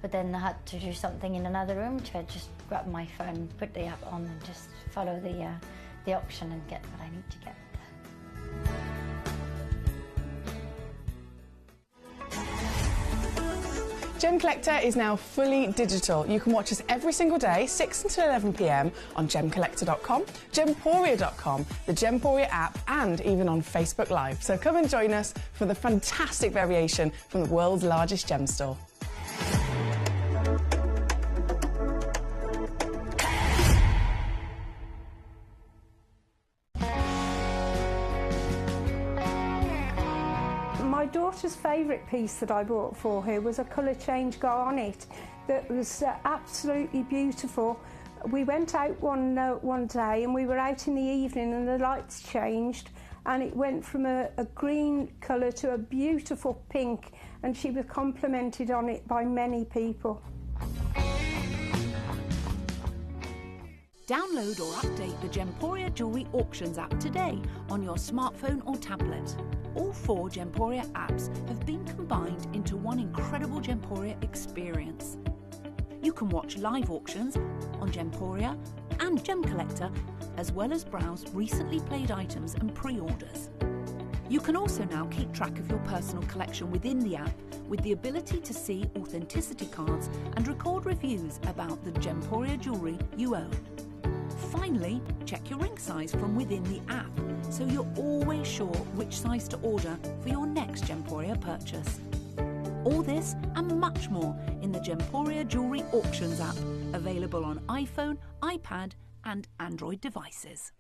but then I had to do something in another room, so I just grab my phone, put the app on and just follow the auction and get what I need to get. Gemcollector is now fully digital. You can watch us every single day, 6 until 11 p.m. on Gemcollector.com, Gemporia.com, the Gemporia app, and even on Facebook Live. So come and join us for the fantastic variation from the world's largest gem store. My daughter's favourite piece that I bought for her was a colour change garnet. that was absolutely beautiful. We went out one day and we were out in the evening and the lights changed and it went from a green colour to a beautiful pink, and she was complimented on it by many people. Download or update the Gemporia Jewellery Auctions app today on your smartphone or tablet. All 4 Gemporia apps have been combined into one incredible Gemporia experience. You can watch live auctions on Gemporia and Gemcollector, as well as browse recently played items and pre-orders. You can also now keep track of your personal collection within the app with the ability to see authenticity cards and record reviews about the Gemporia jewellery you own. Finally, check your ring size from within the app so you're always sure which size to order for your next Gemporia purchase. All this and much more in the Gemporia Jewellery Auctions app, available on iPhone, iPad and Android devices.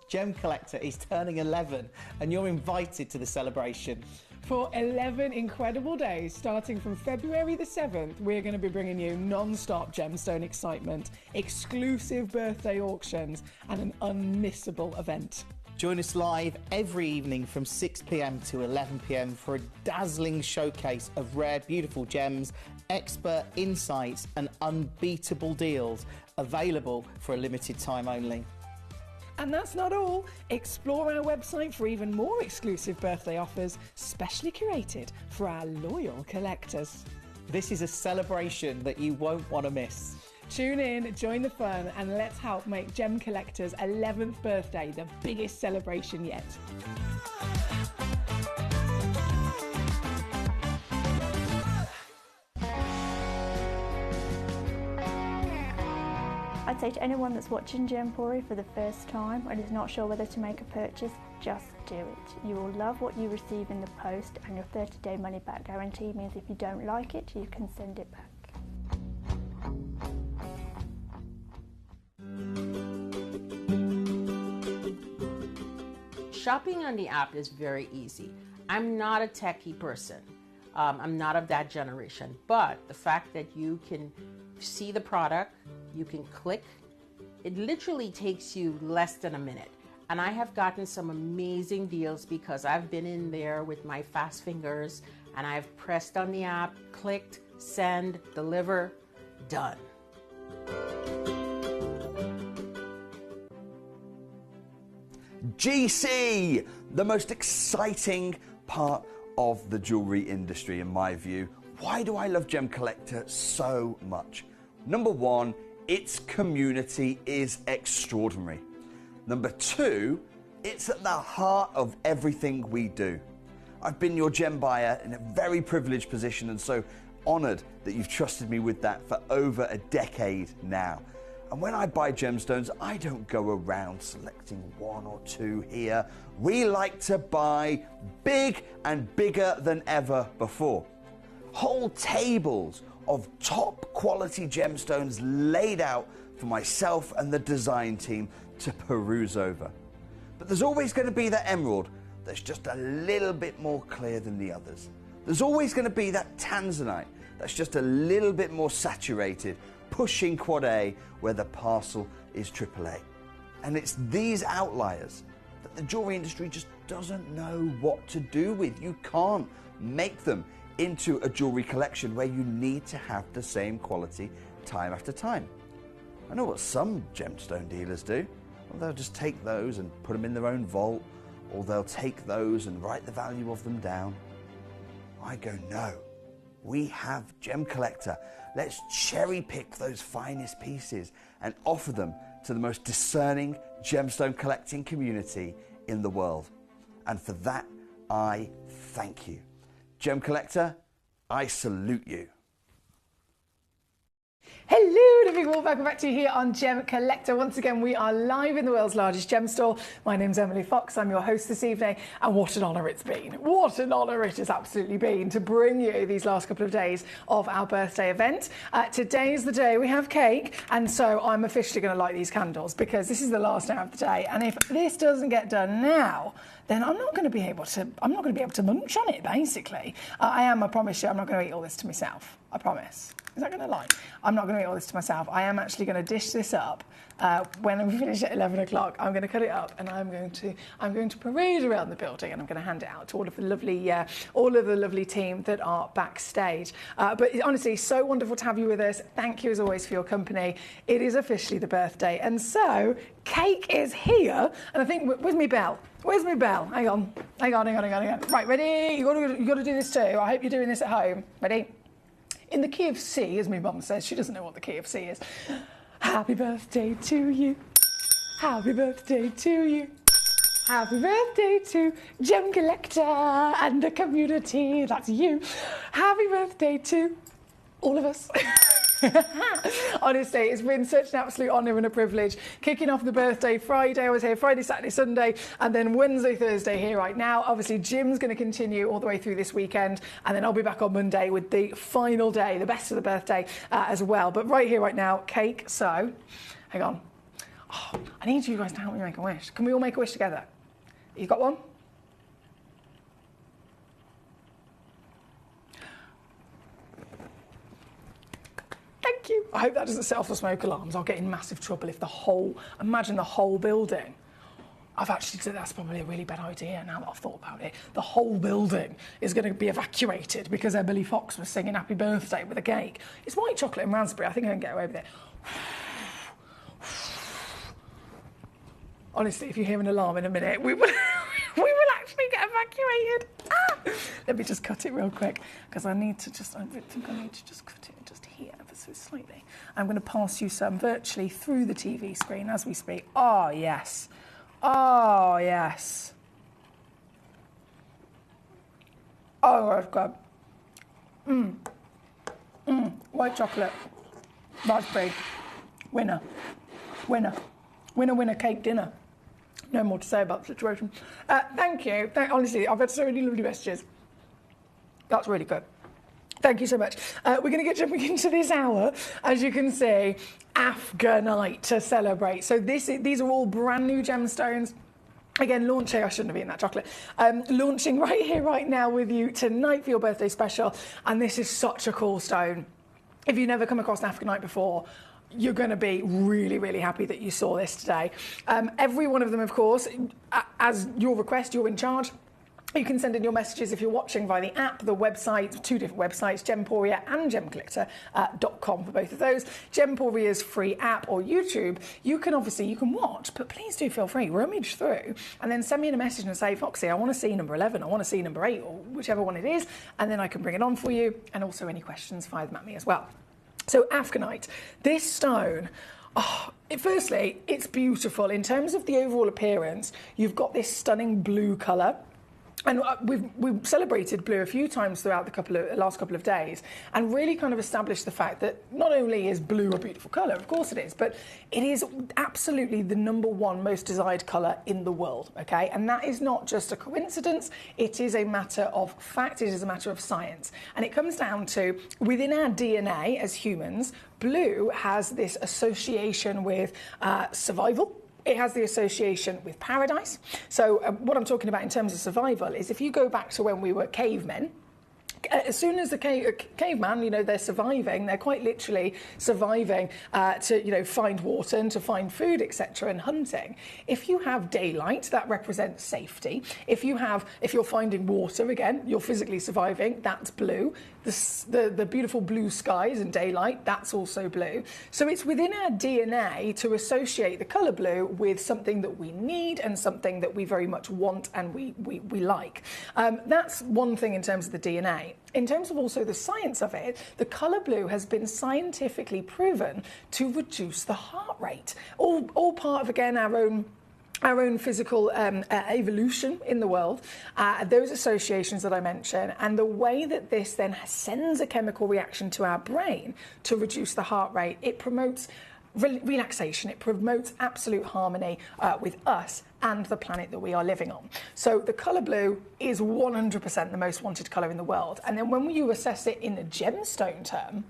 Gemcollector is turning 11 and you're invited to the celebration. For 11 incredible days, starting from February the 7th, we're going to be bringing you non-stop gemstone excitement, exclusive birthday auctions and an unmissable event. Join us live every evening from 6 p.m. to 11 p.m. for a dazzling showcase of rare, beautiful gems, expert insights and unbeatable deals available for a limited time only. And that's not all. Explore our website for even more exclusive birthday offers, specially curated for our loyal collectors. This is a celebration that you won't want to miss. Tune in, join the fun, and let's help make Gemcollector's 11th birthday the biggest celebration yet. I'd say to anyone that's watching Gemporia for the first time and is not sure whether to make a purchase, just do it. You will love what you receive in the post, and your 30-day money-back guarantee means if you don't like it, you can send it back. Shopping on the app is very easy. I'm not a techie person. I'm not of that generation, but the fact that you can see the product, you can click, it literally takes you less than a minute. And I have gotten some amazing deals because I've been in there with my fast fingers and I've pressed on the app, clicked, send, deliver, done. GC, the most exciting part of the jewellery industry in my view. Why do I love Gemcollector so much? Number one, its community is extraordinary. Number two, it's at the heart of everything we do. I've been your gem buyer in a very privileged position and so honoured that you've trusted me with that for over a decade now. And when I buy gemstones, I don't go around selecting one or two here. We like to buy big and bigger than ever before. Whole tables of top quality gemstones laid out for myself and the design team to peruse over. But there's always going to be that emerald that's just a little bit more clear than the others. There's always going to be that tanzanite that's just a little bit more saturated, pushing quad A where the parcel is AAA. And it's these outliers that the jewelry industry just doesn't know what to do with. You can't make them into a jewelry collection where you need to have the same quality time after time. I know what some gemstone dealers do. Well, they'll just take those and put them in their own vault, or they'll take those and write the value of them down. I go, no, we have Gemcollector. Let's cherry pick those finest pieces and offer them to the most discerning gemstone collecting community in the world. And for that, I thank you. Gemcollector, I salute you. Hello and a big warm welcome back to you here on Gem Collector. Once again, we are live in the world's largest gem store. My name's Emily Fox. I'm your host this evening, and what an honour it's been. What an honour it has absolutely been to bring you these last couple of days of our birthday event. Today is the day we have cake, and so I'm officially going to light these candles because this is the last hour of the day, and if this doesn't get done now, then I'm not going to be able to munch on it, basically. I promise you, I'm not going to eat all this to myself. I promise. Is that going to lie? I'm not going to eat all this to myself. I am actually going to dish this up when we finish at 11 o'clock. I'm going to cut it up and I'm going to parade around the building, and I'm going to hand it out to all of the lovely team that are backstage. But honestly, so wonderful to have you with us. Thank you as always for your company. It is officially the birthday, and so cake is here. And I think, where's my bell? Where's my bell? Hang on. Right, ready? You got to do this too. I hope you're doing this at home. Ready? In the key of C, as my mum says. She doesn't know what the key of C is. Happy birthday to you. Happy birthday to you. Happy birthday to Gem Collector and the community. That's you. Happy birthday to all of us. Honestly, it's been such an absolute honour and a privilege. Kicking off the birthday Friday, I was here Friday, Saturday, Sunday, and then Wednesday, Thursday here right now. Obviously, Jim's going to continue all the way through this weekend, and then I'll be back on Monday with the final day, the best of the birthday as well. But right here, right now, cake. So, hang on. Oh, I need you guys to help me make a wish. Can we all make a wish together? You got one? Thank you. I hope that doesn't set off the smoke alarms. I'll get in massive trouble if imagine the whole building. That's probably a really bad idea now that I've thought about it. The whole building is going to be evacuated because Emily Fox was singing happy birthday with a cake. It's white chocolate and raspberry. I think I can get away with it. Honestly, if you hear an alarm in a minute, we will actually get evacuated. Let me just cut it real quick because I think I need to just cut it just here ever so slightly. I'm going to pass you some virtually through the TV screen as we speak. Oh, yes. Oh, yes. Oh, I've got white chocolate, raspberry, winner cake dinner. No more to say about the situation. Thank you. Honestly, I've had so many lovely messages. That's really good. Thank you so much. We're going to get jumping into this hour, as you can see, Afghanite to celebrate. So these are all brand new gemstones. Again, launching, I shouldn't have eaten that chocolate. Launching right here, right now with you tonight for your birthday special. And this is such a cool stone. If you've never come across Afghanite before, you're going to be really, really happy that you saw this today. Every one of them, of course, as your request, you're in charge. You can send in your messages if you're watching via the app, the website, two different websites, Gemporia and Gemcollector.com for both of those. Gemporia's free app or YouTube, you can watch, but please do feel free, rummage through and then send me in a message and say, Foxy, I want to see number 11, I want to see number 8, or whichever one it is, and then I can bring it on for you. And also any questions, fire them at me as well. So Afghanite, this stone, firstly, it's beautiful. In terms of the overall appearance, you've got this stunning blue colour. And we've celebrated blue a few times throughout the last couple of days and really kind of established the fact that not only is blue a beautiful colour, of course it is, but it is absolutely the #1 most desired colour in the world, okay? And that is not just a coincidence, it is a matter of fact, it is a matter of science. And it comes down to, within our DNA as humans, blue has this association with survival. It has the association with paradise. So what I'm talking about in terms of survival is if you go back to when we were cavemen, as soon as the caveman, they're surviving, they're quite literally surviving to, find water and to find food, etc., and hunting. If you have daylight, that represents safety. If you're finding water, again, you're physically surviving, that's blue. The beautiful blue skies and daylight, that's also blue. So it's within our DNA to associate the colour blue with something that we need and something that we very much want and we like. That's one thing in terms of the DNA. In terms of also the science of it, the colour blue has been scientifically proven to reduce the heart rate. All part of, again, our own our own physical evolution in the world, those associations that I mentioned, and the way that this then sends a chemical reaction to our brain to reduce the heart rate. It promotes relaxation, it promotes absolute harmony with us and the planet that we are living on. So the colour blue is 100% the most wanted colour in the world. And then when you assess it in the gemstone term,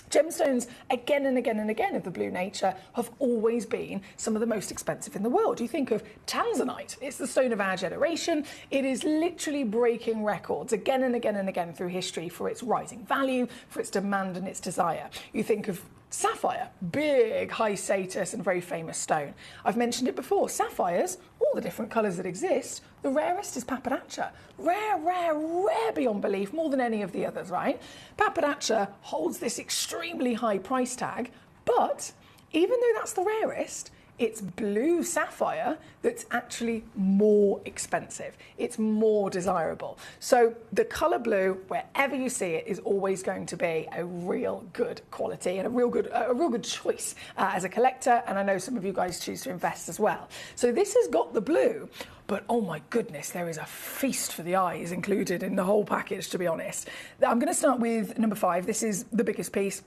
gemstones, again and again and again, of the blue nature have always been some of the most expensive in the world. You think of tanzanite, it's the stone of our generation. It is literally breaking records again and again and again through history for its rising value, for its demand and its desire. You think of sapphire, big, high status and very famous stone. I've mentioned it before, sapphires, all the different colours that exist, the rarest is papadacha. Rare, rare, rare beyond belief, more than any of the others, right? Papadacha holds this extremely high price tag, but even though that's the rarest, it's blue sapphire that's actually more expensive. It's more desirable. So the colour blue, wherever you see it, is always going to be a real good quality and a real good choice as a collector. And I know some of you guys choose to invest as well. So this has got the blue, but oh my goodness, there is a feast for the eyes included in the whole package, to be honest. I'm going to start with number 5. This is the biggest piece.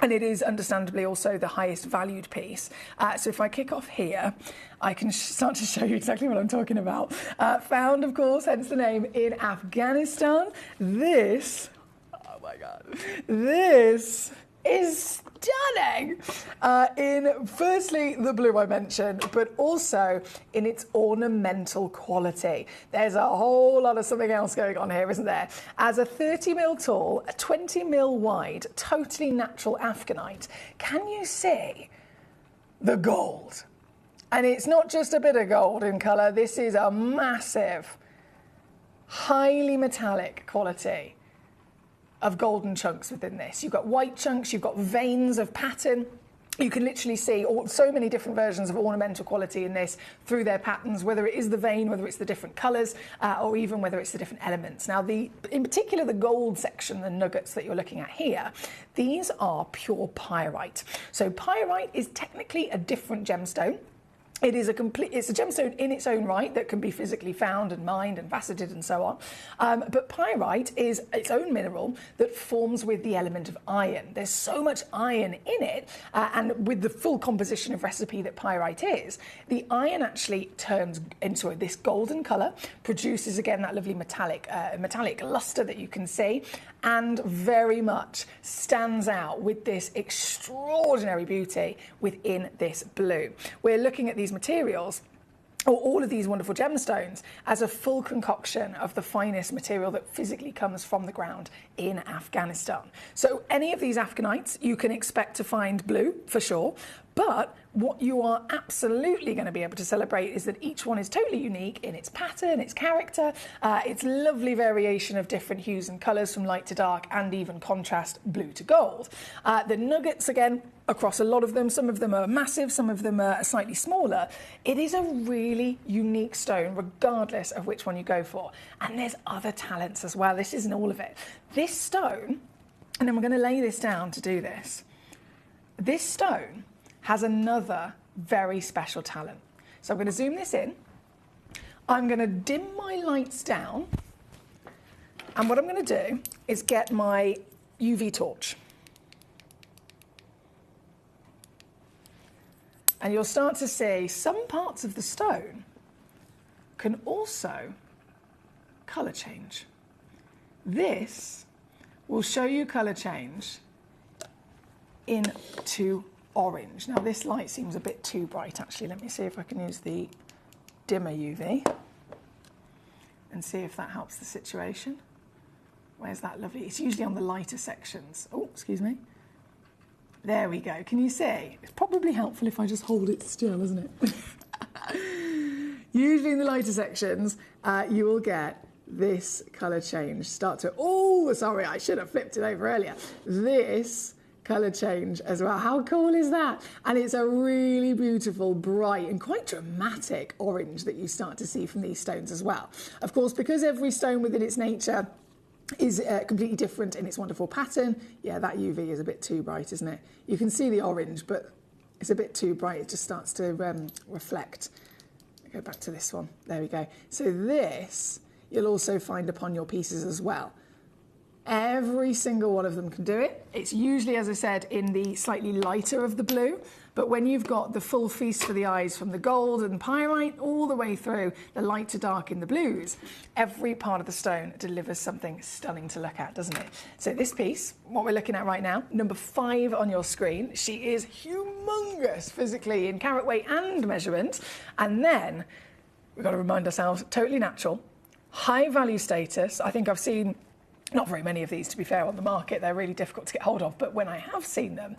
And it is understandably also the highest valued piece. So if I kick off here, I can start to show you exactly what I'm talking about. Found, of course, hence the name, in Afghanistan. This, oh my God, this is stunning in, firstly, the blue I mentioned, but also in its ornamental quality. There's a whole lot of something else going on here, isn't there? As a 30 mil tall, a 20 mil wide, totally natural Afghanite, can you see the gold? And it's not just a bit of gold in colour. This is a massive, highly metallic quality of golden chunks within this. You've got white chunks, you've got veins of pattern. You can literally see so many different versions of ornamental quality in this through their patterns, whether it is the vein, whether it's the different colours, or even whether it's the different elements. Now, in particular, the gold section, the nuggets that you're looking at here, these are pure pyrite. So pyrite is technically a different gemstone. It's a gemstone in its own right that can be physically found and mined and faceted and so on. But pyrite is its own mineral that forms with the element of iron. There's so much iron in it, and with the full composition of recipe that pyrite is, the iron actually turns into this golden colour, produces again that lovely metallic lustre that you can see, and very much stands out with this extraordinary beauty within this blue. We're looking at these materials, or all of these wonderful gemstones, as a full concoction of the finest material that physically comes from the ground in Afghanistan. So any of these Afghanites you can expect to find blue for sure, but what you are absolutely going to be able to celebrate is that each one is totally unique in its pattern, its character, its lovely variation of different hues and colours from light to dark and even contrast blue to gold. The nuggets, again, across a lot of them, some of them are massive, some of them are slightly smaller. It is a really unique stone, regardless of which one you go for. And there's other talents as well. This isn't all of it. This stone, and then we're going to lay this down to do this. This stone has another very special talent. So I'm going to zoom this in. I'm going to dim my lights down. And what I'm going to do is get my UV torch. And you'll start to see some parts of the stone can also colour change. This will show you colour change into orange. Now this light seems a bit too bright actually. Let me see if I can use the dimmer UV and see if that helps the situation. Where's that lovely? It's usually on the lighter sections. Oh, excuse me. There we go. Can you see? It's probably helpful if I just hold it still, isn't it? Usually in the lighter sections, you will get this colour change start to, oh, sorry, I should have flipped it over earlier. This colour change as well. How cool is that? And it's a really beautiful, bright and quite dramatic orange that you start to see from these stones as well. Of course, because every stone within its nature is completely different in its wonderful pattern. Yeah, that UV is a bit too bright, isn't it? You can see the orange, but it's a bit too bright. It just starts to reflect Go back to this one. There we go. So this you'll also find upon your pieces as well. Every single one of them can do it. It's usually, as I said, in the slightly lighter of the blue, but when you've got the full feast for the eyes from the gold and pyrite all the way through the light to dark in the blues, every part of the stone delivers something stunning to look at, doesn't it? So this piece, what we're looking at right now, number 5 on your screen, she is humongous physically in carat weight and measurement. And then we've got to remind ourselves, totally natural, high value status. I think I've seen not very many of these, to be fair, on the market. They're really difficult to get hold of. But when I have seen them,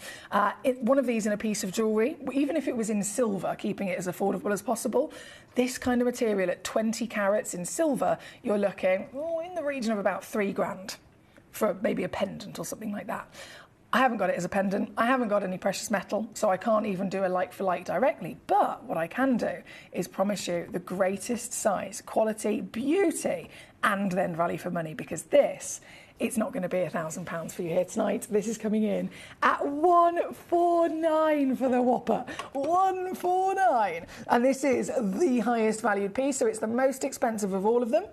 one of these in a piece of jewellery, even if it was in silver, keeping it as affordable as possible, this kind of material at 20 carats in silver, you're looking in the region of about £3,000 for maybe a pendant or something like that. I haven't got it as a pendant. I haven't got any precious metal, so I can't even do a like for like directly. But what I can do is promise you the greatest size, quality, beauty, and then value for money, because this, it's not going to be £1,000 for you here tonight. This is coming in at $149 for the whopper. $149. And this is the highest valued piece, so it's the most expensive of all of them.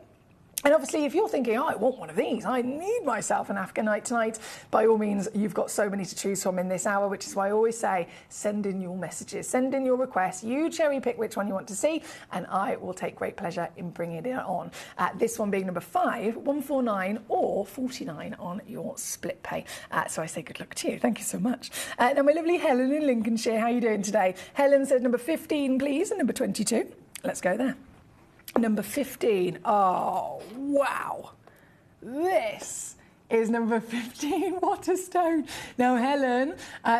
And obviously, if you're thinking, oh, I want one of these, I need myself an Afghanite tonight, by all means, you've got so many to choose from in this hour, which is why I always say, send in your messages, send in your requests, you cherry pick which one you want to see, and I will take great pleasure in bringing it on. This one being number 5, 149 or 49 on your split pay. So I say good luck to you. Thank you so much. Now, my lovely Helen in Lincolnshire, how are you doing today? Helen said number 15, please, and number 22. Let's go there. Number 15. Oh, wow. This is number 15. What a stone. Now, Helen,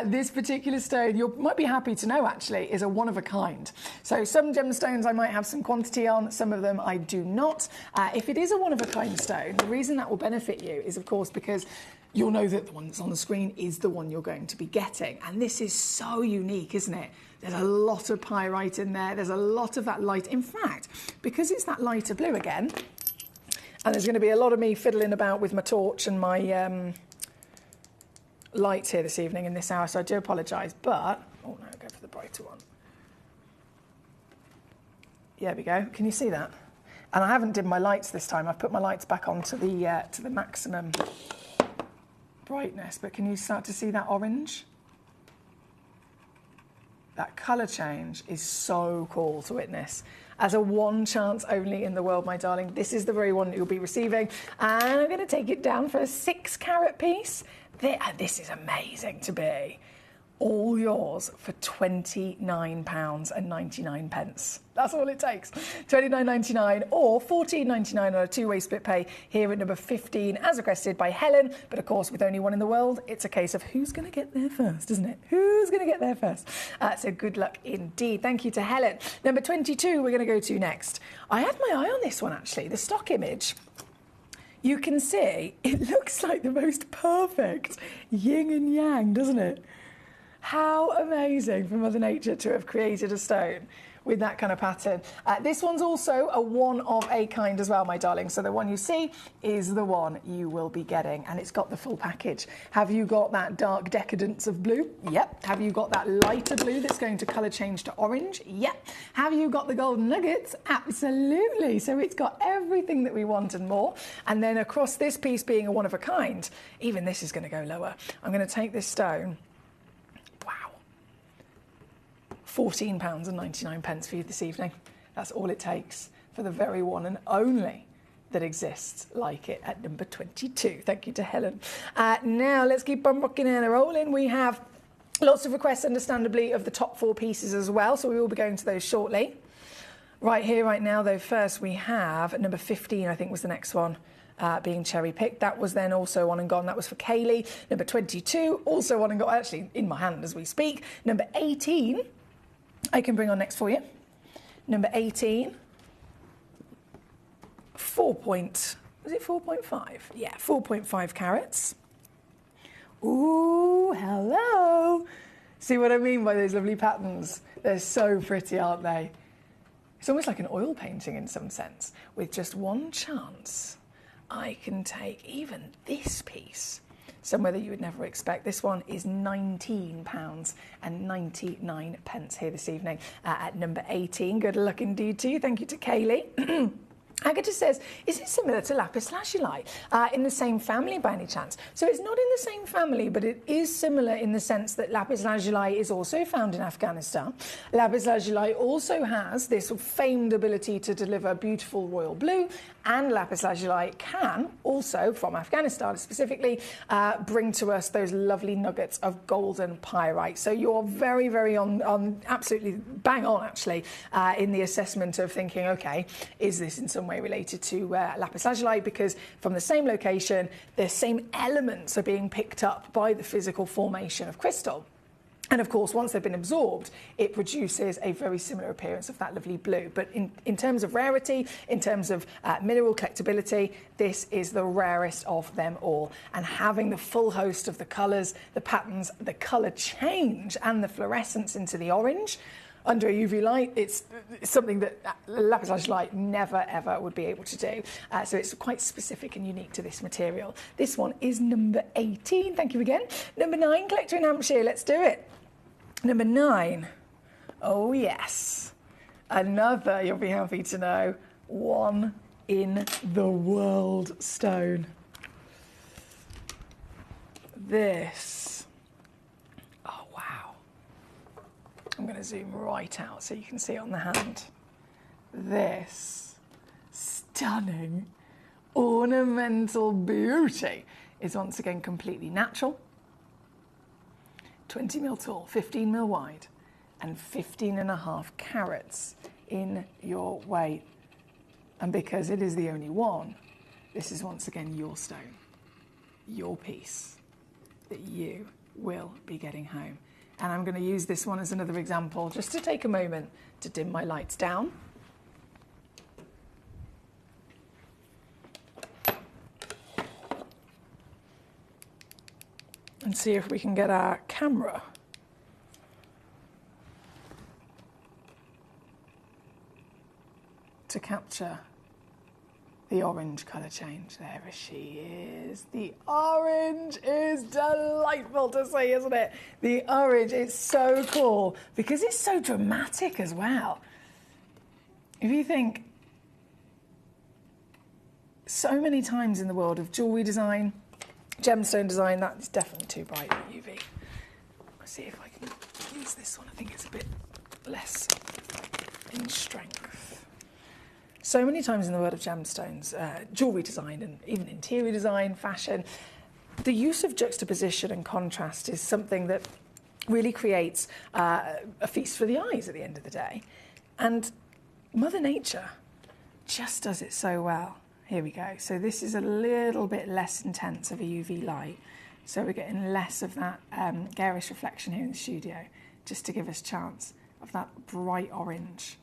this particular stone, you might be happy to know, actually, is a one of a kind. So some gemstones I might have some quantity on, some of them I do not. If it is a one of a kind stone, the reason that will benefit you is, of course, because you'll know that the one that's on the screen is the one you're going to be getting. And this is so unique, isn't it? There's a lot of pyrite in there. There's a lot of that light. In fact, because it's that lighter blue again, and there's going to be a lot of me fiddling about with my torch and my lights here this evening in this hour, so I do apologise. But, oh no, go for the brighter one. Yeah, there we go. Can you see that? And I haven't dimmed my lights this time. I've put my lights back on to the maximum brightness. But can you start to see that orange? That colour change is so cool to witness. As a one chance only in the world, my darling, this is the very one that you'll be receiving. And I'm going to take it down for a 6 carat piece. This is amazing to be. All yours for £29.99. That's all it takes. $29.99 or $14.99 on a two-way split pay here at number 15, as requested by Helen. But of course, with only one in the world, it's a case of who's going to get there first, isn't it? Who's going to get there first? So good luck indeed. Thank you to Helen. Number 22, we're going to go to next. I had my eye on this one, actually. The stock image. You can see it looks like the most perfect yin and yang, doesn't it? How amazing for Mother Nature to have created a stone with that kind of pattern. This one's also a one of a kind as well, my darling. So the one you see is the one you will be getting, and it's got the full package. Have you got that dark decadence of blue? Yep. Have you got that lighter blue that's going to colour change to orange? Yep. Have you got the golden nuggets? Absolutely. So it's got everything that we want and more. And then across this piece being a one of a kind, even this is going to go lower. I'm going to take this stone. £14.99 for you this evening. That's all it takes for the very one and only that exists like it at number 22. Thank you to Helen. Now let's keep on rocking and rolling. We have lots of requests, understandably, of the top 4 pieces as well, so we will be going to those shortly. Right here, right now, though, first we have number 15, I think was the next one. Being cherry picked. That was then also one and gone. That was for Kaylee. Number 22, also one and gone, actually in my hand as we speak. Number 18, I can bring on next for you. Number 18, was it 4.5? Yeah, 4.5 carats. Ooh, hello. See what I mean by those lovely patterns? They're so pretty, aren't they? It's almost like an oil painting in some sense. With just one chance, I can take even this piece. somewhere that you would never expect. This one is £19.99 here this evening at number 18. Good luck indeed to you. Thank you to Kaylee. Agatha says, is it similar to lapis lazuli in the same family by any chance? So it's not in the same family, but it is similar in the sense that lapis lazuli is also found in Afghanistan. Lapis lazuli also has this famed ability to deliver beautiful royal blue, and lapis lazuli can also, from Afghanistan specifically, bring to us those lovely nuggets of golden pyrite. So you're very, very on absolutely bang on, actually, in the assessment of thinking, okay, is this in some way related to lapis lazuli? Because from the same location, the same elements are being picked up by the physical formation of crystal. And of course, once they've been absorbed, it produces a very similar appearance of that lovely blue. But in terms of rarity, in terms of mineral collectability, this is the rarest of them all. And having the full host of the colours, the patterns, the colour change and the fluorescence into the orange, under a UV light, it's something that lapis lazuli never, ever would be able to do. So it's quite specific and unique to this material. This one is number 18. Thank you again. Number 9, collector in Hampshire. Let's do it. Number 9. Oh, yes. Another, you'll be happy to know, one in the world stone. This. Oh, wow. I'm going to zoom right out so you can see it on the hand. This stunning ornamental beauty is once again completely natural. 20 mil tall, 15 mil wide, and 15.5 carats in your weight. And because it is the only one, this is once again your stone, your piece that you will be getting home. And I'm going to use this one as another example, just to take a moment to dim my lights down. And see if we can get our camera to capture the orange colour change. There she is. The orange is delightful to see, isn't it? The orange is so cool because it's so dramatic as well. If you think, so many times in the world of jewellery design, gemstone design, that is definitely too bright for UV. Let's see if I can use this one. I think it's a bit less in strength. So many times in the world of gemstones, jewellery design and even interior design, fashion, the use of juxtaposition and contrast is something that really creates a feast for the eyes at the end of the day. And Mother Nature just does it so well. Here we go. So this is a little bit less intense of a UV light. So we're getting less of that garish reflection here in the studio, just to give us a chance of that bright orange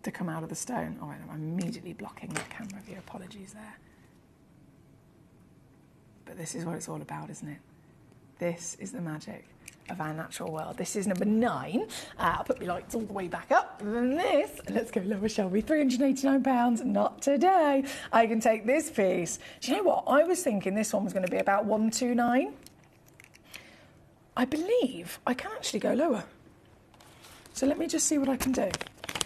to come out of the stone. All right, I'm immediately blocking that camera view. Apologies there. But this is what it's all about, isn't it? This is the magic of our natural world. This is number 9. I'll put my lights all the way back up. And then this, let's go lower, shall we? £389, not today. I can take this piece. Do you know what? I was thinking this one was going to be about 129. I believe I can actually go lower. So let me just see what I can do.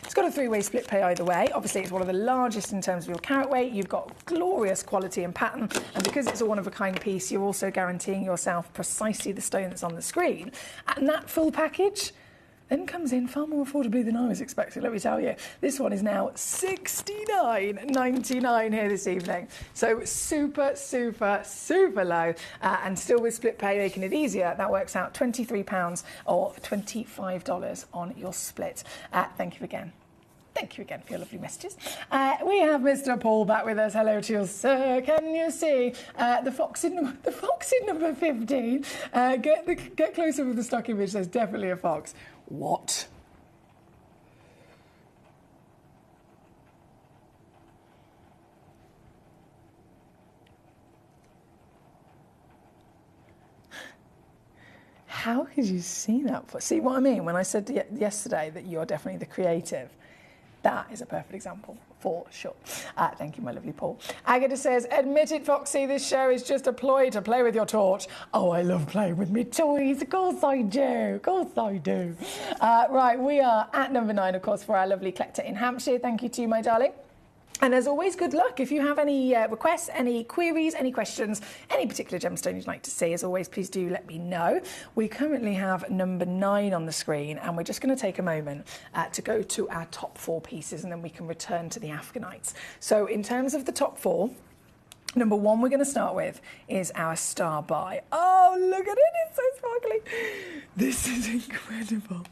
It's got a 3-way split pay either way. Obviously, it's one of the largest in terms of your carat weight. You've got glorious quality and pattern. And because it's a one-of-a-kind piece, you're also guaranteeing yourself precisely the stone that's on the screen. And that full package then comes in far more affordably than I was expecting, let me tell you. This one is now $69.99 here this evening. So super, super, super low. And still with split pay, making it easier. That works out £23 or $25 on your split. Thank you again. Thank you again for your lovely messages. We have Mr. Paul back with us. Hello to you, sir. Can you see the fox in number 15? Get closer with the stock image. There's definitely a fox. What? How could you see that? See what I mean? When I said yesterday that you're definitely the creative, That is a perfect example, for sure. Thank you, my lovely Paul. Agatha says, admit it, Foxy, this show is just a ploy to play with your torch. Oh, I love playing with me toys. Of course I do. Of course I do. Right, we are at number 9, of course, for our lovely collector in Hampshire. Thank you to you, my darling. And as always, good luck. If you have any requests, any queries, any questions, any particular gemstone you'd like to see, as always, please do let me know. We currently have number 9 on the screen, and we're just going to take a moment to go to our top 4 pieces, and then we can return to the Afghanites. So in terms of the top 4, number 1 we're going to start with is our Star Buy. Oh, look at it. It's so sparkly. This is incredible.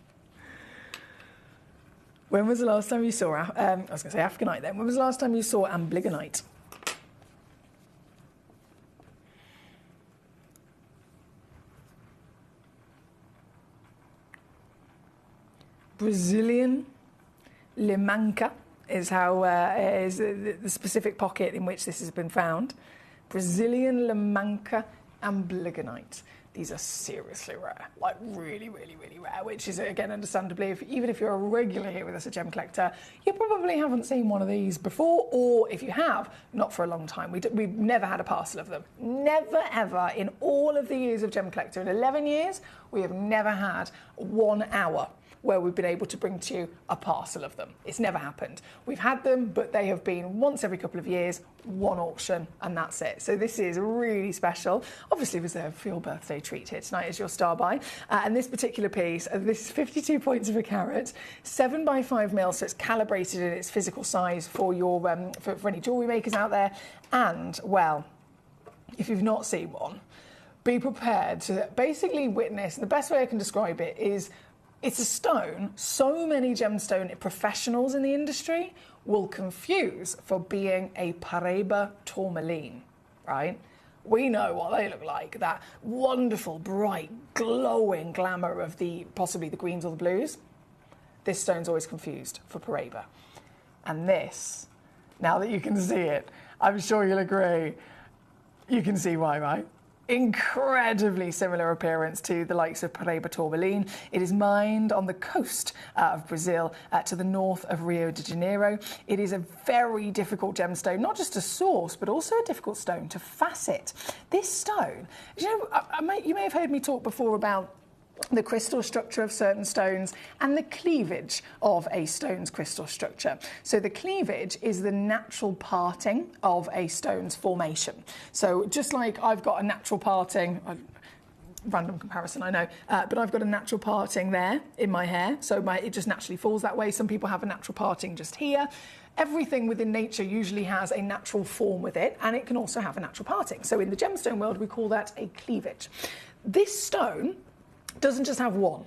When was the last time you saw, I was going to say Afghanite then, when was the last time you saw Amblygonite? Brazilian Limanca is how is the specific pocket in which this has been found. Brazilian Limanca Amblygonite. These are seriously rare, like really, really, really rare, which is, again, understandably, even if you're a regular here with us at Gem Collector, you probably haven't seen one of these before, or if you have, not for a long time. We've never had a parcel of them. Never, ever, in all of the years of Gem Collector, in 11 years, we have never had 1 hour where we've been able to bring to you a parcel of them. It's never happened. We've had them, but they have been once every couple of years, 1 auction, and that's it. So this is really special. Obviously reserved for your birthday treat here tonight as your Star Buy. And this particular piece, this is 52 points of a carat, 7 by 5 mil, so it's calibrated in its physical size for your for any jewellery makers out there. And, well, if you've not seen one, be prepared to basically witness, the best way I can describe it is, it's a stone so many gemstone professionals in the industry will confuse for being a Paraiba tourmaline, right? We know what they look like, that wonderful, bright, glowing glamour of possibly the greens or the blues. This stone's always confused for Paraiba. And this, now that you can see it, I'm sure you'll agree, you can see why, right? Incredibly similar appearance to the likes of Paraiba tourmaline. It is mined on the coast of Brazil to the north of Rio de Janeiro. It is a very difficult gemstone, not just to source, but also a difficult stone to facet. This stone, you know, you may have heard me talk before about the crystal structure of certain stones and the cleavage of a stone's crystal structure. So the cleavage is the natural parting of a stone's formation. So just like I've got a natural parting, random comparison, I know, but I've got a natural parting there in my hair, so it just naturally falls that way. Some people have a natural parting just here. Everything within nature usually has a natural form with it, and it can also have a natural parting. So in the gemstone world, we call that a cleavage. This stone doesn't just have one.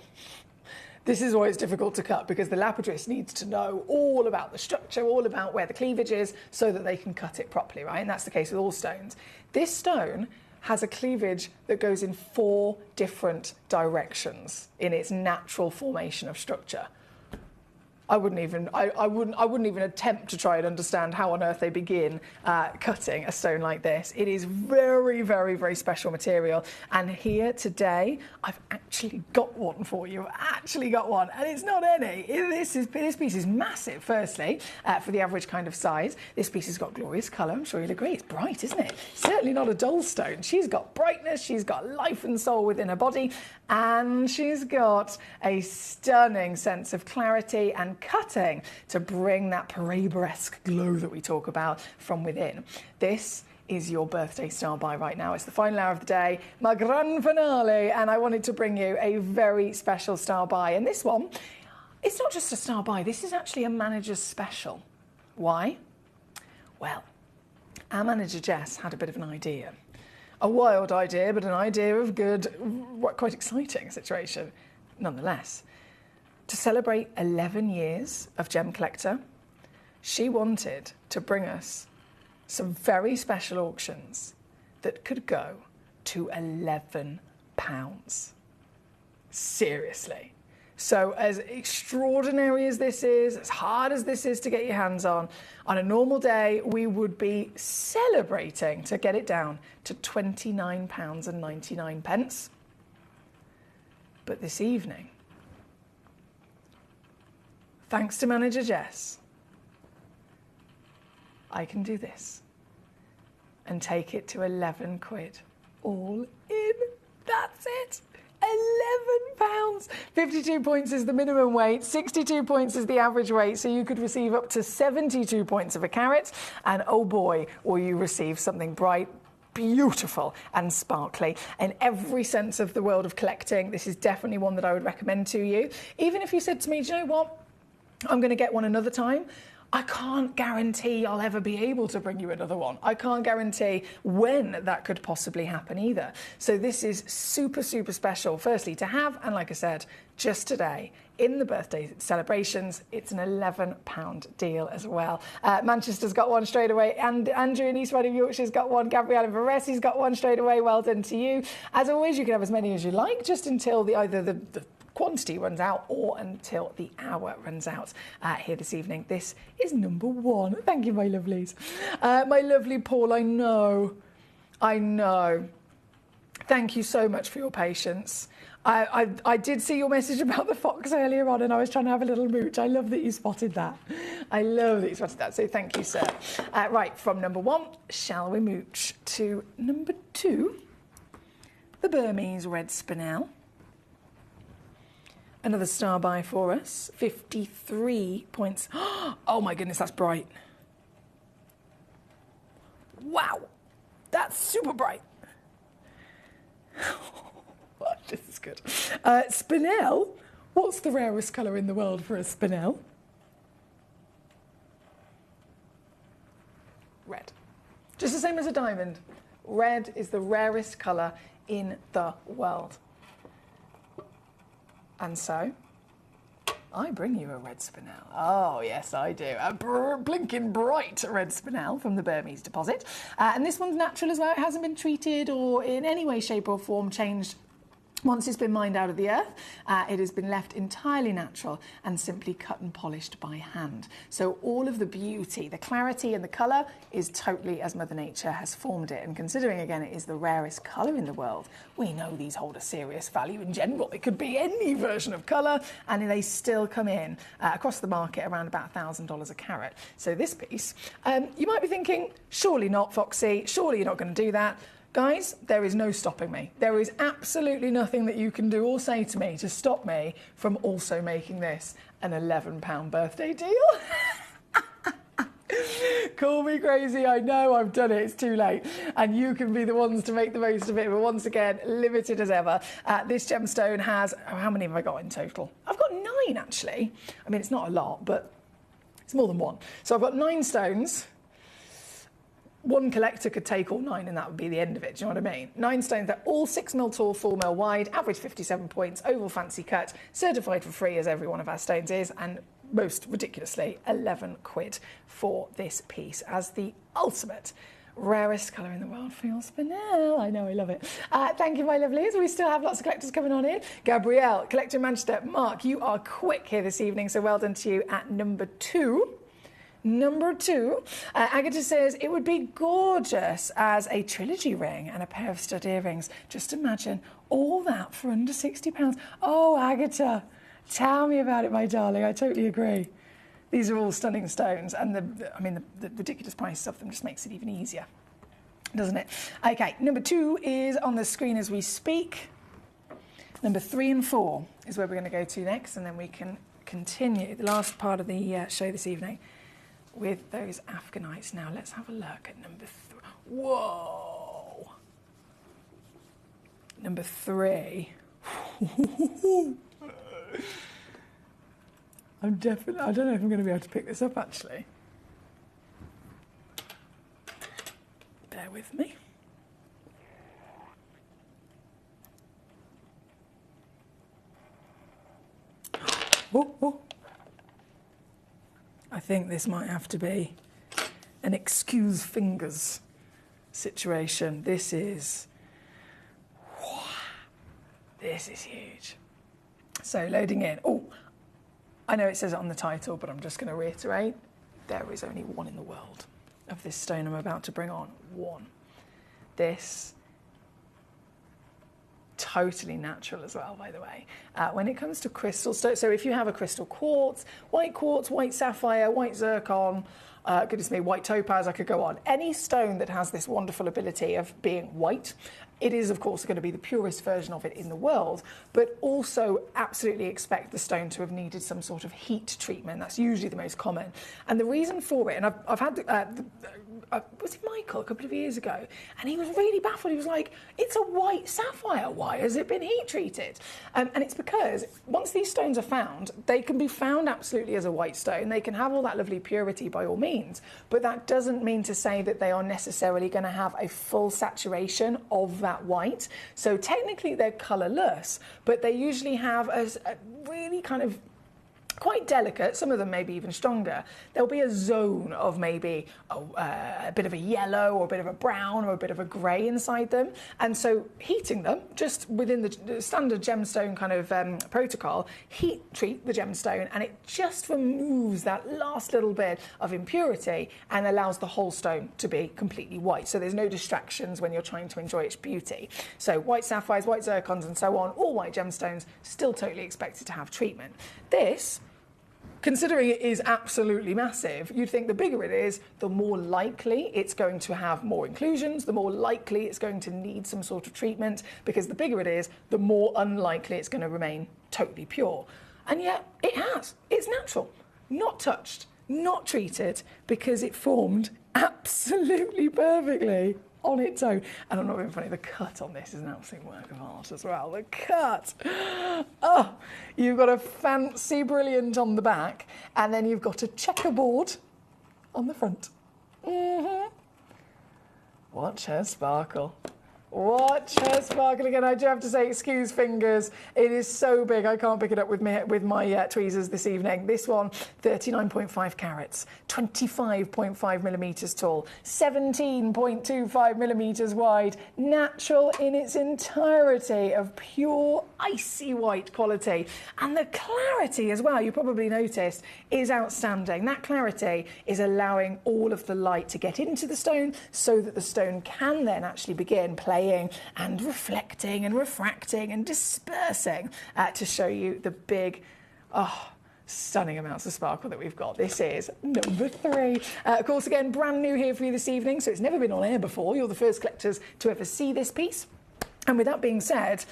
This is why it's difficult to cut, because the lapidrist needs to know all about the structure, all about where the cleavage is, so that they can cut it properly, right? And that's the case with all stones. This stone has a cleavage that goes in 4 different directions in its natural formation of structure. I wouldn't even attempt to try and understand how on earth they begin cutting a stone like this. It is very, very, very special material. And here today, I've actually got one for you. Actually got one, and it's not any. This piece is massive. Firstly, for the average kind of size, this piece has got glorious colour. I'm sure you'll agree. It's bright, isn't it? Certainly not a dull stone. She's got brightness. She's got life and soul within her body, and she's got a stunning sense of clarity and cutting to bring that Paraiba-esque glow that we talk about from within. This is your birthday Star Buy right now. It's the final hour of the day, my grand finale, and I wanted to bring you a very special Star Buy. And this one, it's not just a Star Buy, this is actually a manager's special. Why? Well, our manager Jess had a bit of an idea. A wild idea, but an idea of good, quite exciting situation nonetheless. To celebrate 11 years of Gem Collector, she wanted to bring us some very special auctions that could go to £11. Seriously. So as extraordinary as this is, as hard as this is to get your hands on a normal day, we would be celebrating to get it down to £29.99. But this evening, thanks to manager Jess, I can do this and take it to 11 quid. All in. That's it. £11. 52 points is the minimum weight, 62 points is the average weight, so you could receive up to 72 points of a carat, and oh boy, will you receive something bright, beautiful and sparkly. In every sense of the world of collecting, this is definitely one that I would recommend to you. Even if you said to me, do you know what, I'm going to get one another time, I can't guarantee I'll ever be able to bring you another one. I can't guarantee when that could possibly happen either. So this is super, super special, firstly, to have, and like I said, just today, in the birthday celebrations, it's an £11 deal as well. Manchester's got one straight away, and Andrew in East Riding of Yorkshire's got one, Gabrielle in Varesi's got one straight away. Well done to you. As always, you can have as many as you like, just until either the quantity runs out or until the hour runs out here this evening. This is number one. Thank you, my lovelies. My lovely Paul, I know. Thank you so much for your patience. I did see your message about the fox earlier on, and I was trying to have a little mooch. I love that you spotted that. So thank you, sir. Right, from number one, shall we mooch to number two? The Burmese red spinel. Another star buy for us, 53 points. Oh my goodness, that's bright. Wow, that's super bright. This is good. Spinel, what's the rarest colour in the world for a spinel? Red. Just the same as a diamond. Red is the rarest colour in the world. And so, I bring you a red spinel. Oh, yes, I do. A blinking bright red spinel from the Burmese deposit. And this one's natural as well. It hasn't been treated or in any way, shape or form changed. Once it's been mined out of the earth, it has been left entirely natural and simply cut and polished by hand. So all of the beauty, the clarity and the colour is totally as Mother Nature has formed it. And considering, again, it is the rarest colour in the world, we know these hold a serious value in general. It could be any version of colour, and they still come in across the market around about $1,000 a carat. So this piece, you might be thinking, surely not, Foxy, surely you're not going to do that. Guys, there is no stopping me. There is absolutely nothing that you can do or say to me to stop me from also making this an £11 birthday deal. Call me crazy, I know I've done it, it's too late. And you can be the ones to make the most of it. But once again, limited as ever. This gemstone has, how many have I got in total? I've got 9 actually. I mean, it's not a lot, but it's more than one. So I've got 9 stones. One collector could take all 9 and that would be the end of it, do you know what I mean? 9 stones, they're all 6 mil tall, 4 mil wide, average 57 points, oval fancy cut, certified for free as every one of our stones is, and most ridiculously, 11 quid for this piece as the ultimate rarest colour in the world for your spinel. I know, I love it. Thank you, my lovelies. We still have lots of collectors coming on in. Gabrielle, Collector in Manchester. Mark, you are quick here this evening, so well done to you at number 2. Number 2, Agatha says, it would be gorgeous as a trilogy ring and a pair of stud earrings. Just imagine all that for under £60. Oh, Agatha, tell me about it, my darling. I totally agree. These are all stunning stones, and the ridiculous price of them just makes it even easier, doesn't it? Okay, number 2 is on the screen as we speak. Number 3 and 4 is where we're going to go to next, and then we can continue the last part of the show this evening with those Afghanites. Now let's have a look at number 3. Whoa! Number 3. I don't know if I'm going to be able to pick this up actually. Bear with me. Oh. I think this might have to be an excuse fingers situation. This is huge. So loading in. Oh, I know it says it on the title, but I'm just going to reiterate. There is only one in the world of this stone I'm about to bring on. One. This totally natural as well, by the way. When it comes to crystal stones, so if you have a crystal quartz, white sapphire, white zircon, goodness me, white topaz, I could go on. Any stone that has this wonderful ability of being white, it is, of course, going to be the purest version of it in the world, but also absolutely expect the stone to have needed some sort of heat treatment. That's usually the most common. And the reason for it, and I've had, was it Michael a couple of years ago? And he was really baffled. He was like, it's a white sapphire. Why has it been heat treated? And it's because once these stones are found, they can be found absolutely as a white stone. They can have all that lovely purity by all means, but that doesn't mean to say that they are necessarily going to have a full saturation of that white. So technically they're colourless, but they usually have a really kind of quite delicate, some of them maybe even stronger. There'll be a zone of maybe a bit of a yellow or a bit of a brown or a bit of a grey inside them. And so heating them, just within the standard gemstone kind of protocol, heat treat the gemstone and it just removes that last little bit of impurity and allows the whole stone to be completely white. So there's no distractions when you're trying to enjoy its beauty. So white sapphires, white zircons and so on, all white gemstones, still totally expected to have treatment. This, considering it is absolutely massive, you'd think the bigger it is, the more likely it's going to have more inclusions, the more likely it's going to need some sort of treatment, because the bigger it is, the more unlikely it's going to remain totally pure. And yet it has. It's natural, not touched, not treated, because it formed absolutely perfectly on its own. And I'm not being funny, the cut on this is an absolute work of art as well. The cut! Oh, you've got a fancy brilliant on the back, and then you've got a checkerboard on the front. Watch her sparkle. Watch her sparkle again. I do have to say, excuse fingers. It is so big, I can't pick it up with my tweezers this evening. This one, 39.5 carats, 25.5 millimetres tall, 17.25 millimetres wide, natural in its entirety of pure icy white quality. And the clarity as well, you probably noticed, is outstanding. That clarity is allowing all of the light to get into the stone so that the stone can then actually begin playing and reflecting and refracting and dispersing to show you the big, stunning amounts of sparkle that we've got. This is number 3. Of course, again, brand new here for you this evening, so it's never been on air before. You're the first collectors to ever see this piece. And with that being said,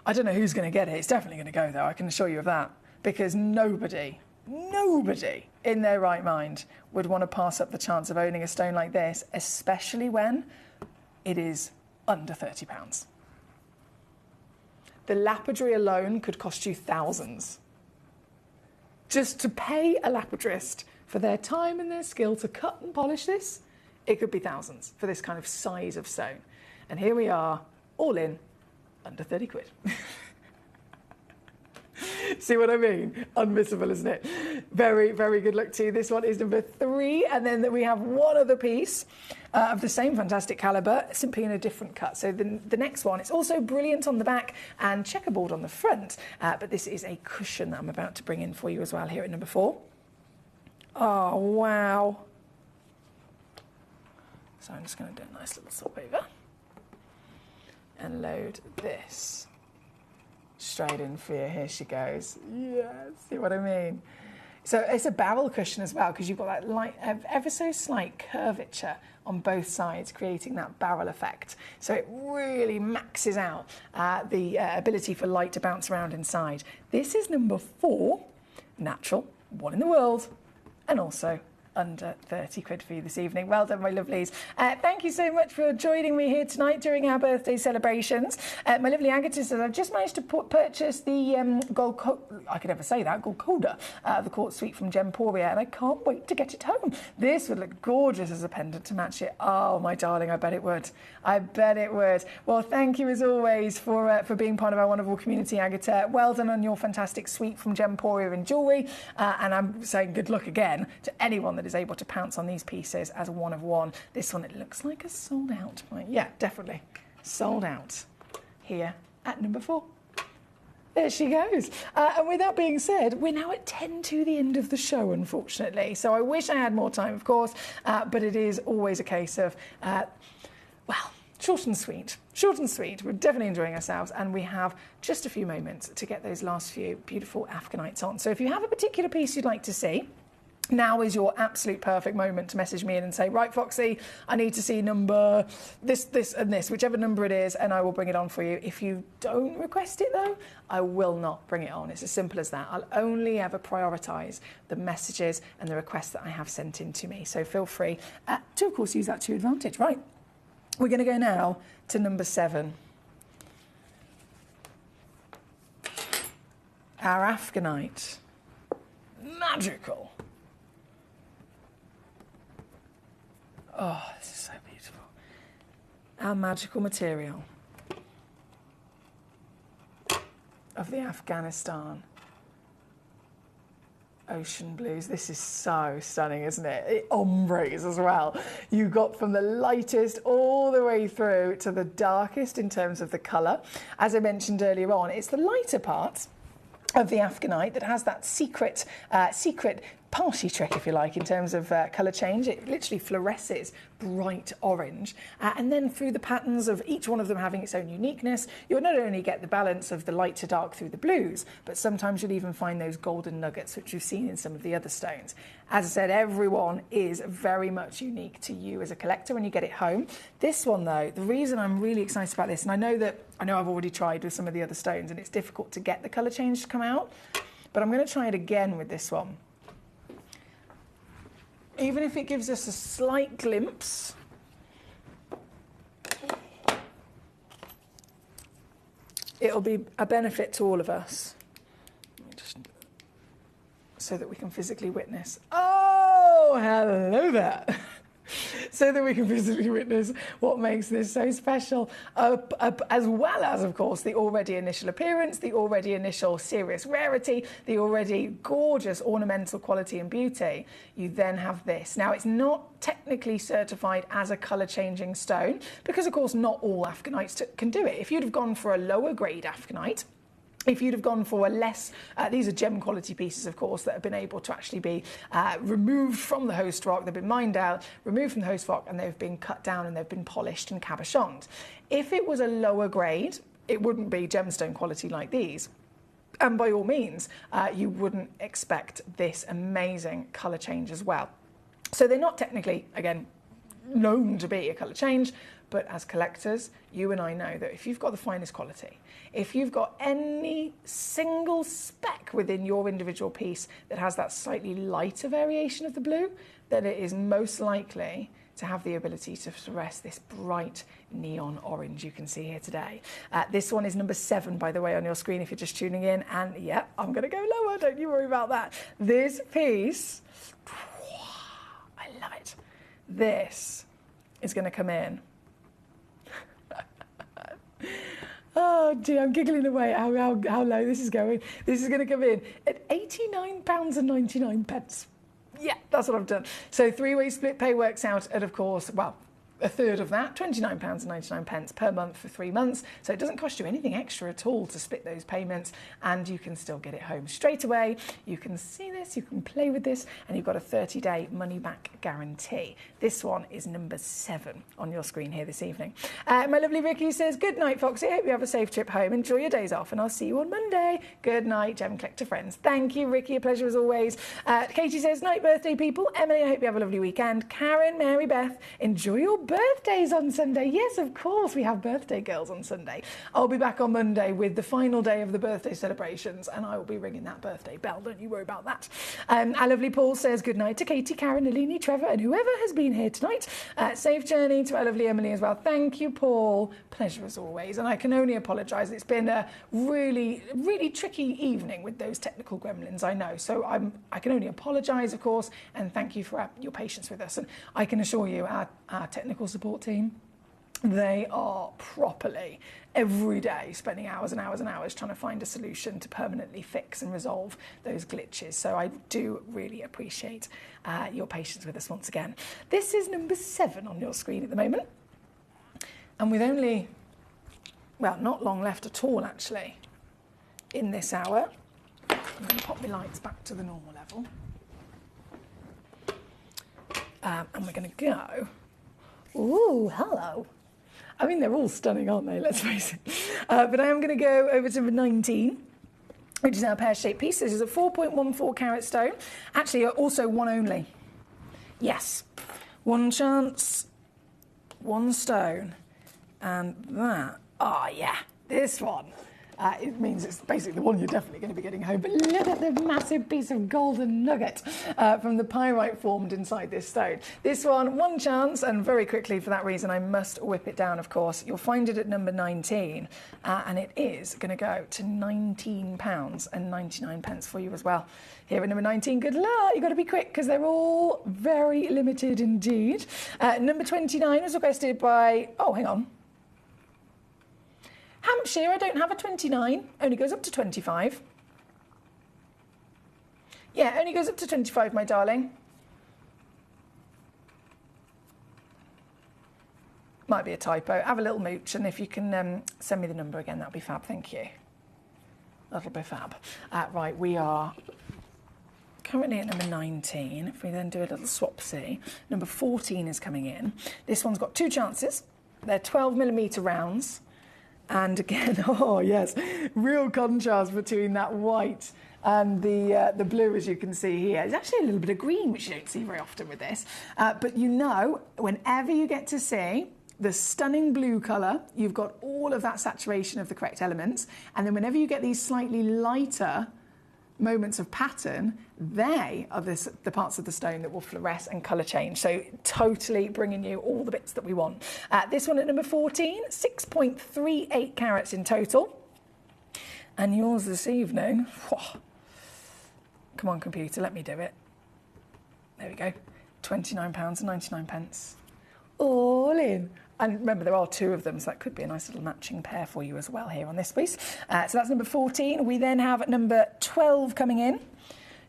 I don't know who's going to get it. It's definitely going to go, though, I can assure you of that, because nobody in their right mind would want to pass up the chance of owning a stone like this, especially when it is under £30. The lapidary alone could cost you thousands. Just to pay a lapidrist for their time and their skill to cut and polish this, it could be thousands for this kind of size of stone. And here we are, all in, under 30 quid. See what I mean? Unmissable, isn't it? Very, very good luck to you. This one is number 3. And then we have one other piece of the same fantastic calibre, simply in a different cut. So the next one, it's also brilliant on the back and checkerboard on the front. But this is a cushion that I'm about to bring in for you as well here at number 4. Oh, wow. So I'm just going to do a nice little swap over and load this straight in for you. Here she goes. Yeah, see what I mean? So it's a barrel cushion as well, because you've got that light, ever so slight curvature on both sides, creating that barrel effect. So it really maxes out the ability for light to bounce around inside. This is number 4, natural, 1 in the world, and also under 30 quid for you this evening. Well done, my lovelies. Thank you so much for joining me here tonight during our birthday celebrations. My lovely Agatha says, I've just managed to purchase the gold Golconda, the quartz suite from Gemporia, and I can't wait to get it home. This would look gorgeous as a pendant to match it. Oh, my darling, I bet it would. I bet it would. Well, thank you as always for being part of our wonderful community, Agatha. Well done on your fantastic suite from Gemporia and Jewellery. And I'm saying good luck again to anyone that is able to pounce on these pieces as a one of one. This one, it looks like a sold out. Yeah, definitely sold out here at number 4. There she goes. And with that being said, we're now at 10 to the end of the show, unfortunately. So I wish I had more time, of course, but it is always a case of, well, short and sweet. Short and sweet. We're definitely enjoying ourselves, and we have just a few moments to get those last few beautiful Afghanites on. So if you have a particular piece you'd like to see, now is your absolute perfect moment to message me in and say, right, Foxy, I need to see number this, and this, whichever number it is, and I will bring it on for you. If you don't request it, though, I will not bring it on. It's as simple as that. I'll only ever prioritise the messages and the requests that I have sent in to me. So feel free to, of course, use that to your advantage. Right, we're going to go now to number 7. Our Afghanite. Magical. Oh, this is so beautiful. Our magical material of the Afghanistan ocean blues. This is so stunning, isn't it? It ombres as well. You got from the lightest all the way through to the darkest in terms of the colour. As I mentioned earlier on, it's the lighter part of the Afghanite that has that secret party trick, if you like, in terms of colour change. It literally fluoresces bright orange, and then through the patterns of each one of them having its own uniqueness, you'll not only get the balance of the light to dark through the blues, but sometimes you'll even find those golden nuggets which you've seen in some of the other stones. As I said, everyone is very much unique to you as a collector when you get it home. This one, though, the reason I'm really excited about this, and I know I've already tried with some of the other stones and it's difficult to get the colour change to come out, but I'm going to try it again with this one. Even if it gives us a slight glimpse, it'll be a benefit to all of us. So that we can physically witness. Oh, hello there. So that we can physically witness what makes this so special, as well as, of course, the already initial appearance, the already initial serious rarity, the already gorgeous ornamental quality and beauty. You then have this. Now, it's not technically certified as a colour-changing stone because, of course, not all Afghanites can do it. If you'd have gone for a lower grade Afghanite, if you'd have gone for a less, these are gem quality pieces, of course, that have been able to actually be removed from the host rock. They've been mined out, removed from the host rock, and they've been cut down and they've been polished and cabochoned. If it was a lower grade, it wouldn't be gemstone quality like these. And by all means, you wouldn't expect this amazing colour change as well. So they're not technically, again, known to be a colour change, but as collectors, you and I know that if you've got the finest quality, if you've got any single speck within your individual piece that has that slightly lighter variation of the blue, then it is most likely to have the ability to fluoresce this bright neon orange you can see here today. This one is number 7, by the way, on your screen if you're just tuning in. And yeah, I'm going to go lower, don't you worry about that. This piece, I love it. This is going to come in. Oh dear, I'm giggling away how low this is going. This is going to come in at £89.99. Yeah, that's what I've done. So 3-way split pay works out at, of course, well, a third of that, £29.99 per month for 3 months. So it doesn't cost you anything extra at all to split those payments, and you can still get it home straight away. You can see this, you can play with this, and you've got a 30-day money-back guarantee. This one is number 7 on your screen here this evening. My lovely Vicky says, good night, Foxy. I hope you have a safe trip home. Enjoy your days off, and I'll see you on Monday. Good night, Gem Collector friends. Thank you, Ricky. A pleasure as always. Katie says, night, birthday people. Emily, I hope you have a lovely weekend. Karen, Mary Beth, enjoy your birthdays on Sunday. Yes, of course, we have birthday girls on Sunday. I'll be back on Monday with the final day of the birthday celebrations, and I will be ringing that birthday bell. Don't you worry about that. Our lovely Paul says good night to Katie, Karen, Alini, Trevor, and whoever has been here tonight. Safe journey to our lovely Emily as well. Thank you, Paul. Pleasure as always. And I can only apologise. It's been a really, really tricky evening with those technical gremlins, I know. So I can only apologise, of course, and thank you for your patience with us. And I can assure you, our technical support team, they are properly every day spending hours and hours and hours trying to find a solution to permanently fix and resolve those glitches. So I do really appreciate your patience with us once again. This is number 7 on your screen at the moment. And with only, well, not long left at all actually in this hour, I'm going to pop my lights back to the normal level. And we're going to go, ooh, hello. I mean, they're all stunning, aren't they? Let's face it. But I am going to go over to number 19, which is our pear-shaped piece. This is a 4.14 carat stone. Actually, also one only. Yes. One chance, one stone. And that, yeah, this one. It means it's basically the one you're definitely going to be getting home. But look at the massive piece of golden nugget from the pyrite formed inside this stone. This one chance, and very quickly for that reason I must whip it down, of course. You'll find it at number 19, and it is going to go to £19.99 for you as well. Here at number 19, good luck. You've got to be quick because they're all very limited indeed. Number 29 was requested by, hang on. Hampshire, I don't have a 29, only goes up to 25. Yeah, only goes up to 25, my darling. Might be a typo. Have a little mooch, and if you can send me the number again, that'll be fab, thank you. That'll be fab. Right, we are currently at number 19. If we then do a little swap-see, number 14 is coming in. This one's got 2 chances. They're 12mm rounds. And again, yes, real contrast between that white and the blue, as you can see here. There's actually a little bit of green, which you don't see very often with this. But you know, whenever you get to see the stunning blue colour, you've got all of that saturation of the correct elements. And then whenever you get these slightly lighter moments of pattern, they are the parts of the stone that will fluoresce and colour change. So totally bringing you all the bits that we want. This one at number 14, 6.38 carats in total. And yours this evening, come on computer, let me do it. There we go, £29.99. All in. And remember, there are 2 of them, so that could be a nice little matching pair for you as well here on this piece. So that's number 14. We then have number 12 coming in.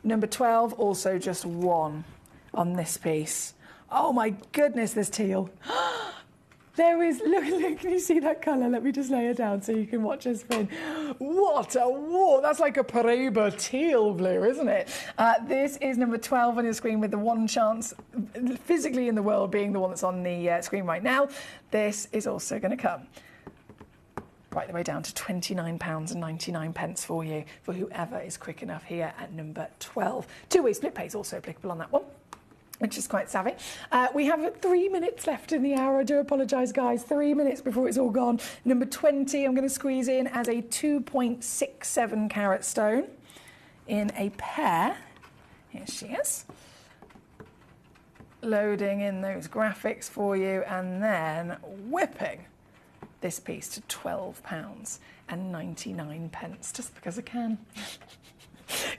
Number 12, also just 1 on this piece. Oh my goodness, there's teal. There is, look, can you see that colour? Let me just lay it down so you can watch us spin. What a war! That's like a Paraiba teal blue, isn't it? This is number 12 on your screen with the 1 chance physically in the world being the one that's on the screen right now. This is also going to come right the way down to £29.99 for you, for whoever is quick enough here at number 12. 2-way split pay is also applicable on that one, which is quite savvy. We have 3 minutes left in the hour. I do apologise, guys. 3 minutes before it's all gone. Number 20, I'm going to squeeze in as a 2.67 carat stone in a pair. Here she is. Loading in those graphics for you and then whipping this piece to £12.99, just because I can.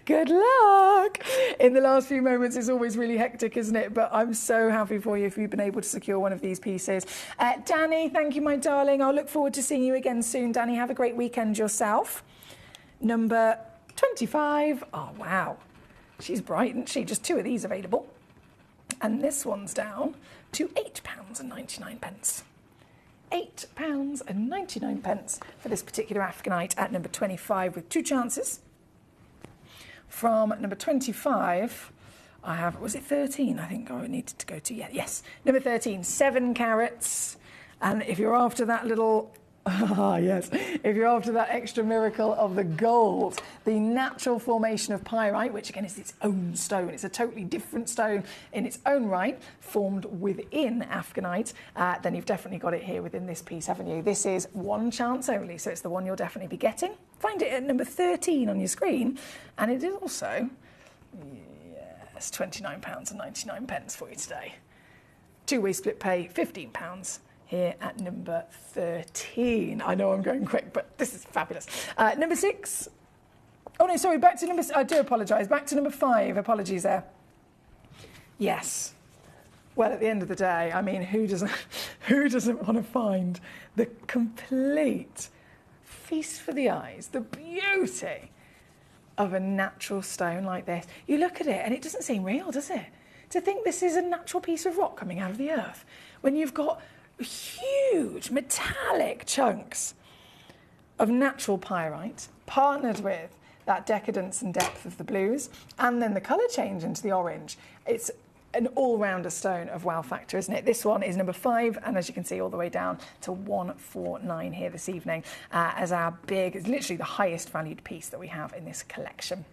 Good luck! In the last few moments, it's always really hectic, isn't it? But I'm so happy for you if you've been able to secure one of these pieces. Danny, thank you, my darling. I'll look forward to seeing you again soon, Danny. Have a great weekend yourself. Number 25. Oh, wow. She's bright, isn't she? Just 2 of these available. And this one's down to £8.99. £8.99 for this particular Afghanite at number 25 with 2 chances. From number 25, I have, was it 13? I think I needed to go to, yes. Number 13, 7 carats. And if you're after that little, if you're after that extra miracle of the gold, the natural formation of pyrite, which again is its own stone, it's a totally different stone in its own right, formed within Afghanite, then you've definitely got it here within this piece, haven't you? This is 1 chance only, so it's the one you'll definitely be getting. Find it at number 13 on your screen, and it is also, yes, £29.99 for you today. 2-way split pay, £15. Here at number 13. I know I'm going quick, but this is fabulous. Number 6. Oh, no, sorry, back to number... I do apologise. Back to number 5. Apologies there. Yes. Well, at the end of the day, I mean, who doesn't want to find the complete feast for the eyes, the beauty of a natural stone like this? You look at it and it doesn't seem real, does it? To think this is a natural piece of rock coming out of the earth, when you've got huge metallic chunks of natural pyrite partnered with that decadence and depth of the blues and then the colour change into the orange. It's an all-rounder stone of wow factor, isn't it? This one is number 5, and as you can see, all the way down to 149 here this evening as our big, it's literally the highest valued piece that we have in this collection.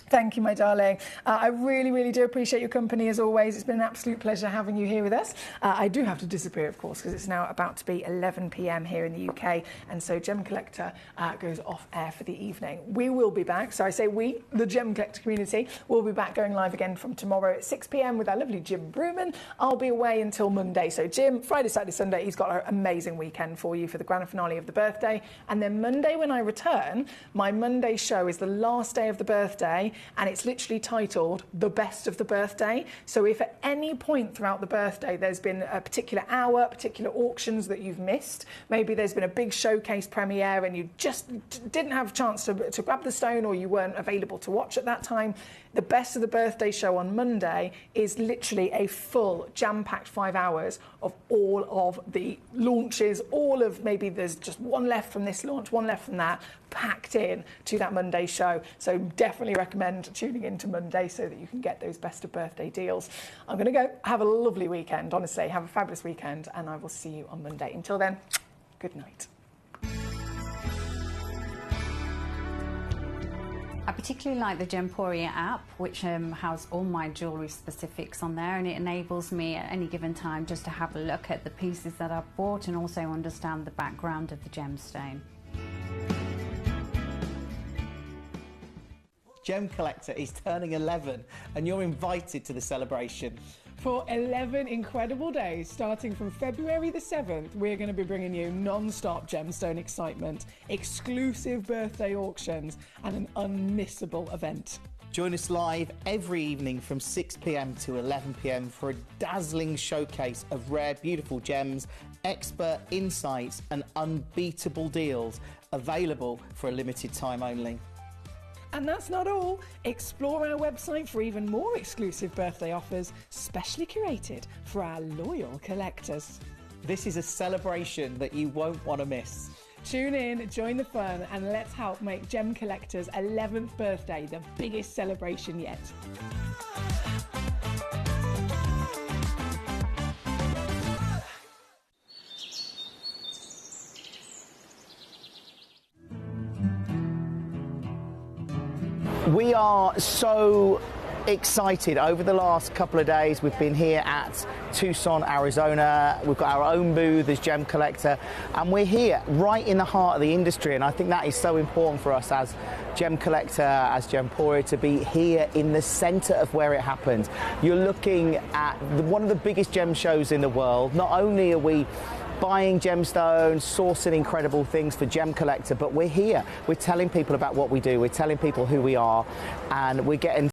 Thank you, my darling. I really, really do appreciate your company as always. It's been an absolute pleasure having you here with us. I do have to disappear, of course, because it's now about to be 11 p.m. here in the UK, and so Gem Collector goes off air for the evening. We will be back, so I say we, the Gem Collector community, will be back going live again from tomorrow at 6 p.m. with our lovely Jim Brewman. I'll be away until Monday, so Jim, Friday, Saturday, Sunday, he's got an amazing weekend for you for the grand finale of the birthday, and then Monday when I return, my Monday show is the last day of the birthday, and it's literally titled The Best of the Birthday. So if at any point throughout the birthday there's been a particular hour, particular auctions that you've missed, maybe there's been a big showcase premiere and you just didn't have a chance to grab the stone, or you weren't available to watch at that time, the Best of the Birthday show on Monday is literally a full jam-packed 5 hours of all of the launches, all of, maybe there's just one left from this launch, one left from that, packed in to that Monday show. So definitely recommend tuning in to Monday so that you can get those Best of Birthday deals. I'm going to go have a lovely weekend, honestly, have a fabulous weekend, and I will see you on Monday. Until then, good night. I particularly like the Gemporia app, which has all my jewellery specifics on there, and it enables me at any given time just to have a look at the pieces that I've bought and also understand the background of the gemstone. Gem Collector is turning 11 and you're invited to the celebration. For 11 incredible days, starting from February the 7th, we're going to be bringing you non-stop gemstone excitement, exclusive birthday auctions, and an unmissable event. Join us live every evening from 6 p.m. to 11 p.m. for a dazzling showcase of rare, beautiful gems, expert insights, and unbeatable deals available for a limited time only. And that's not all. Explore our website for even more exclusive birthday offers, specially curated for our loyal collectors. This is a celebration that you won't want to miss. Tune in, join the fun, and let's help make Gem Collector's 11th birthday the biggest celebration yet. We are so excited. Over the last couple of days, we've been here at Tucson, Arizona. We've got our own booth as Gem Collector, and we're here right in the heart of the industry, and I think that is so important for us as Gem Collector, as Gemporia, to be here in the centre of where it happened. You're looking at one of the biggest gem shows in the world. Not only are we buying gemstones, sourcing incredible things for Gem Collector, but we're here. We're telling people about what we do. We're telling people who we are, and we're getting